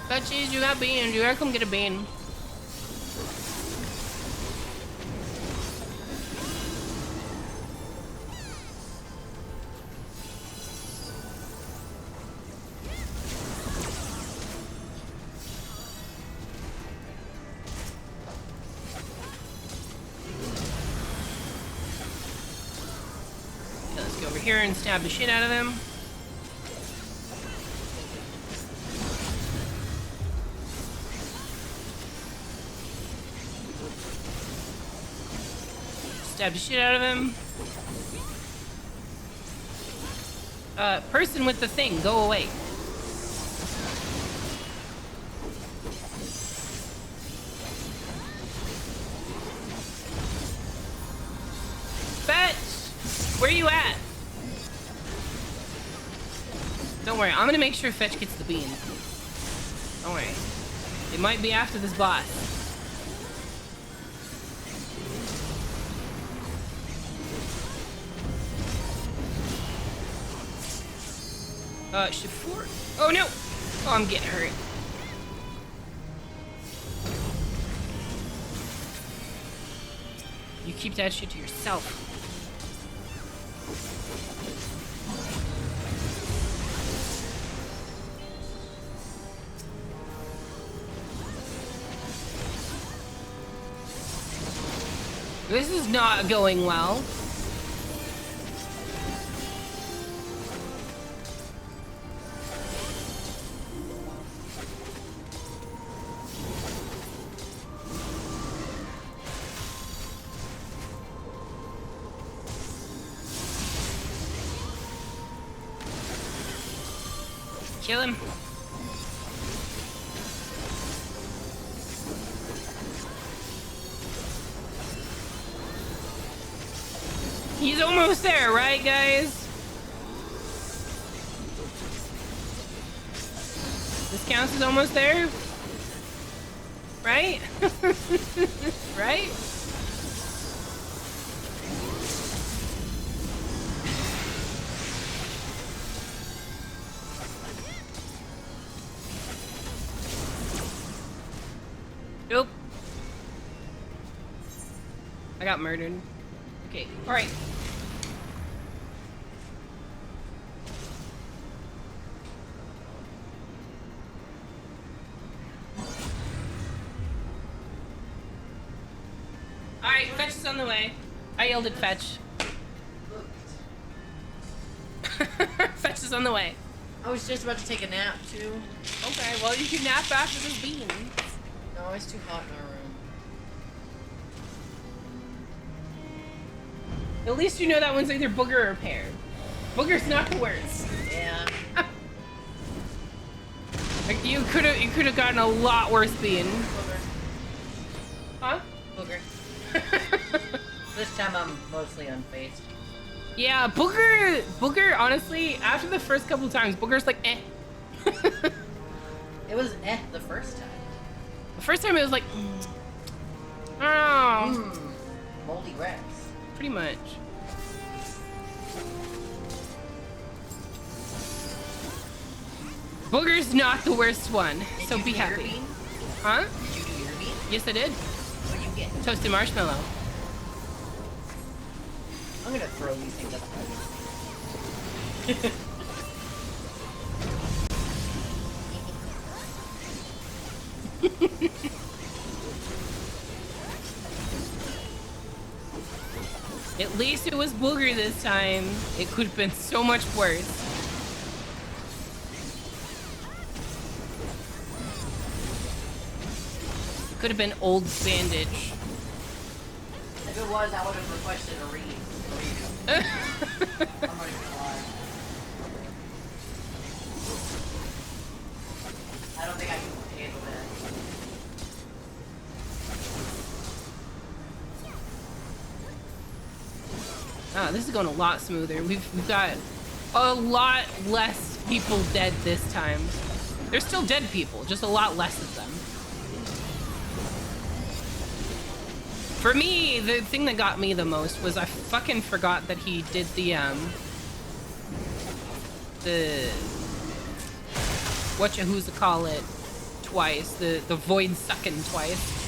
Fetchies, you got beaned. You gotta come get a bean. Here and stab the shit out of them. Stab the shit out of him. Person with the thing, go away. Fetch! Where you at? Don't worry, I'm gonna make sure Fetch gets the bean. Don't worry. It might be after this boss. Shift oh no! Oh, I'm getting hurt. You keep that shit to yourself. This is not going well. Kill him. He's almost there, right, guys? This counts as almost there? Right? Right? Nope. I got murdered. Okay, alright. Alright, Fetch is on the way. I yelled at Fetch. Fetch is on the way. I was just about to take a nap, too. Okay, well you can nap after this bean. No, it's too hot in our room. At least you know that one's either booger or pear. Booger's not the worst. Yeah. I Like you could have gotten a lot worse being. Huh? Booger. This time I'm mostly unfazed. Yeah, Booger, honestly, after the first couple of times, Booger's like, eh. It was the first time. The first time it was like, oh, Moldy grass. pretty much. Booger's not the worst one, so be happy. Huh? Did you do your bean? Yes, I did. What'd you get? Toasted marshmallow. I'm gonna throw these things up. At least it was Booger this time. It could have been so much worse. Could have been old bandage. If it was, I would have requested a read. I'm not even gonna lie. I don't think I can handle that. Ah, this is going a lot smoother. We've got a lot less people dead this time. There's still dead people, just a lot less of them. For me, the thing that got me the most was I fucking forgot that he did the call it twice, the void sucking twice.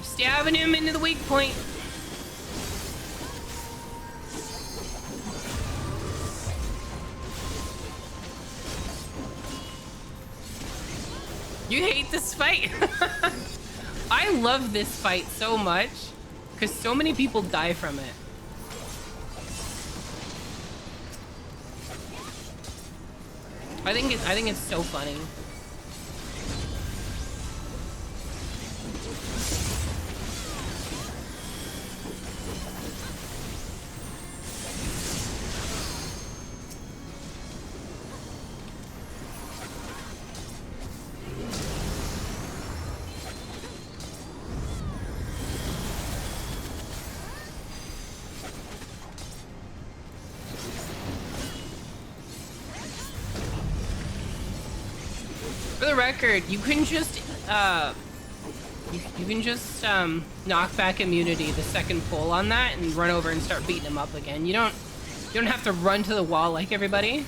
Stabbing him into the weak point. You hate this fight? I love this fight so much because so many people die from it. I think it's so funny. For the record, you can just knock back immunity the second pull on that and run over and start beating him up again. You don't have to run to the wall like everybody.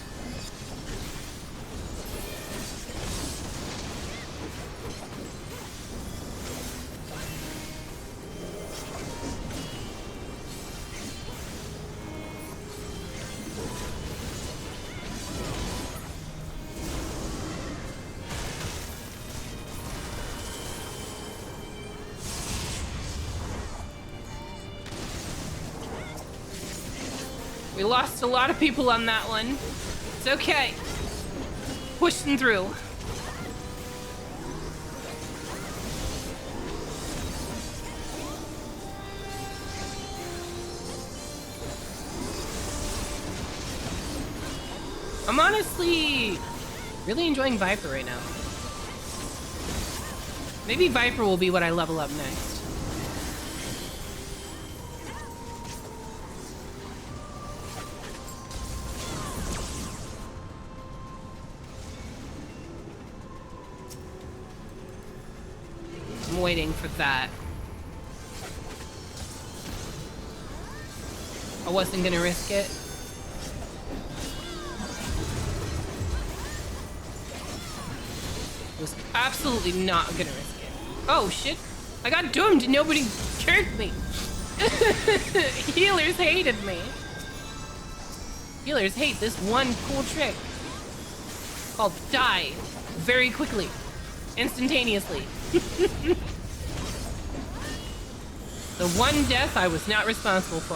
We lost a lot of people on that one. It's okay. Pushing through. I'm honestly really enjoying Viper right now. Maybe Viper will be what I level up next. I'm waiting for that. I wasn't gonna risk it. Was absolutely not gonna risk it. Oh shit! I got doomed and nobody cured me. Healers hated me. Healers hate this one cool trick called die very quickly, instantaneously. The one death I was not responsible for.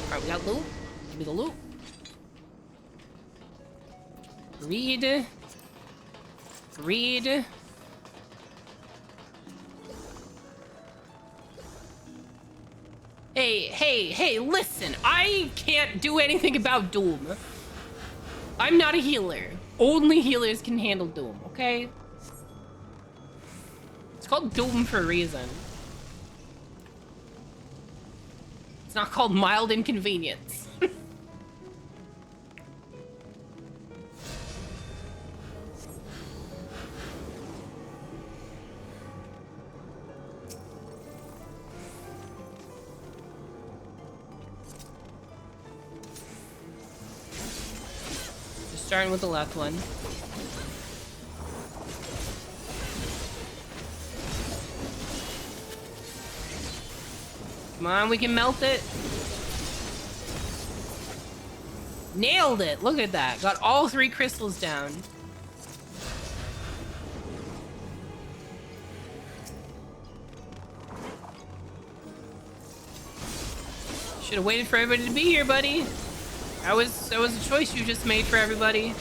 Alright, we got loot. Give me the loot. Read. Read. Hey, listen. I can't do anything about Doom. I'm not a healer. Only healers can handle Doom, okay? It's called Doom for a reason. It's not called mild inconvenience. Starting with the left one. Come on, we can melt it. Nailed it! Look at that. Got all 3 crystals down. Should have waited for everybody to be here, buddy. That was a choice you just made for everybody.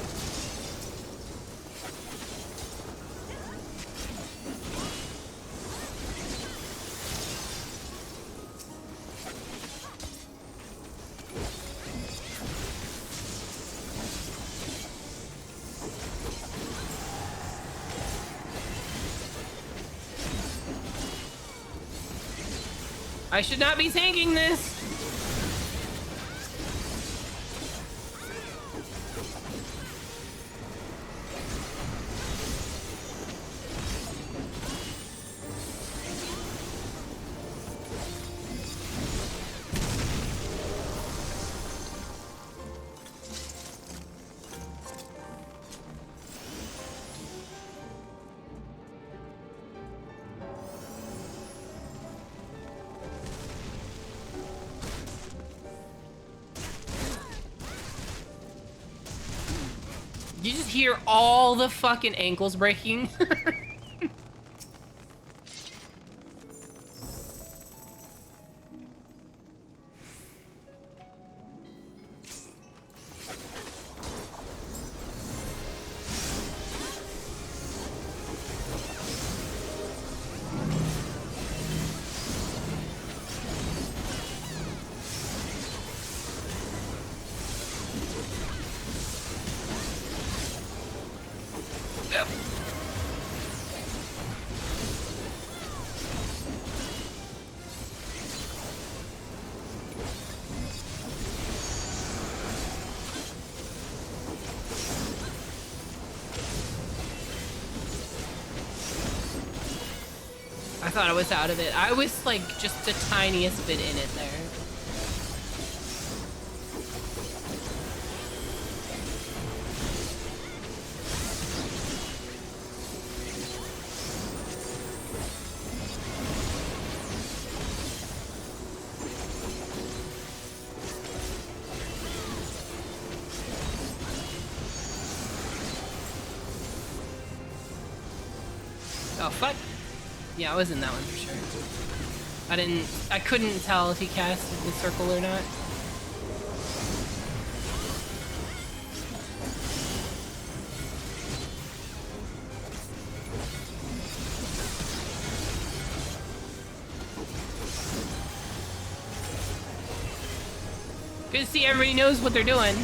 I should not be tanking this. You just hear all the fucking ankles breaking. I thought I was out of it. I was like just the tiniest bit in it there. Oh fuck. Yeah, I was in that one for sure. I couldn't tell if he casted the circle or not. Good to see everybody knows what they're doing.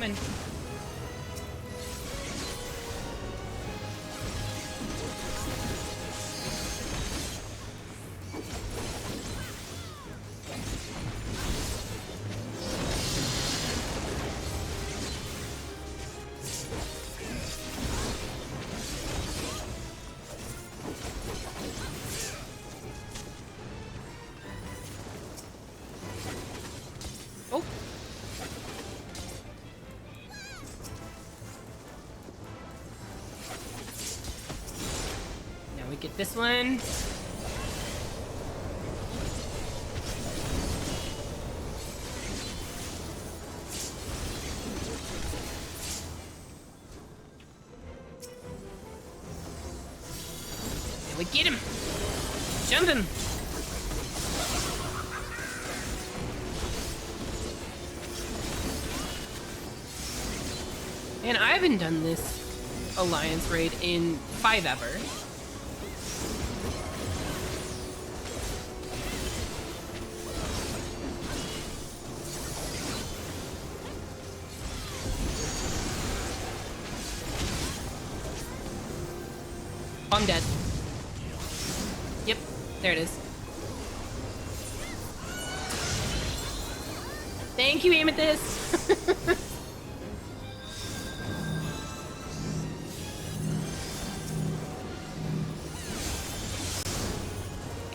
Come on. Get this one. And we get him. Jump him. And I haven't done this Alliance raid in 5 ever. I'm dead. Yep, there it is. Thank you, Amethyst.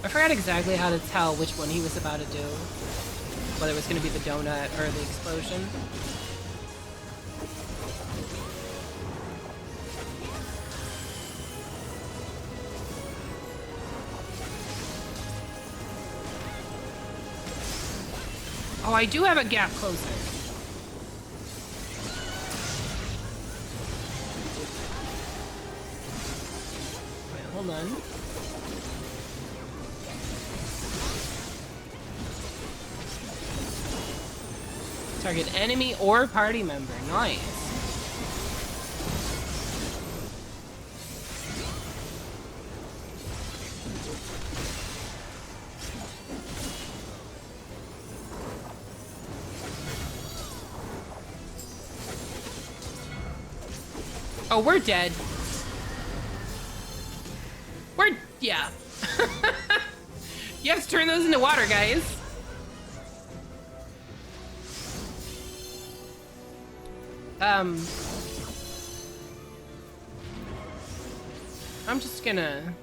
I forgot exactly how to tell which one he was about to do. Whether it was going to be the donut or the explosion. Oh, I do have a gap closer. Wait, hold on. Target enemy or party member. Nice. Oh, we're dead. Yeah. You have to turn those into water, guys. I'm just gonna...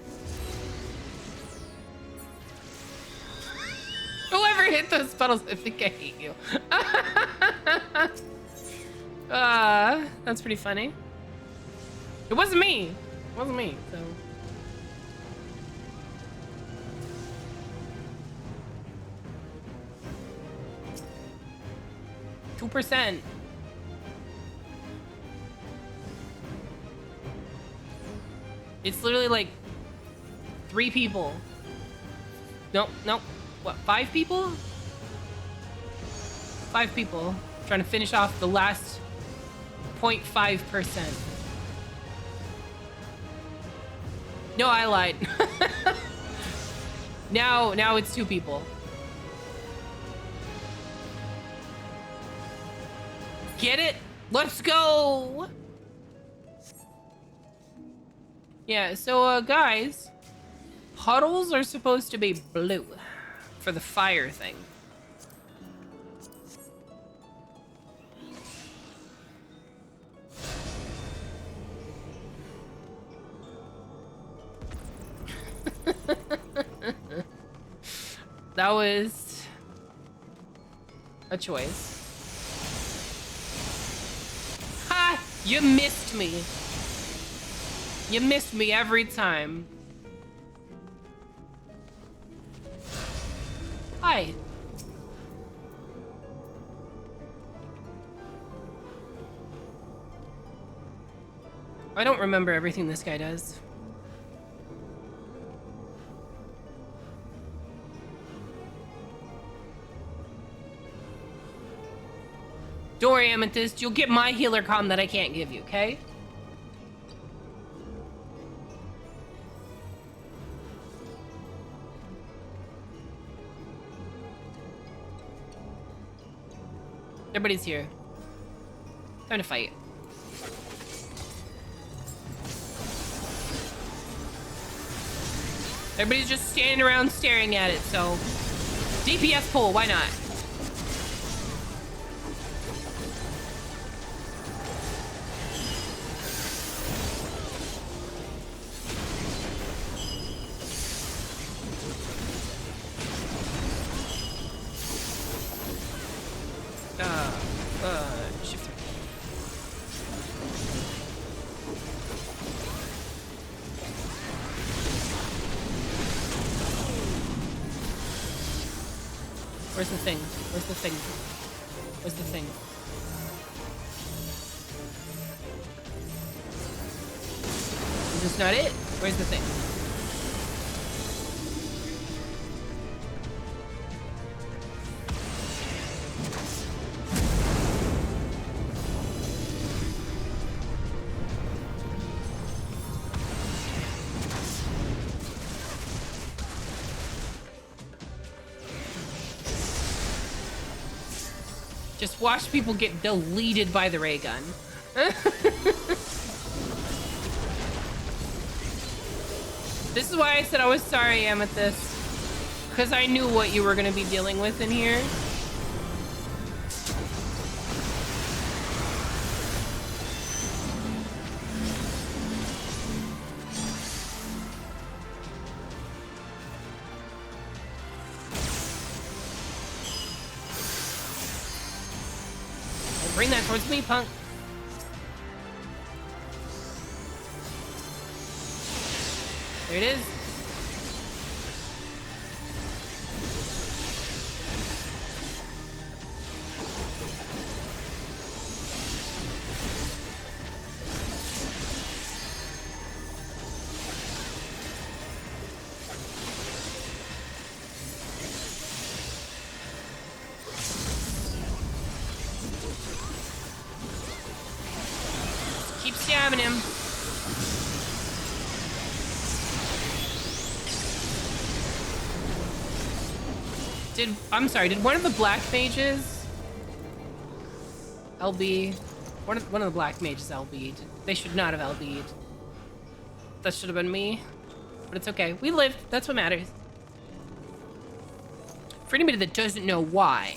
Whoever hit those puddles, I think I hate you. That's pretty funny. It wasn't me. It wasn't me, so... %. It's literally like 3 people. Nope, nope. What, 5 people? 5 people trying to finish off the last 0.5%. No, I lied. Now it's 2 people. Get it? Let's go! Yeah, so, guys, puddles are supposed to be blue for the fire thing. That was a choice. Ha! You missed me. You missed me every time. Hi. I don't remember everything this guy does. Don't worry, Amethyst. You'll get my healer comm that I can't give you, okay? Everybody's here. Time to fight. Everybody's just standing around staring at it, so... DPS pull, why not? Shift. Where's the thing? Where's the thing? Where's the thing? Is this not it? Where's the thing? Just watch people get deleted by the ray gun. This is why I said I was sorry, Amethyst. Because I knew what you were going to be dealing with in here. Bring that towards me, punk. There it is. Keep stabbing him. I'm sorry, did one of the black mages LB? One of the black mages LB'd. They should not have LB'd. That should have been me. But it's okay. We lived. That's what matters. For anybody that doesn't know why,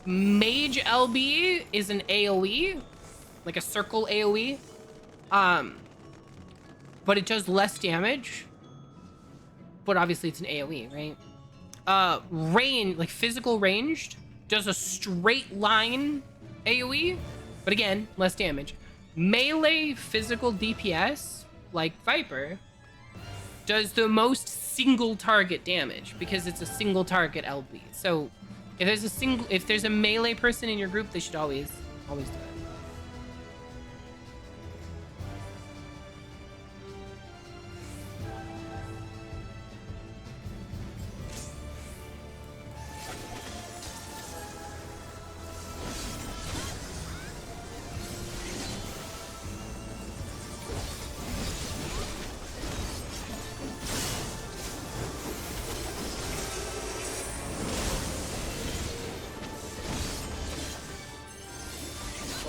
Mage LB is an AoE, like a circle AoE, but it does less damage. But obviously it's an AoE, right? Range, like physical ranged, does a straight line AoE, but again, less damage. Melee physical DPS, like Viper, does the most single target damage because it's a single target LB. So if there's a melee person in your group, they should always do it.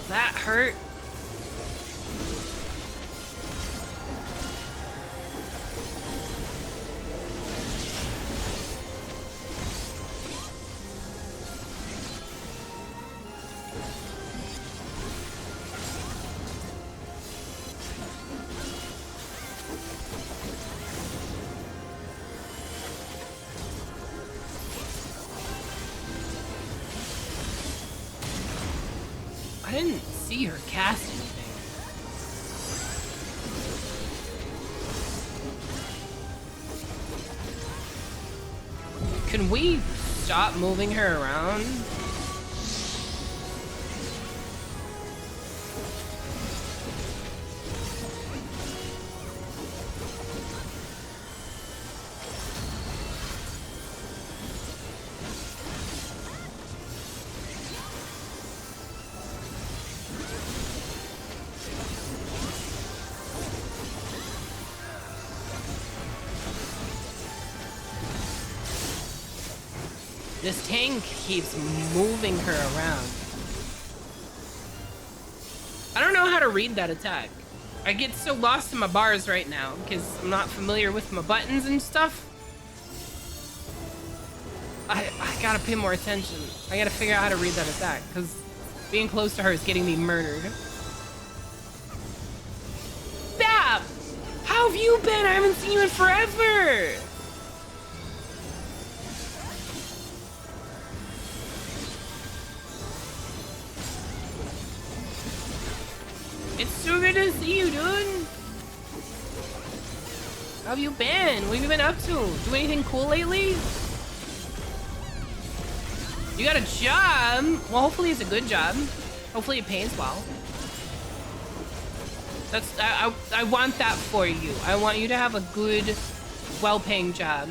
That hurt. I didn't see her cast anything. Can we stop moving her around? This tank keeps moving her around. I don't know how to read that attack. I get so lost in my bars right now because I'm not familiar with my buttons and stuff. I gotta pay more attention. I gotta figure out how to read that attack because being close to her is getting me murdered. Bab! How have you been? I haven't seen you in forever! It's so good to see you, dude. How have you been? What have you been up to? Do anything cool lately? You got a job. Well, hopefully it's a good job. Hopefully it pays well. I want that for you. I want you to have a good, well-paying job.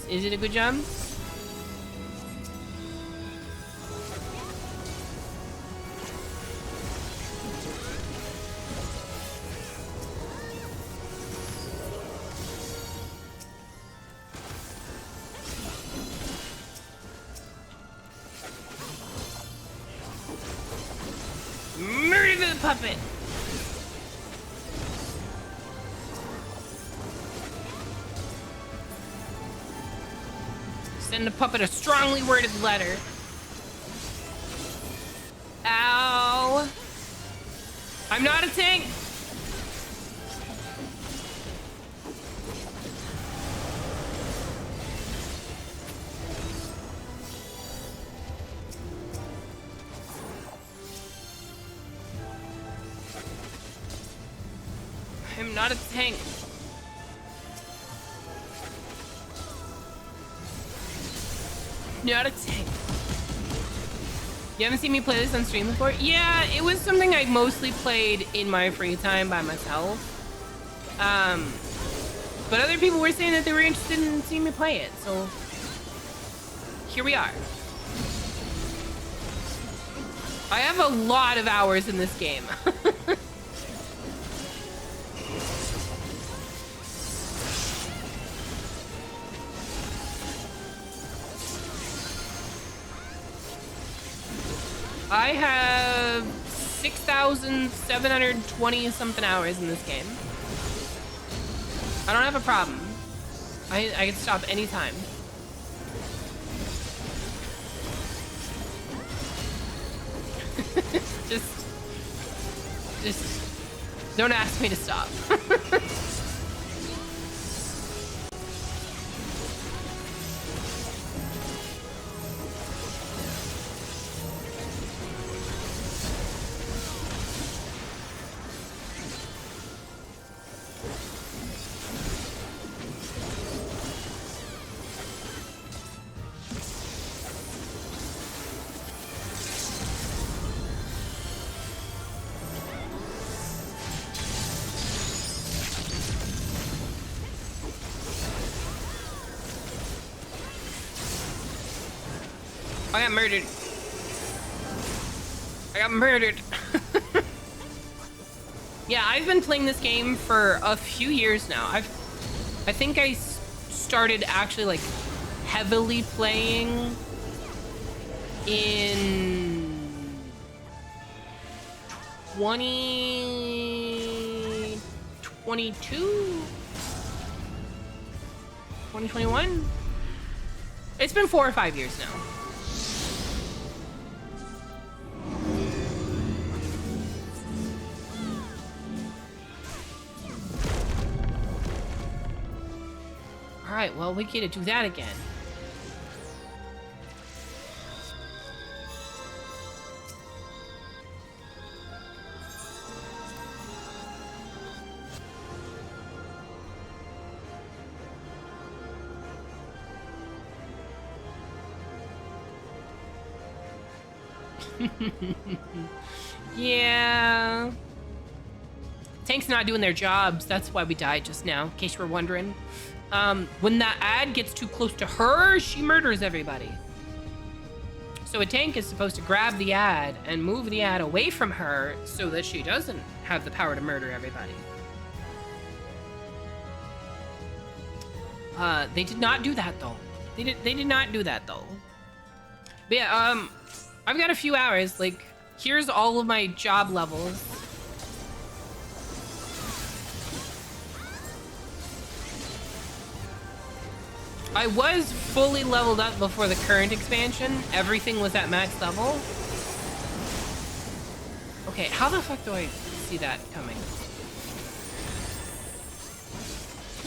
Is it a good job? Murder the puppet! Send the puppet a strongly worded letter. Ow. I'm not a tank. I'm not a tank. Not a tank. You haven't seen me play this on stream before? Yeah, it was something I mostly played in my free time by myself. But other people were saying that they were interested in seeing me play it, so here we are. I have a lot of hours in this game. I have 6,720 something hours in this game. I don't have a problem. I can stop anytime. just don't ask me to stop. I got murdered. I got murdered. Yeah, I've been playing this game for a few years now. I think I started actually like heavily playing in 2022, 2021. It's been 4 or 5 years now. All right, well, we get to do that again. Yeah. Tank's not doing their jobs. That's why we died just now, in case you were wondering. When that ad gets too close to her, she murders everybody. So a tank is supposed to grab the ad and move the ad away from her so that she doesn't have the power to murder everybody. They did not do that though. They did not do that though. But yeah, I've got a few hours. Like, here's all of my job levels. I was fully leveled up before the current expansion. Everything was at max level. Okay, how the fuck do I see that coming?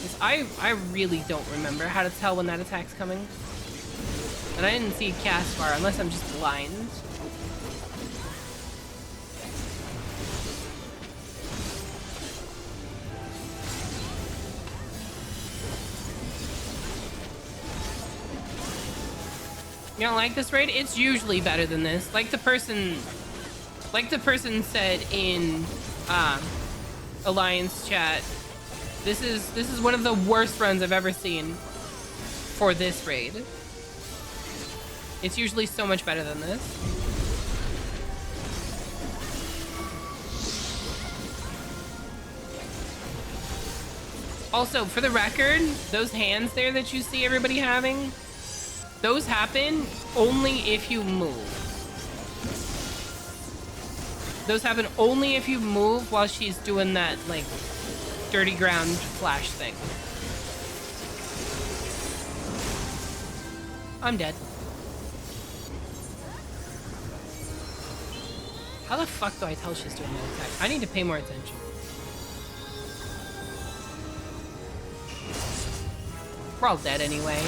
'Cause I really don't remember how to tell when that attack's coming. And I didn't see it cast far, unless I'm just blind. You don't like this raid? It's usually better than this. Like the person said in Alliance chat, this is one of the worst runs I've ever seen for this raid. It's usually so much better than this. Also, for the record, those hands there that you see everybody having, those happen only if you move. Those happen only if you move while she's doing that, like, dirty ground flash thing. I'm dead. How the fuck do I tell she's doing that attack? I need to pay more attention. We're all dead anyway.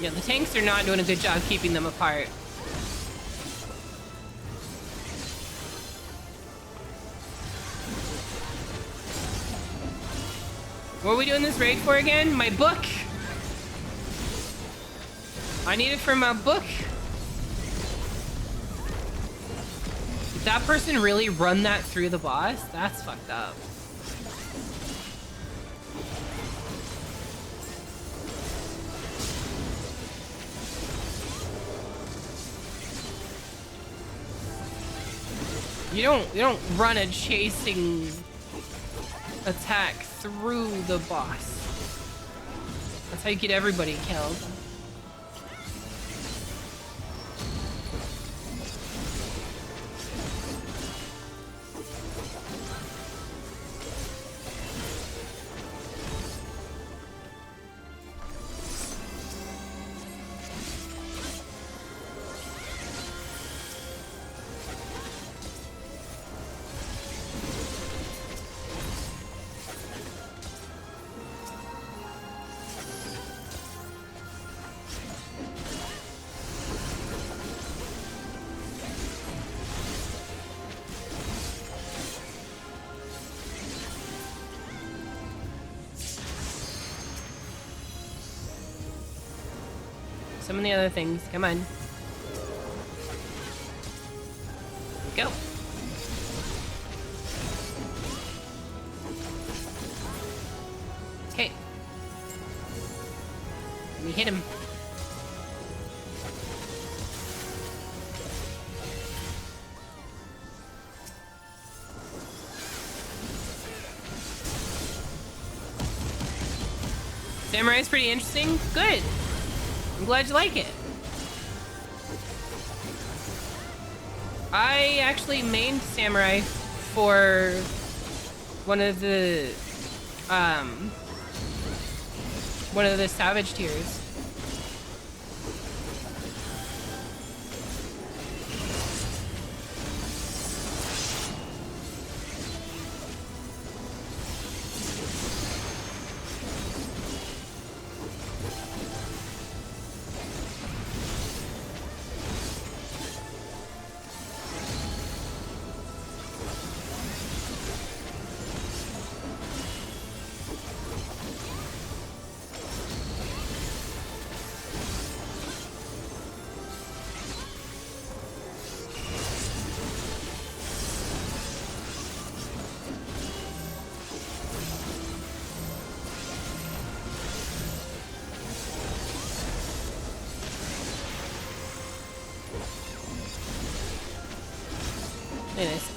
Yeah, the tanks are not doing a good job keeping them apart. What are we doing this raid for again? My book! I need it for my book. Did that person really run that through the boss? That's fucked up. You don't run a chasing attack through the boss. That's how you get everybody killed. Some of the other things. Come on. Go. Okay. Let me hit him. Samurai's pretty interesting. Good. I'm glad you like it. I actually mained Samurai for one of the Savage tiers.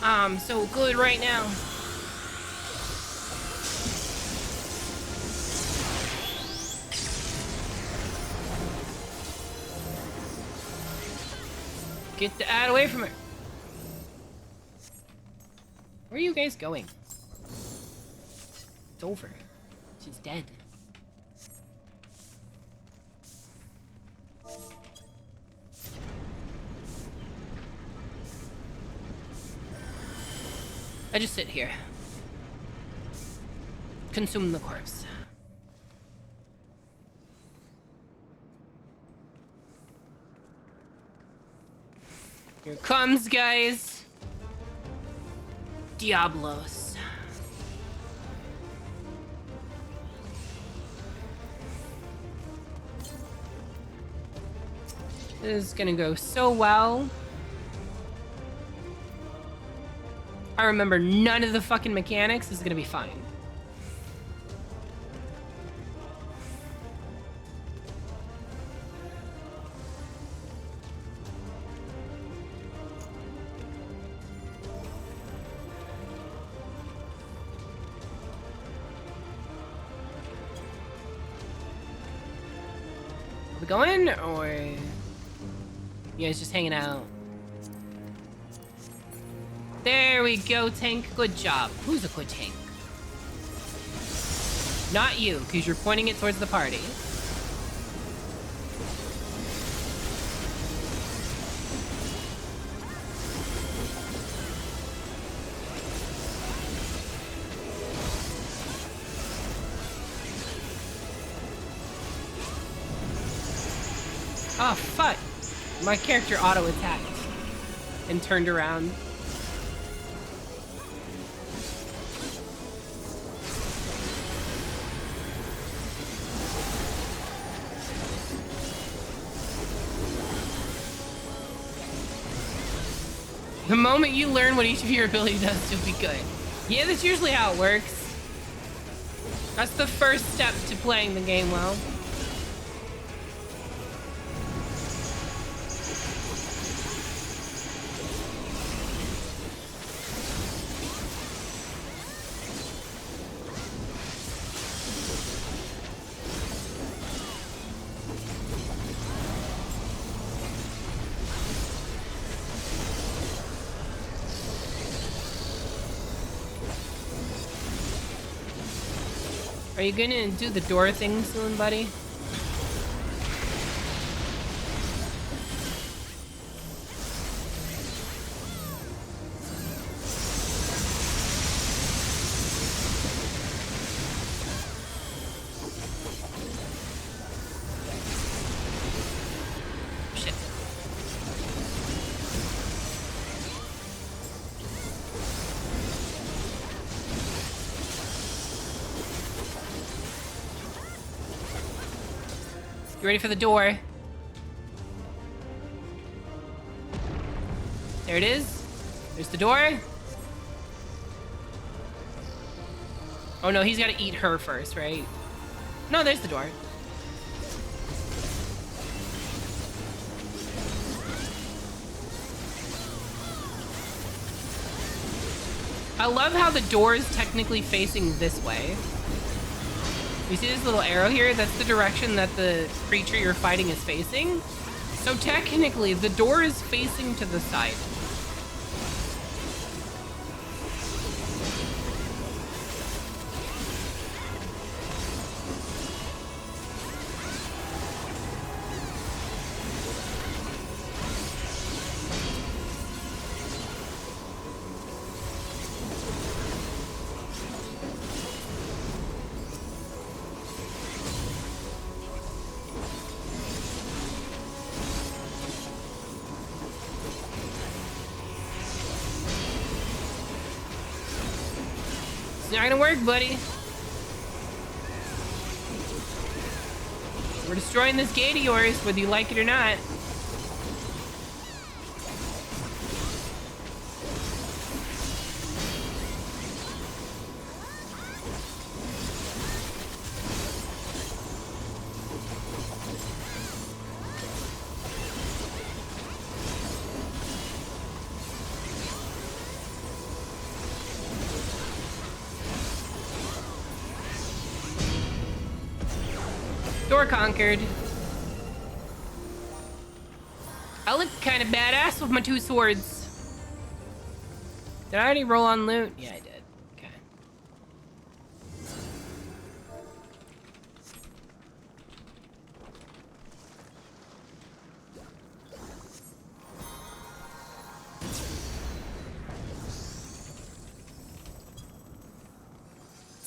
I'm so good right now. Get the ad away from her. Where are you guys going? It's over. She's dead. I just sit here. Consume the corpse. Here it comes, guys. Diablos. This is gonna go so well. I remember none of the fucking mechanics. This is gonna be fine. Are we going, or you guys just hanging out? There we go, tank. Good job. Who's a good tank? Not you, because you're pointing it towards the party. Oh, fuck. My character auto-attacked and turned around. The moment you learn what each of your abilities does, you'll be good. Yeah, that's usually how it works. That's the first step to playing the game well. Are you gonna do the door thing soon, buddy? Shit. You ready for the door? There it is. There's the door. Oh no, he's got to eat her first, right? No, there's the door. I love how the door is technically facing this way. You see this little arrow here? That's the direction that the creature you're fighting is facing. So technically, the door is facing to the side. It's not gonna work, buddy. We're destroying this gate of yours, whether you like it or not. Door conquered. I look kind of badass with my two swords. Did I already roll on loot? Yeah, I did. Okay.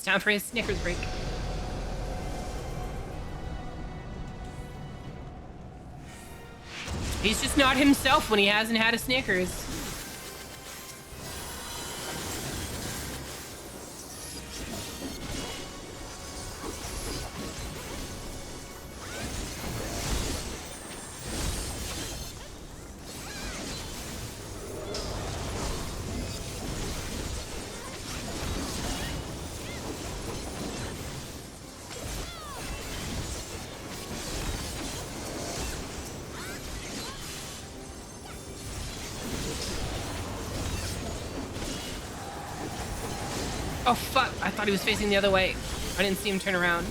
Time for his Snickers break. He's just not himself when he hasn't had a Snickers. Oh fuck, I thought he was facing the other way. I didn't see him turn around.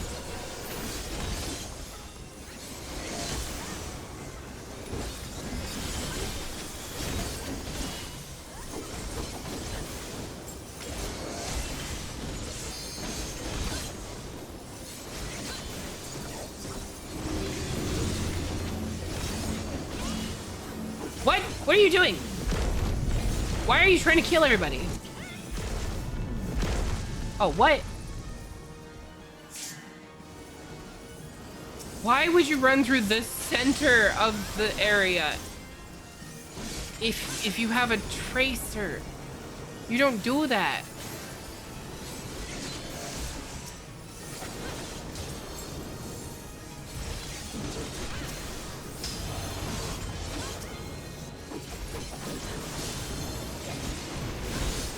What? What are you doing? Why are you trying to kill everybody? Oh, what? Why would you run through the center of the area? If you have a tracer, you don't do that.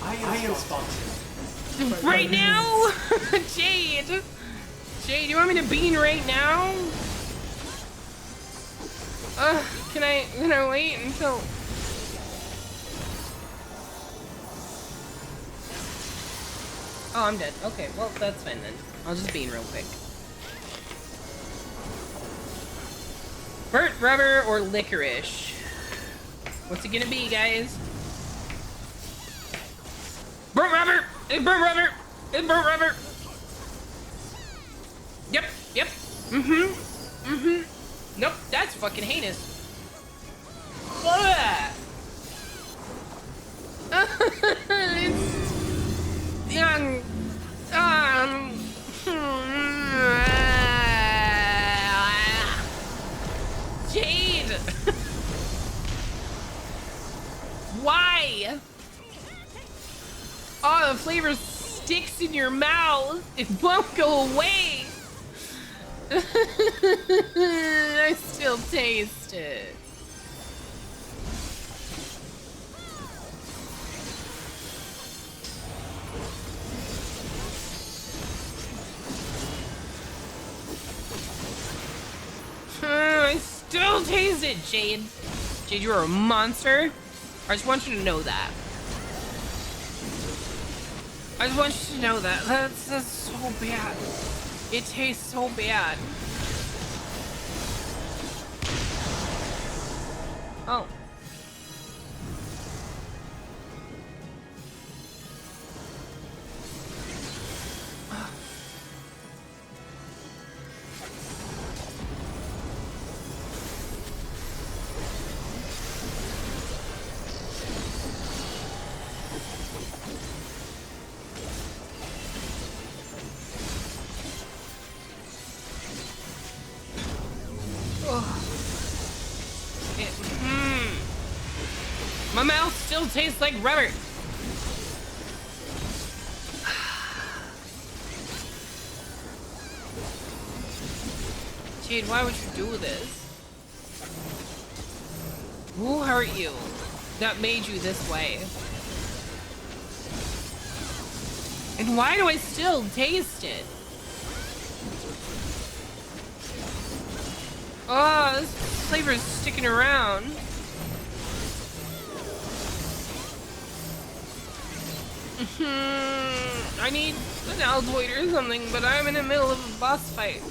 I am sponsored. Right now? Jade! Jade, you want me to bean right now? Can I wait until... Oh, I'm dead. Okay, well, that's fine then. I'll just bean real quick. Burnt rubber or licorice? What's it gonna be, guys? Burnt rubber! It's burnt rubber! It's burnt rubber! Yep, yep. Mm-hmm. Mm-hmm. Nope, that's fucking heinous. It's young. Jade! Why? Oh, the flavor sticks in your mouth. It won't go away. I still taste it. I still taste it, Jade. Jade, you're a monster. I just want you to know that. I just want you to know that. That's so bad. It tastes so bad. Oh. My mouth still tastes like rubber. Jade, why would you do this? Who hurt you that made you this way? And why do I still taste it? Oh, this flavor is sticking around. I need an Altoid or something, but I'm in the middle of a boss fight.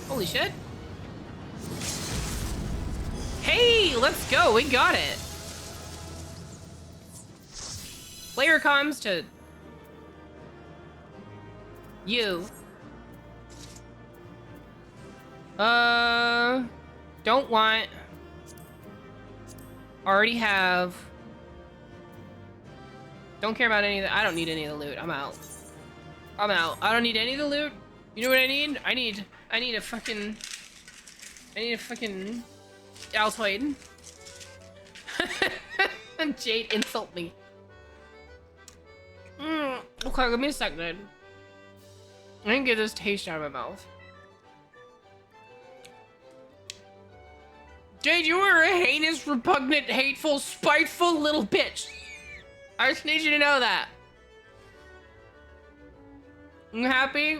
Holy shit. Hey, let's go. We got it. player comms to you. Don't want. Already have. Don't care about any of that. I don't need any of the loot. I'm out. I'm out. I don't need any of the loot. You know what I need? I need a fucking Altoid. Jade insult me. Okay, give me a second. I can get this taste out of my mouth. Jade, you are a heinous, repugnant, hateful, spiteful little bitch. I just need you to know that. You happy?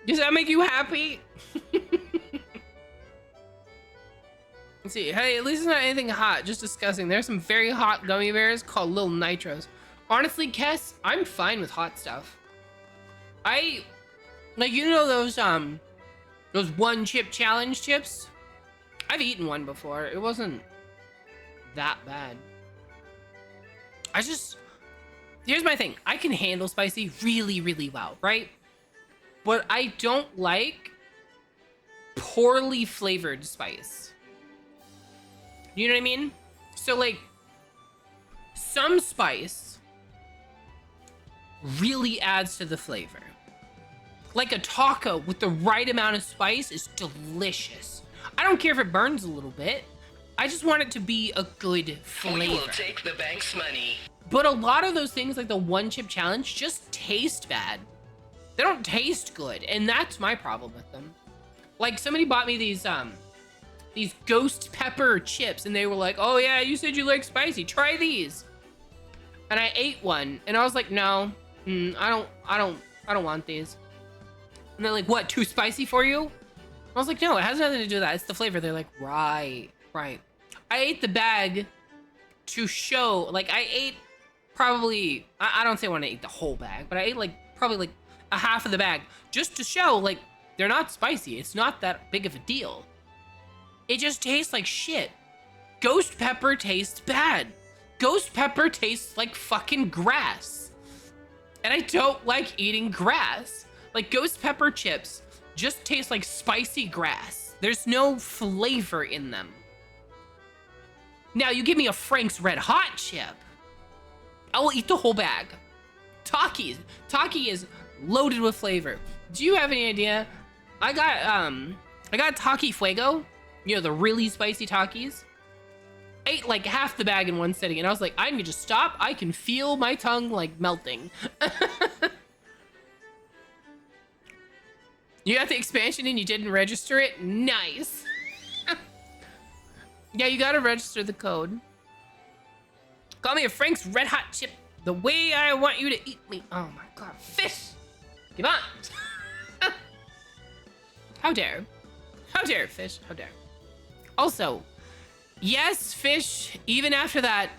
Does that make you happy? Let's see. Hey, at least it's not anything hot, just disgusting. There's some very hot gummy bears called Little Nitros. Honestly, Kess, I'm fine with hot stuff. Like, you know those one chip challenge chips? I've eaten one before. It wasn't that bad. Here's my thing. I can handle spicy really, really well, right? But I don't like poorly flavored spice. You know what I mean? So, like, some spice really adds to the flavor. Like a taco with the right amount of spice is delicious. I don't care if it burns a little bit. I just want it to be a good flavor. We will take the bank's money. But a lot of those things, like the one chip challenge, just taste bad. They don't taste good, and that's my problem with them. Like, somebody bought me these ghost pepper chips, and they were like, "Oh yeah, you said you like spicy. Try these." And I ate one, and I was like, "No, I don't want these." And they're like, "What? Too spicy for you?" I was like, "No, it has nothing to do with that. It's the flavor." They're like, "Right." I ate the bag to show, like, I ate probably, I don't say I want to eat the whole bag, but I ate probably like a half of the bag just to show, like, they're not spicy. It's not that big of a deal. It just tastes like shit. Ghost pepper tastes bad. Ghost pepper tastes like fucking grass. And I don't like eating grass. Like, ghost pepper chips just taste like spicy grass. There's no flavor in them. Now, you give me a Frank's Red Hot chip, I will eat the whole bag. Taki is loaded with flavor. Do you have any idea? I got Taki Fuego, you know, the really spicy Takis. Ate like half the bag in one sitting, and I was like, I need to stop. I can feel my tongue like melting. You got the expansion and you didn't register it? Nice. Yeah, you gotta register the code. Call me a Frank's Red Hot chip the way I want you to eat me. Oh my god, fish! Give on! How dare? How dare, fish? How dare? Also, yes, fish, even after that,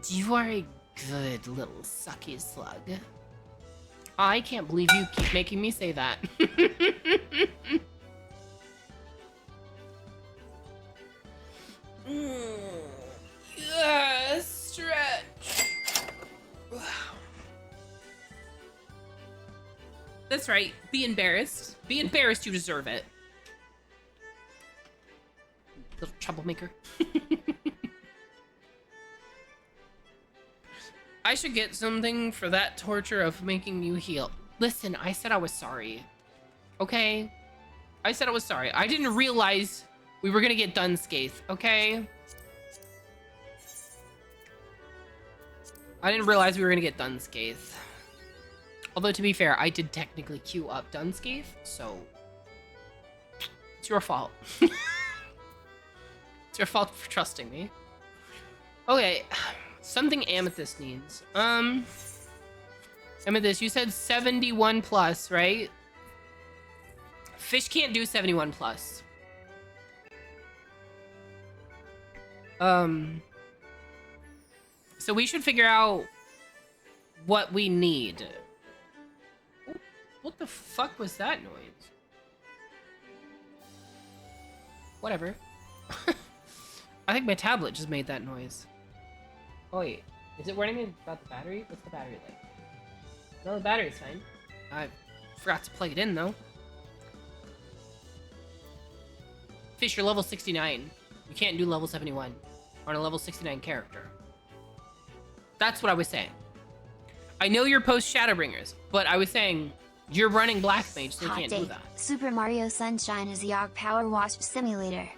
you are a good little sucky slug. I can't believe you keep making me say that. Yes, stretch. That's right. Be embarrassed. Be embarrassed. You deserve it. Little troublemaker. I should get something for that torture of making you heal. Listen, I said I was sorry. Okay? I said I was sorry. I didn't realize we were gonna get done scathed, okay? I didn't realize we were gonna get done scathed. Although, to be fair, I did technically queue up done scathed, so it's your fault. It's your fault for trusting me. Okay, something Amethyst needs. Amethyst, you said 71 plus, right? Fish can't do 71 plus. So we should figure out what we need. What the fuck was that noise? Whatever. I think my tablet just made that noise. Oh wait, Is it warning about the battery? What's the battery like? No, the battery's fine. I forgot to plug it in, though. Fish, you're level 69. You can't do level 71 on a level 69 character. That's what I was saying. I know you're post Shadowbringers, but I was saying you're running Black Mage, so you Hot can't do take. that. Super Mario Sunshine is the Arc Power Wash Simulator.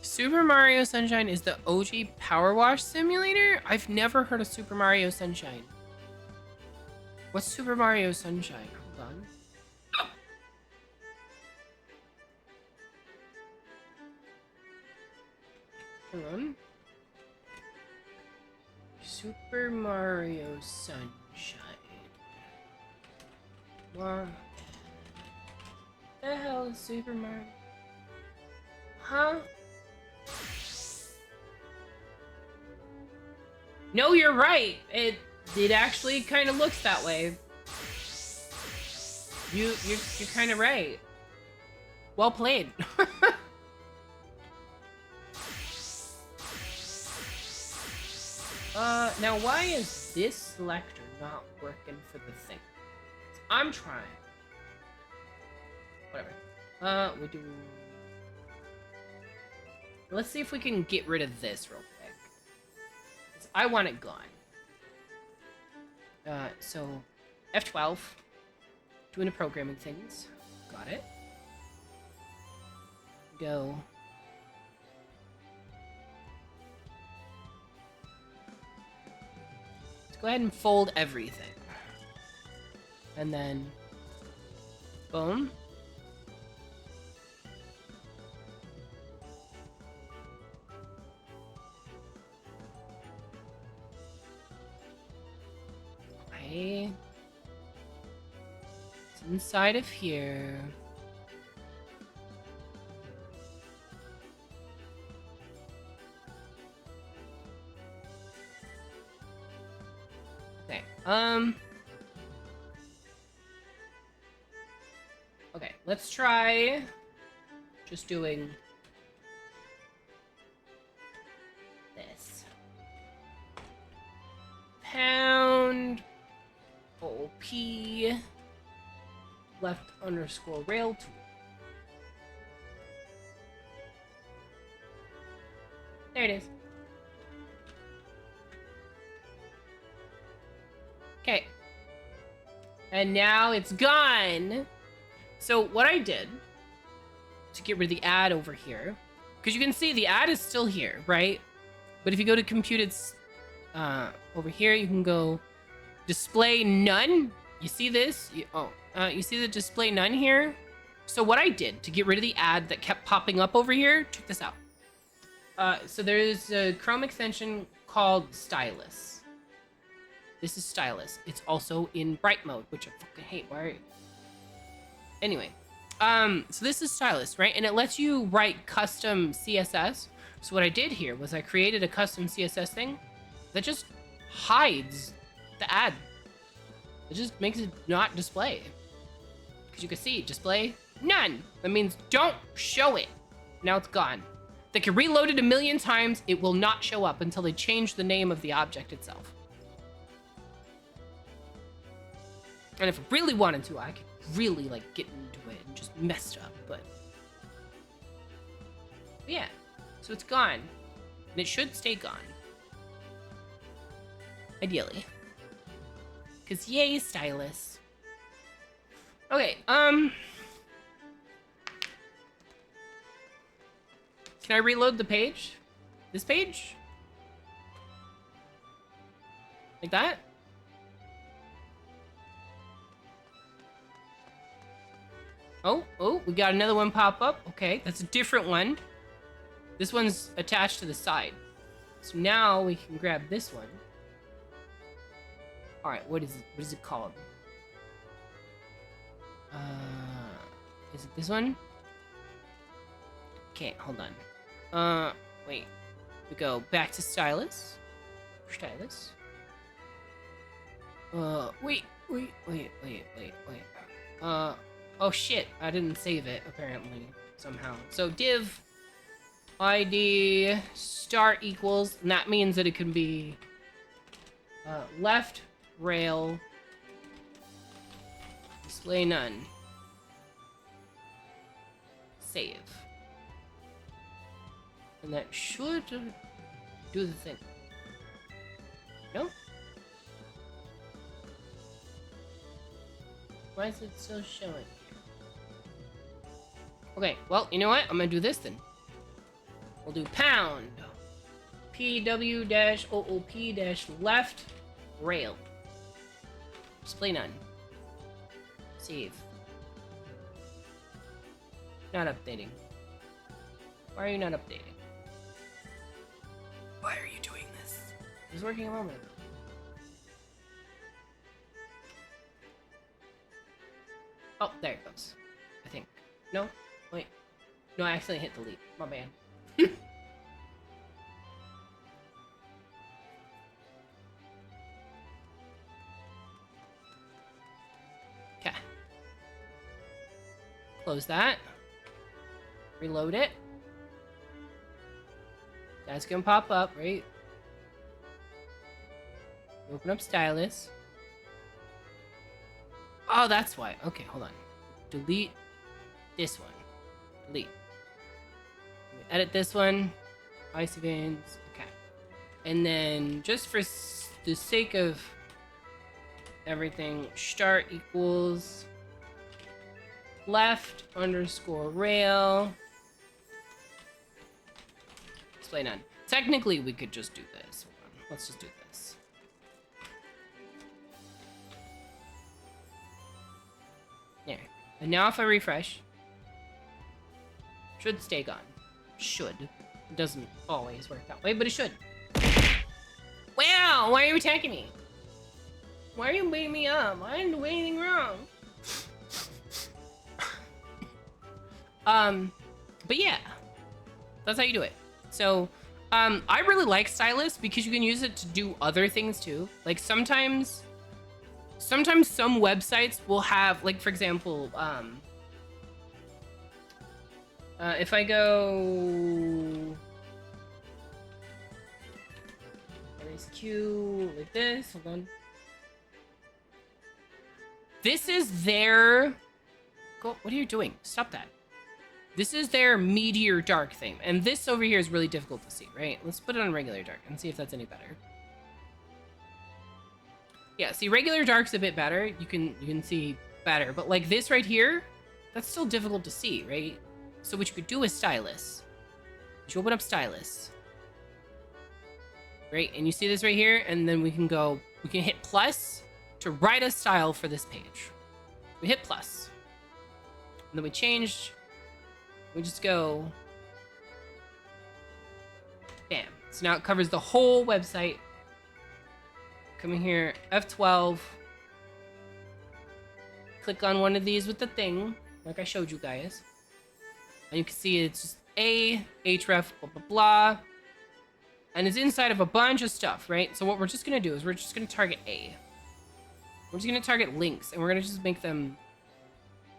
Super Mario Sunshine is the OG Power Wash Simulator? I've never heard of Super Mario Sunshine. What's Super Mario Sunshine? Hold on. Hang on. Super Mario Sunshine. What the hell is Super Mario? Huh? No, you're right. It actually kind of looks that way. You're kind of right. Well played. Now why is this selector not working for the thing? I'm trying. Whatever. We do. Let's see if we can get rid of this real quick. 'Cause I want it gone. So F12. Doing the programming things. Got it. Go. Let's go ahead and fold everything. And then boom. Okay. It's inside of here. Okay. Okay, let's try just doing this. Pound OP left underscore rail tool. There it is. Okay. And now it's gone. So what I did to get rid of the ad over here, because you can see the ad is still here, right? But if you go to computed over here, you can go display none. You see this? You see the display none here? So what I did to get rid of the ad that kept popping up over here, check this out. So there's a Chrome extension called Stylus. This is Stylus. It's also in bright mode, which I fucking hate. Why are you? Anyway, so this is Stylus, right? And it lets you write custom CSS. So what I did here was I created a custom CSS thing that just hides the ad. It just makes it not display. Because you can see, display none. That means don't show it. Now it's gone. They can reload it a million times. It will not show up until they change the name of the object itself. And if I really wanted to, I could really like get into it and just messed up, but yeah. So it's gone. And it should stay gone. Ideally. Cause yay, Stylus. Okay, can I reload the page? This page? Like that? Oh, we got another one pop up. Okay, that's a different one. This one's attached to the side. So now we can grab this one. All right, what is it? What is it called? Is it this one? Okay, hold on. Wait. We go back to Stylus. Stylus. Wait. Oh shit, I didn't save it, apparently, somehow. So div ID start equals, and that means that it can be Left rail. Display none. Save. And that should do the thing. No? Why is it still showing? Okay, well, you know what? I'm gonna do this then. We'll do pound. PW-OOP-left rail. Display none. Save. Not updating. Why are you not updating? Why are you doing this? It was working a moment ago. Oh, there it goes. I think. No? Wait. No, I accidentally hit delete. My bad. Okay. Close that. Reload it. That's gonna pop up, right? Open up stylus. Oh, that's why. Okay, hold on. Delete this one. Delete. Edit this one. Icy veins. Okay. And then, just for the sake of everything, start equals left underscore rail. Display none. Technically, we could just do this. Hold on. Let's just do this. There. And now if I refresh, should stay gone. Should. It doesn't always work that way, but it should. Wow! Why are you attacking me? Why are you beating me up? I didn't do anything wrong. But yeah. That's how you do it. So, I really like stylus because you can use it to do other things too. Like sometimes some websites will have, like for example, if I go erase Q like this, hold on. This is their, what are you doing? Stop that. This is their meteor dark thing. And this over here is really difficult to see, right? Let's put it on regular dark and see if that's any better. Yeah, see, regular dark's a bit better. You can see better. But like this right here, that's still difficult to see, right? So what you could do is stylus. You open up stylus. Right? And you see this right here? And then we can hit plus to write a style for this page. We hit plus. And then we change. We just go, bam. So now it covers the whole website. Come in here, F12. Click on one of these with the thing, like I showed you guys. And you can see it's just A, href, blah, blah, blah. And it's inside of a bunch of stuff, right? So what we're just gonna do is we're just gonna target A. We're just gonna target links, and we're gonna just make them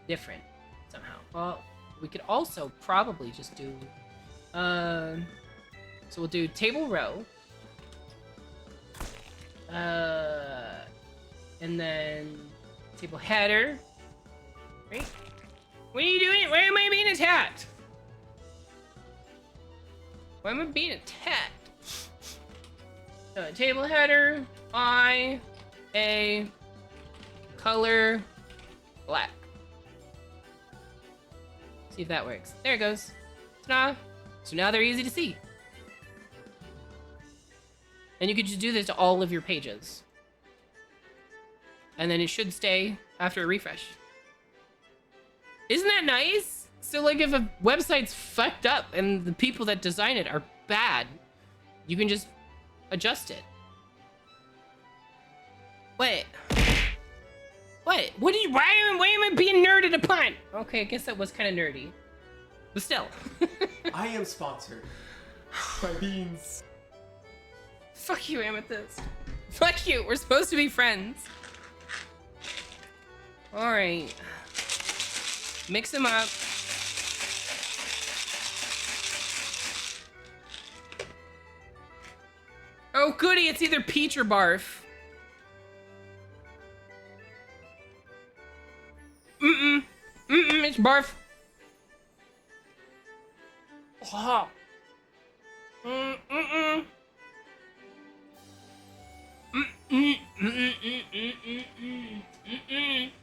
different somehow. Well, we could also probably just do, so we'll do table row, and then table header, right? What are you doing? Why am I being attacked? Why am I being attacked? Table header, A, color, black. See if that works. There it goes. Ta-da! So now they're easy to see. And you could just do this to all of your pages. And then it should stay after a refresh. Isn't that nice? So like if a website's fucked up and the people that design it are bad, you can just adjust it. Wait. What? Why am I being nerded upon? Okay, I guess that was kind of nerdy. But still. I am sponsored by beans. Fuck you, Amethyst. Fuck you. We're supposed to be friends. Alright. Mix them up. Oh, goody. It's either peach or barf. It's barf. Oh.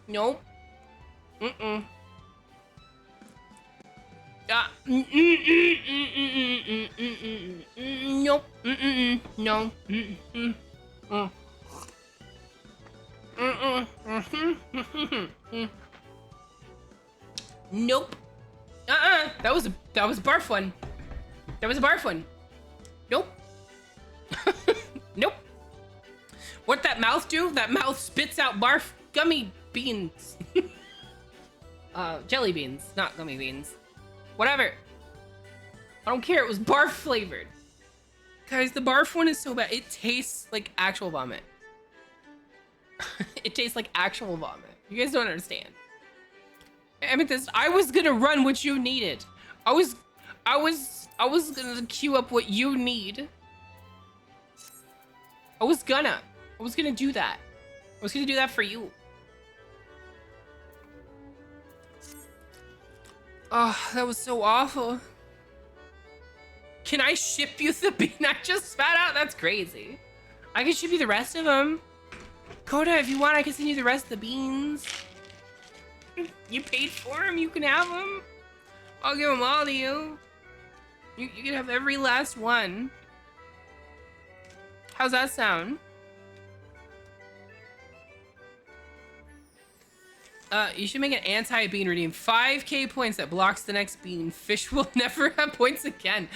Nope. Nope. No. Nope. That was a barf one. That was a barf one. Nope. Nope. What that mouth do? That mouth spits out barf gummy beans. Jelly beans, not gummy beans. Whatever. I don't care. It was barf flavored. Guys, the barf one is so bad. It tastes like actual vomit. It tastes like actual vomit. You guys don't understand. I mean, I was gonna run what you needed. I was gonna queue up what you need. I was gonna do that. I was gonna do that for you. Oh, that was so awful. Can I ship you the bean I just spat out? That's crazy. I can ship you the rest of them. Coda, if you want, I can send you the rest of the beans. You paid for them, you can have them. I'll give them all to you. You can have every last one. How's that sound? You should make an anti-bean redeem. 5k points that blocks the next bean. Fish will never have points again.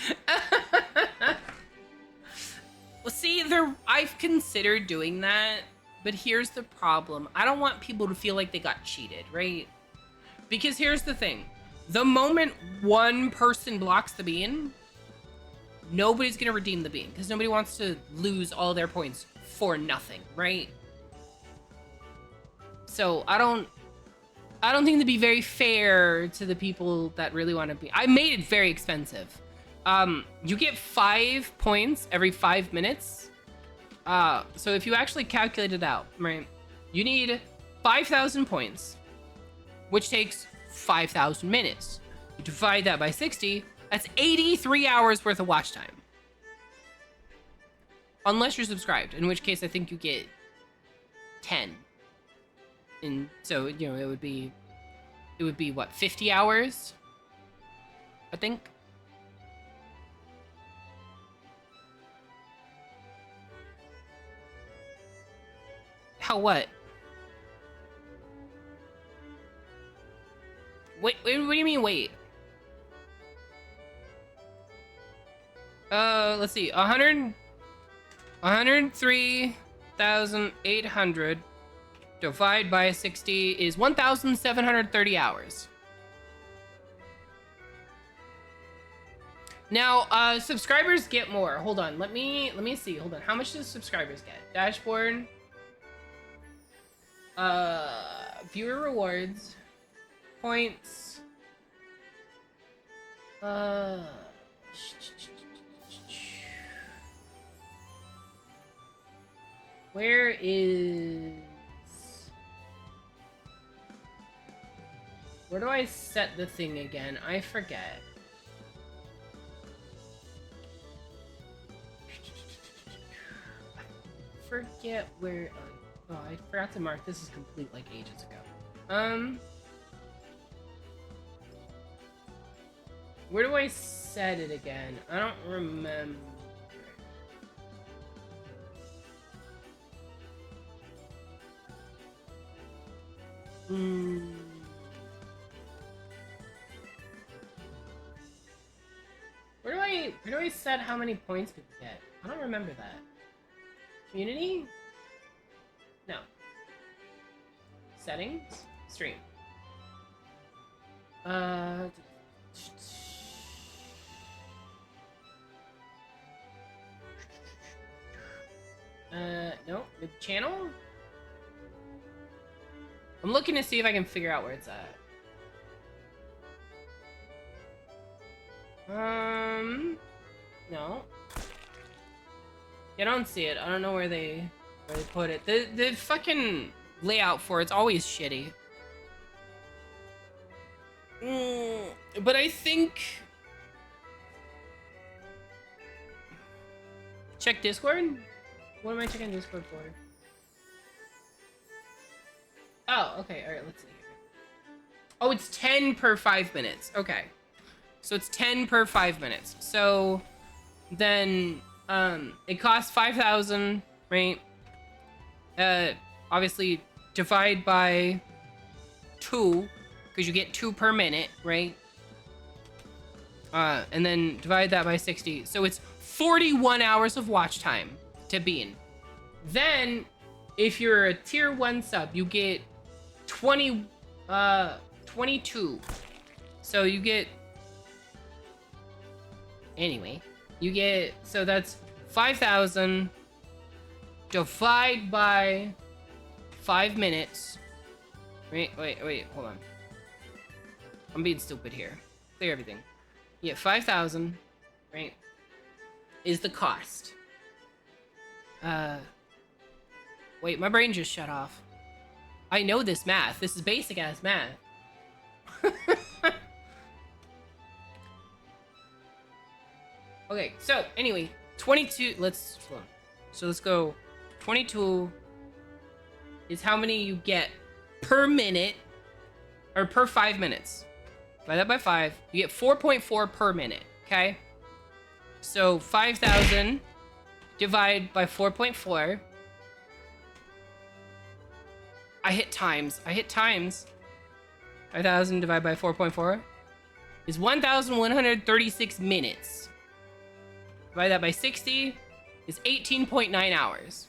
Well, see, I've considered doing that, but here's the problem. I don't want people to feel like they got cheated, right? Because here's the thing. The moment one person blocks the bean, nobody's gonna redeem the bean because nobody wants to lose all their points for nothing, right? So I don't think it'd be very fair to the people that really want to be. I made it very expensive. You get 5 points every 5 minutes. So if you actually calculate it out, right, you need 5,000 points, which takes 5,000 minutes. You divide that by 60, that's 83 hours worth of watch time. Unless you're subscribed, in which case I think you get 10. And so, you know, it would be what, 50 hours? I think. How what? Wait, what do you mean wait? Let's see. 103,800 divided by 60 is 1,730 hours. Now, subscribers get more. Hold on. Let me see. Hold on. How much does subscribers get? Dashboard. Viewer rewards. Points. Where do I set the thing again? I forget. Forget where. Oh, I forgot to mark. This is complete like ages ago. Where do I set it again? I don't remember. Where do I set how many points people get? I don't remember that. Community? No. Settings? Stream. No. The channel? I'm looking to see if I can figure out where it's at. No. I don't see it. I don't know where they put it. The fucking layout for it's always shitty. But I think... Check Discord? What am I checking Discord for? Oh, okay. All right, let's see here. Oh, it's 10 per 5 minutes. Okay. So it's 10 per 5 minutes. So then it costs 5,000, right? Obviously divide by 2 because you get 2 per minute, right? And then divide that by 60. So it's 41 hours of watch time to Bean. Then if you're a tier 1 sub, you get 22. So you get, anyway, you get, so that's 5,000 divide by 5 minutes. Wait, hold on. I'm being stupid here. Clear everything. Yeah, 5,000, right, is the cost. Wait, my brain just shut off. I know this math. This is basic ass math. Okay, so anyway, 22, let's go. 22 is how many you get per minute, or per 5 minutes. Divide that by 5, you get 4.4 per minute, okay? So 5,000 divide by 4.4. I hit times. 5,000 divided by 4.4 is 1,136 minutes. Divide that by 60 is 18.9 hours.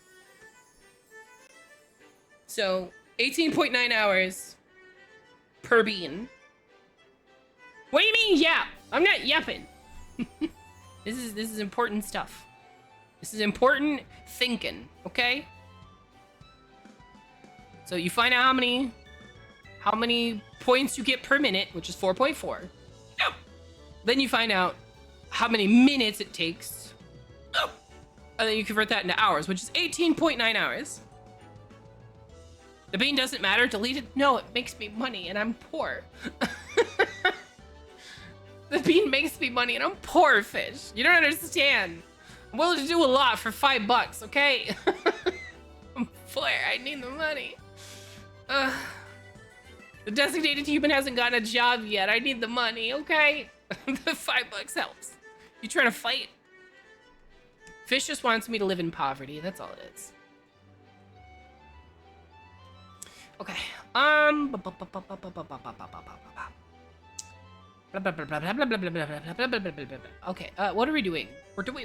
So 18.9 hours per bean. What do you mean yap? I'm not yapping. This is important stuff. This is important thinking, okay? So you find out how many points you get per minute, which is 4.4. Yep. Then you find out how many minutes it takes. Yep. And then you convert that into hours, which is 18.9 hours. The bean doesn't matter, delete it. No, it makes me money and I'm poor. The bean makes me money and I'm poor, fish. You don't understand. I'm willing to do a lot for $5, okay? I'm poor, I need the money. The designated human hasn't gotten a job yet. I need the money, okay? The $5 helps. You trying to fight? Fish just wants me to live in poverty. That's all it is. Okay. Okay. What are we doing?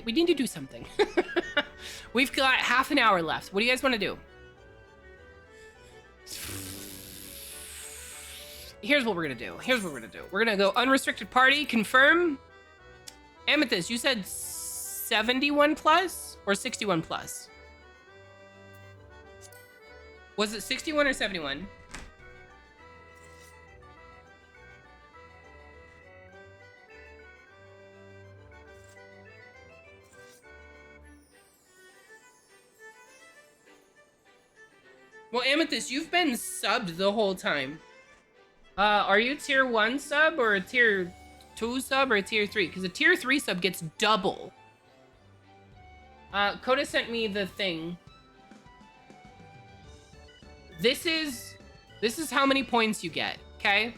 We need to do something. We've got half an hour left. What do you guys want to do? Here's what we're gonna do. We're gonna go unrestricted party, confirm. Amethyst, you said 71 plus or 61 plus? Was it 61 or 71? Well, Amethyst, you've been subbed the whole time. Are you tier 1 sub or a tier 2 sub or a tier 3? Because a tier 3 sub gets double. Coda sent me the thing. This is how many points you get, okay?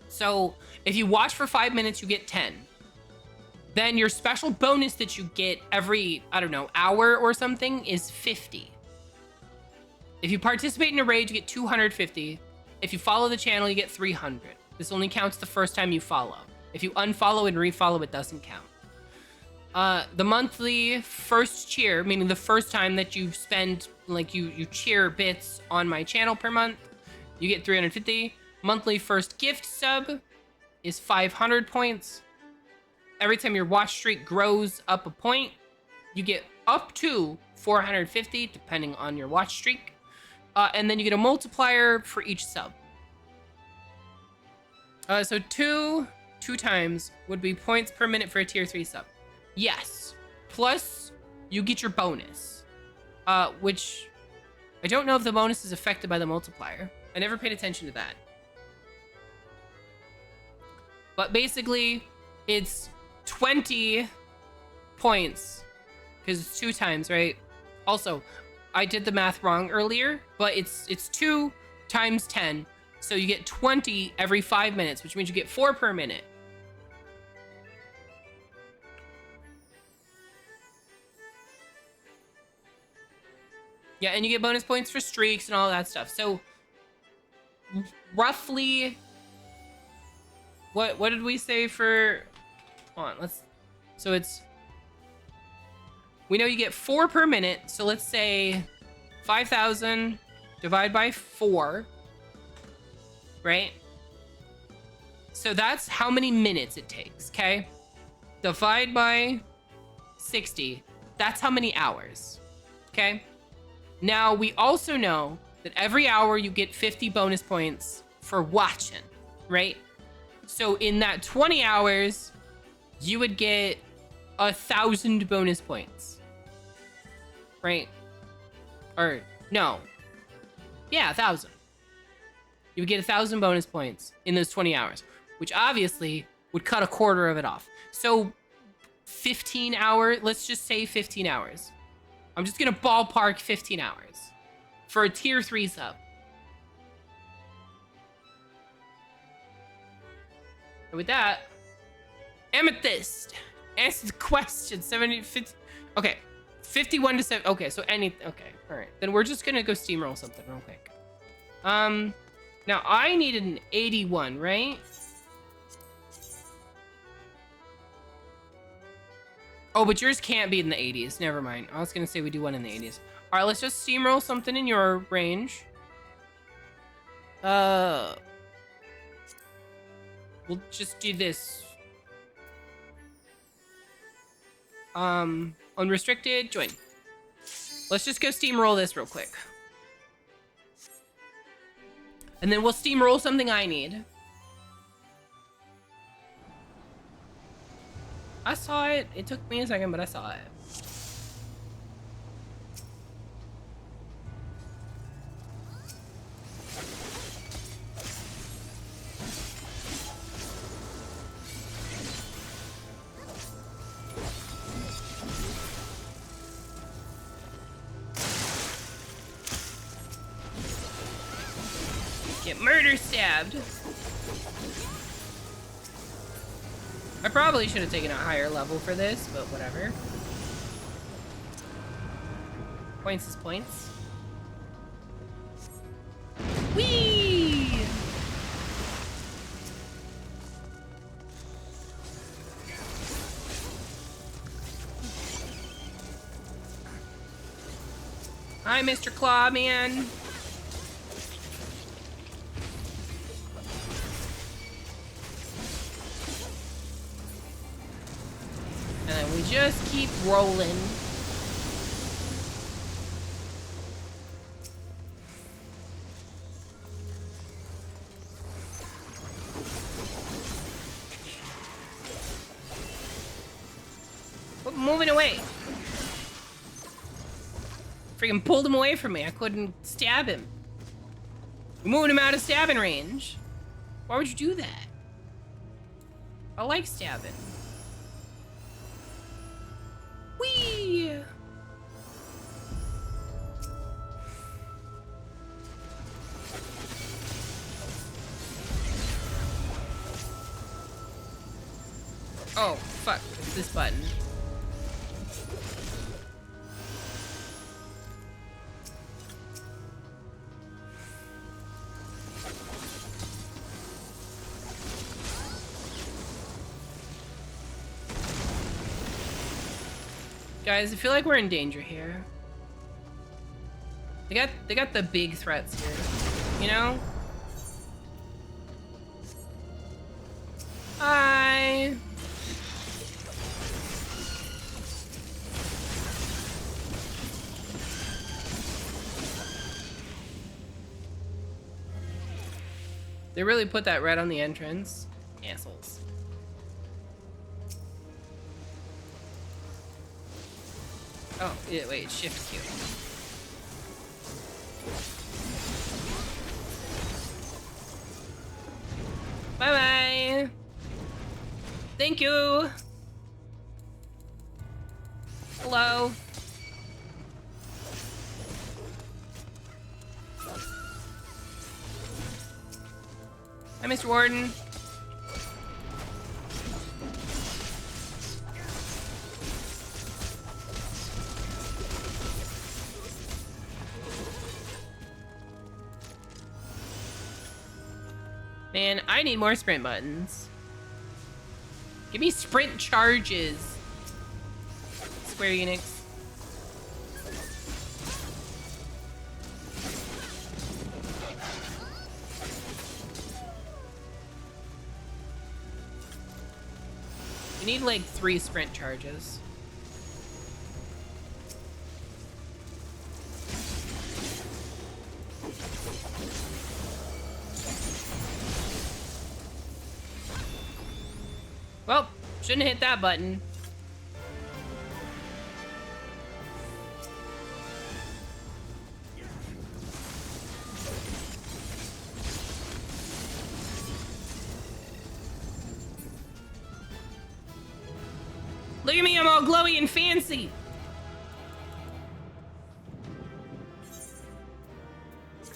So if you watch for 5 minutes, you get 10. Then your special bonus that you get every, I don't know, hour or something is 50. If you participate in a raid, you get 250. If you follow the channel, you get 300. This only counts the first time you follow. If you unfollow and refollow, it doesn't count. The monthly first cheer, meaning the first time that you spend, like you cheer bits on my channel per month, you get 350. Monthly first gift sub is 500 points. Every time your watch streak grows up a point, you get up to 450, depending on your watch streak. And then you get a multiplier for each sub. So two times would be points per minute for a tier 3 sub. Yes. Plus, you get your bonus. Which, I don't know if the bonus is affected by the multiplier. I never paid attention to that. But basically, it's 20 points because it's 2 times, right? Also, I did the math wrong earlier, but it's 2 times 10. So you get 20 every 5 minutes, which means you get 4 per minute. Yeah, and you get bonus points for streaks and all that stuff. So roughly, what did we say for? Hold on, so it's, we know you get 4 per minute. So let's say 5,000 divided by 4, right? So that's how many minutes it takes. Okay, divide by 60. That's how many hours. Okay. Now, we also know that every hour you get 50 bonus points for watching, right? So in that 20 hours, you would get 1,000 bonus points, right? Or no. Yeah, 1,000. You would get 1,000 bonus points in those 20 hours, which obviously would cut a quarter of it off. So 15 hours, let's just say 15 hours. I'm just gonna ballpark 15 hours for a tier 3 sub. And with that, Amethyst, answer the question. 70, 50, okay, 51 to 7. Okay, so okay, all right. Then we're just gonna go steamroll something real quick. Now I needed an 81, right? Oh, but yours can't be in the 80s. Never mind. I was going to say we do one in the 80s. All right, let's just steamroll something in your range. We'll just do this. Unrestricted, join. Let's just go steamroll this real quick. And then we'll steamroll something I need. I saw it. It took me a second, but I saw it. Get murder stabbed. I probably should have taken a higher level for this, but whatever. Points is points. Whee! Hi, Mr. Clawman. And then we just keep rolling. Quit moving away. Freaking pulled him away from me. I couldn't stab him. You're moving him out of stabbing range. Why would you do that? I like stabbing. Whee! Oh, fuck. It's this button. Guys, I feel like we're in danger here. They got the big threats here, you know? Hi. They really put that red on the entrance. Assholes. Oh, yeah, wait, shift Q. Bye-bye. Thank you. Hello. Hi, Mr. Warden. Man, I need more sprint buttons. Give me sprint charges. Square Enix. We need like 3 sprint charges. Well, shouldn't hit that button. Look at me, I'm all glowy and fancy.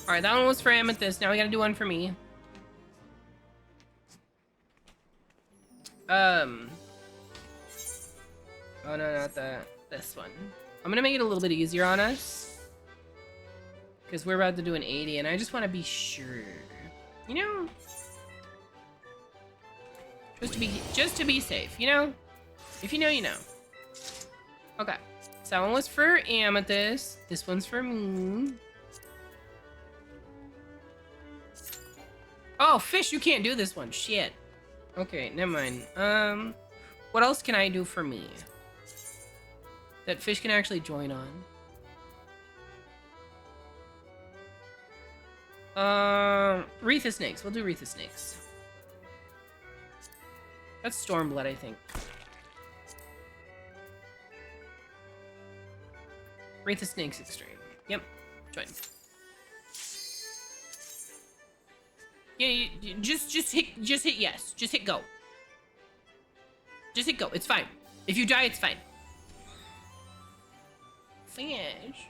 All right, that one was for Amethyst. Now we gotta do one for me. Oh no, not that. This one. I'm gonna make it a little bit easier on us. Because we're about to do an 80 and I just want to be sure. You know? Just to be safe, you know? If you know, you know. Okay. So that one was for Amethyst. This one's for me. Oh, Fish, you can't do this one. Shit. Okay, never mind. What else can I do for me? That Fish can actually join on. Wreath of Snakes. We'll do Wreath of Snakes. That's Stormblood, I think. Wreath of Snakes Extreme. Yep. Join. Yeah, just hit yes. Just hit go. Just hit go. It's fine. If you die, it's fine. Fish.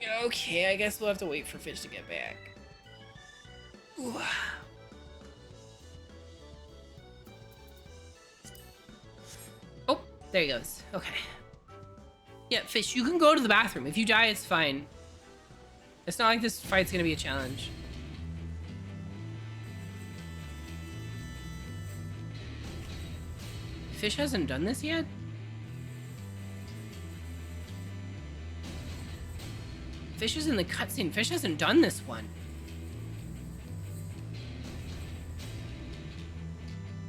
Yeah, okay, I guess we'll have to wait for Fish to get back. Ooh. Oh, there he goes. Okay. Yeah, Fish, you can go to the bathroom. If you die, it's fine. It's not like this fight's gonna be a challenge. Fish hasn't done this yet? Fish is in the cutscene. Fish hasn't done this one.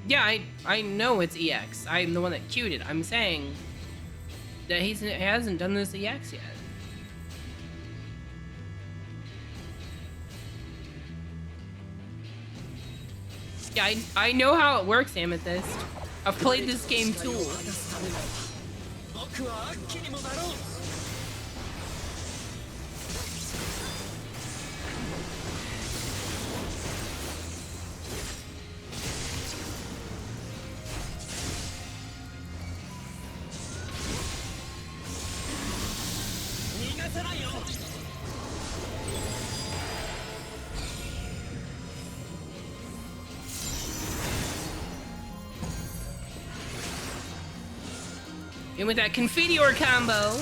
Yeah, I know it's EX. I'm the one that queued it. I'm saying that he hasn't done this EX yet. Yeah, I know how it works, Amethyst. I've played this game too. And with that Confiteor combo.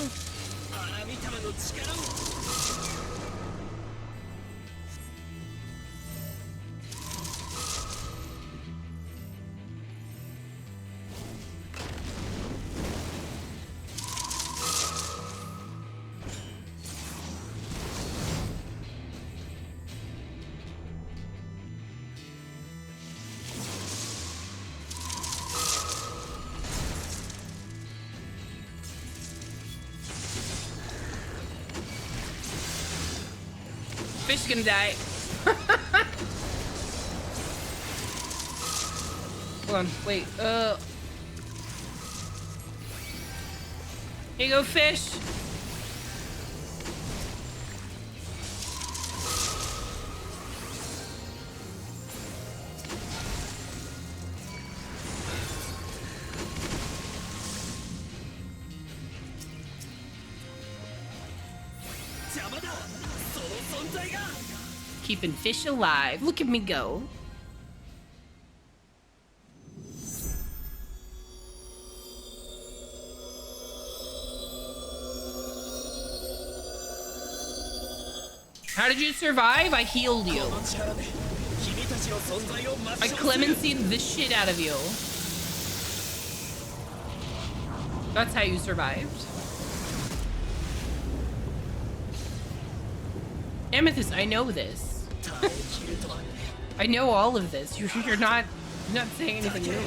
Fish is gonna die. Hold on, wait, here you go, Fish. Keeping fish alive. Look at me go. How did you survive? I healed you. I clemency'd the shit out of you. That's how you survived. Amethyst, I know this. I know all of this. You're not saying anything new.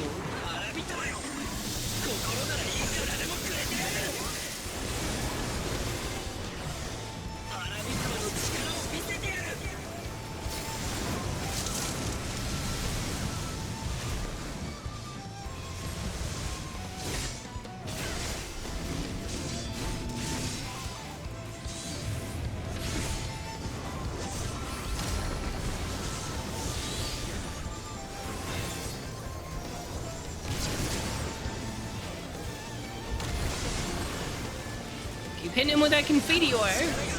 Hit him with that confiteor.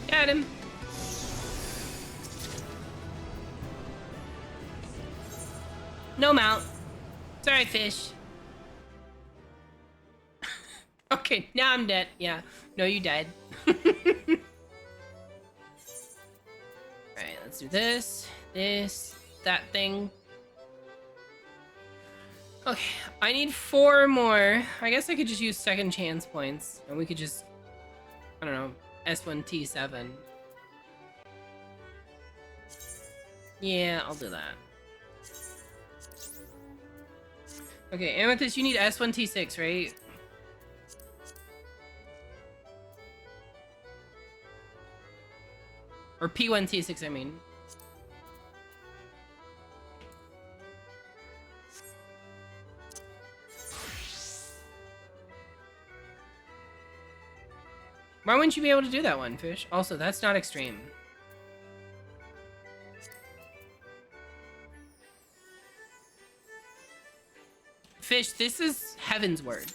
Got him. No mount. Sorry, fish. Okay, now I'm dead. Yeah. No, you died. Alright, let's do this, that thing. Okay, I need 4 more. I guess I could just use second chance points, and we could just, I don't know, S1T7. Yeah, I'll do that. Okay, Amethyst, you need S1T6, right? Or P1T6, I mean. Why wouldn't you be able to do that one, Fish? Also, that's not extreme. Fish, this is Heaven's Word.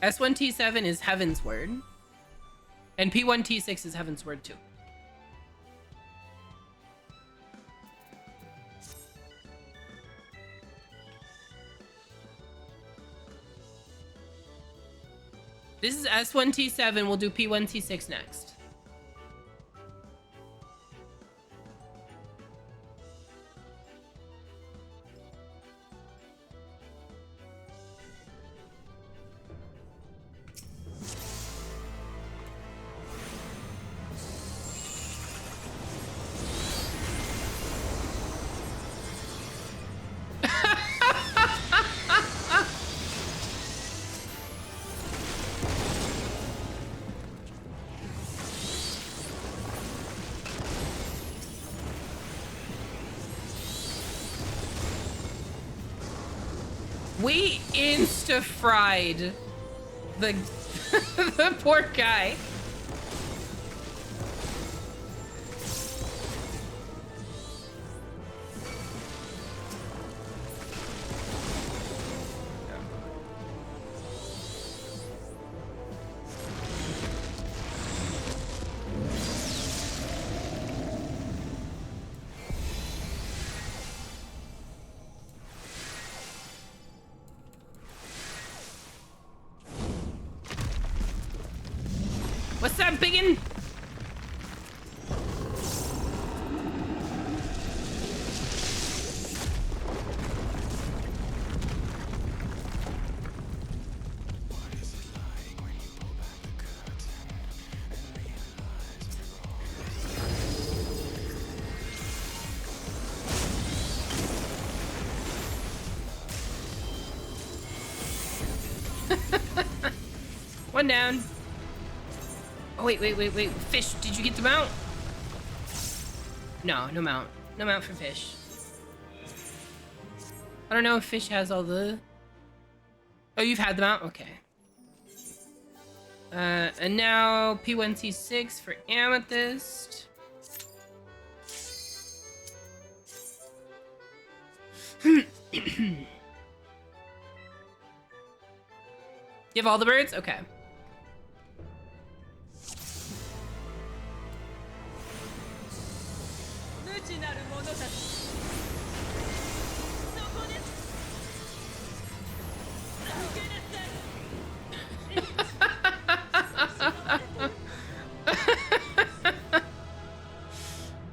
S1T7 is Heaven's Word. And P1T6 is Heaven's Word too. This is S1T7. We'll do P1T6 next. We insta-fried the the poor guy. What's up, biggin? One down. Oh, wait. Fish, did you get the mount? No, no mount. No mount for fish. I don't know if fish has all the... Oh, you've had the mount? Okay. And now P1C6 for amethyst. You have all the birds? Okay.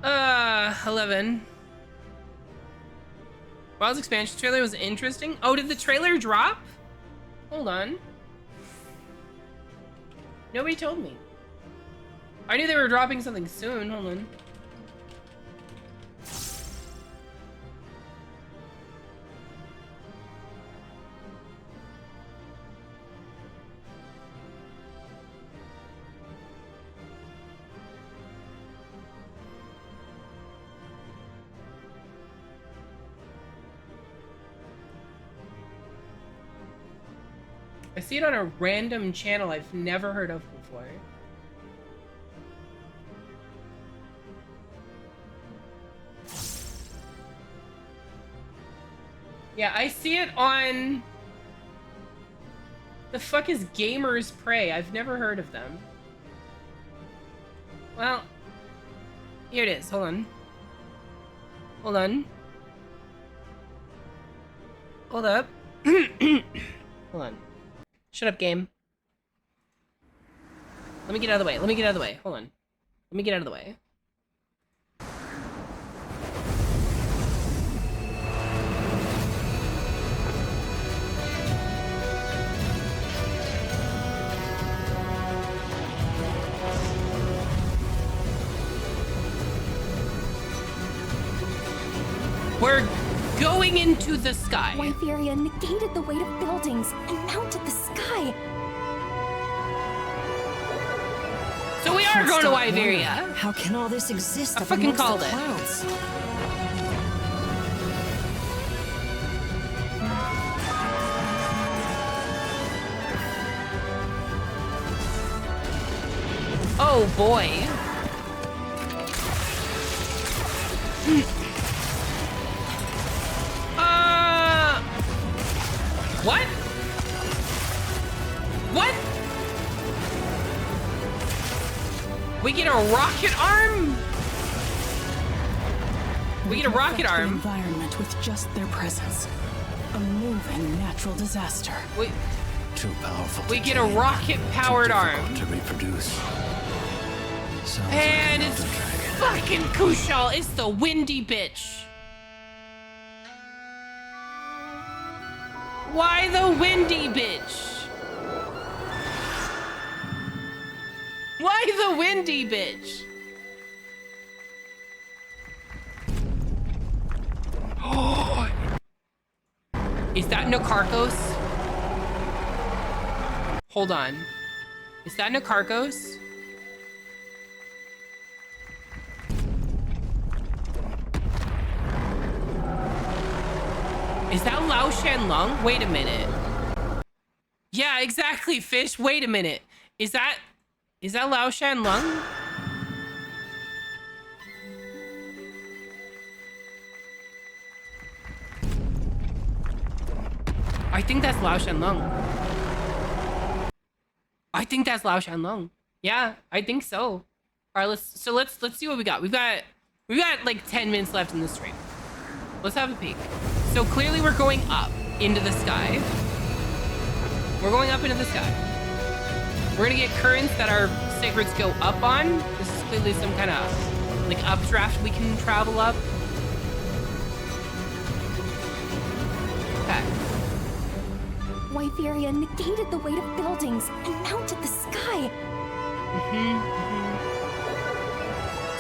uh, 11. Wild's expansion trailer was interesting. Oh, did the trailer drop? Hold on. Nobody told me. I knew they were dropping something soon. Hold on. I see it on a random channel I've never heard of before. Yeah, I see it on... The fuck is Gamers Prey? I've never heard of them. Well, here it is. Hold on. Hold on. Hold up. Hold on. Shut up, game. Let me get out of the way. Let me get out of the way. Hold on. Let me get out of the way. We're going into the sky. Wyveria negated the weight of buildings and mounted the sky. So we are going to Wyveria. How can all this exist? I fucking called it. Clouds? Oh boy. What? What? We get a rocket arm? We get a rocket arm. The environment with just their presence. A moving natural disaster. Too powerful. We get a rocket-powered arm. To reproduce. Sounds and like it's fucking Kushal. It's the windy bitch. Why the windy bitch? Why the windy bitch? Is that Nakarkos? Hold on. Is that Nakarkos? Is that Lao Shanlong? Wait a minute. Yeah, exactly, Fish. Wait a minute. Is that Lao Shanlong? I think that's Lao Shanlong. I think that's Lao Shanlong. Yeah, I think so. All right, let's see what we got. We've got like 10 minutes left in the stream. Let's have a peek. So clearly we're going up into the sky. We're going up into the sky. We're gonna get currents that our sacreds go up on. This is clearly some kind of like updraft we can travel up. Okay. Wyveria negated the weight of buildings and mounted the sky.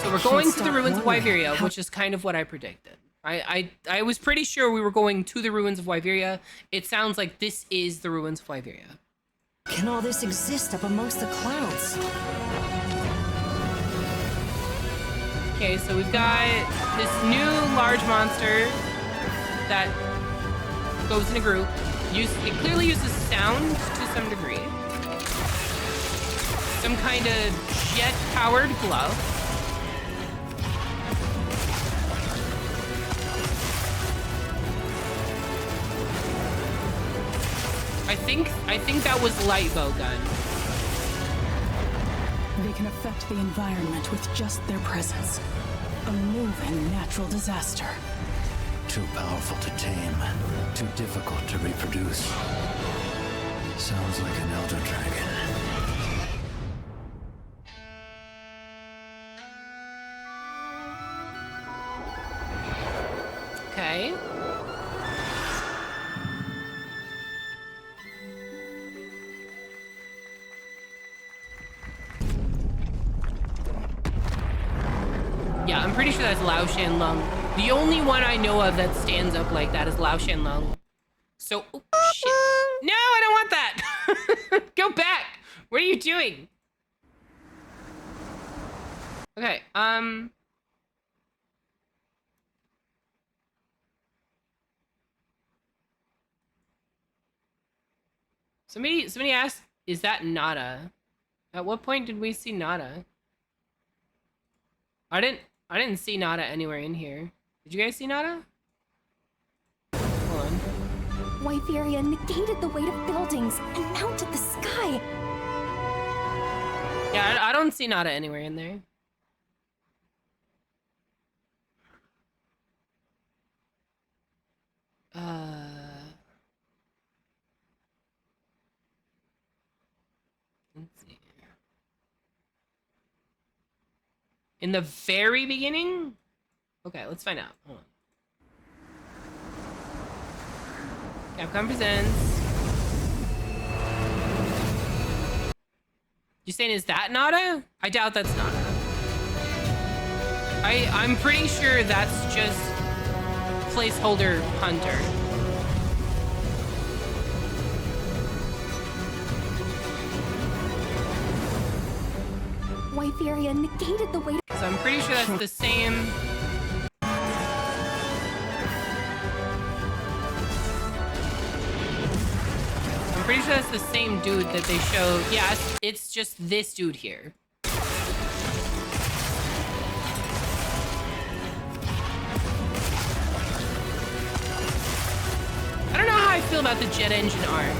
So we're going to the ruins of Wyveria, which is kind of what I predicted. I was pretty sure we were going to the ruins of Wyveria. It sounds like this is the ruins of Wyveria. can all this exist up amongst the clouds? Okay, so we've got this new large monster that goes in a group. It clearly uses sound to some degree. Some kind of jet-powered glove. I think that was light bow gun. They can affect the environment with just their presence. A moving natural disaster. Too powerful to tame, too difficult to reproduce. Sounds like an elder dragon. Okay. Yeah, I'm pretty sure that's Lao Shanlong. The only one I know of that stands up like that is Lao Shanlong. So, oh, shit. No, I don't want that. Go back. What are you doing? Okay, Somebody asked, is that Nada? At what point did we see Nada? I didn't see Nada anywhere in here. Did you guys see Nada? Hold on. Wyveria negated the weight of buildings and mounted the sky. Yeah, I don't see Nada anywhere in there. Let's see. In the very beginning? Okay, let's find out. Hold on. Capcom presents. You saying is that Nada? I doubt that's Nada. I'm pretty sure that's just placeholder Hunter. Wyveria negated the weight. So I'm pretty sure that's the same. I'm pretty sure that's the same dude that they showed. Yeah, it's just this dude here. I don't know how I feel about the jet engine arm.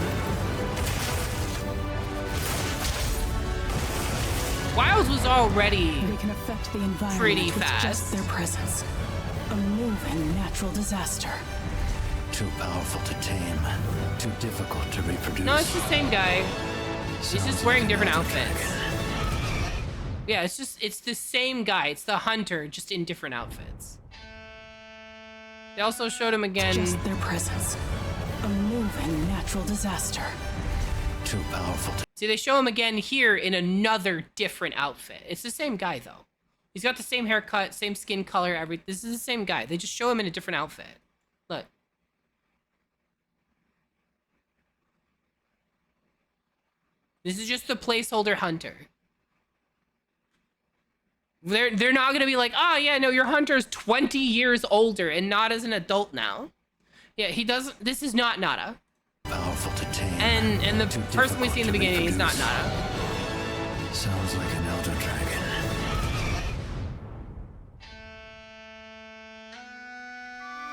Wiles was already They can affect the environment pretty with fast. just their presence. A moving natural disaster. Too powerful to tame, too difficult to reproduce. No, it's the same guy. He's just wearing different outfits. Yeah, it's the same guy. It's the hunter, just in different outfits. They also showed him again. Just their presence. A moving natural disaster. Too powerful to... See, they show him again here in another different outfit. It's the same guy, though. He's got the same haircut, same skin color, everything. This is the same guy. They just show him in a different outfit. Look. This is just the placeholder hunter. They're not gonna be like, oh yeah, no, your hunter's 20 years older and not as an adult now. Yeah, he doesn't. This is not Nada. Powerful to tame. And the person we see in the beginning is not Nada. Sounds like an elder dragon.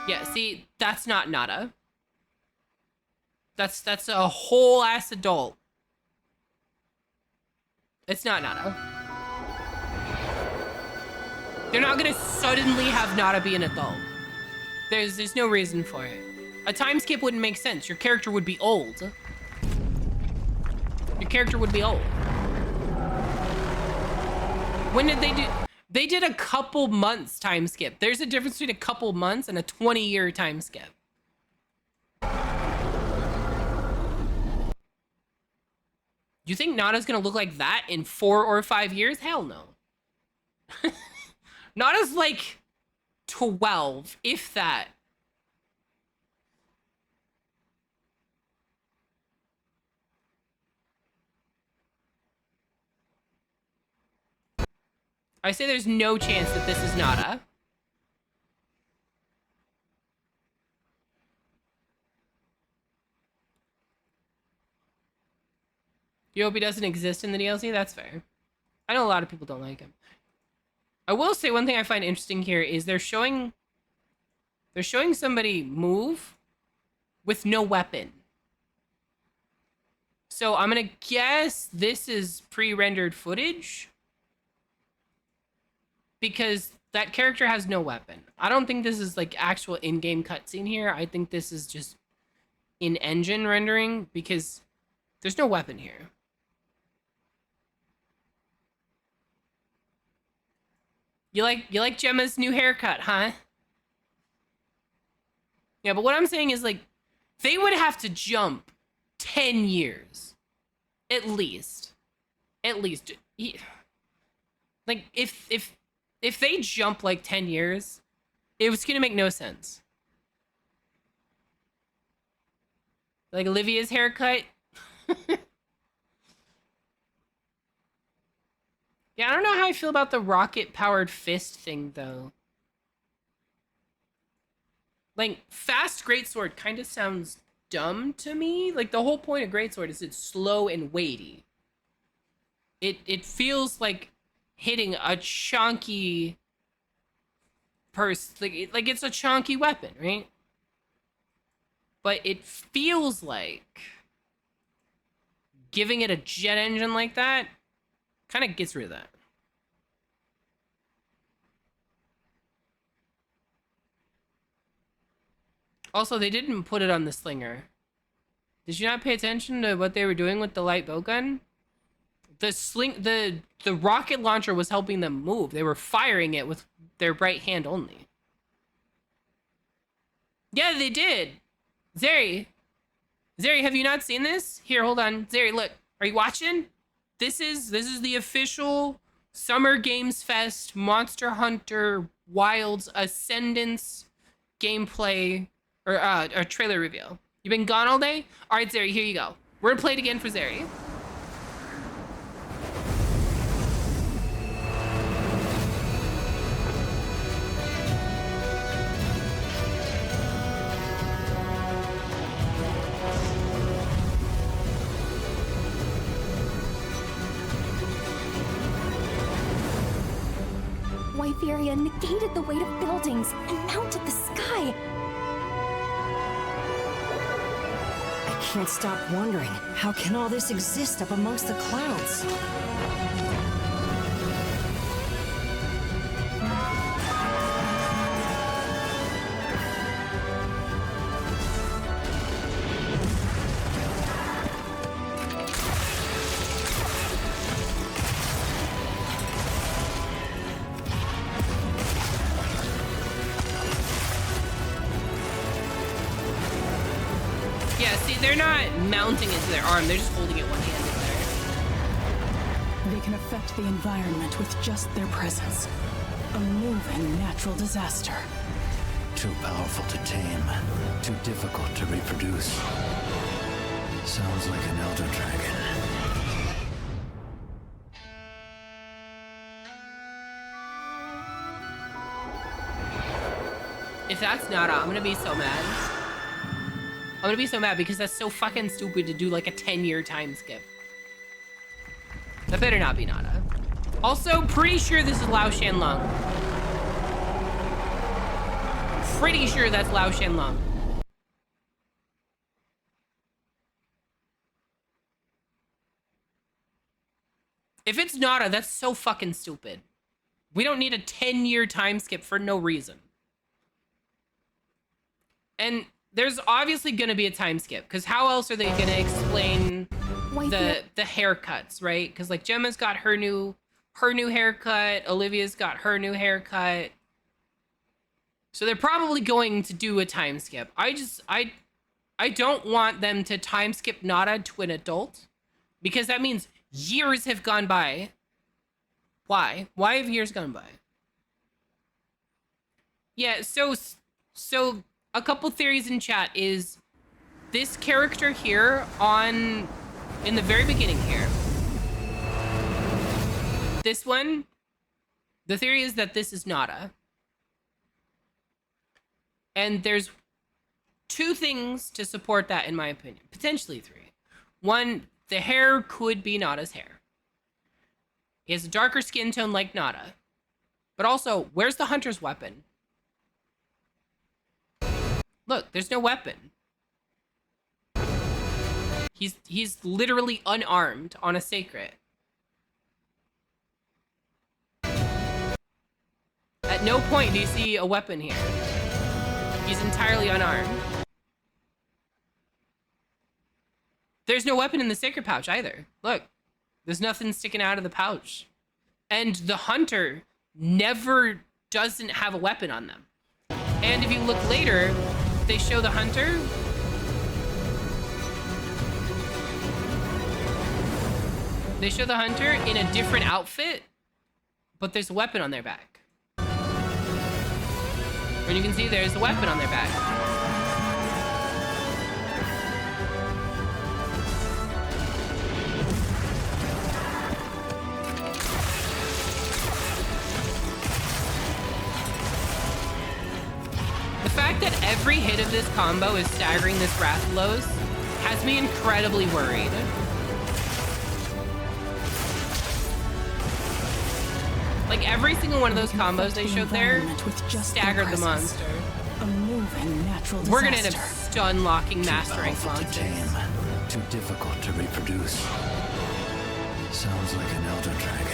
Yeah, see, that's not Nada. That's a whole ass adult. It's not Nada. They're not gonna suddenly have Nada be an adult. There's no reason for it. A time skip wouldn't make sense. Your character would be old. Your character would be old. When did they do? They did a couple months time skip. There's a difference between a couple months and a 20-year time skip. You think Nada's gonna look like that in 4 or 5 years? Hell no. Nada's like 12, if that. I say there's no chance that this is Nada. You hope he doesn't exist in the DLC? That's fair. I know a lot of people don't like him. I will say one thing I find interesting here is they're showing somebody move with no weapon. So I'm gonna guess this is pre-rendered footage because that character has no weapon. I don't think this is like actual in-game cutscene here. I think this is just in-engine rendering because there's no weapon here. You like Gemma's new haircut, huh? Yeah, but what I'm saying is like they would have to jump 10 years. At least. Like if they jump like 10 years, it was gonna make no sense. Like Olivia's haircut. Yeah, I don't know how I feel about the rocket-powered fist thing, though. Like, fast greatsword kind of sounds dumb to me. Like, the whole point of greatsword is it's slow and weighty. It feels like hitting a chunky like it's a chunky weapon, right? But it feels like giving it a jet engine like that kind of gets rid of that. Also, they didn't put it on the slinger. Did you not pay attention to what they were doing with the light bow gun? The rocket launcher was helping them move. They were firing it with their right hand only. Yeah, they did. Zeri, have you not seen this? Here, hold on. Zeri, look. Are you watching? This is the official Summer Games Fest Monster Hunter Wilds Ascendance gameplay or a trailer reveal. You been gone all day? All right, Zeri, here you go. We're gonna play it again for Zeri. Wyveria negated the weight of buildings and mounted the sky. I can't stop wondering, how can all this exist up amongst the clouds? They're not mounting it to their arm, they're just holding it one-handed there. They can affect the environment with just their presence. A moving natural disaster. Too powerful to tame, too difficult to reproduce. Sounds like an elder dragon. If that's Nada, I'm gonna be so mad. I'm gonna be so mad because that's so fucking stupid to do like a 10-year time skip. That better not be Nada. Also, pretty sure this is Lao Shanlong. Pretty sure that's Lao Shanlong. If it's Nada, that's so fucking stupid. We don't need a 10-year time skip for no reason. And there's obviously gonna be a time skip, because how else are they gonna explain the haircuts, right? Because like Gemma's got her new haircut, Olivia's got her new haircut. So they're probably going to do a time skip. I don't want them to time skip Nada to an adult, because that means years have gone by. Why? Why have years gone by? Yeah, so a couple theories in chat is this character here in the very beginning here. This one The theory is that this is Nada. And there's 2 things to support that, in my opinion. Potentially 3. 1, the hair could be Nada's hair. He has a darker skin tone like Nada. But also, where's the hunter's weapon? Look, there's no weapon. He's literally unarmed on a sacred. At no point do you see a weapon here. He's entirely unarmed. There's no weapon in the sacred pouch either. Look, there's nothing sticking out of the pouch. And the hunter never doesn't have a weapon on them. And if you look later, they show the hunter. They show the hunter in a different outfit, but there's a weapon on their back. And you can see there's a weapon on their back. The fact that every hit of this combo is staggering this Rathalos has me incredibly worried. Like, every single one of those combos they showed there staggered the monster. A moving natural disaster. We're gonna end up stun locking master rank monsters. Too difficult to reproduce. Sounds like an elder dragon.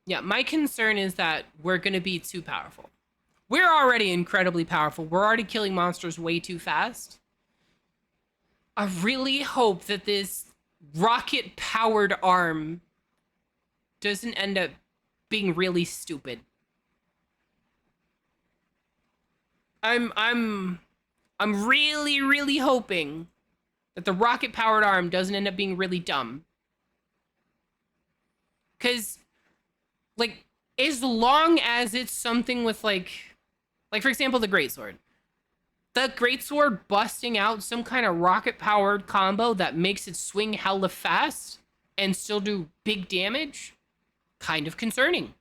Yeah, my concern is that we're going to be too powerful. We're already incredibly powerful. We're already killing monsters way too fast. I really hope that this rocket-powered arm doesn't end up being really stupid. I'm really, really hoping that the rocket-powered arm doesn't end up being really dumb. 'Cause, like, as long as it's something with, like, for example, the Greatsword. The Greatsword busting out some kind of rocket-powered combo that makes it swing hella fast and still do big damage, kind of concerning.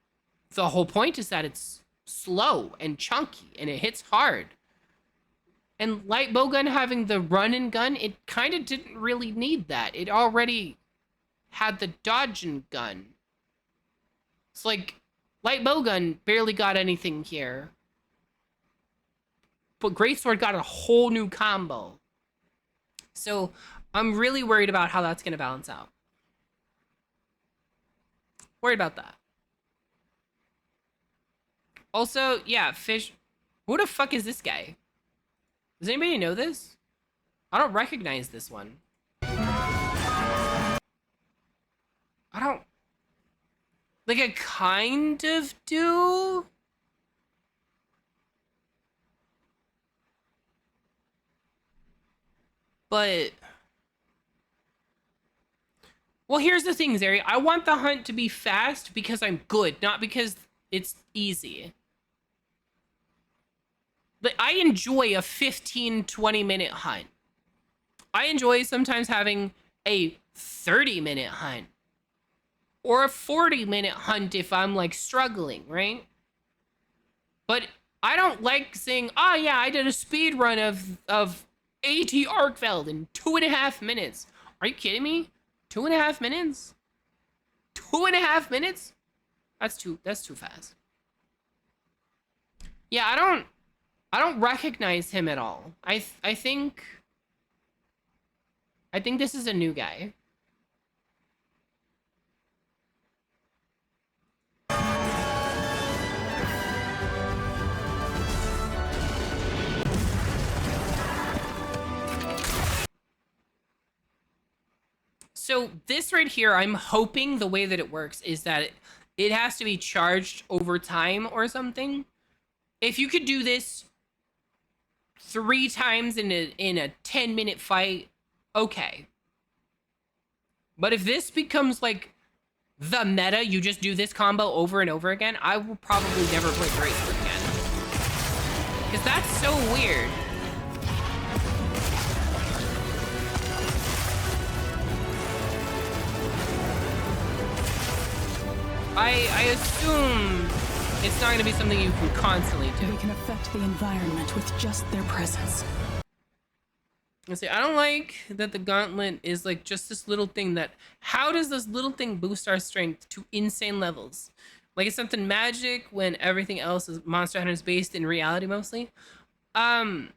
The whole point is that it's slow and chunky and it hits hard. And light bowgun having the run and gun, it kind of didn't really need that. It already had the dodge and gun. It's like, light bowgun barely got anything here. But Greatsword got a whole new combo. So I'm really worried about how that's going to balance out. Worried about that. Also, yeah, fish. Who the fuck is this guy? Does anybody know this? I don't recognize this one. I don't... Like, I kind of do? But... Well, here's the thing, Zeri. I want the hunt to be fast because I'm good, not because it's easy. But I enjoy a 15-20 minute hunt. I enjoy sometimes having a 30-minute hunt. Or a 40-minute hunt if I'm, like, struggling, right? But I don't like saying, oh, yeah, I did a speed run of AT Arkfeld in 2.5 minutes. Are you kidding me? 2.5 minutes? 2.5 minutes? That's too fast. Yeah, I don't recognize him at all. I think this is a new guy. So this right here, I'm hoping the way that it works is that it has to be charged over time or something. If you could do this 3 times in a 10-minute fight, okay. But if this becomes like the meta, you just do this combo over and over again, I will probably never play Greatsword again. Because that's so weird. I assume it's not going to be something you can constantly do. They can affect the environment with just their presence. Let's see, I don't like that the gauntlet is like just this little thing that, how does this little thing boost our strength to insane levels? Like it's something magic when everything else is Monster Hunter is based in reality mostly. How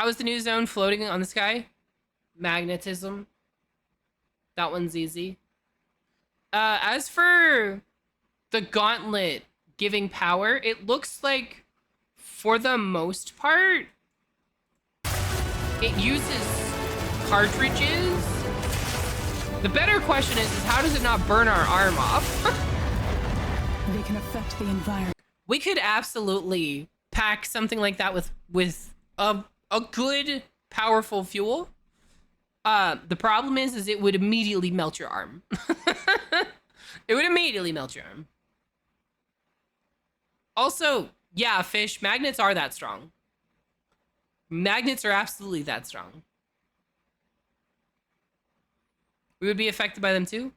is the new zone floating on the sky? Magnetism. That one's easy. As for the gauntlet giving power, it looks like for the most part, it uses cartridges. The better question is how does it not burn our arm off? They can affect the environment. We could absolutely pack something like that with a good, powerful fuel. The problem is it would immediately melt your arm. It would immediately melt your arm. Also, yeah, fish, magnets are that strong. Magnets are absolutely that strong. We would be affected by them too?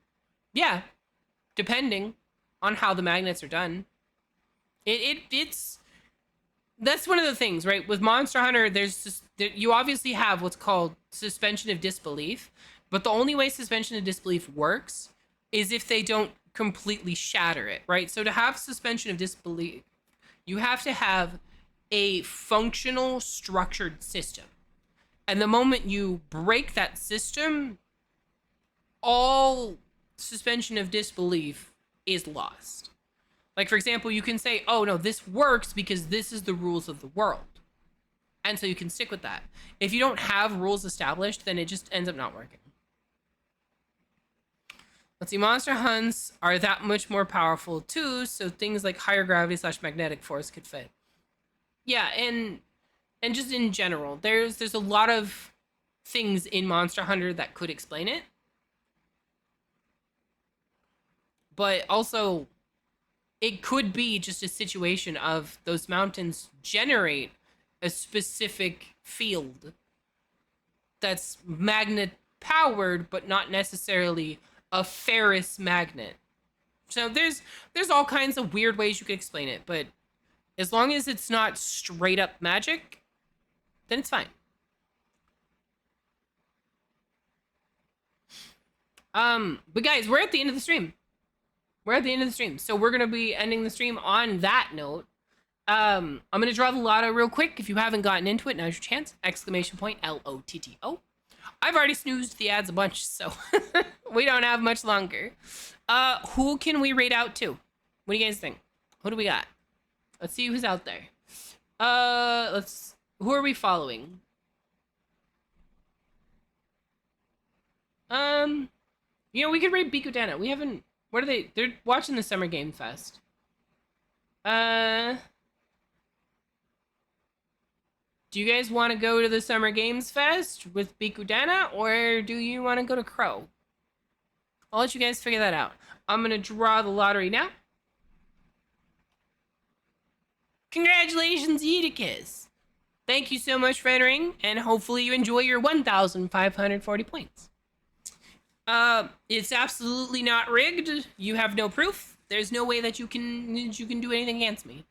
Yeah, depending on how the magnets are done. It's that's one of the things, right? With Monster Hunter, you obviously have what's called suspension of disbelief, but the only way suspension of disbelief works is if they don't completely shatter it, right? So to have suspension of disbelief, you have to have a functional, structured system. And the moment you break that system, all suspension of disbelief is lost. Like, for example, you can say, oh, no, this works because this is the rules of the world. And so you can stick with that. If you don't have rules established, then it just ends up not working. Let's see, monster hunts are that much more powerful too, so things like higher gravity / magnetic force could fit. Yeah, and just in general, there's a lot of things in Monster Hunter that could explain it. But also, it could be just a situation of those mountains generate a specific field that's magnet powered, but not necessarily a ferrous magnet. So there's all kinds of weird ways you could explain it, but as long as it's not straight up magic, then it's fine. But guys, we're at the end of the stream. So we're gonna be ending the stream on that note. I'm gonna draw the lotto real quick. If you haven't gotten into it, now's your chance. ! LOTTO. I've already snoozed the ads a bunch, so we don't have much longer. Who can we rate out to? What do you guys think? Who do we got? Let's see who's out there. Who are we following? We could rate Bikudana. We haven't, what are they? They're watching the Summer Game Fest. Do you guys want to go to the Summer Games Fest with Bikudana, or do you want to go to Crow? I'll let you guys figure that out. I'm going to draw the lottery now. Congratulations, Eutychus! Thank you so much for entering, and hopefully you enjoy your 1,540 points. It's absolutely not rigged. You have no proof. There's no way that you can do anything against me.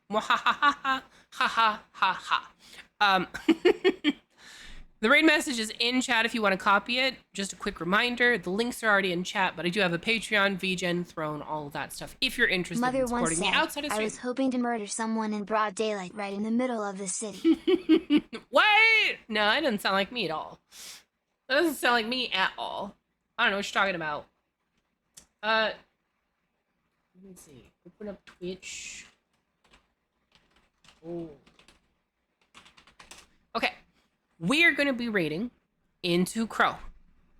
The raid message is in chat if you want to copy it. Just a quick reminder, the links are already in chat, but I do have a Patreon, VGen, Throne, all of that stuff. If you're interested Mother in supporting me once outside of said, I stream. was hoping to murder someone in broad daylight right in the middle of the city. What? No, that doesn't sound like me at all. That doesn't sound like me at all. I don't know what you're talking about. Let me see. Open up Twitch. Oh. Okay. We are going to be rating Into Crow.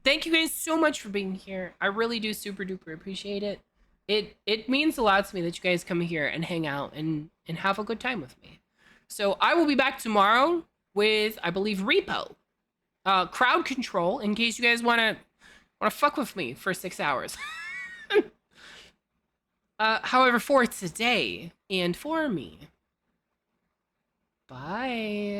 Thank you guys so much for being here. I really do super duper appreciate it. It means a lot to me that you guys come here and hang out and have a good time with me. So I will be back tomorrow with, I believe, Repo. Crowd control, in case you guys want to fuck with me for 6 hours. However, for today and for me. Bye.